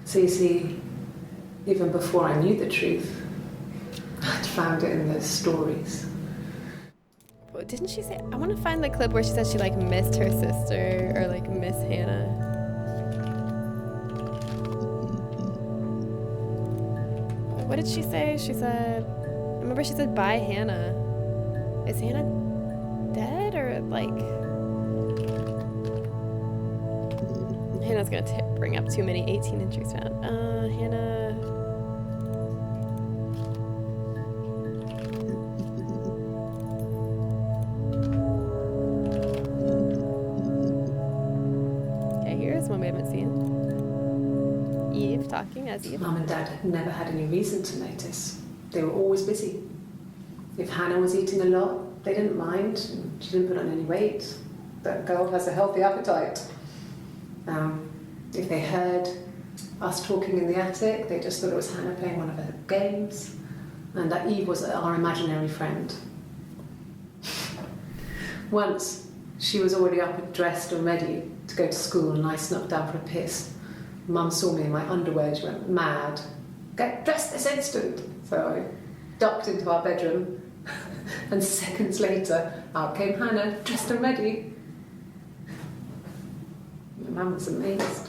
So you see, even before I knew the truth, I'd found it in those stories. Well, didn't she say? I want to find the clip where she said she like missed her sister or like miss Hannah. What did she say? She said, I remember she said, bye Hannah. Is Hannah dead or like? Hannah's gonna bring up too many 18 entries found. Hannah. Okay, here's one we haven't seen. Eve talking as Eve. Mum and Dad had never had any reason to notice. They were always busy. If Hannah was eating a lot, they didn't mind. She didn't put on any weight. That girl has a healthy appetite. If they heard us talking in the attic, they just thought it was Hannah playing one of her games, and that Eve was our imaginary friend. Once, she was already up and dressed and ready to go to school, and I snuck down for a piss. Mum saw me in my underwear and she went mad. Get dressed this instant! So I ducked into our bedroom, and seconds later, out came Hannah, dressed and ready. Mum was amazed.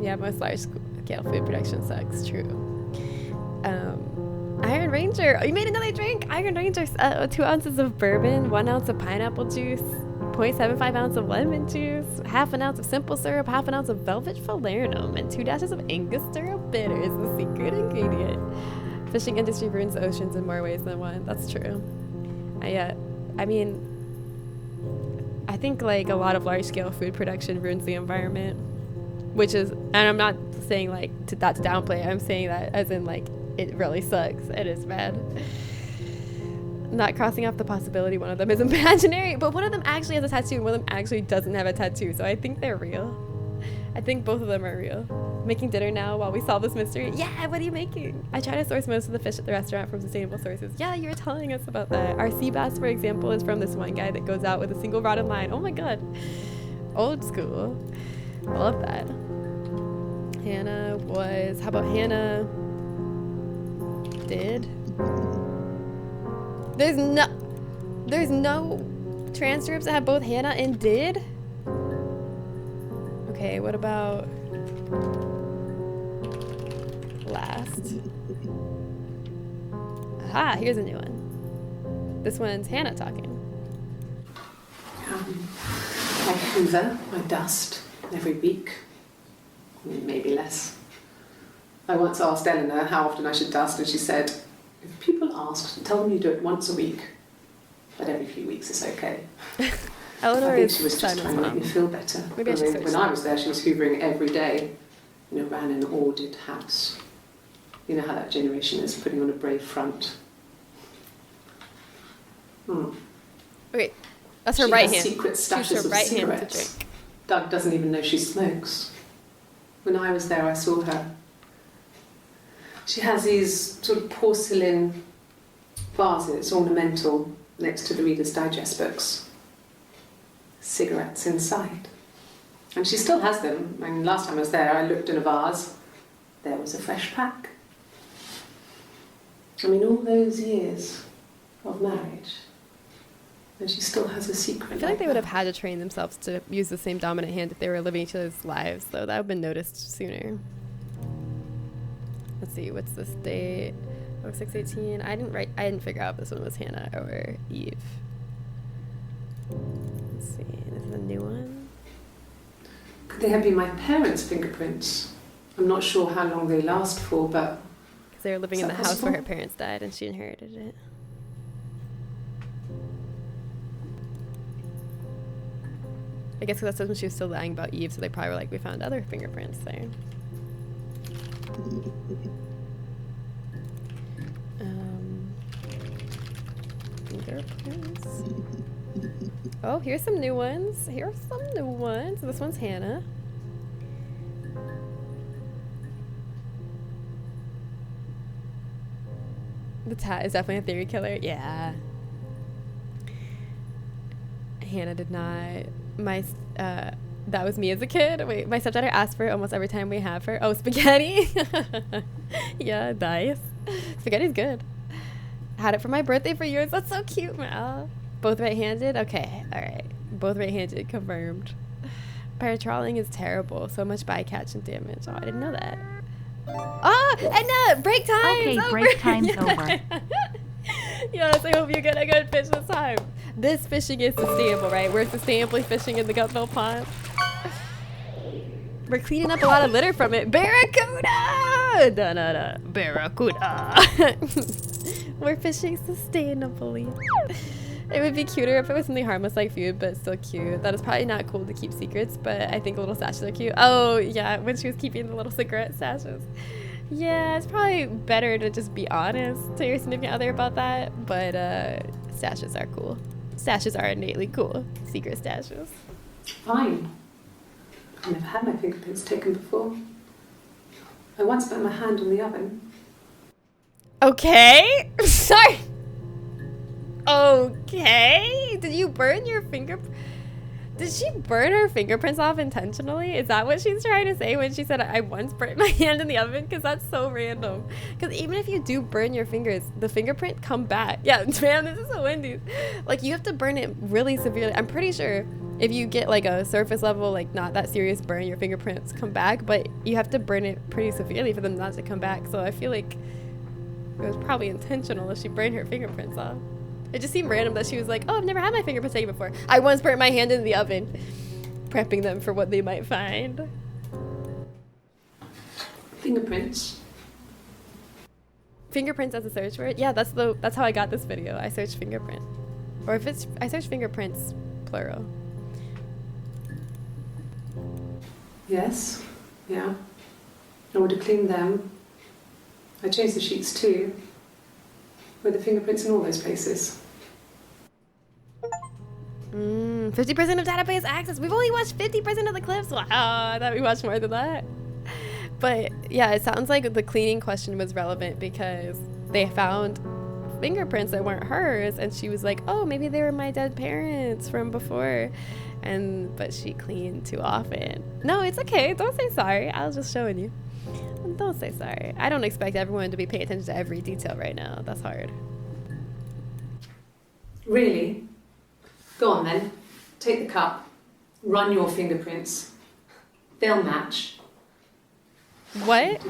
Yeah, most large-scale food production sucks. True. Iron Ranger. Oh, you made another drink. Iron Ranger. 2 ounces of bourbon, 1 ounce of pineapple juice, 0.75 ounce of lemon juice, half an ounce of simple syrup, half an ounce of velvet falernum, and 2 dashes of Angostura bitter is the secret ingredient. Fishing industry ruins the oceans in more ways than one. That's true. I mean, I think like a lot of large-scale food production ruins the environment, which is, and I'm not saying like to downplay it. I'm saying that as in like it really sucks. It is bad. Not crossing off the possibility one of them is imaginary, but one of them actually has a tattoo and one of them actually doesn't have a tattoo. So I think they're real. I think both of them are real. Making dinner now while we solve this mystery. Yeah, what are you making? I try to source most of the fish at the restaurant from sustainable sources. Yeah, you were telling us about that. Our sea bass, for example, is from this one guy that goes out with a single rod and line. Oh my god. Old school. I love that. Hannah was... How about Hannah did? There's no transcripts that have both Hannah and did? Okay, what about last? Aha, here's a new one. This one's Hannah talking. I hoover, I dust every week, maybe less. I once asked Eleanor how often I should dust, and she said, if people ask, tell them you do it once a week, but every few weeks is okay. Eleanor I think is she was just trying to make me feel better. Maybe I should search when I was there, she was hoovering every day, ran an ordered house. You know how that generation is, putting on a brave front. Okay, that's her She right has hand. secret stashes Use her of right hand to cigarettes. drink. Doug doesn't even know she smokes. When I was there, I saw her. She has these sort of porcelain vases, ornamental, next to the Reader's Digest books. Cigarettes inside. And she still has them. I mean, last time I was there, I looked in a vase. There was a fresh pack. I mean, all those years of marriage, and she still has a secret. I feel like they would have had to train themselves to use the same dominant hand if they were living each other's lives, though. That would have been noticed sooner. Let's see, what's this date? Oh, 6/18. I didn't figure out if this one was Hannah or Eve. Let's see, this is a new one. Could they have been my parents' fingerprints? I'm not sure how long they last for, but Because they were living Is in the that house where possible? her parents died and she inherited it. I guess 'cause that's when she was still lying about Eve, so they probably were like, we found other fingerprints there. Fingerprints. Oh, here's some new ones. Here's some new ones. This one's Hannah. The tat is definitely a theory killer. Yeah. Hannah did not. That was me as a kid. Wait, my stepdaughter asks for it almost every time we have her. Oh, spaghetti. Yeah, nice. Spaghetti's good. Had it for my birthday for years. That's so cute, Mal. Both right-handed? Okay, all right. Both right-handed, confirmed. Paratrawling is terrible. So much bycatch and damage. Oh, I didn't know that. Oh, Edna, break time's Okay, over. break time's over. Yes, I hope you get a good fish this time. This fishing is sustainable, right? We're sustainably fishing in the Gutville Pond. We're cleaning up a lot of litter from it. Barracuda! Da, da, da. Barracuda. We're fishing sustainably. It would be cuter if it was something harmless like food, but still cute. That is probably not cool to keep secrets, but I think little stashes are cute. Oh, yeah, when she was keeping the little cigarette stashes. Yeah, it's probably better to just be honest to your significant other about that, but stashes are cool. Stashes are innately cool. Secret stashes. Fine. I've never had my fingerprints taken before. I once put my hand on the oven. Okay. Sorry. Okay. Did you burn your finger? Did she burn her fingerprints off intentionally? Is that what she's trying to say when she said, I once burnt my hand in the oven? Because that's so random. Because even if you do burn your fingers, the fingerprint come back. Yeah, man, this is a Wendy's. Like, you have to burn it really severely. I'm pretty sure if you get like a surface level, like not that serious burn, your fingerprints come back. But you have to burn it pretty severely for them not to come back. So I feel like it was probably intentional if she burned her fingerprints off. It just seemed random that she was like, oh, I've never had my fingerprints taken before. I once burnt my hand in the oven, prepping them for what they might find. Fingerprints. Fingerprints as a search word? Yeah, that's how I got this video. I searched fingerprint. Or if it's, I searched fingerprints, plural. Yes. Yeah. I would have cleaned them. I changed the sheets too. With the fingerprints in all those places. 50% of database access. We've only watched 50% of the clips. Wow, I thought we watched more than that. But yeah, it sounds like the cleaning question was relevant because they found fingerprints that weren't hers, and she was like, oh, maybe they were my dead parents from before. But she cleaned too often. No, it's okay. Don't say sorry. I was just showing you. Don't say sorry. I don't expect everyone to be paying attention to every detail right now. That's hard. Really? Go on then. Take the cup. Run your fingerprints. They'll match. What?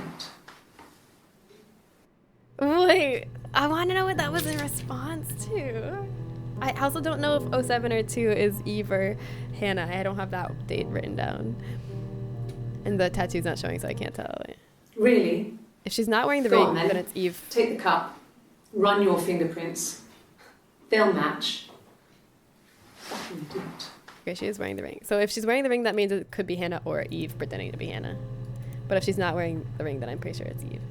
Wait, I want to know what that was in response to. I also don't know if 07 or 2 is Eve or Hannah. I don't have that date written down. And the tattoo's not showing, so I can't tell. Really? If she's not wearing the Go ring, on, then it's Eve. Take the cup. Run your fingerprints. They'll match. Fucking idiot. Okay, she is wearing the ring. So if she's wearing the ring, that means it could be Hannah or Eve pretending to be Hannah. But if she's not wearing the ring, then I'm pretty sure it's Eve.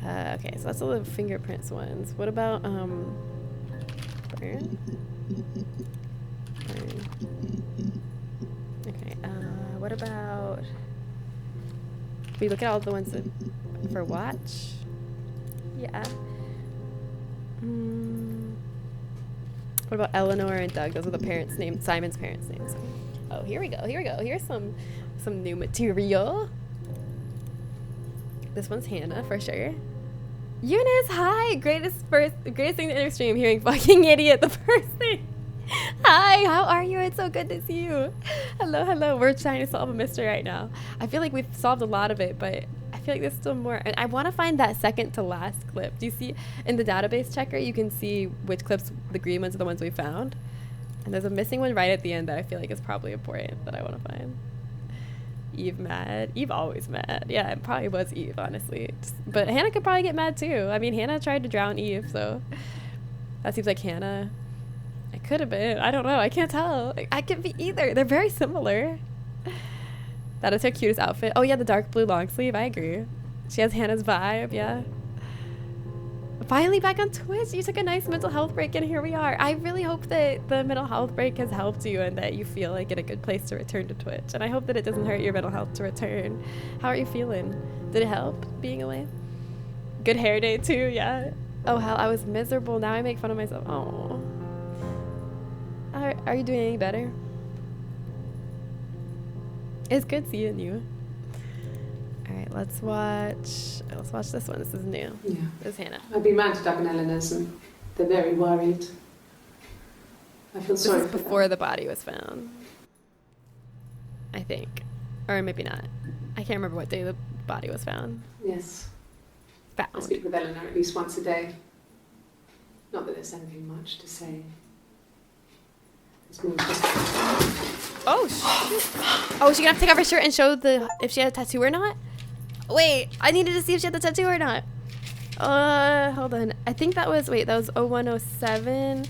Okay, so that's all the fingerprints ones. What about, burn? Burn. Okay, what about... We look at all the ones that, for watch? Yeah. What about Eleanor and Doug? Those are the parents' names, Simon's parents' names. Oh, here we go. Here we go. Here's some new material. This one's Hannah for sure. Eunice, hi! Greatest thing to enter stream. Hearing fucking idiot the first thing. Hi, how are you? It's so good to see you. Hello, hello. We're trying to solve a mystery right now. I feel like we've solved a lot of it, but I feel like there's still more. And I want to find that second to last clip. Do you see in the database checker, you can see which clips, the green ones are the ones we found. And there's a missing one right at the end that I feel like is probably important that I want to find. Eve mad. Eve always mad. Yeah, it probably was Eve, honestly. But Hannah could probably get mad too. I mean, Hannah tried to drown Eve, so that seems like Hannah. It could have been. I don't know. I can't tell. I could be either. They're very similar. That is her cutest outfit. Oh yeah, the dark blue long sleeve. I agree. She has Hannah's vibe. Yeah. Finally back on Twitch. You took a nice mental health break and here we are. I really hope that the mental health break has helped you and that you feel like in a good place to return to Twitch. And I hope that it doesn't hurt your mental health to return. How are you feeling? Did it help being away? Good hair day too, yeah. Oh hell, I was miserable. Now I make fun of myself. Oh. Are you doing any better? It's good seeing you. Alright, let's watch this one. This is new. Yeah. This is Hannah. I've been round to Doug and Eleanor's and they're very worried. I feel sorry This is for before them. the body was found. I think. Or maybe not. I can't remember what day the body was found. Yes. I Found. speak with Eleanor at least once a day. Not that there's anything much to say. It's more just... Oh, shoot. Oh, is she gonna have to take off her shirt and show if she had a tattoo or not? Wait, I needed to see if she had the tattoo or not. Hold on. I think that was 0107.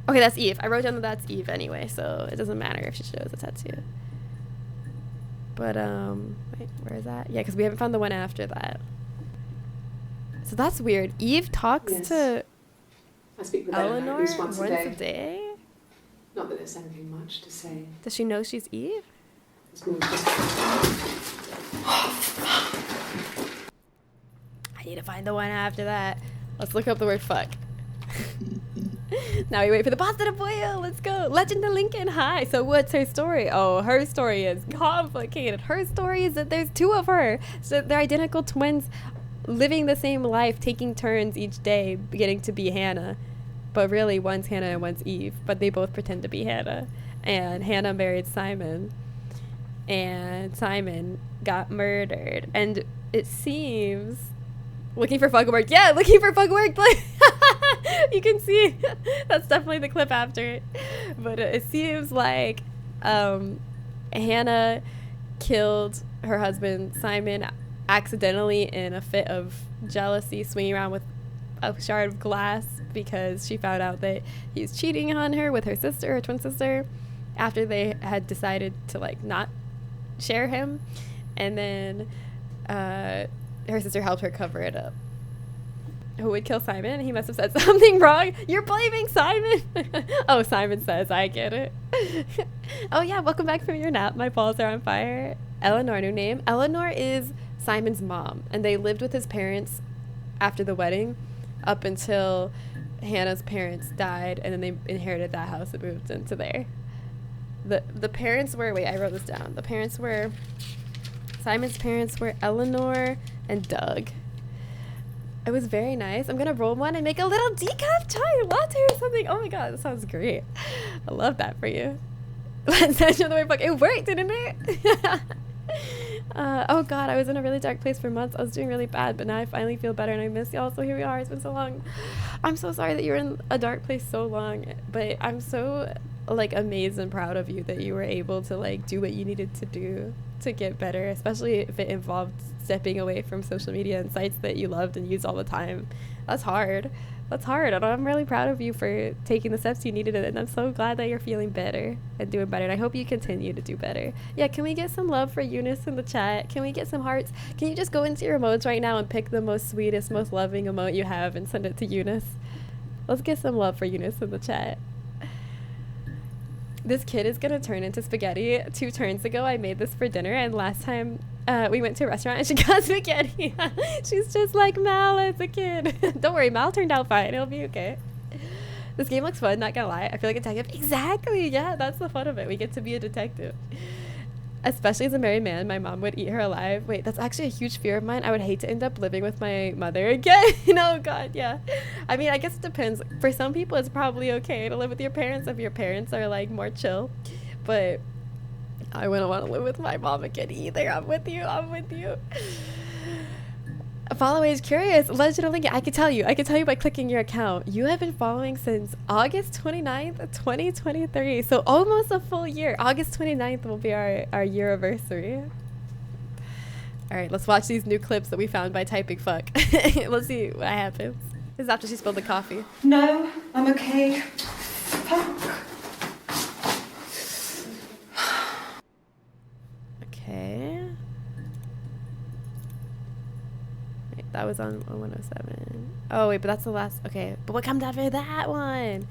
Okay, that's Eve. I wrote down that that's Eve anyway, so it doesn't matter if she shows a tattoo. But, wait, where is that? Yeah, because we haven't found the one after that. So that's weird. Eve talks Yes. to I speak with Eleanor Eleanor at least once a day. day? Not that there's anything much to say. Does she know she's Eve? It's more just... I need to find the one after that. Let's look up the word fuck. Now we wait for the pasta to boil. Let's go. Legend of Lincoln. Hi. So what's her story? Oh, her story is complicated. Her story is that there's two of her. So they're identical twins living the same life, taking turns each day, getting to be Hannah. But really, one's Hannah and one's Eve. But they both pretend to be Hannah. And Hannah married Simon. And Simon got murdered. And it seems... Looking for fug work. Yeah, looking for fug work. You can see that's definitely the clip after it. But it seems like Hannah killed her husband Simon accidentally in a fit of jealousy, swinging around with a shard of glass because she found out that he was cheating on her with her sister, her twin sister, after they had decided to like not share him. And then her sister helped her cover it up. Who would kill Simon? He must have said something wrong. You're blaming Simon? Oh, Simon says, I get it. Oh yeah, welcome back from your nap. My balls are on fire. Eleanor, new name. Eleanor is Simon's mom, and they lived with his parents after the wedding up until Hannah's parents died, and then they inherited that house and moved into there. The parents were, wait, I wrote this down. The parents were, Simon's parents were Eleanor and Doug. It was very nice. I'm gonna roll one and make a little decaf chai latte or something. Oh my god, that sounds great. I love that for you. It worked, didn't it? Oh god, I was in a really dark place for months. I was doing really bad, but now I finally feel better and I miss y'all. So here we are. It's been so long. I'm so sorry that you were in a dark place so long, but I'm so like amazed and proud of you that you were able to like do what you needed to do to get better, especially if it involved stepping away from social media and sites that you loved and used all the time. That's hard. And I'm really proud of you for taking the steps you needed, and I'm so glad that you're feeling better and doing better, and I hope you continue to do better. Yeah, can we get some love for Eunice in the chat? Can we get some hearts? Can you just go into your emotes right now and pick the most sweetest, most loving emote you have and send it to Eunice? Let's get some love for Eunice in the chat. This kid is gonna turn into spaghetti. 2 turns ago, I made this for dinner, and last time we went to a restaurant and she got spaghetti. She's just like Mal as a kid. Don't worry, Mal turned out fine. It'll be okay. This game looks fun, not gonna lie. I feel like a detective. Exactly, yeah, that's the fun of it. We get to be a detective. Especially as a married man, my mom would eat her alive. Wait, that's actually a huge fear of mine. I would hate to end up living with my mother again. Oh god, yeah. I mean, I guess it depends. For some people, it's probably okay to live with your parents if your parents are like more chill. But I wouldn't want to live with my mom again either. I'm with you. Follow age curious. Legend of Lincoln. I can tell you by clicking your account. You have been following since August 29th, 2023. So almost a full year. August 29th will be our year anniversary. All right, let's watch these new clips that we found by typing fuck. Let's see what happens. This is after she spilled the coffee. No, I'm okay. Fuck. Okay. Wait, that was on 107. Oh, wait, but that's the last. Okay, but what comes after that one?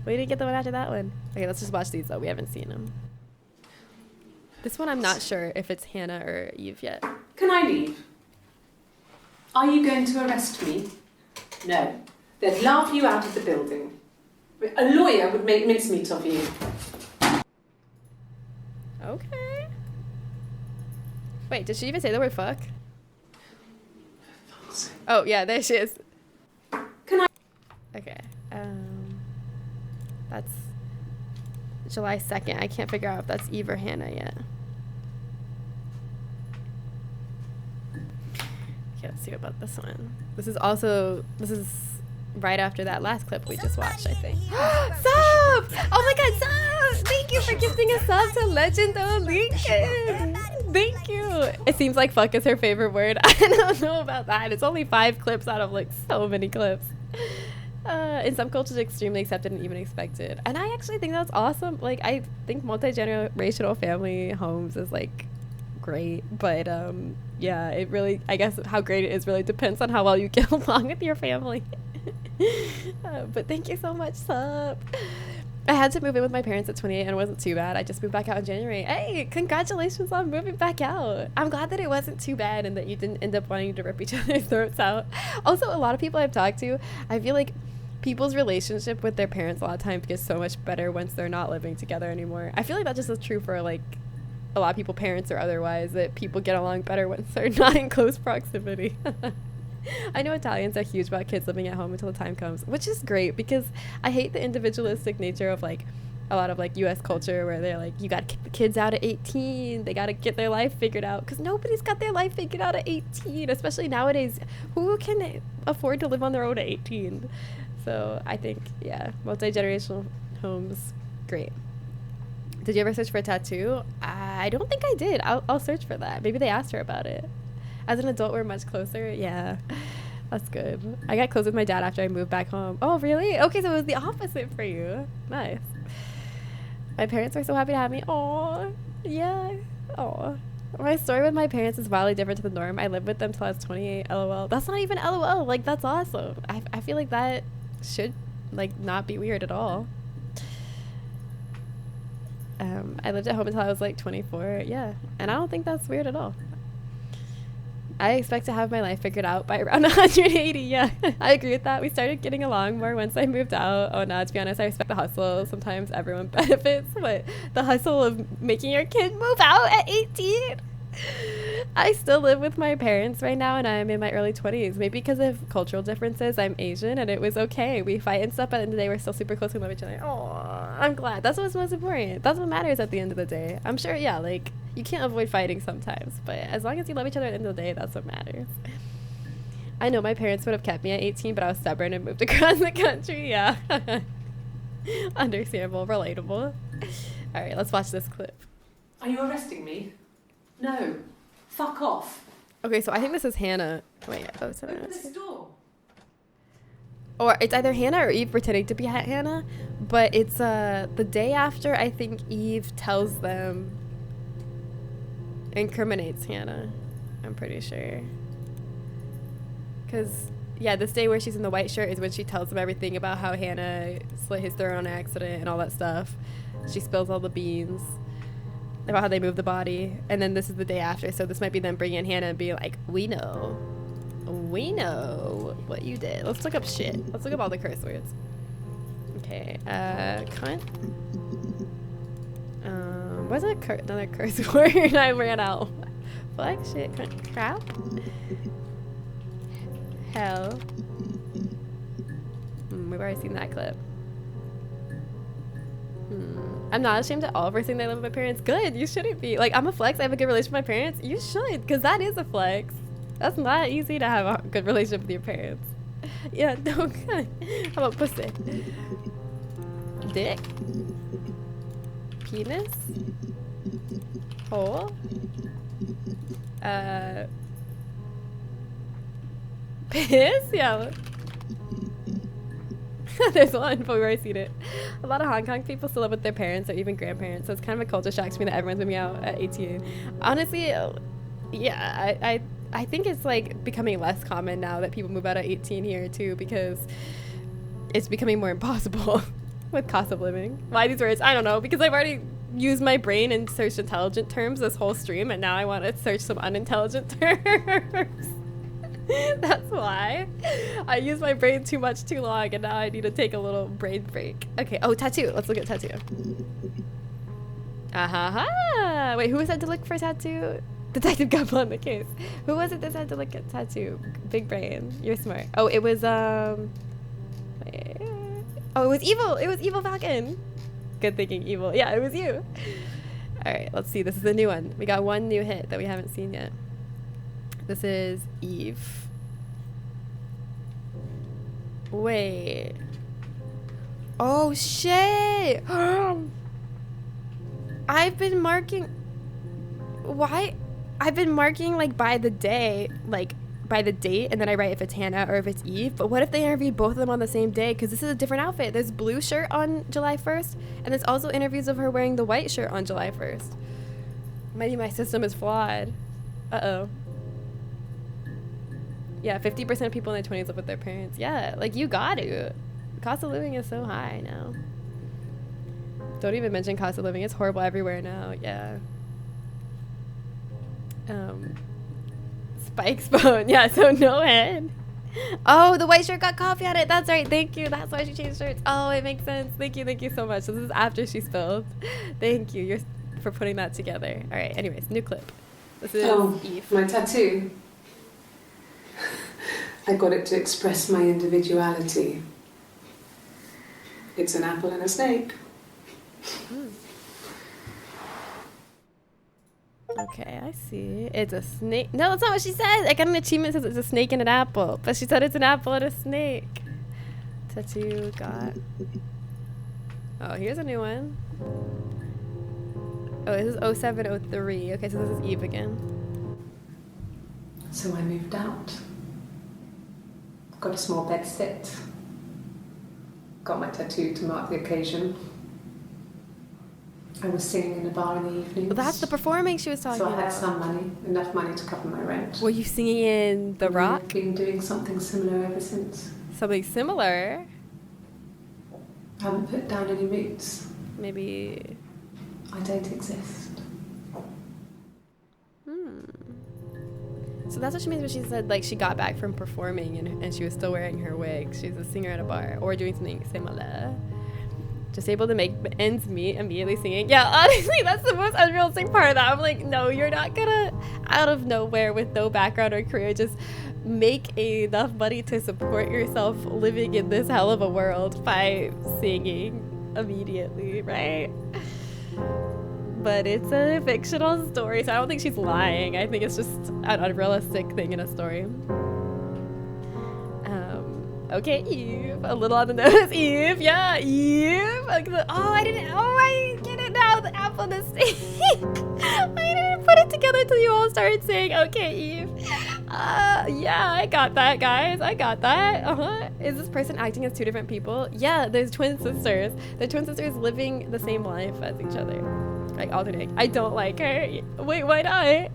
We didn't get the one after that one. Okay, let's just watch these, though. We haven't seen them. This one, I'm not sure if it's Hannah or Eve yet. Can I leave? Are you going to arrest me? No. They'd laugh you out of the building. A lawyer would make mincemeat of you. Okay. Wait, did she even say the word fuck? Oh, yeah, there she is. Can I? Okay. That's July 2nd. I can't figure out if that's Eve or Hannah yet. Okay, let's see about this one. This is right after that last clip we just watched, I think. Sub! Oh my god, sub! Thank you for gifting a sub to Legend of Lincoln! Thank you! It seems like fuck is her favorite word. I don't know about that. It's only 5 clips out of like so many clips. In some cultures, extremely accepted and even expected. And I actually think that's awesome. Like, I think multi-generational family homes is like great, but yeah, it really, I guess how great it is really depends on how well you get along with your family. But thank you so much, sub. I had to move in with my parents at 28 and it wasn't too bad. I just moved back out in January. Hey, congratulations on moving back out. I'm glad that it wasn't too bad and that you didn't end up wanting to rip each other's throats out. Also, a lot of people I've talked to, I feel like people's relationship with their parents a lot of times gets so much better once they're not living together anymore. I feel like that just is true for like a lot of people, parents or otherwise, that people get along better once they're not in close proximity. I know Italians are huge about kids living at home until the time comes, which is great because I hate the individualistic nature of like a lot of like US culture where they're like, you gotta kick the kids out at 18, they gotta get their life figured out, because nobody's got their life figured out at 18, especially nowadays. Who can afford to live on their own at 18? So I think, yeah, multi-generational homes, great. Did you ever search for a tattoo? I don't think I did. I'll search for that. Maybe they asked her about it. As an adult, we're much closer. Yeah, that's good. I got close with my dad after I moved back home. Oh, really? Okay, so it was the opposite for you. Nice. My parents were so happy to have me. Oh, yeah. Oh. My story with my parents is wildly different to the norm. I lived with them till I was 28. LOL. That's not even LOL. Like, that's awesome. I feel like that should, like, not be weird at all. I lived at home until I was like 24. Yeah, and I don't think that's weird at all. I expect to have my life figured out by around 180. Yeah, I agree with that. We started getting along more once I moved out. Oh no, to be honest, I respect the hustle. Sometimes everyone benefits, but the hustle of making your kid move out at 18. I still live with my parents right now and I'm in my early 20s. Maybe because of cultural differences, I'm Asian and it was okay. We fight and stuff, but at the end of the day, we're still super close and love each other. Oh, I'm glad. That's what's most important. That's what matters at the end of the day. I'm sure, yeah, like, you can't avoid fighting sometimes, but as long as you love each other at the end of the day, that's what matters. I know my parents would have kept me at 18, but I was stubborn and moved across the country. Yeah. Understandable, relatable. All right, let's watch this clip. Are you arresting me? No. Fuck off. Okay, so I think this is Hannah. Wait, oh, so Open this door. or it's either Hannah or Eve pretending to be Hannah, but it's the day after I think Eve tells them, incriminates Hannah, I'm pretty sure. Because, yeah, this day where she's in the white shirt is when she tells them everything about how Hannah slit his throat on accident and all that stuff. She spills all the beans about how they moved the body, and then this is the day after, so this might be them bringing in Hannah and being like, we know what you did. Let's look up shit. Let's look up all the curse words. Okay, cunt. What's another curse word? I ran out. Fuck, shit, cunt, crap, hell. We've already seen that clip. I'm not ashamed at all for saying that I live with my parents. Good, you shouldn't be. Like, I'm a flex. I have a good relationship with my parents. You should, because that is a flex. That's not easy to have a good relationship with your parents. Yeah, no good. How about pussy? Dick? Penis? Hole? Piss? Yeah. There's one, but we've already seen it. A lot of Hong Kong people still live with their parents or even grandparents, so it's kind of a culture shock to me that everyone's moving out at 18. Honestly, yeah, I think it's like becoming less common now that people move out at 18 here too, because it's becoming more impossible with cost of living. Why these words? I don't know, because I've already used my brain and searched intelligent terms this whole stream, and now I want to search some unintelligent terms. That's why. I used my brain too much too long, and now I need to take a little brain break. Okay, oh, tattoo. Let's look at tattoo. Ah-ha-ha. Wait, who said to look for tattoo? Detective got on the case. Who was it that said to look at tattoo? Big brain. You're smart. Oh, it was, wait. Oh, it was Evil. It was Evil Falcon. Good thinking, Evil. Yeah, it was you. All right, let's see. This is a new one. We got one new hit that we haven't seen yet. This is Eve. Wait. Oh, shit. I've been marking... Why? I've been marking, like, by the day, like, by the date, and then I write if it's Hannah or if it's Eve. But what if they interviewed both of them on the same day? Because this is a different outfit. There's blue shirt on July 1st, and there's also interviews of her wearing the white shirt on July 1st. Maybe my system is flawed. Uh-oh. Yeah, 50% of people in their 20s live with their parents. Yeah, like, you got to. Cost of living is so high now. Don't even mention cost of living. It's horrible everywhere now. Yeah. Spike's phone. Yeah, so no head. Oh, the white shirt got coffee on it. That's right. Thank you. That's why she changed shirts. Oh, it makes sense. Thank you. Thank you so much. So this is after she spilled. Thank you. For putting that together. All right. Anyways, new clip. This is Eve. My tattoo. I got it to express my individuality. It's an apple and a snake. Okay, I see. It's a snake. No, that's not what she said. I got an achievement that says it's a snake and an apple. But she said it's an apple and a snake. Tattoo got. Oh, here's a new one. Oh, this is 0703. Okay, so this is Eve again. So I moved out. Got a small bed sit. Got my tattoo to mark the occasion. I was singing in a bar in the evenings. Well, that's the performing she was talking about. So I had some money, enough money to cover my rent. Were you singing in The Rock? I've been doing something similar ever since. Something similar? I haven't put down any roots. Maybe... I don't exist. So that's what she means when she said, like, she got back from performing and she was still wearing her wig. She's a singer at a bar or doing something similar. Just able to make ends meet, immediately singing. Yeah, honestly, that's the most unrealistic part of that. I'm like, no, you're not gonna, out of nowhere with no background or career, just make enough money to support yourself living in this hell of a world by singing immediately, right? But it's a fictional story, so I don't think she's lying. I think it's just an unrealistic thing in a story. Okay, Eve. A little on the nose. Eve, yeah, Eve. Oh, I get it now. The apple and the snake. I didn't put it together until you all started saying, okay, Eve. Yeah, I got that, guys. I got that. Is this person acting as two different people? Yeah, there's twin sisters. The twin sisters living the same life as each other. Like, alternating. I don't like her. Wait, why not?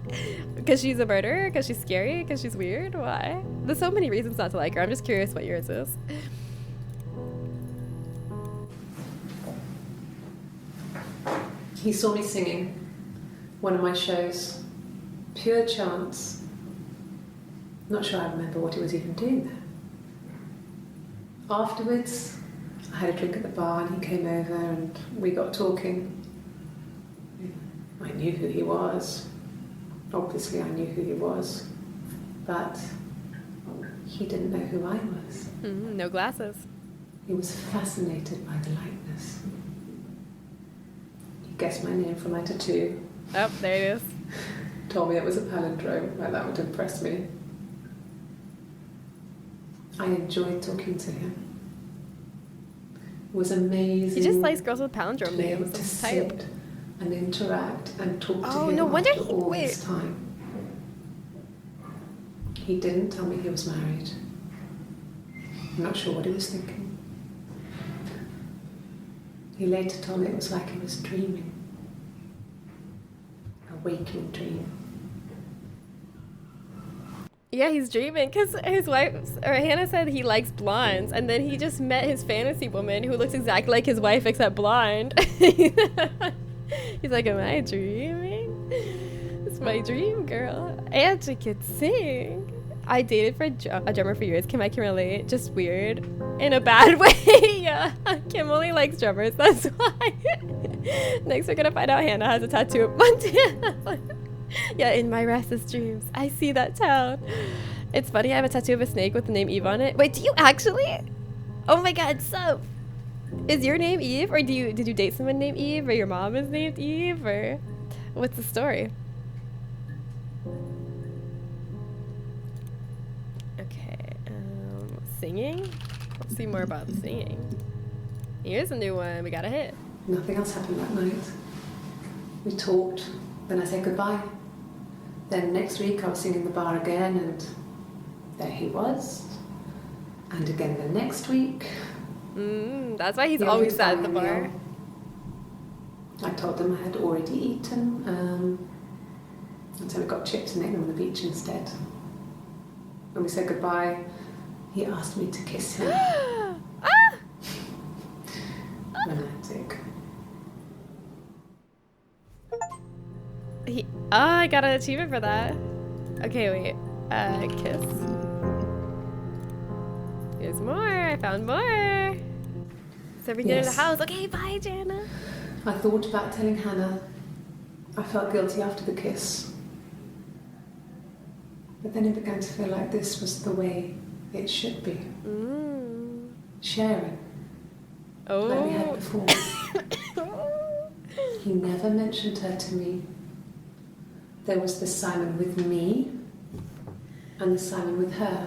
Because she's a murderer? Because she's scary? Because she's weird? Why? There's so many reasons not to like her. I'm just curious what yours is. He saw me singing one of my shows. Pure chance. Not sure I remember what he was even doing there. Afterwards, I had a drink at the bar and he came over and we got talking. I knew who he was. Obviously I knew who he was, but he didn't know who I was. No glasses. He was fascinated by the likeness. He guessed my name from my tattoo. Oh, there it is. Told me it was a palindrome, like that would impress me. I enjoyed talking to him. It was amazing. He just likes girls with palindrome being able names. to That's his type. sit and interact and talk to Oh, him no wonder after he- all wait. this time. He didn't tell me he was married. I'm not sure what he was thinking. He later told me it was like he was dreaming. A waking dream. Yeah, he's dreaming because his wife, or Hannah said he likes blondes, and then he just met his fantasy woman who looks exactly like his wife except blonde. He's like, am I dreaming? It's my dream, girl. And she could sing. I dated for a drummer for years. Kim, I can relate. Just weird. In a bad way. Yeah. Kim only likes drummers. That's why. Next, we're going to find out Hannah has a tattoo of Montana. Yeah, in my restless dreams. I see that town. It's funny, I have a tattoo of a snake with the name Eve on it. Wait, do you actually? Oh my god, so is your name Eve, or did you date someone named Eve, or your mom is named Eve, or what's the story? Okay, singing? Let's see more about the singing. Here's a new one. We got a hit. Nothing else happened that night. We talked, then I said goodbye. Then next week I was singing in the bar again, and there he was. And again the next week. That's why he's The always other at the time, bar. I told them I had already eaten, and so we got chips and ate them on the beach instead. When we said goodbye, he asked me to kiss him. Romantic. I got an achievement for that. Okay, wait. Kiss. Here's more. I found more. So we get in the Yes. house. Okay, bye, Jana. I thought about telling Hannah. I felt guilty after the kiss. But then it began to feel like this was the way it should be. Sharing. Like we had Oh. before. He never mentioned her to me. There was the Simon with me and the Simon with her.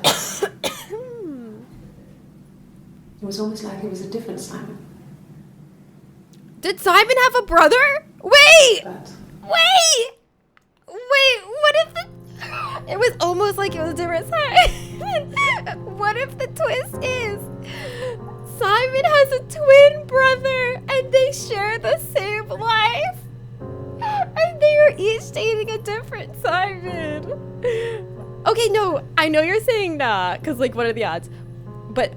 It was almost like it was a different Simon. Did Simon have a brother? Wait! But Wait! What if the... It was almost like it was a different Simon. What if the twist is Simon has a twin brother and they share the same life? And they are each dating a different Simon. Okay, no, I know you're saying nah, because like, what are the odds? But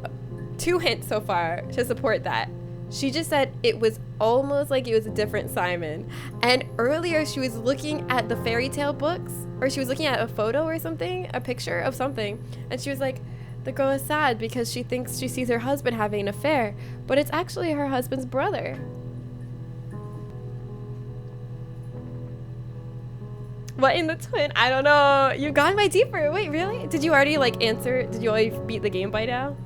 2 hints so far to support that. She just said it was almost like it was a different Simon. And earlier she was looking at the fairy tale books, or she was looking at a photo or something, a picture of something. And she was like, the girl is sad because she thinks she sees her husband having an affair, but it's actually her husband's brother. What in the twin? I don't know. You've gone by deeper. Wait, really? Did you already like answer? Did you already beat the game by now?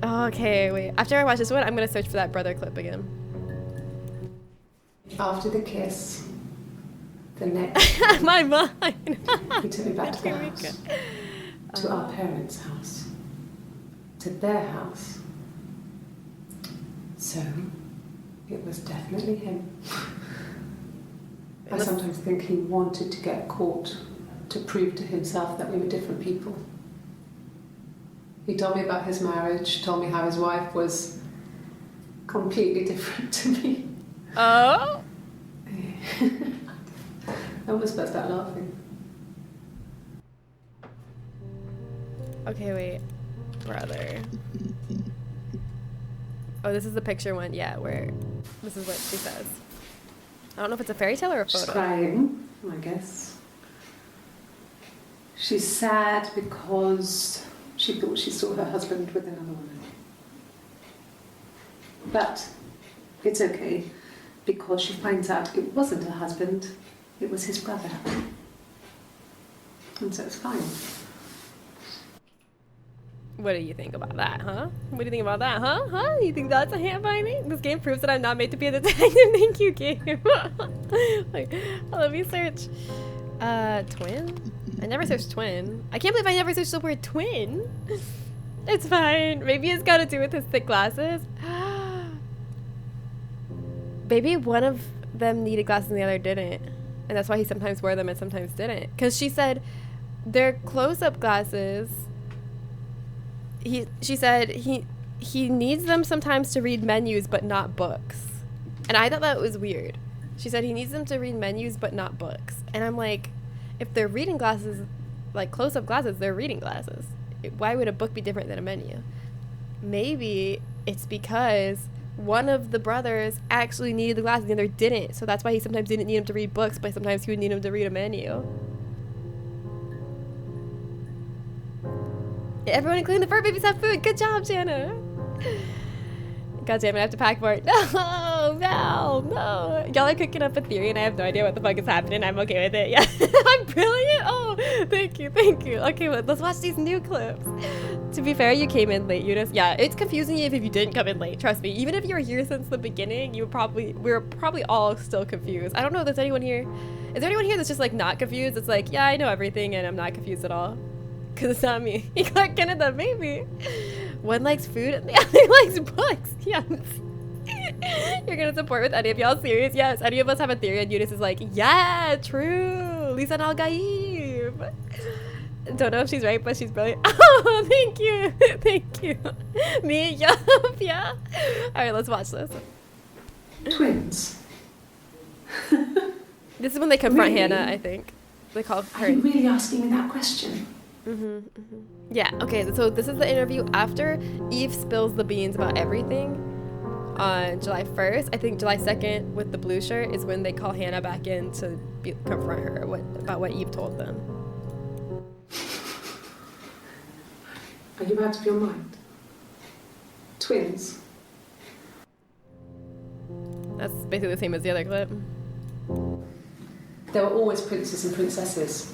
Okay, wait. After I watch this one, I'm gonna search for that brother clip again. after the kiss, the next My mind. he took me back to the house. To our parents' house. To their house. So, it was definitely him. I sometimes think he wanted to get caught to prove to himself that we were different people. He told me about his marriage, told me how his wife was completely different to me. Oh? I almost burst out laughing. Okay, wait. Brother. Oh, this is the picture one. Yeah, where this is what she says. I don't know if it's a fairy tale or a She's photo. crying, I guess. She's sad because she thought she saw her husband with another woman. But it's okay, because she finds out it wasn't her husband, it was his brother. And so it's fine. What do you think about that, huh? What do you think about that, huh? Huh? You think that's a hand binding? This game proves that I'm not made to be a detective. Thank you, game. Like, let me search. Twin? I never searched twin. I can't believe I never searched the word twin. It's fine. Maybe it's got to do with his thick glasses. Maybe one of them needed glasses and the other didn't. And that's why he sometimes wore them and sometimes didn't. Because she said they're close-up glasses. She said he needs them sometimes to read menus but not books. And I thought that was weird. She said he needs them to read menus but not books. And I'm like, if they're reading glasses, like close-up glasses, they're reading glasses. Why would a book be different than a menu? Maybe it's because one of the brothers actually needed the glasses and the other didn't. So that's why he sometimes didn't need him to read books, but sometimes he would need him to read a menu. Everyone including the fur babies have food. Good job, Jana. God damn it, I have to pack more. No, Val, no. Y'all are cooking up a theory and I have no idea what the fuck is happening. I'm okay with it. Yeah, I'm brilliant. Oh, thank you. Okay, well, let's watch these new clips. To be fair, you came in late, Eunice. Yeah, it's confusing if you didn't come in late. Trust me. Even if you were here since the beginning, we were probably all still confused. I don't know if there's anyone here. Is there anyone here that's just like not confused? It's like, yeah, I know everything and I'm not confused at all. Because it's not me. Clark Canada, maybe. One likes food and the other likes books. Yes. You're going to support with any of y'all serious? Yes. Any of us have a theory and Eunice is like, yeah, true. Lisa Al Gaib. Don't know if she's right, but she's brilliant. Oh, thank you. Thank you. Me, yup, yeah. All right, let's watch this. Twins. This is when they confront Really? Hannah, I think. They call her. Are you really asking me that question? Yeah, okay, so this is the interview after Eve spills the beans about everything on July 1st. I think July 2nd with the blue shirt is when they call Hannah back in to confront her about what Eve told them. Are you out of your mind? Twins. That's basically the same as the other clip. There were always princes and princesses.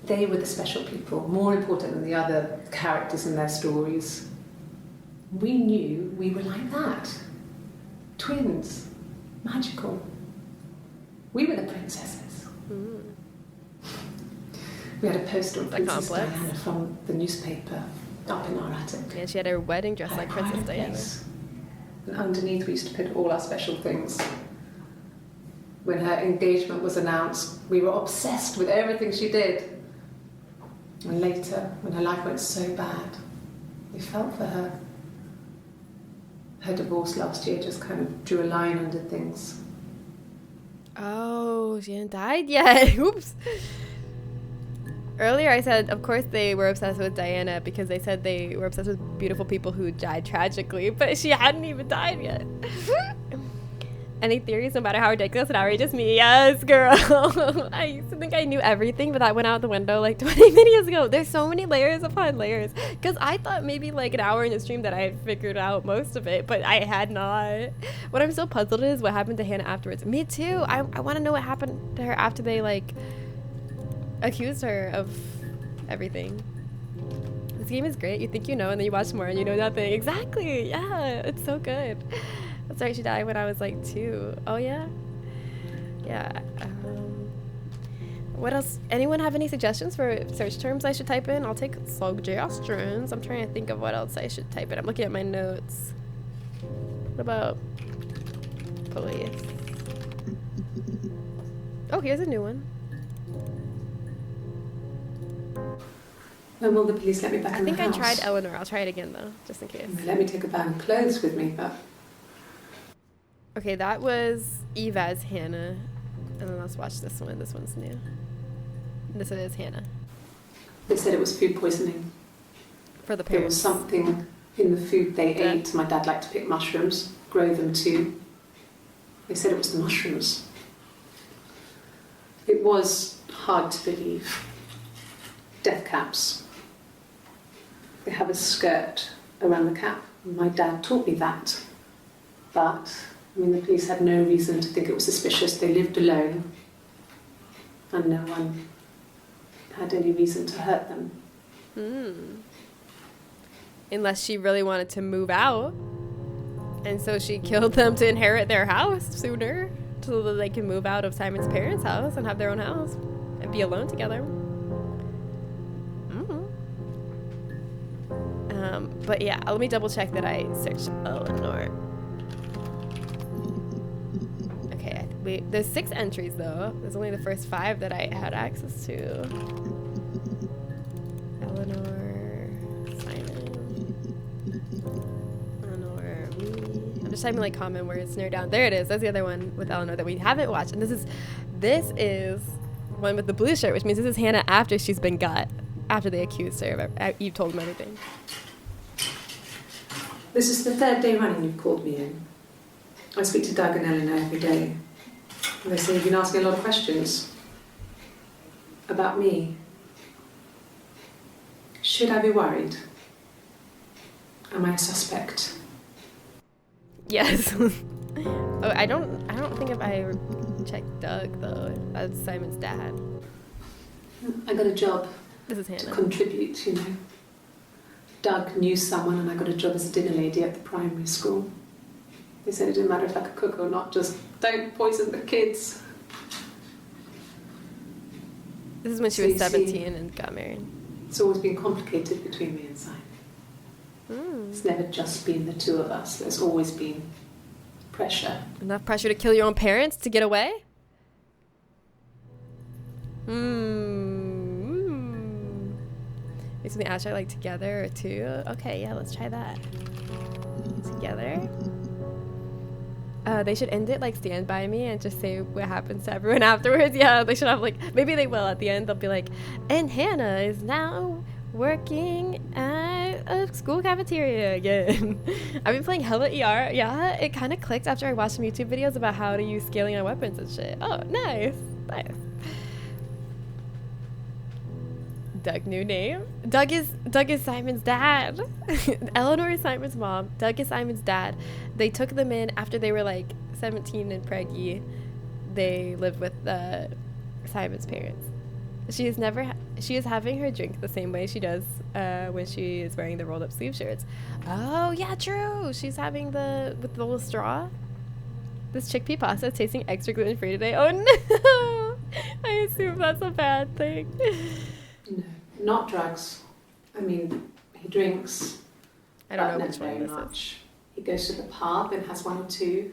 They were the special people, more important than the other characters in their stories. We knew we were like that. Twins. Magical. We were the princesses. We had a poster of The Princess complex. Diana from the newspaper up in our attic. And she had her wedding dress Had a like Princess private Diana. place. And underneath we used to put all our special things. When her engagement was announced, we were obsessed with everything she did. And later, when her life went so bad, we felt for her. Her divorce last year just kind of drew a line under things. Oh, she hadn't died yet. Oops. Earlier I said, of course they were obsessed with Diana because they said they were obsessed with beautiful people who died tragically, but she hadn't even died yet. Any theories, no matter how ridiculous and outrageous? Me, yes, girl. I used to think I knew everything, but that went out the window like 20 videos ago. There's so many layers upon layers. Because I thought maybe like an hour in the stream that I had figured out most of it, but I had not. What I'm so puzzled is what happened to Hannah afterwards. Me too. I want to know what happened to her after they like accused her of everything. This game is great. You think you know, and then you watch more and you know nothing. Exactly. Yeah, it's so good. That's right, she died when I was like 2. Oh yeah? Yeah. What else? Anyone have any suggestions for search terms I should type in? I'll take suggestions. I'm trying to think of what else I should type in. I'm looking at my notes. What about police? Oh, here's a new one. When will the police let me back I in the think I house? tried Eleanor. I'll try it again though, just in case. Let me take a bag of clothes with me, but Okay, that was Eve as Hannah. And then let's watch this one. This one's new. This is Hannah. they said it was food poisoning. For the There parents. was something in the food they Yeah. ate. My dad liked to pick mushrooms, grow them too. They said it was the mushrooms. It was hard to believe. Death caps. They have a skirt around the cap. My dad taught me that. But, I mean, the police had no reason to think it was suspicious. They lived alone. And no one had any reason to hurt them. Unless she really wanted to move out. And so she killed them to inherit their house sooner. So that they can move out of Simon's parents' house and have their own house. And be alone together. But yeah, let me double check that I searched Eleanor. Okay, there's 6 entries though. There's only the first 5 that I had access to. Eleanor, Simon, Eleanor, me. I'm just typing like common words, narrow down. There it is. That's the other one with Eleanor that we haven't watched. And this is one with the blue shirt, which means this is Hannah after she's been got, after they accused her of Eve told them everything. This is the 3rd day running you've called me in. I speak to Doug and Eleanor every day. And they say you've been asking a lot of questions. About me. Should I be worried? Am I a suspect? Yes. Oh, I don't think if I checked Doug though. That's Simon's dad. I got a job. This is To Hannah. contribute, you know. Doug knew someone and I got a job as a dinner lady at the primary school. They said it didn't matter if I could cook or not, just don't poison the kids. This is when she So was you see- 17 and got married. It's always been complicated between me and Simon. Mm. It's never just been the 2 of us. There's always been pressure. Enough pressure to kill your own parents to get away? Makes me ask, like together or 2? Okay, yeah, let's try that. Together. They should end it like Stand By Me and just say what happens to everyone afterwards. Yeah, they should have like, maybe they will at the end. They'll be like, and Hannah is now working at a school cafeteria again. I've been playing hella ER. Yeah, it kind of clicked after I watched some YouTube videos about how to use scaling on weapons and shit. Oh, nice. Nice. Doug, new name. Doug is Simon's dad. Eleanor is Simon's mom. Doug is Simon's dad. They took them in after they were like 17 and preggy. They lived with Simon's parents. She is having her drink the same way she does when she is wearing the rolled up sleeve shirts. Oh yeah, true. She's having with the little straw. This chickpea pasta is tasting extra gluten free today. Oh no! I assume that's a bad thing. No, not drugs. I mean, he drinks. I don't but know never which one very this is. much. He goes to the pub and has 1 or 2.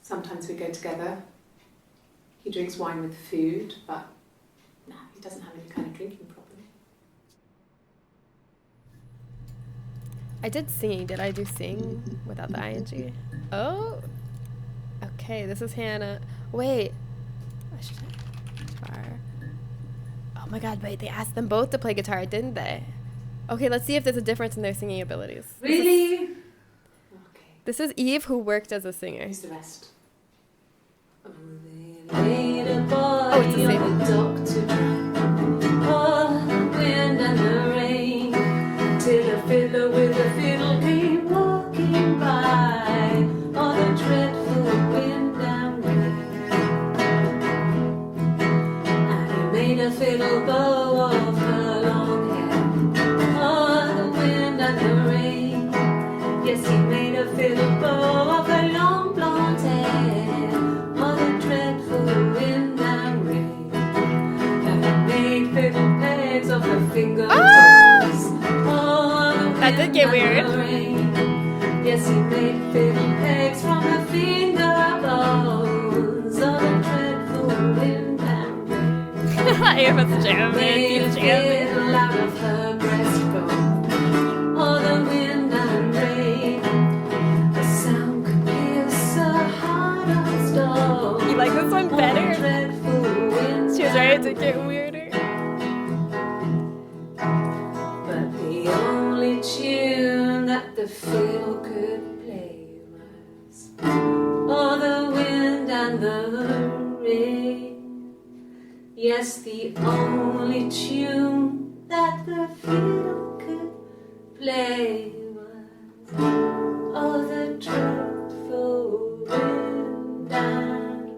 Sometimes we go together. He drinks wine with food, but no, he doesn't have any kind of drinking problem. I did sing. Did I do sing without the ing? Oh. Okay, this is Hannah. Wait. I should guitar. Oh my god, wait, they asked them both to play guitar, didn't they? Okay, let's see if there's a difference in their singing abilities. Really? Okay. This is Eve, who worked as a singer. Here's the rest. Oh, it's the same. Wind and the rain, till a fiddler with a fiddle came walking by. Oh, the dreadful wind and rain. And he made a fiddle bow of her long hair. Oh, the wind and the rain. Yes, he made a fiddle bow of her long blonde hair. Oh, the dreadful wind and rain. And he made fiddle pegs of her fingers. That did get weird. Yes, he made fiddle pegs from her finger bones. Oh, the dreadful wind and rain. Earbuds jamming, Made a keep jamming. fiddle out of her breastbone. Oh, the wind and rain. The sound could pierce a heart of stone. You like this one better? Oh, the dreadful wind She was ready to get weirder. But the only tune that the fiddle could play was oh, the wind and the rain. Yes, the only tune that the fiddle could play was oh, the dreadful wind and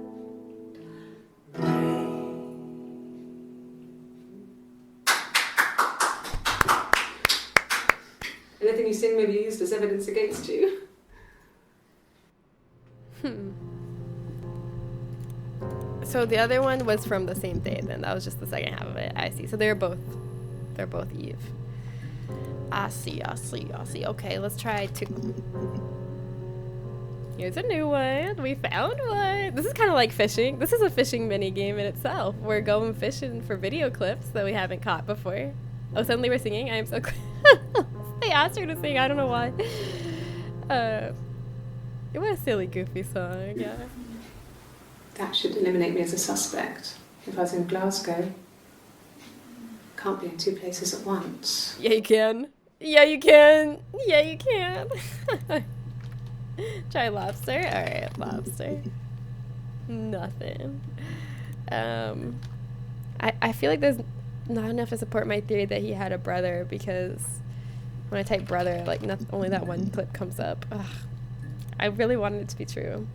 rain. Anything you sing may be used as evidence against you. So the other one was from the same day then. That was just the second half of it. I see. So they're both Eve. I see. Okay, let's try to... Here's a new one. We found one. This is kind of like fishing. This is a fishing mini game in itself. We're going fishing for video clips that we haven't caught before. Oh, suddenly we're singing. I am so... They asked her to sing. I don't know why. It was a silly, goofy song. Yeah. That should eliminate me as a suspect. If I was in Glasgow, can't be in two places at once. Yeah, you can. Yeah, you can. Yeah, you can. Try lobster. All right, lobster. Nothing. I feel like there's not enough to support my theory that he had a brother, because when I type brother, like only that one clip comes up. Ugh. I really wanted it to be true.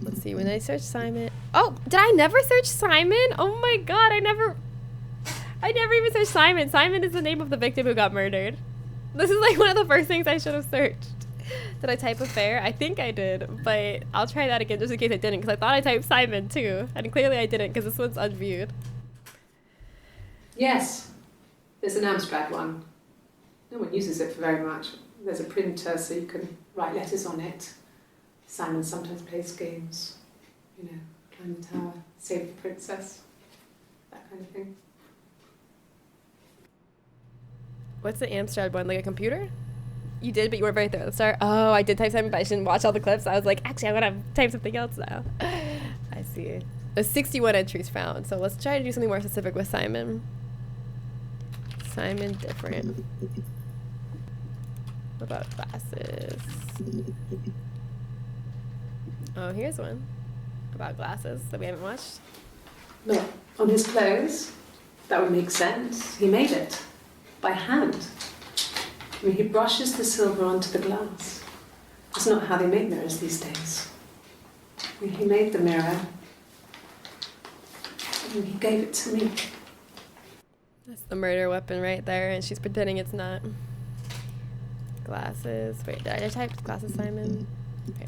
Let's see, when I search Simon. Oh, did I never search Simon? Oh my god, I never even searched Simon. Simon is the name of the victim who got murdered. This is like one of the first things I should have searched. Did I type affair? I think I did, but I'll try that again just in case I didn't, because I thought I typed Simon too, and clearly I didn't because this one's unviewed. Yes, there's an Amstrad one. No one uses it for very much. There's a printer so you can write letters on it. Simon sometimes plays games, you know, climb the tower, save the princess, that kind of thing. What's the Amstrad one? Like a computer? You did, but you weren't very thorough at the start. Oh, I did type Simon, but I didn't watch all the clips. I was like, actually, I want to type something else now. I see. There's 61 entries found, so let's try to do something more specific with Simon. Simon different. What about glasses? Oh, here's one about glasses that we haven't watched. Look, on his clothes, that would make sense. He made it by hand. I mean, he brushes the silver onto the glass. That's not how they make mirrors these days. I mean, he made the mirror and he gave it to me. That's the murder weapon right there, and she's pretending it's not. Glasses. Wait, did I type glasses, Simon? Okay.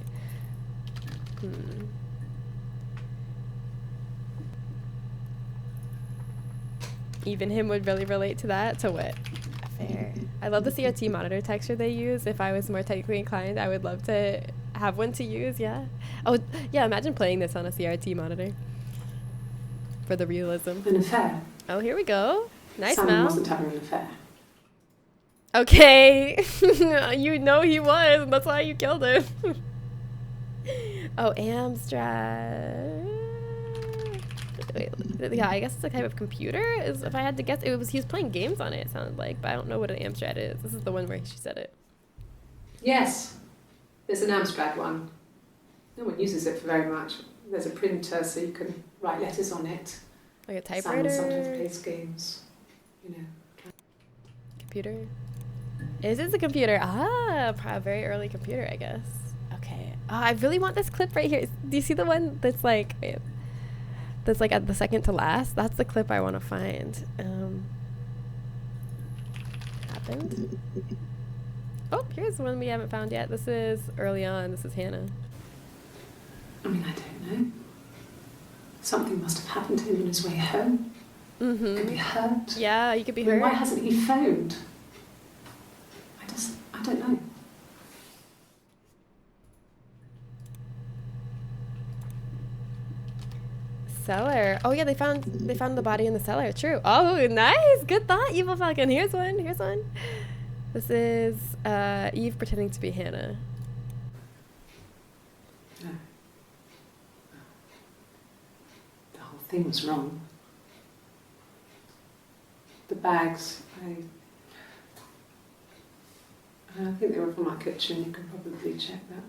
Even him would really relate to that. To what? Affair. I love the CRT monitor texture they use. If I was more technically inclined, I would love to have one to use. Yeah. Oh, yeah. Imagine playing this on a CRT monitor for the realism. An affair. Oh, here we go. Nice Simon mouth. wasn't having an affair. Okay. You know he was, and that's why you killed him. Oh, Amstrad. Wait, yeah, I guess it's a type of computer. Is if I had to guess, he was playing games on it. It sounded like, but I don't know what an Amstrad is. This is the one where she said it. Yes, there's an Amstrad one. No one uses it for very much. There's a printer so you can write letters on it. Like a typewriter. Simon sometimes plays games, you know. Computer. Is this a computer? Ah, a very early computer, I guess. Okay. Oh, I really want this clip right here. Do you see the one that's like, wait, that's like at the second to last? That's the clip I want to find. Happened. Oh, here's the one we haven't found yet. This is early on. This is Hannah. I mean, I don't know. Something must have happened to him on his way home. Mm-hmm. Could be hurt. Yeah, you could be I mean, hurt. why hasn't he phoned? I don't know. Cellar. Oh yeah, they found the body in the cellar. True. Oh, nice. Good thought, Evil Falcon. Here's one. Here's one. This is Eve pretending to be Hannah. No. The whole thing was wrong. The bags, I think they were from our kitchen. You can probably check that.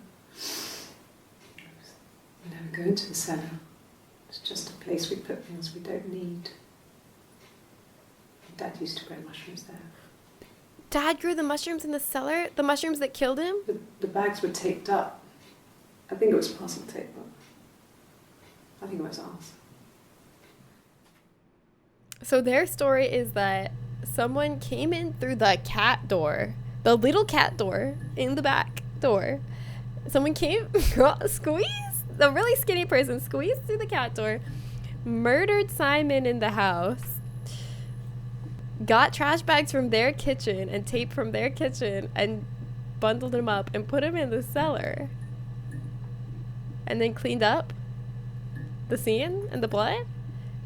We never go into the cellar. It's just a place we put things we don't need. Dad used to grow mushrooms there. Dad grew the mushrooms in the cellar? The mushrooms that killed him? The bags were taped up. I think it was parcel tape, but I think it was ours. So their story is that someone came in through the cat door, the little cat door in the back door. Someone came, squeezed, the really skinny person squeezed through the cat door, murdered Simon in the house, got trash bags from their kitchen and tape from their kitchen and bundled them up and put them in the cellar. And then cleaned up the scene and the blood.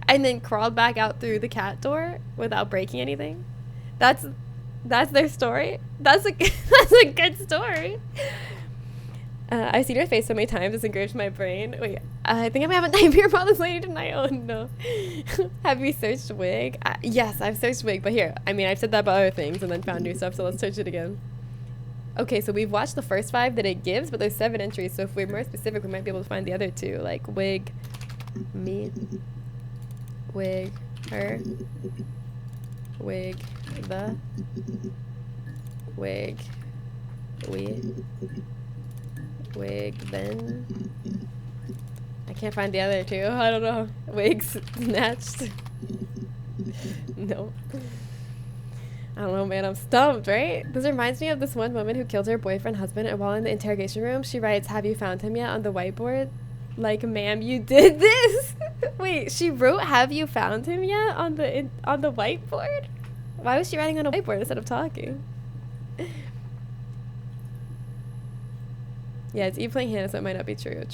And then crawled back out through the cat door without breaking anything. That's their story. That's a good story. I've seen her face so many times, it's engraved in my brain. Wait, I think I might have a nightmare about this lady tonight. Oh no. Have you searched wig? Yes, I've searched wig, but here, I mean, I've said that about other things and then found new stuff, so let's search it again. Okay, so we've watched the first 5 that it gives, but there's 7 entries, so if we're more specific, we might be able to find the other 2, like wig, me, wig, her, wig, the, wig, we, wig, then. I can't find the other 2. I don't know. Wigs snatched. No. I don't know, man. I'm stumped, right? This reminds me of this one woman who killed her boyfriend, husband, and while in the interrogation room, she writes, "Have you found him yet?" on the whiteboard. Like, ma'am, you did this? Wait, she wrote, "Have you found him yet?" on the whiteboard? Why was she writing on a whiteboard instead of talking? Yeah, it's Eve playing Hannah, so it might not be true.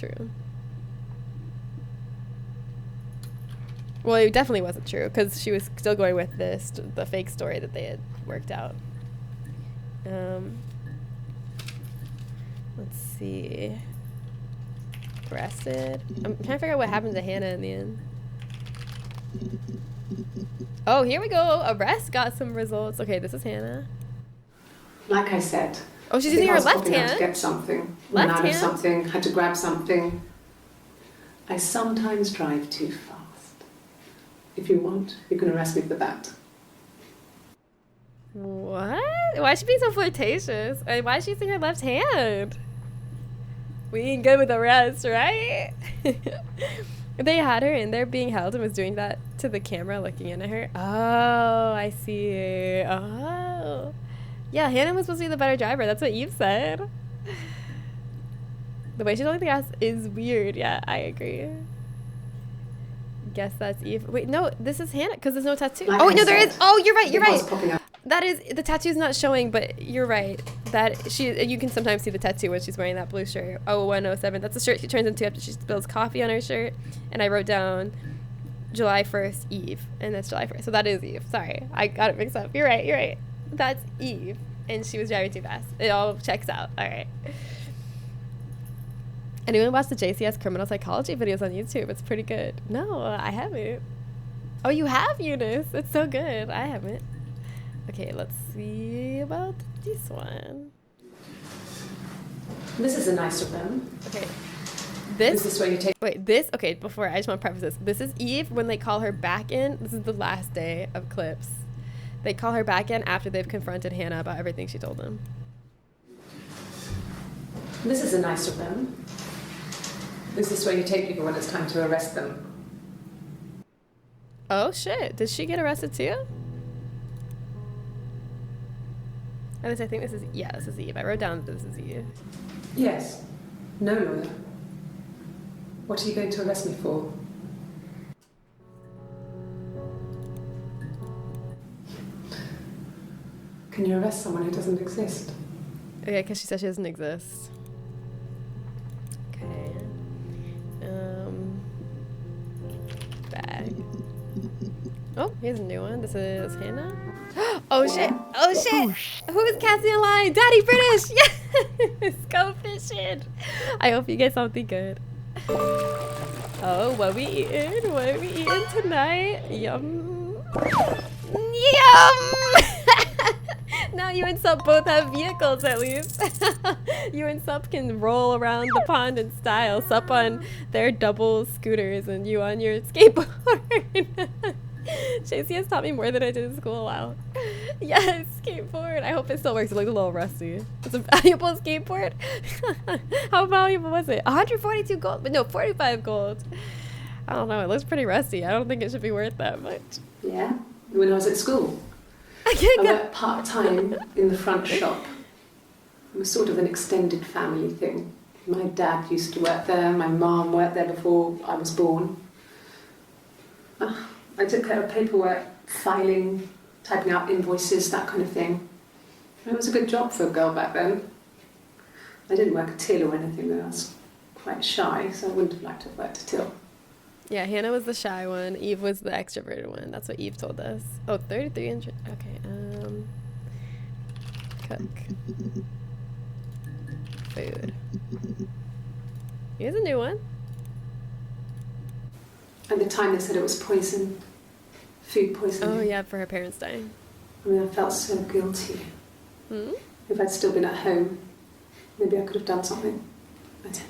Well, it definitely wasn't true, because she was still going with the fake story that they had worked out. Let's see. Arrested. I'm trying to figure out what happened to Hannah in the end. Oh, here we go. Arrest got some results. Okay, this is Hannah. Like I said. Oh, she's I think using her I was left popping out hand. to get something. Left Ran out of hand? something. Had to grab something. I sometimes drive too fast. If you want, you can arrest me for that. What? Why is she being so flirtatious? And why is she using her left hand? We ain't good with arrest, right? They had her in there being held and was doing that to the camera looking in at her. Oh, I see. Oh. Yeah, Hannah was supposed to be the better driver. That's what Eve said. The way she's holding the gas is weird. Yeah, I agree. Guess that's Eve. Wait, no, this is Hannah because there's no tattoo. Like oh, I no, there said, is. Oh, you're right. You're I was right. popping out. That is, the tattoo's not showing, but you're right. That you can sometimes see the tattoo when she's wearing that blue shirt. 0107. That's the shirt she turns into after she spills coffee on her shirt. And I wrote down July 1st, Eve. And that's July 1st. So that is Eve. Sorry. I got it mixed up. You're right. You're right. That's Eve. And she was driving too fast. It all checks out. All right. Anyone watch the JCS criminal psychology videos on YouTube? It's pretty good. No, I haven't. Oh, you have, Eunice. It's so good. I haven't. Okay, let's see about this one. This is a nicer one. Okay. This is where you take. Wait, this, okay, before, I just want to preface this. This is Eve when they call her back in. This is the last day of clips. They call her back in after they've confronted Hannah about everything she told them. This is a nicer one. This is where you take people when it's time to arrest them. Oh, shit. Did she get arrested too? At least I think this is, yeah, this is Eve. I wrote down that this is Eve. Yes. No lawyer. What are you going to arrest me for? Can you arrest someone who doesn't exist? Okay, because she said she doesn't exist. Okay. Bag. Oh, here's a new one. This is Hannah. Oh shit! Oh shit! Who's casting a line? Daddy British! Yes! Go fishing! I hope you get something good. Oh, what we eating? What are we eating tonight? Yum! Yum! Now you and Sup both have vehicles at least. You and Sup can roll around the pond in style. Sup on their double scooters and you on your skateboard. JC has taught me more than I did in school. Wow. Yes, skateboard. I hope it still works. It looked a little rusty. It's a valuable skateboard. How valuable was it? 142 gold, but no, 45 gold. I don't know. It looks pretty rusty. I don't think it should be worth that much. Yeah. When I was at school, I worked part-time in the front shop. It was sort of an extended family thing. My dad used to work there. My mum worked there before I was born. I took care of paperwork, filing, typing out invoices, that kind of thing. It was a good job for a girl back then. I didn't work a till or anything, though. I was quite shy, so I wouldn't have liked to have worked a till. Yeah, Hannah was the shy one. Eve was the extroverted one. That's what Eve told us. Oh, 33 inches. Okay, cook. Food. Here's a new one. At the time, they said it was poison, food poisoning. Oh, yeah, for her parents dying. I mean, I felt so guilty. Hmm? If I'd still been at home, maybe I could have done something. I didn't.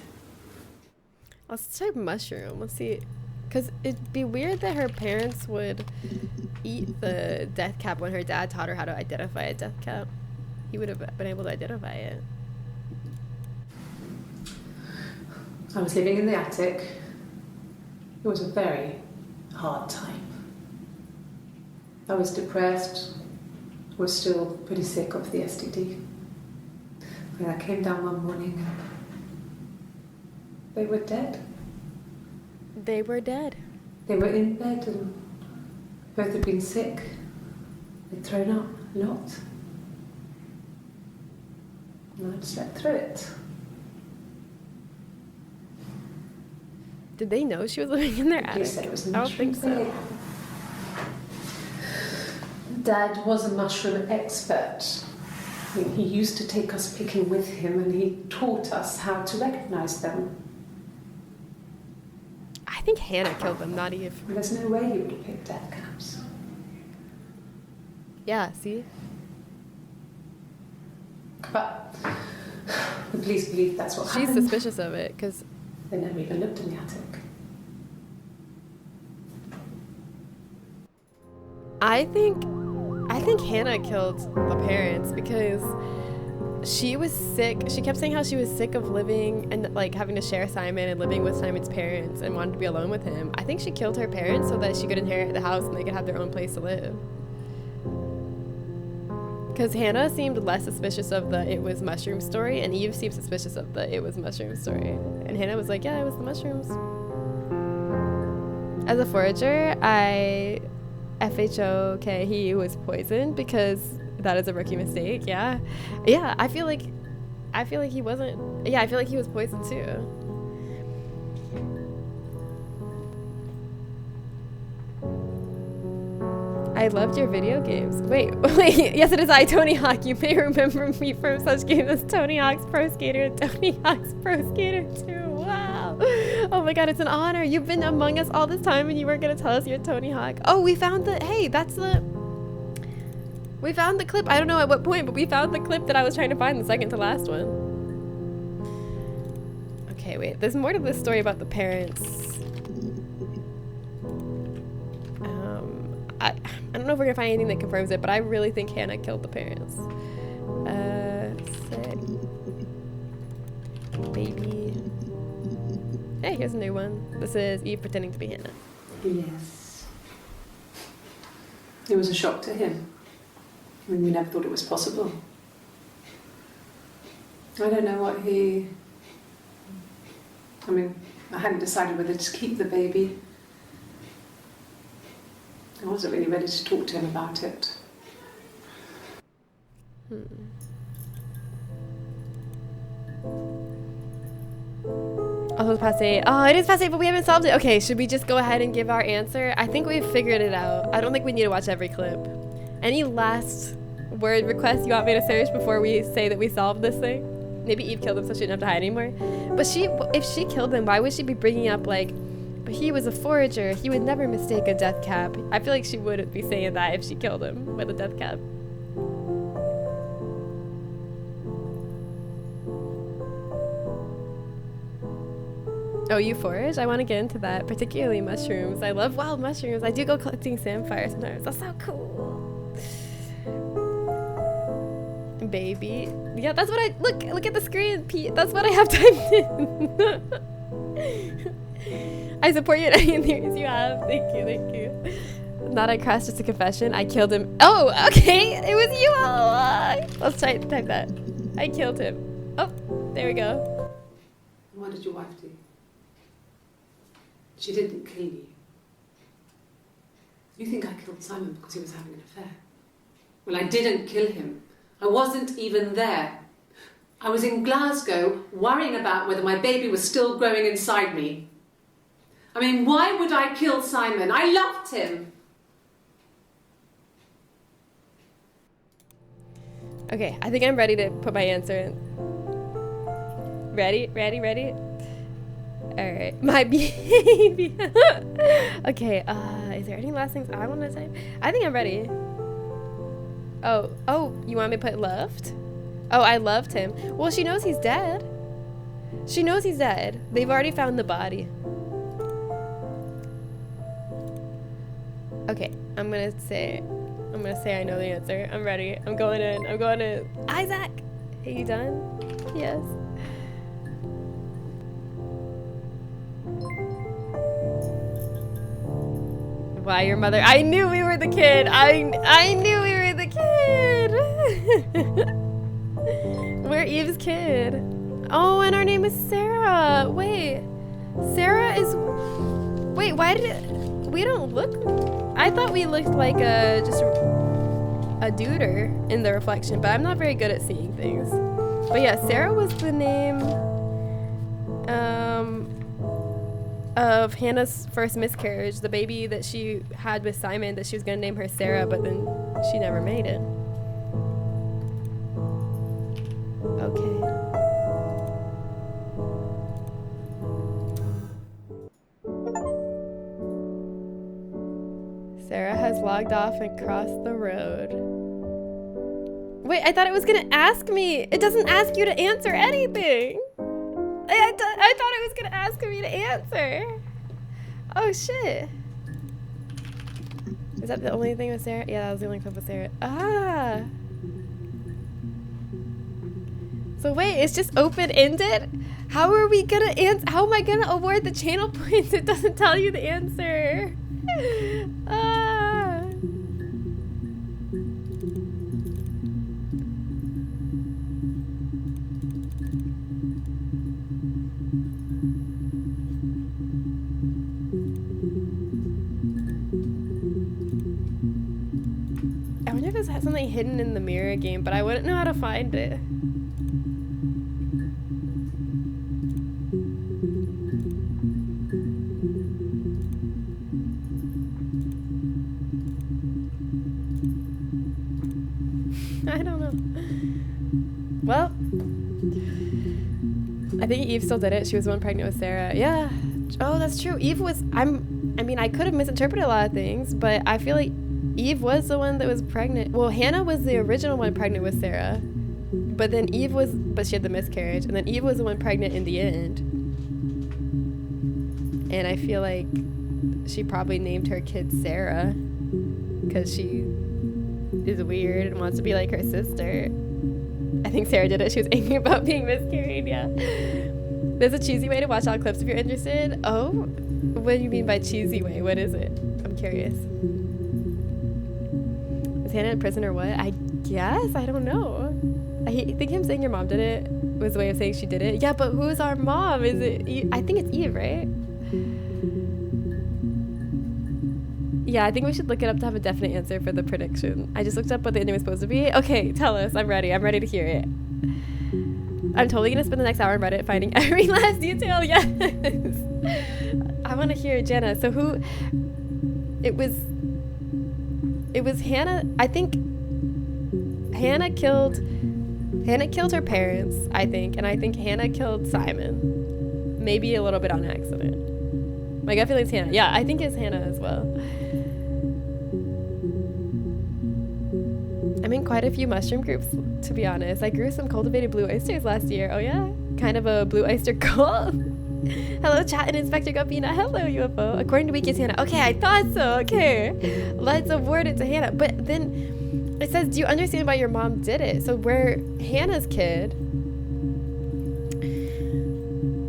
Let's type mushroom. Let's see. Because it'd be weird that her parents would eat the death cap when her dad taught her how to identify a death cap. He would have been able to identify it. I was living in the attic. It was a very hard time. I was depressed, was still pretty sick of the STD. And I came down one morning and they were dead. They were dead. They were in bed and both had been sick. They'd thrown up a lot. And I'd slept through it. Did they know she was living in their He attic? said it was a I don't mushroom think so. thing. Dad was a mushroom expert. I mean, he used to take us picking with him and he taught us how to recognise them. I think Hannah killed them, not Eve. There's no way he would have picked death caps. Yeah, see? But the police believe that's what She's happened. suspicious of it, because... They never even looked in the attic. I think Hannah killed the parents because she was sick. She kept saying how she was sick of living and like having to share Simon and living with Simon's parents and wanted to be alone with him. I think she killed her parents so that she could inherit the house and they could have their own place to live. Because Hannah seemed less suspicious of the it was mushroom story and Eve seemed suspicious of the it was mushroom story. And Hannah was like, yeah, it was the mushrooms. As a forager, I FHOK he was poisoned because that is a rookie mistake. Yeah, I feel like he wasn't. Yeah, I feel like he was poisoned too. I loved your video games. Wait, yes it is I, Tony Hawk. You may remember me from such games as Tony Hawk's Pro Skater and Tony Hawk's Pro Skater 2. Wow. Oh my god, it's an honor. You've been among us all this time and you weren't gonna tell us you're Tony Hawk. Oh, we found the, hey, we found the clip. I don't know at what point, but we found the clip that I was trying to find, the second to last one. Okay, wait, there's more to this story about the parents. I don't know if we're gonna find anything that confirms it, but I really think Hannah killed the parents. Sick. Baby. Hey, here's a new one. This is Eve pretending to be Hannah. Yes. It was a shock to him. I mean, we never thought it was possible. I don't know what he... I mean, I hadn't decided whether to keep the baby. I wasn't really ready to talk to him about it. Also, it's past 8. Oh, it is past 8, but we haven't solved it. Okay, should we just go ahead and give our answer? I think we've figured it out. I don't think we need to watch every clip. Any last word requests you want me to search before we say that we solved this thing? Maybe Eve killed him so she didn't have to hide anymore. But if she killed him, why would she be bringing up like, but he was a forager. He would never mistake a death cap. I feel like she wouldn't be saying that if she killed him with a death cap. Oh, you forage? I want to get into that, particularly mushrooms. I love wild mushrooms. I do go collecting samphire sometimes. That's so cool. Baby. Yeah, that's what I... Look at the screen, Pete. That's what I have typed in. I support you in any theories you have. Thank you. Not I crashed, just a confession. I killed him. Oh, okay. It was you all along. Let's try to type that. I killed him. Oh, there we go. What did your wife do? She didn't kill you. You think I killed Simon because he was having an affair? Well, I didn't kill him. I wasn't even there. I was in Glasgow worrying about whether my baby was still growing inside me. I mean, why would I kill Simon? I loved him. Okay, I think I'm ready to put my answer in. Ready? Ready? Ready? Alright, my baby. Okay, is there any last things I want to say? I think I'm ready. Oh, you want me to put loved? Oh, I loved him. Well, she knows he's dead. She knows he's dead. They've already found the body. Okay, I'm gonna say I know the answer. I'm ready. I'm going in. Isaac! Are you done? Yes. Why your mother? I knew we were the kid. I knew we were the kid. We're Eve's kid. Oh, and our name is Sarah. Wait, Sarah is. Wait, why did it? We don't look. I thought we looked like just a duder in the reflection, but I'm not very good at seeing things. But yeah, Sarah was the name of Hannah's first miscarriage, the baby that she had with Simon, that she was gonna name her Sarah, but then she never made it. Okay. Sarah has logged off and crossed the road. Wait, I thought it was gonna ask me. It doesn't ask you to answer anything. I thought it was gonna ask me to answer. Oh shit. Is that the only thing with Sarah? Yeah, that was the only clip with Sarah. Ah. So wait, it's just open-ended? How are we gonna answer? How am I gonna award the channel points? It doesn't tell you the answer. Ah. I wonder if this has something hidden in the mirror game, but I wouldn't know how to find it. I don't know. Well, I think Eve still did it. She was the one pregnant with Sarah. Yeah. Oh, that's true. Eve was. I mean, I could have misinterpreted a lot of things, but I feel like Eve was the one that was pregnant. Well, Hannah was the original one pregnant with Sarah, but then Eve was. But she had the miscarriage, and then Eve was the one pregnant in the end. And I feel like she probably named her kid Sarah because she is weird and wants to be like her sister. I think Sarah did it. She was angry about being miscarried. Yeah. There's a cheesy way to watch all clips if you're interested. Oh, what do you mean by cheesy way? What is it? I'm curious. Is Hannah in prison or what? I guess. I don't know. I think him saying your mom did it was a way of saying she did it. Yeah, but who's our mom? Is it Eve? I think it's Eve, right? Yeah, I think we should look it up to have a definite answer for the prediction. I just looked up what the ending was supposed to be. Okay, tell us. I'm ready. I'm ready to hear it. I'm totally going to spend the next hour on Reddit finding every last detail. Yes. I want to hear Jenna. So who... It was Hannah. I think Hannah killed her parents, I think. And I think Hannah killed Simon. Maybe a little bit on accident. My gut feeling's Hannah. Yeah, I think it's Hannah as well. I'm in quite a few mushroom groups, to be honest. I grew some cultivated blue oysters last year. Oh yeah? Kind of a blue oyster cult. Hello, chat and Inspector Guppina. Hello, UFO. According to Wiki, it's Hannah. Okay, I thought so. Okay. Let's award it to Hannah. But then it says, do you understand why your mom did it? So we're Hannah's kid,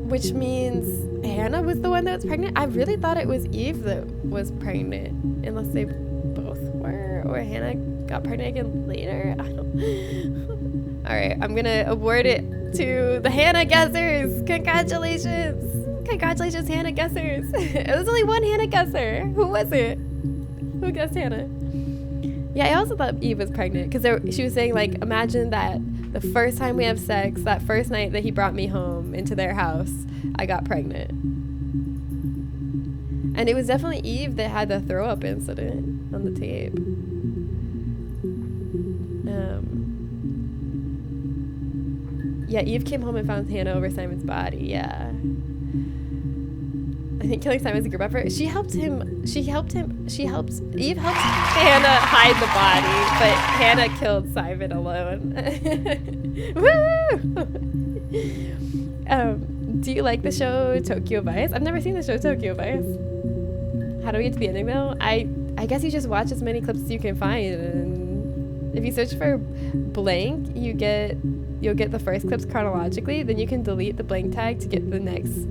which means Hannah was the one that was pregnant. I really thought it was Eve that was pregnant, unless they both were, or Hannah got pregnant again later. I don't. All right, I'm gonna award it to the Hannah guessers. Congratulations, Hannah guessers. It was only one Hannah guesser. Who was it? Who guessed Hannah? Yeah, I also thought Eve was pregnant because she was saying, like, imagine that the first time we have sex, that first night that he brought me home into their house, I got pregnant. And it was definitely Eve that had the throw up incident on the tape. Yeah, Eve came home and found Hannah over Simon's body. Yeah. I think killing Simon's a group effort. Eve helped Hannah hide the body, but Hannah killed Simon alone. Woo! Do you like the show Tokyo Vice? I've never seen the show Tokyo Vice. How do we get to the ending though? I guess you just watch as many clips as you can find, and if you search for blank, you'll get the first clips chronologically, then you can delete the blank tag to get the next.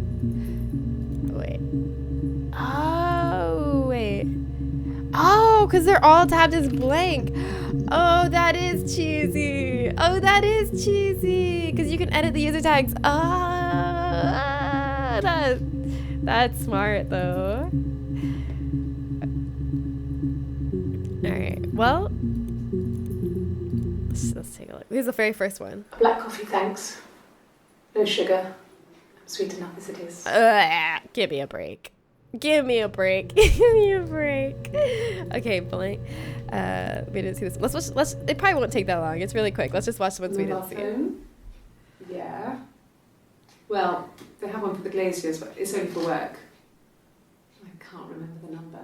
Oh, because they're all tabbed as blank. Oh, that is cheesy. Because you can edit the user tags. That's smart though. Alright, well, let's take a look. Here's the very first one. Black coffee, thanks. No sugar. I'm sweet enough as it is. Give me a break. Okay, blank. We didn't see this. Let's. It probably won't take that long. It's really quick. Let's just watch the ones we didn't see. Yeah. Well, they have one for the Glaziers, but it's only for work. I can't remember the number.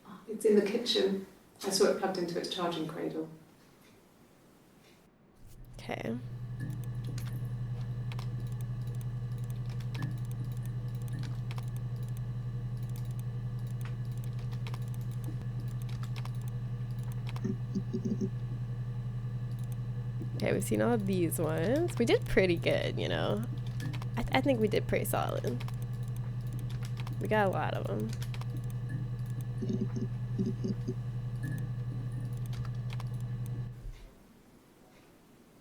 Oh, it's in the kitchen. I saw it plugged into its charging cradle. Okay. Okay, we've seen all of these ones. We did pretty good, you know. I think we did pretty solid. We got a lot of them.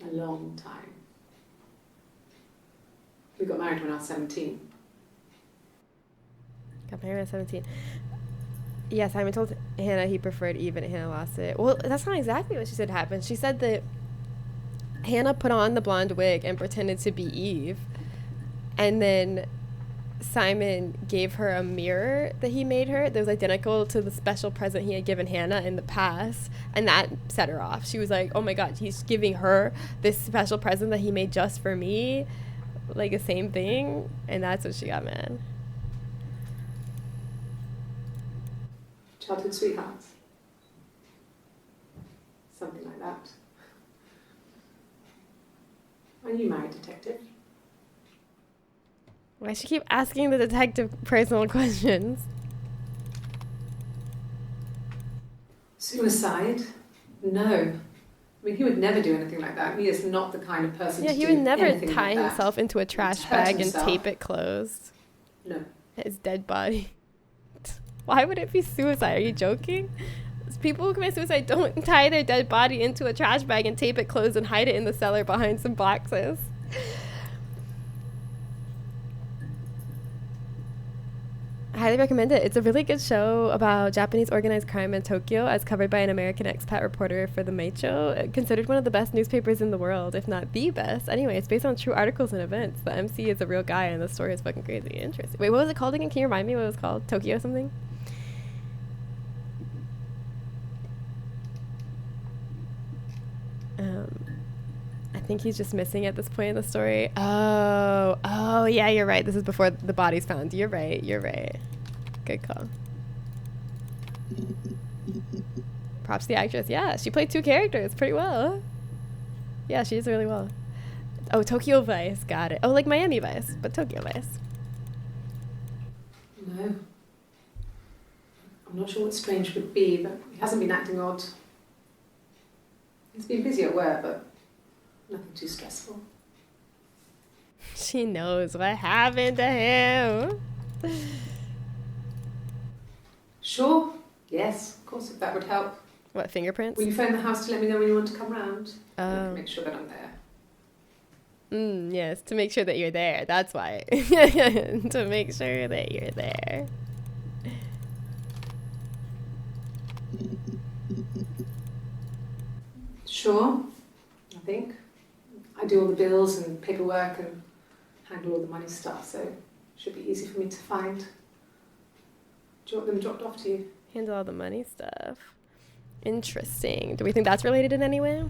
A long time. We got married when I was 17. Got married at 17. Yeah, Simon told Hannah he preferred Eve and Hannah lost it. Well, that's not exactly what she said happened. She said that Hannah put on the blonde wig and pretended to be Eve. And then Simon gave her a mirror that he made her that was identical to the special present he had given Hannah in the past. And that set her off. She was like, oh my God, he's giving her this special present that he made just for me. Like the same thing. And that's what she got mad. Childhood sweethearts. Something like that. Are you married, detective? Why does she keep asking the detective personal questions? Suicide? No. I mean, he would never do anything like that. He is not the kind of person to do he would never anything tie like that. himself into a trash Hurt bag himself. and tape it closed. No. His dead body. Why would it be suicide? Are you joking? People who commit suicide don't tie their dead body into a trash bag and tape it closed and hide it in the cellar behind some boxes. I highly recommend it. It's a really good show about Japanese organized crime in Tokyo as covered by an American expat reporter for the Meicho. Considered one of the best newspapers in the world, if not the best. Anyway, it's based on true articles and events. The MC is a real guy and the story is fucking crazy. Interesting. Wait, what was it called again? Can you remind me what it was called? Tokyo something? I think he's just missing at this point in the story. Oh, yeah, you're right. This is before the body's found. You're right. Good call. Props to the actress. Yeah, she played two characters pretty well. Yeah, she did really well. Oh, Tokyo Vice. Got it. Oh, like Miami Vice, but Tokyo Vice. No. I'm not sure what Strange would be, but he hasn't been acting odd. He's been busy at work, but nothing too stressful. She knows what happened to him. Sure. Yes, of course, if that would help. What, fingerprints? Will you phone the house to let me know when you want to come round? I Oh. can make sure that I'm there. Yes, to make sure that you're there. That's why. To make sure that you're there. Sure, I think. I do all the bills and paperwork and handle all the money stuff, so it should be easy for me to find. Do you want them dropped off to you? Handle all the money stuff. Interesting. Do we think that's related in any way?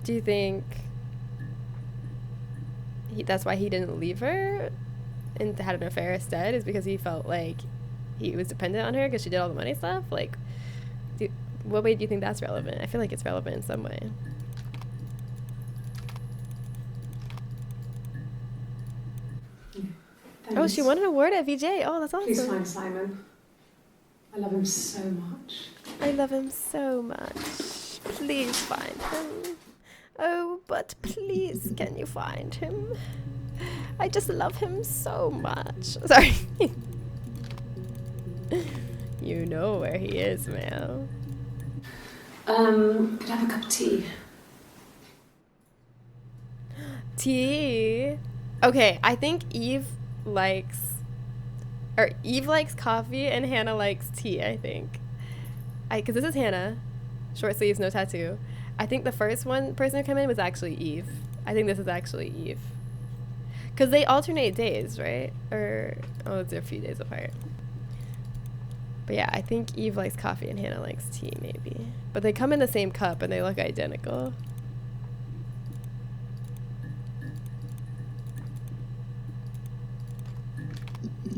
Do you think that's why he didn't leave her and had an affair instead, is because he felt like he was dependent on her because she did all the money stuff? Like, what way do you think that's relevant? I feel like it's relevant in some way. Thanks. Oh, she won an award at VJ. Oh, that's awesome. Please find Simon. I love him so much. I love him so much. Please find him. Oh, but please, can you find him? I just love him so much. Sorry. You know where he is, man. Could I have a cup of tea? Tea? Okay, I think Eve likes coffee and Hannah likes tea, I think. Because this is Hannah. Short sleeves, no tattoo. I think the first person who came in was actually Eve. I think this is actually Eve. Because they alternate days, right? Or, oh, it's a few days apart. But yeah, I think Eve likes coffee and Hannah likes tea, maybe. But they come in the same cup and they look identical.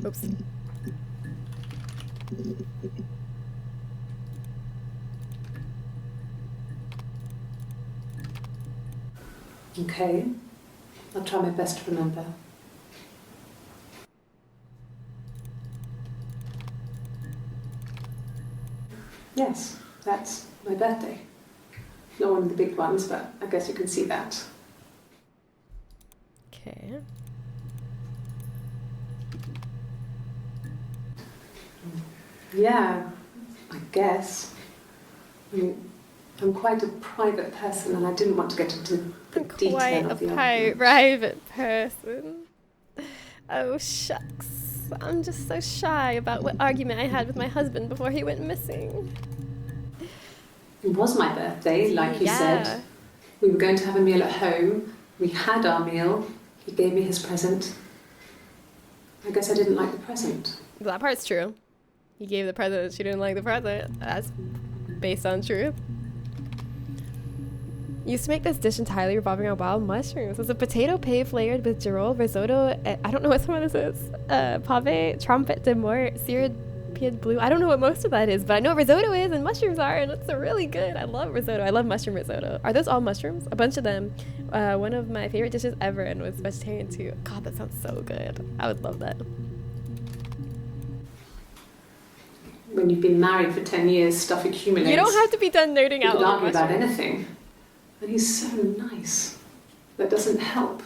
Oops. Okay. I'll try my best to remember. Yes, that's my birthday. Not one of the big ones, but I guess you can see that. Okay. Yeah, I guess. I mean, I'm quite a private person and I didn't want to get into the detail Quite of the a argument. private person. Oh, shucks. I'm just so shy about what argument I had with my husband before he went missing. It was my birthday, like you Yeah. said. We were going to have a meal at home. We had our meal. He gave me his present. I guess I didn't like the present. That part's true. He gave the present, she didn't like the present. That's based on truth. Used to make this dish entirely revolving around wild mushrooms. It's a potato paste flavored with girole, risotto, I don't know what some of this is. Pave, trompette de mort, seared pied blue. I don't know what most of that is, but I know risotto is and mushrooms are, and it's really good. I love risotto. I love mushroom risotto. Are those all mushrooms? A bunch of them. One of my favorite dishes ever, and was vegetarian too. God, that sounds so good. I would love that. When you've been married for 10 years, stuff accumulates. You don't have to be done nerding You out could over argue about mushrooms. anything. And he's so nice. That doesn't help.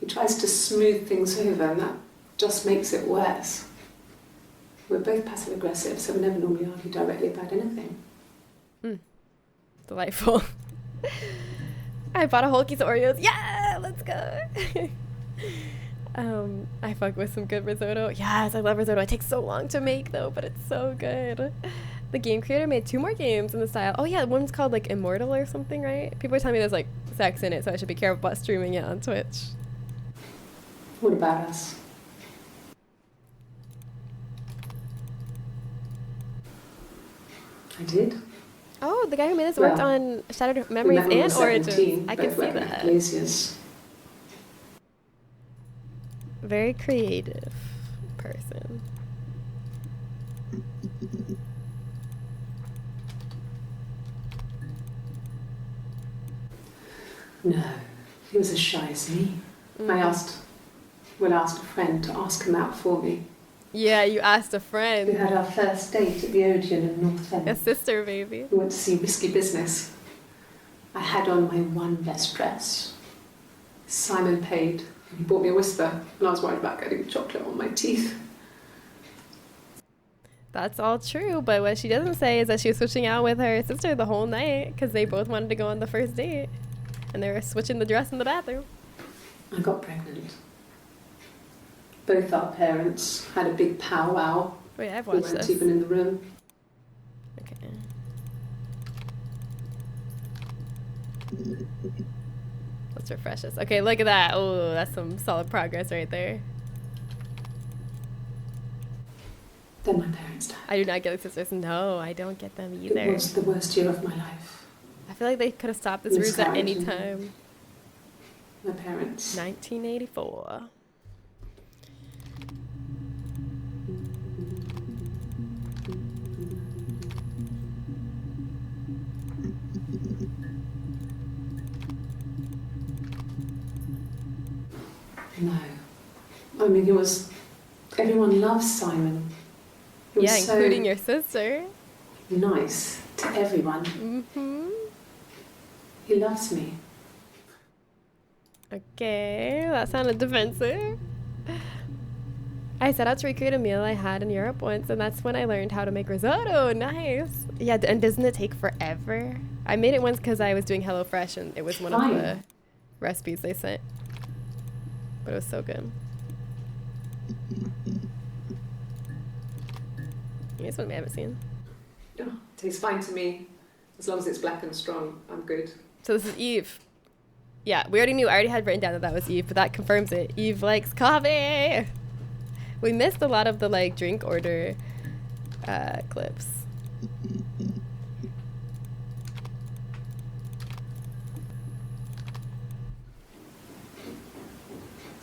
He tries to smooth things over and that just makes it worse. We're both passive aggressive, so we never normally argue directly about anything. Delightful. I bought a whole case of Oreos. Yeah, let's go. I fuck with some good risotto. Yes, I love risotto. It takes so long to make though, but it's so good. The game creator made 2 more games in the style. Oh yeah, one's called like Immortal or something, right? People are telling me there's like sex in it, so I should be careful about streaming it on Twitch. What about us? I did. Oh, the guy who made this worked Well, on Shattered We Memories met when we were and 17, Origins. I can both see working at that. Glaciers. Very creative person. No, he was as shy as me. I asked a friend to ask him out for me. Yeah, you asked a We friend. had our first date at the Odeon in North End. A sister, baby. We went to see Risky Business. I had on my one best dress. Simon paid. He bought me a whisper, and I was worried about getting chocolate on my teeth. That's all true, but what she doesn't say is that she was switching out with her sister the whole night because they both wanted to go on the first date. And they were switching the dress in the bathroom. I got pregnant. Both our parents had a big powwow. Wait, I've We watched weren't this. even in the room. Okay. Let's refresh this. Okay, look at that. Oh, that's some solid progress right there. Then my parents died. I do not get the sisters. No, I don't get them It either. was the worst year of my life. I feel like they could have stopped this ruse at any Miscarriage and- time. My parents. 1984. No. I mean, he was... Everyone loves Simon. He was Yeah, so including your sister. nice to everyone. Mm-hmm. He loves me. Okay, that sounded defensive. I set out to recreate a meal I had in Europe once, and that's when I learned how to make risotto. Nice. Yeah, and doesn't it take forever? I made it once because I was doing HelloFresh, and it was one of the recipes they sent. But it was so good. Here's one we haven't seen. Oh, tastes fine to me. As long as it's black and strong, I'm good. So this is Eve. Yeah, we already knew. I already had written down that that was Eve, but that confirms it. Eve likes coffee. We missed a lot of the like drink order clips.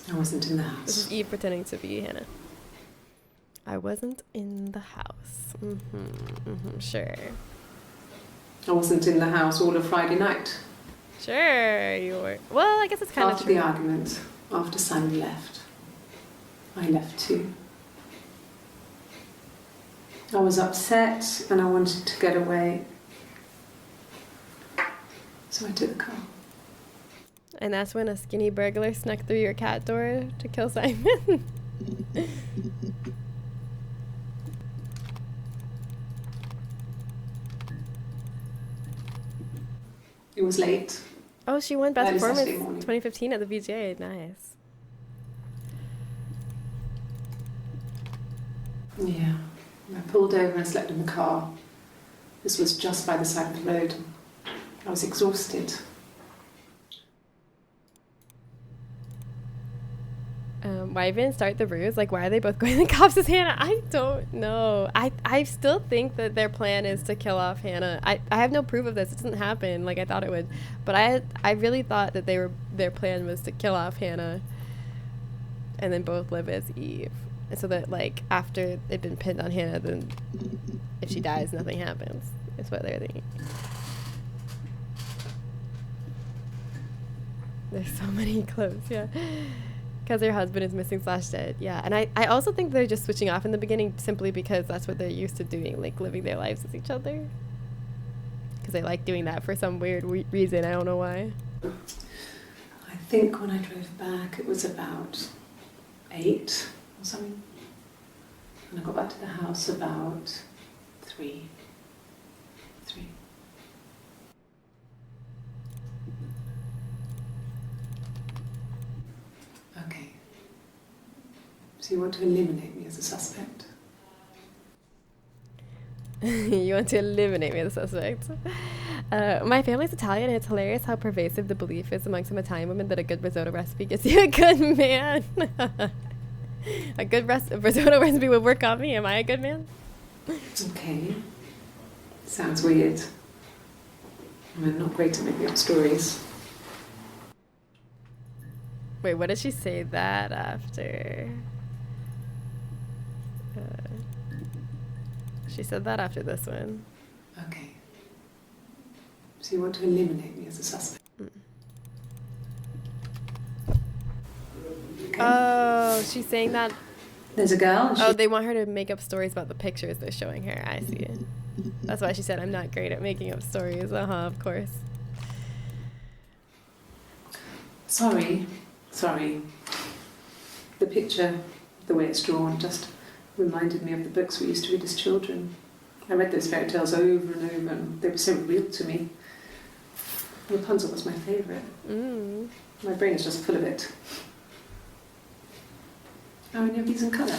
I wasn't in the This is house. Eve pretending to be Hannah. I wasn't in the house. Sure. I wasn't in the house all of Friday night. Sure, you were. Well, I guess it's kind of After true. the argument, after Simon left, I left too. I was upset and I wanted to get away. So I took the car. And that's when a skinny burglar snuck through your cat door to kill Simon. It was late. Oh, she won Best Early Performance Saturday morning. 2015 at the VGA. Nice. Yeah. I pulled over and slept in the car. This was just by the side of the road. I was exhausted. Why even start the ruse? Like, why are they both going to the cops as Hannah? I don't know. I still think that their plan is to kill off Hannah. I have no proof of this. It doesn't happen like I thought it would. But I really thought that their plan was to kill off Hannah and then both live as Eve. And so that, like, after they've been pinned on Hannah, then if she dies, nothing happens. Is what they're thinking. There's so many clothes, yeah. Because her husband is missing / dead, yeah. And I also think they're just switching off in the beginning simply because that's what they're used to doing, like living their lives with each other. Because they like doing that for some weird reason, I don't know why. I think when I drove back, it was about 8 or something. And I got back to the house about 3. Okay. So you want to eliminate me as a suspect? You want to eliminate me as a suspect. My family's Italian, and it's hilarious how pervasive the belief is among some Italian women that a good risotto recipe gets you a good man. A good risotto recipe would work on me. Am I a good man? Okay. Sounds weird. I'm not great at making up stories. Wait, what did she say that after? She said that after this one. Okay. So you want to eliminate me as a suspect? Okay. Oh, she's saying that. There's a girl. And Oh, they want her to make up stories about the pictures they're showing her. I see. That's why she said, I'm not great at making up stories. Of course. Sorry. The picture, the way it's drawn, just reminded me of the books we used to read as children. I read those fairy tales over and over, and they were so real to me. Rapunzel was my favourite. My brain is just full of it. How many of these in colour?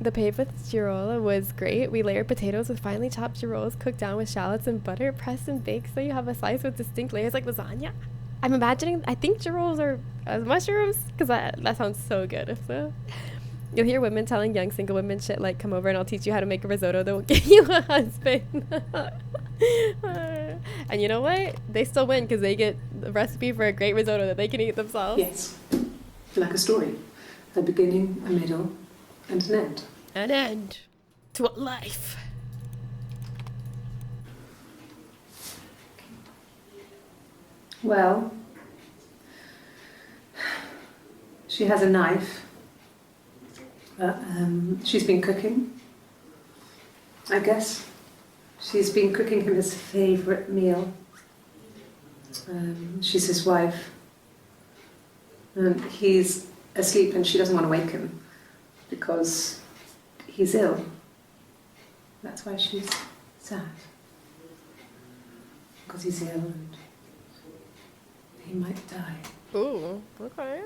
The pave with girola was great. We layered potatoes with finely chopped girolas cooked down with shallots and butter, pressed and baked so you have a slice with distinct layers like lasagna. I'm imagining, I think girolas are mushrooms, because that sounds so good. So you'll hear women telling young single women shit like, come over and I'll teach you how to make a risotto that will get you a husband. And you know what? They still win because they get the recipe for a great risotto that they can eat themselves. Yes, like a story. A beginning, a middle, and an end. An end to a life. Well, she has a knife. She's been cooking, I guess. She's been cooking him his favourite meal. She's his wife. And he's asleep and she doesn't want to wake him because he's ill. That's why she's sad. Because he's ill and he might die. Ooh, okay.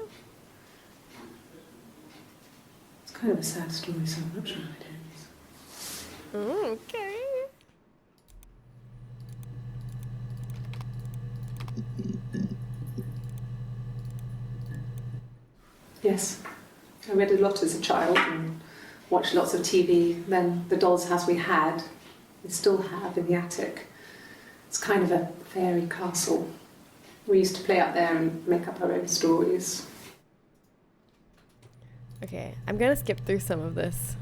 It's kind of a sad story, so I'm not sure how it ends. Okay. Yes, I read a lot as a child and watched lots of TV. Then the doll's house we had, we still have in the attic. It's kind of a fairy castle. We used to play up there and make up our own stories. Okay, I'm gonna skip through some of this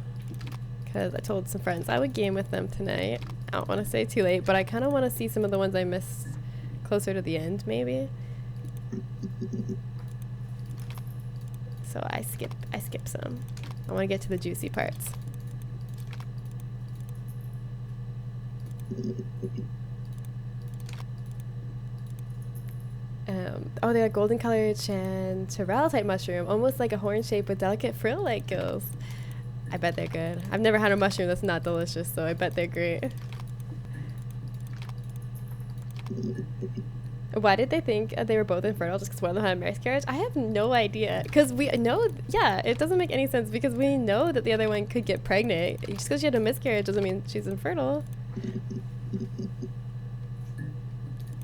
because I told some friends I would game with them tonight. I don't want to say too late, but I kind of want to see some of the ones I missed closer to the end, maybe. So I skip some. I want to get to the juicy parts. Oh, they're a golden colored chanterelle type mushroom, almost like a horn shape with delicate frill-like gills. I bet they're good. I've never had a mushroom that's not delicious, so I bet they're great. Why did they think they were both infertile just because one of them had a miscarriage? I have no idea. Because we know, yeah, it doesn't make any sense because we know that the other one could get pregnant. Just because she had a miscarriage doesn't mean she's infertile.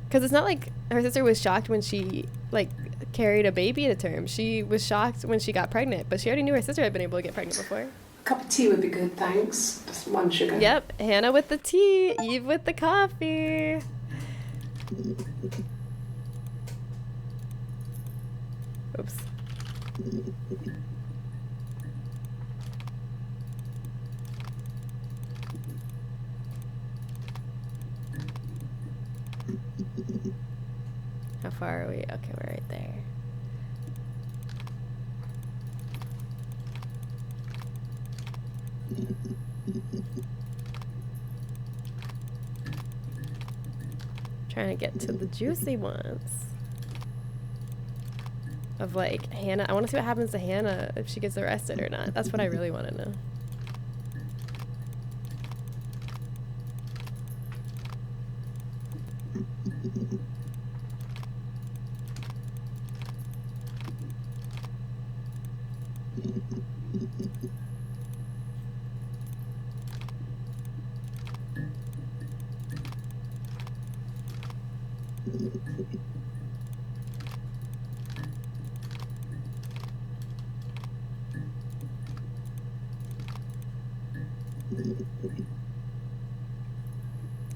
Because it's not like her sister was shocked when she, like, carried a baby to term. She was shocked when she got pregnant, but she already knew her sister had been able to get pregnant before. A cup of tea would be good, thanks. Just one sugar. Yep, Hannah with the tea, Eve with the coffee. Oops. How far are we? Okay, we're right there. Trying to get to the juicy ones. Of like Hannah. I want to see what happens to Hannah if she gets arrested or not. That's what I really want to know.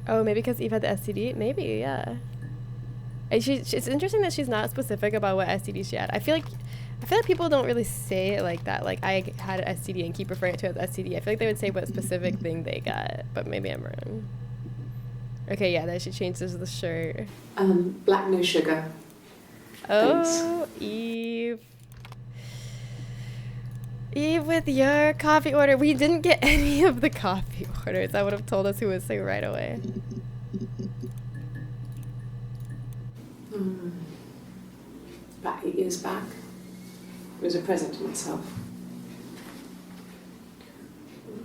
Oh, maybe because Eve had the STD? Maybe, yeah. And it's interesting that she's not specific about what STD she had. I feel like people don't really say it like that. Like, I had an STD and keep referring to it as STD. I feel like they would say what specific thing they got, but maybe I'm wrong. Okay, yeah, that she changes the shirt. Black, no sugar. Oh, thanks. Eve. Eve with your coffee order. We didn't get any of the coffee orders. I would have told us who was sick right away. About 8 years back, it was a present to myself.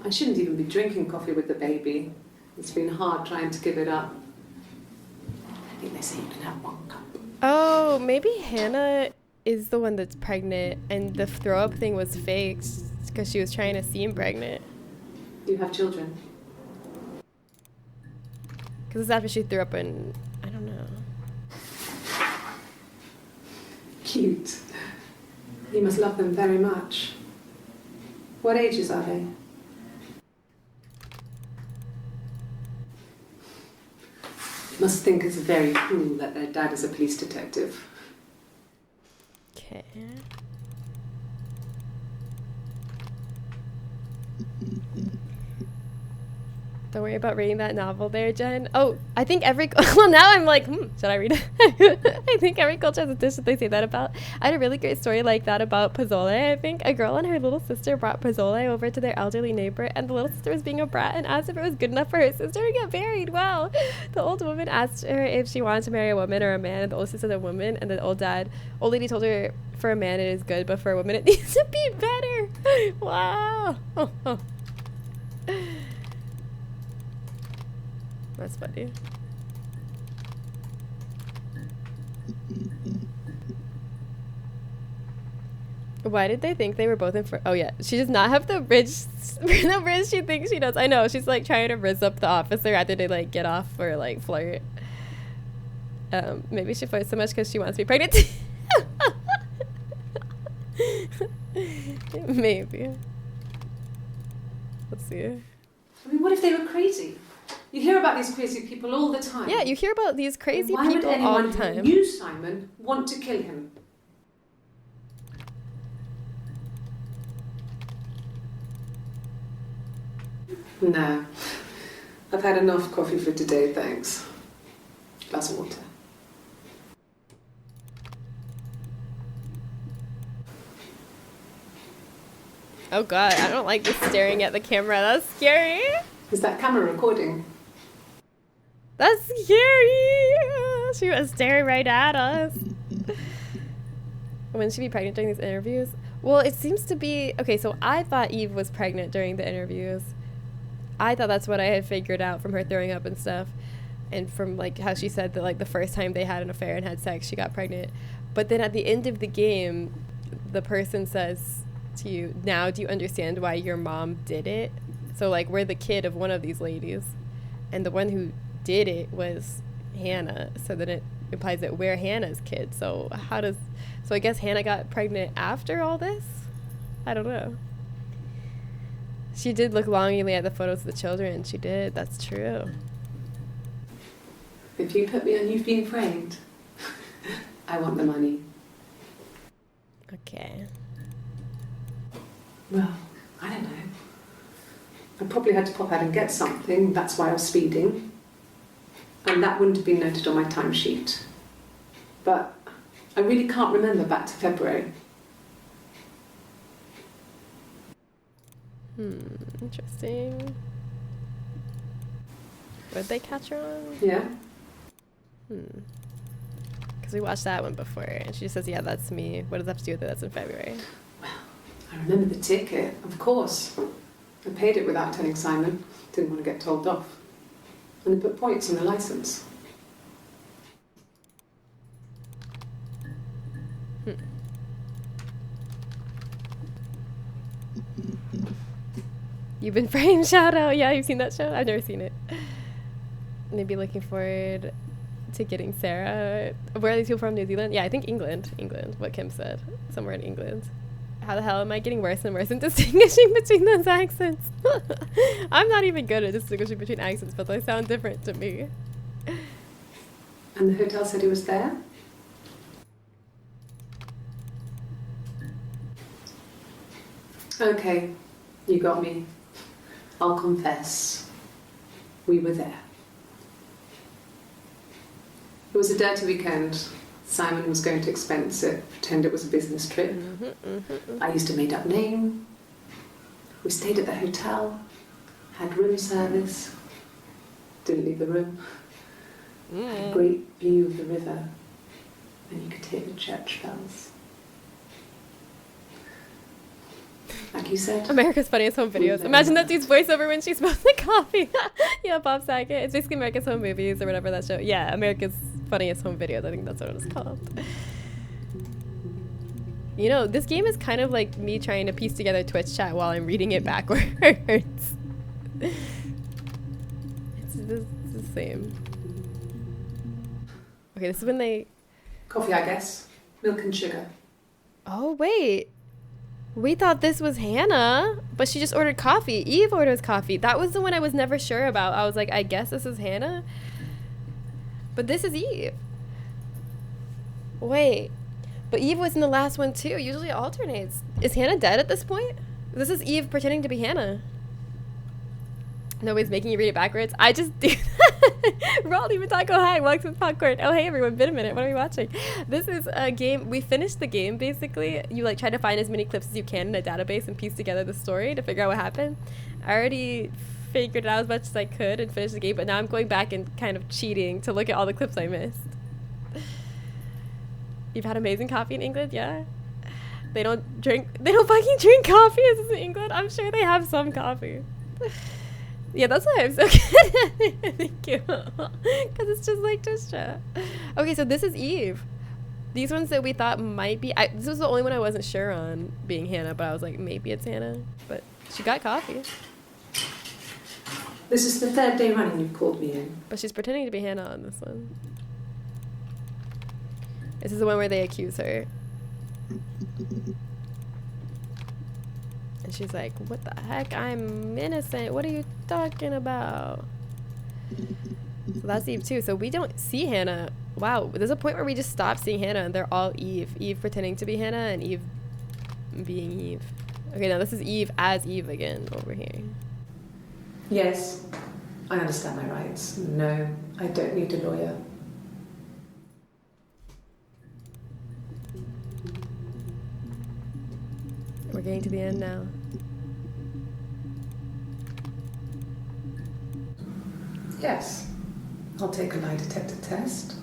I shouldn't even be drinking coffee with the baby. It's been hard trying to give it up. I think they say you can have 1 cup. Oh, maybe Hannah is the one that's pregnant, and the throw up thing was faked because she was trying to seem pregnant. You have children? Because it's after she threw up and I don't know. Cute. You must love them very much. What ages are they? Must think it's very cool that their dad is a police detective. Okay. Don't worry about reading that novel there, Jen. Oh, I think every... Well, now I'm like, should I read it? I think every culture has a dish that they say that about. I had a really great story like that about pozole, I think. A girl and her little sister brought pozole over to their elderly neighbor, and the little sister was being a brat and asked if it was good enough for her sister to get married. Wow. The old woman asked her if she wanted to marry a woman or a man, and the old sister said a woman, and the old lady told her for a man it is good, but for a woman it needs to be better. Wow. That's funny. Why did they think they were both in oh yeah, she does not have the bridge she thinks she does. I know, she's like trying to rizz up the officer after they like get off or like flirt. Maybe she flirts so much because she wants to be pregnant. Maybe. Let's see. I mean, what if they were crazy? You hear about these crazy people all the time. Yeah, you hear about these crazy Why people would all anyone the time. who knew Simon want to kill him? No. I've had enough coffee for today, thanks. Glass of water. Oh god, I don't like this staring at the camera. That's scary. Is that camera recording? That's scary. She was staring right at us. When she be pregnant during these interviews? Well, it seems to be... Okay, so I thought Eve was pregnant during the interviews. I thought that's what I had figured out from her throwing up and stuff. And from like how she said that like the first time they had an affair and had sex, she got pregnant. But then at the end of the game, the person says to you, now do you understand why your mom did it? So like we're the kid of one of these ladies. And the one who did it was Hannah. So then it implies that we're Hannah's kid. So how does... So I guess Hannah got pregnant after all this? I don't know. She did look longingly at the photos of the children. She did. That's true. If you put me on You've Been Framed, I want the money. Okay. Well, I don't know. I probably had to pop out and get something. That's why I was speeding. And that wouldn't have been noted on my timesheet. But I really can't remember back to February. Interesting. What did they catch her on? Yeah? Because we watched that one before, and she just says, yeah, that's me. What does that have to do with it? That's in February. Well, I remember the ticket, of course. I paid it without telling Simon. Didn't want to get told off. And they put points on the licence. You've Been Framed, shout out. Yeah, you've seen that show? I've never seen it. Maybe looking forward to getting Sarah. Where are these people from? New Zealand? Yeah, I think England. England, what Kim said. Somewhere in England. How the hell am I getting worse and worse in distinguishing between those accents? I'm not even good at distinguishing between accents, but they sound different to me. And the hotel said he was there? Okay, you got me. I'll confess. We were there. It was a dirty weekend. Simon was going to expense it, pretend it was a business trip. I used a made-up name. We stayed at the hotel, had room service, didn't leave the room. Had a great view of the river, and you could hear the church bells. Like you said. America's Funniest Home Videos. Imagine that dude's voiceover when she smells the coffee. Yeah, Bob Saget. It's basically America's Home Movies or whatever that show. Yeah, America's Funniest Home Videos. I think that's what it was called. You know, this game is kind of like me trying to piece together Twitch chat while I'm reading it backwards. It's the same. Okay, this is when they... Coffee, I guess. Milk and sugar. Oh, wait. We thought this was Hannah, but she just ordered coffee. Eve orders coffee. That was the one I was never sure about. I was like, I guess this is Hannah. But this is Eve. Wait. But Eve was in the last one too. Usually it alternates. Is Hannah dead at this point? This is Eve pretending to be Hannah. Nobody's making you read it backwards. I just do that. Roll even taco hi. Welcome to popcorn. Oh, hey everyone. Been a minute. What are we watching? This is a game. We finished the game basically. You like try to find as many clips as you can in a database and piece together the story to figure out what happened. I already figured it out as much as I could and finished the game, but now I'm going back and kind of cheating to look at all the clips I missed. You've had amazing coffee in England? Yeah. They don't fucking drink coffee in England. I'm sure they have some coffee. Yeah, that's why I'm so good. Thank you. Because it's just like Trisha. Okay, so this is Eve. These ones that we thought might be... this was the only one I wasn't sure on being Hannah, but I was like, maybe it's Hannah. But she got coffee. This is the third day running you've called me in. But she's pretending to be Hannah on this one. This is the one where they accuse her. And she's like, what the heck? I'm innocent. What are you talking about? So that's Eve too. So we don't see Hannah. Wow, there's a point where we just stop seeing Hannah and they're all Eve. Eve pretending to be Hannah and Eve being Eve. Okay, now this is Eve as Eve again over here. Yes, I understand my rights. No, I don't need a lawyer. We're getting to the end now. Yes, I'll take a lie detector test.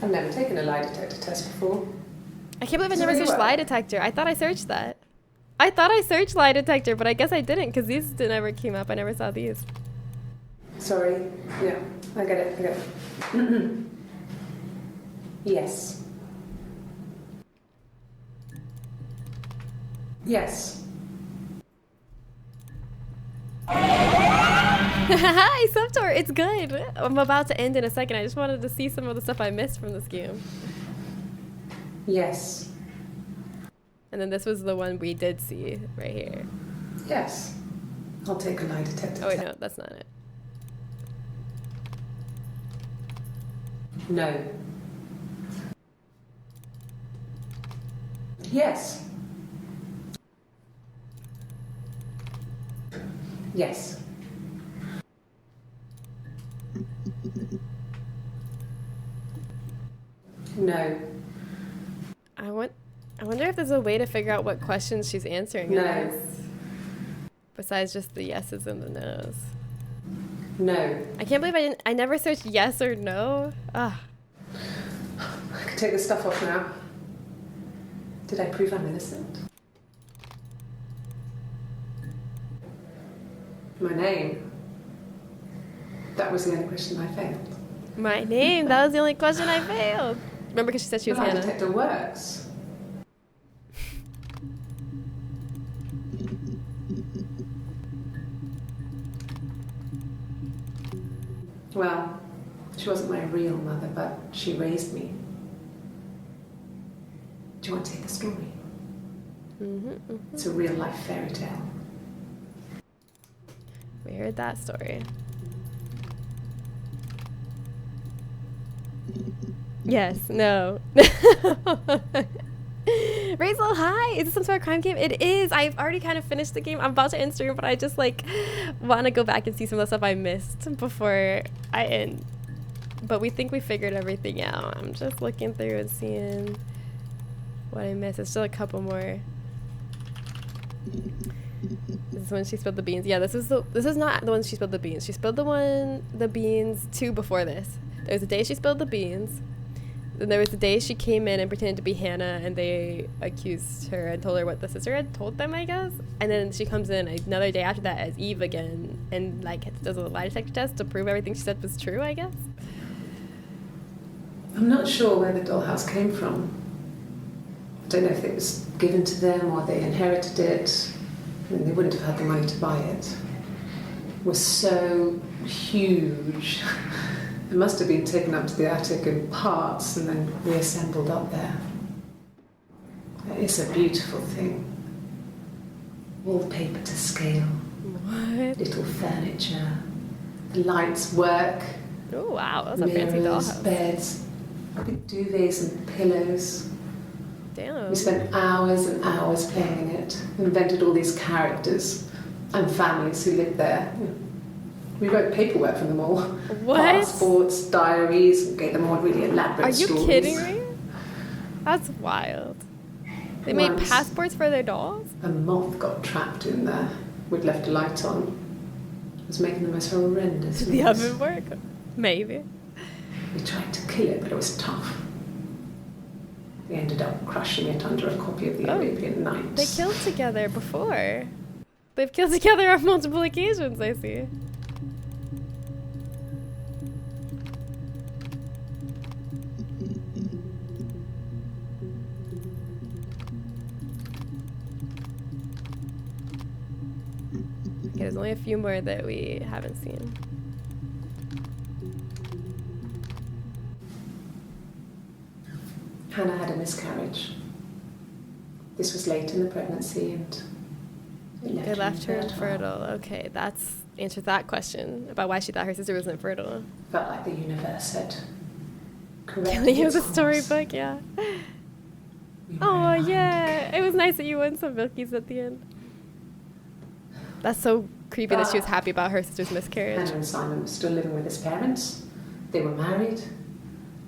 I've never taken a lie detector test before. I can't believe I never searched lie detector. I thought I searched that. I thought I searched lie detector, but I guess I didn't because these never came up. I never saw these. Sorry. Yeah, I get it. I get it. Yes. Yes. Hi, Subtor. It's good. I'm about to end in a second. I just wanted to see some of the stuff I missed from this game. Yes. And then this was the one we did see right here. Yes. I'll take a lie detector. Oh wait, no, that's not it. No. Yes. Yes. No. I wonder if there's a way to figure out what questions she's answering. No. Besides just the yeses and the nos. No. I can't believe I never searched yes or no. Ah. I can take this stuff off now. Did I prove I'm innocent? My name. That was the only question I failed. My name. That was the only question I failed. Remember, because she said she was The lie Hannah. detector works. Well, she wasn't my real mother, but she raised me. Do you want to hear the story? It's a real life fairy tale. We heard that story. Yes. No. Rachel, hi! Is this some sort of crime game? It is! I've already kind of finished the game. I'm about to end stream, but I just like want to go back and see some of the stuff I missed before I end. But we think we figured everything out. I'm just looking through and seeing what I missed. There's still a couple more. This is when she spilled the beans. Yeah, this is not the one she spilled the beans. She spilled the beans two before this. There was the day she spilled the beans. Then there was the day she came in and pretended to be Hannah, and they accused her and told her what the sister had told them, I guess. And then she comes in another day after that as Eve again, and like does a lie detector test to prove everything she said was true, I guess. I'm not sure where the dollhouse came from. I don't know if it was given to them or they inherited it. I mean, they wouldn't have had the money to buy it. It was so huge. It must have been taken up to the attic in parts and then reassembled up there. It's a beautiful thing. Wallpaper to scale. What? Little furniture. The lights work. Oh wow, that's a fancy Mirrors, dollhouse. beds, big duvets and pillows. Damn. We spent hours and hours playing in it. Invented all these characters and families who lived there. We wrote paperwork for them all. What? Passports, diaries, and gave them all really elaborate Are you stories. kidding me? That's wild. They made Once, passports for their dolls? a moth got trapped in there. We'd left a light on. It was making the most horrendous Did the noise. oven work? Maybe. We tried to kill it, but it was tough. We ended up crushing it under a copy of the Oh, Arabian Nights. They killed together before. They've killed together on multiple occasions, I see. Okay, there's only a few more that we haven't seen. Hannah had a miscarriage. This was late in the pregnancy and They left her infertile. Okay, that's answers that question about why she thought her sister was infertile. Felt like the universe had corrected Killing you its with a course. storybook, yeah. We were Oh in line. yeah, it was nice that you won some milkies at the end. That's so creepy that she was happy about her sister's miscarriage. Hannah and Simon were still living with his parents. They were married.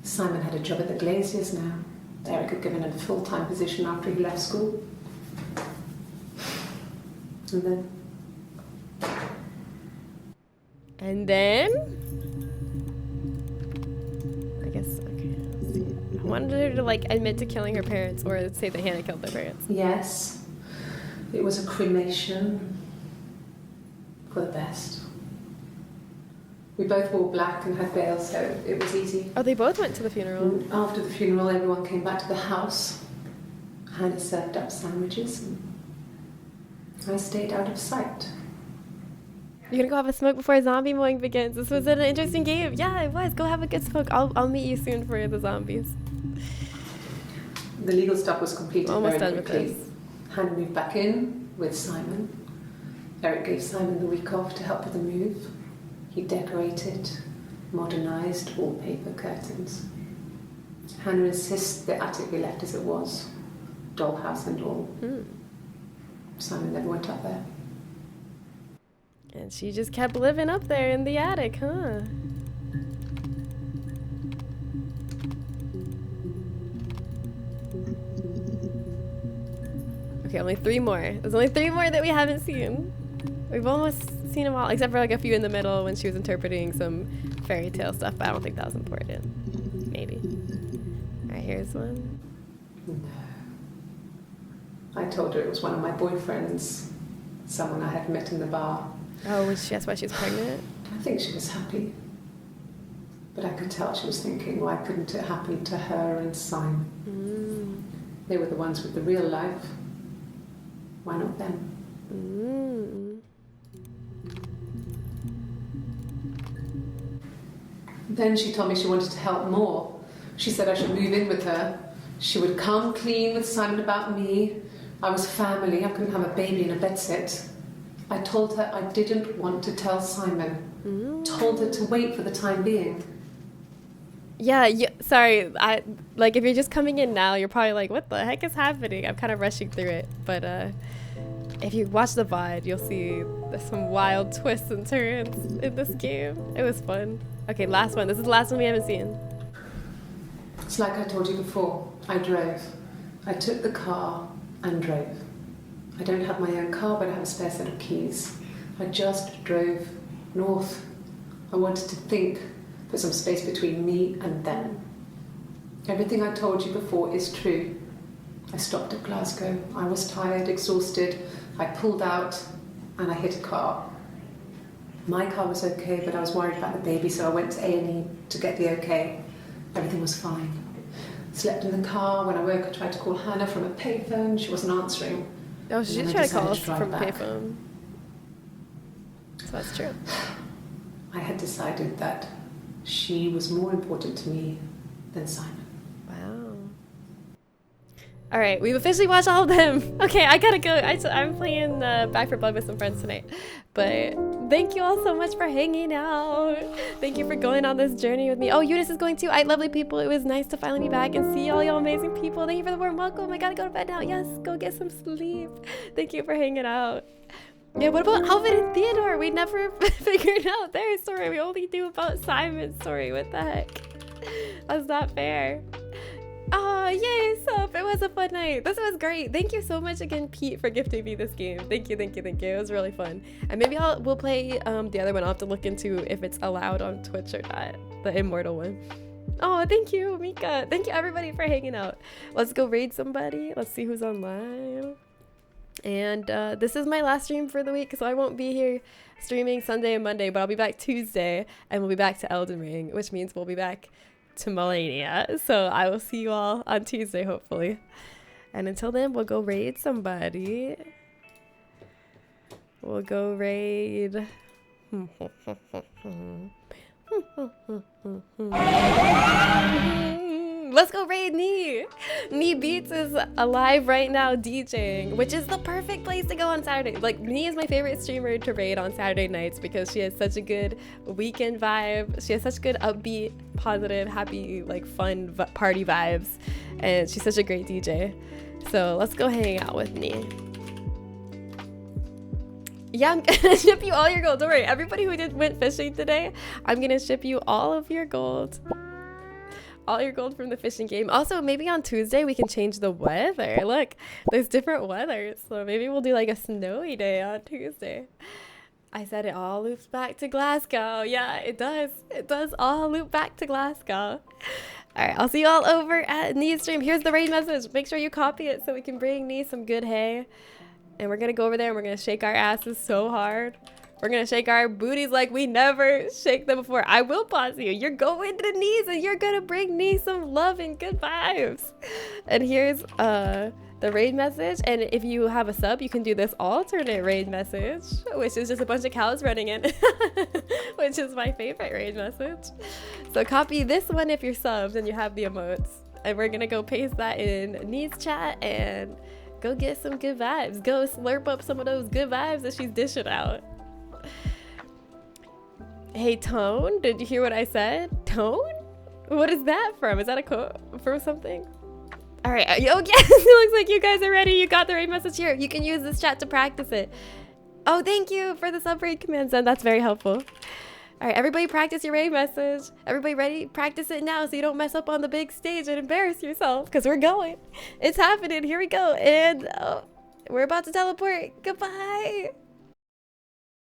Simon had a job at the Glaziers now. Eric had given him a full-time position after he left school. And then I guess okay. Let's see. I wanted her to like admit to killing her parents or say that Hannah killed their parents. Yes, it was a cremation for the best. We both wore black and had veils, so it was easy. Oh, they both went to the funeral. And after the funeral, everyone came back to the house. Hannah served up sandwiches, and I stayed out of sight. You're gonna go have a smoke before zombie mowing begins. This was an interesting game. Yeah, it was. Go have a good smoke. I'll meet you soon for the zombies. The legal stuff was completed Almost very done with quickly. this. Hannah moved back in with Simon. Eric gave Simon the week off to help with the move. He decorated, modernised wallpaper curtains. Hannah insists the attic be left as it was, dollhouse and all. Simon never went up there. And she just kept living up there in the attic, huh? Okay, only 3 more. There's only 3 more that we haven't seen. We've almost seen them all, except for like a few in the middle when she was interpreting some fairy tale stuff, but I don't think that was important. Maybe. Alright, here's one. No. I told her it was one of my boyfriends, someone I had met in the bar. Oh, that's why she was pregnant? I think she was happy. But I could tell she was thinking, why couldn't it happen to her and Simon? They were the ones with the real life. Why not them? Then she told me she wanted to help more. She said I should move in with her. She would come clean with Simon about me. I was family. I couldn't have a baby in a bedsit. I told her I didn't want to tell Simon. Told her to wait for the time being. Yeah, sorry. Like if you're just coming in now, you're probably like, what the heck is happening? I'm kind of rushing through it. But if you watch the VOD, you'll see there's some wild twists and turns in this game. It was fun. Okay, last one. This is the last one we haven't seen. It's like I told you before. I drove. I took the car and drove. I don't have my own car, but I have a spare set of keys. I just drove north. I wanted to think, put some space between me and them. Everything I told you before is true. I stopped at Glasgow. I was tired, exhausted. I pulled out and I hit a car. My car was okay, but I was worried about the baby, so I went to A&E to get the okay. Everything was fine. Slept in the car. When I woke, I tried to call Hannah from a payphone. She wasn't answering. Oh, she And did then I try to call us decided to from drive back. payphone. So that's true. I had decided that she was more important to me than Simon. Wow. All right, we've officially watched all of them. Okay, I gotta go. I'm playing Back 4 Blood with some friends tonight. But thank you all so much for hanging out. Thank you for going on this journey with me. Oh, Eunice is going too. I lovely people. It was nice to finally be back and see all y'all amazing people. Thank you for the warm welcome. I gotta go to bed now. Yes, go get some sleep. Thank you for hanging out. Yeah, what about Alvin and Theodore? We never figured out their story. We only knew about Simon's story. What the heck? That's not fair. Oh, yay, Sup. It was a fun night. This was great. Thank you so much again, Pete, for gifting me this game. Thank you, thank you, thank you. It was really fun. And maybe we'll play the other one. I'll have to look into if it's allowed on Twitch or not. The Immortal one. Oh, thank you, Mika. Thank you, everybody, for hanging out. Let's go raid somebody. Let's see who's online. And this is my last stream for the week, so I won't be here streaming Sunday and Monday, but I'll be back Tuesday, and we'll be back to Elden Ring, which means we'll be back to Melania. So I will see you all on Tuesday, hopefully. And until then, we'll go raid somebody. We'll go raid. Let's go raid Nee. Nee Beats is alive right now DJing, which is the perfect place to go on Saturday. Like, Nee is my favorite streamer to raid on Saturday nights because she has such a good weekend vibe. She has such good upbeat, positive, happy, like fun party vibes. And she's such a great DJ. So let's go hang out with Nee. Yeah, I'm gonna ship you all your gold. Don't worry, everybody who went fishing today, I'm gonna ship you all of your gold. All your gold from the fishing game. Also, maybe on Tuesday we can change the weather. Look, there's different weathers. So maybe we'll do like a snowy day on Tuesday. I said it all loops back to Glasgow. Yeah, it does. It does all loop back to Glasgow. All right, I'll see you all over at Nee's stream. Here's the raid message. Make sure you copy it so we can bring Nee some good hay. And we're gonna go over there and we're gonna shake our asses so hard. We're gonna shake our booties like we never shake them before. I will pause you. You're going to Knees and you're gonna bring Nee some love and good vibes. And here's the raid message. And if you have a sub, you can do this alternate raid message, which is just a bunch of cows running in, which is my favorite raid message. So copy this one if you're subbed and you have the emotes. And we're gonna go paste that in Knees chat and go get some good vibes. Go slurp up some of those good vibes that she's dishing out. Hey, Tone, did you hear what I said? Tone? What is that from? Is that a quote from something? All right. Oh, yes. It looks like you guys are ready. You got the raid message here. You can use this chat to practice it. Oh, thank you for the sub raid command, Zen. That's very helpful. All right, everybody practice your raid message. Everybody ready? Practice it now so you don't mess up on the big stage and embarrass yourself because we're going. It's happening. Here we go. And we're about to teleport. Goodbye.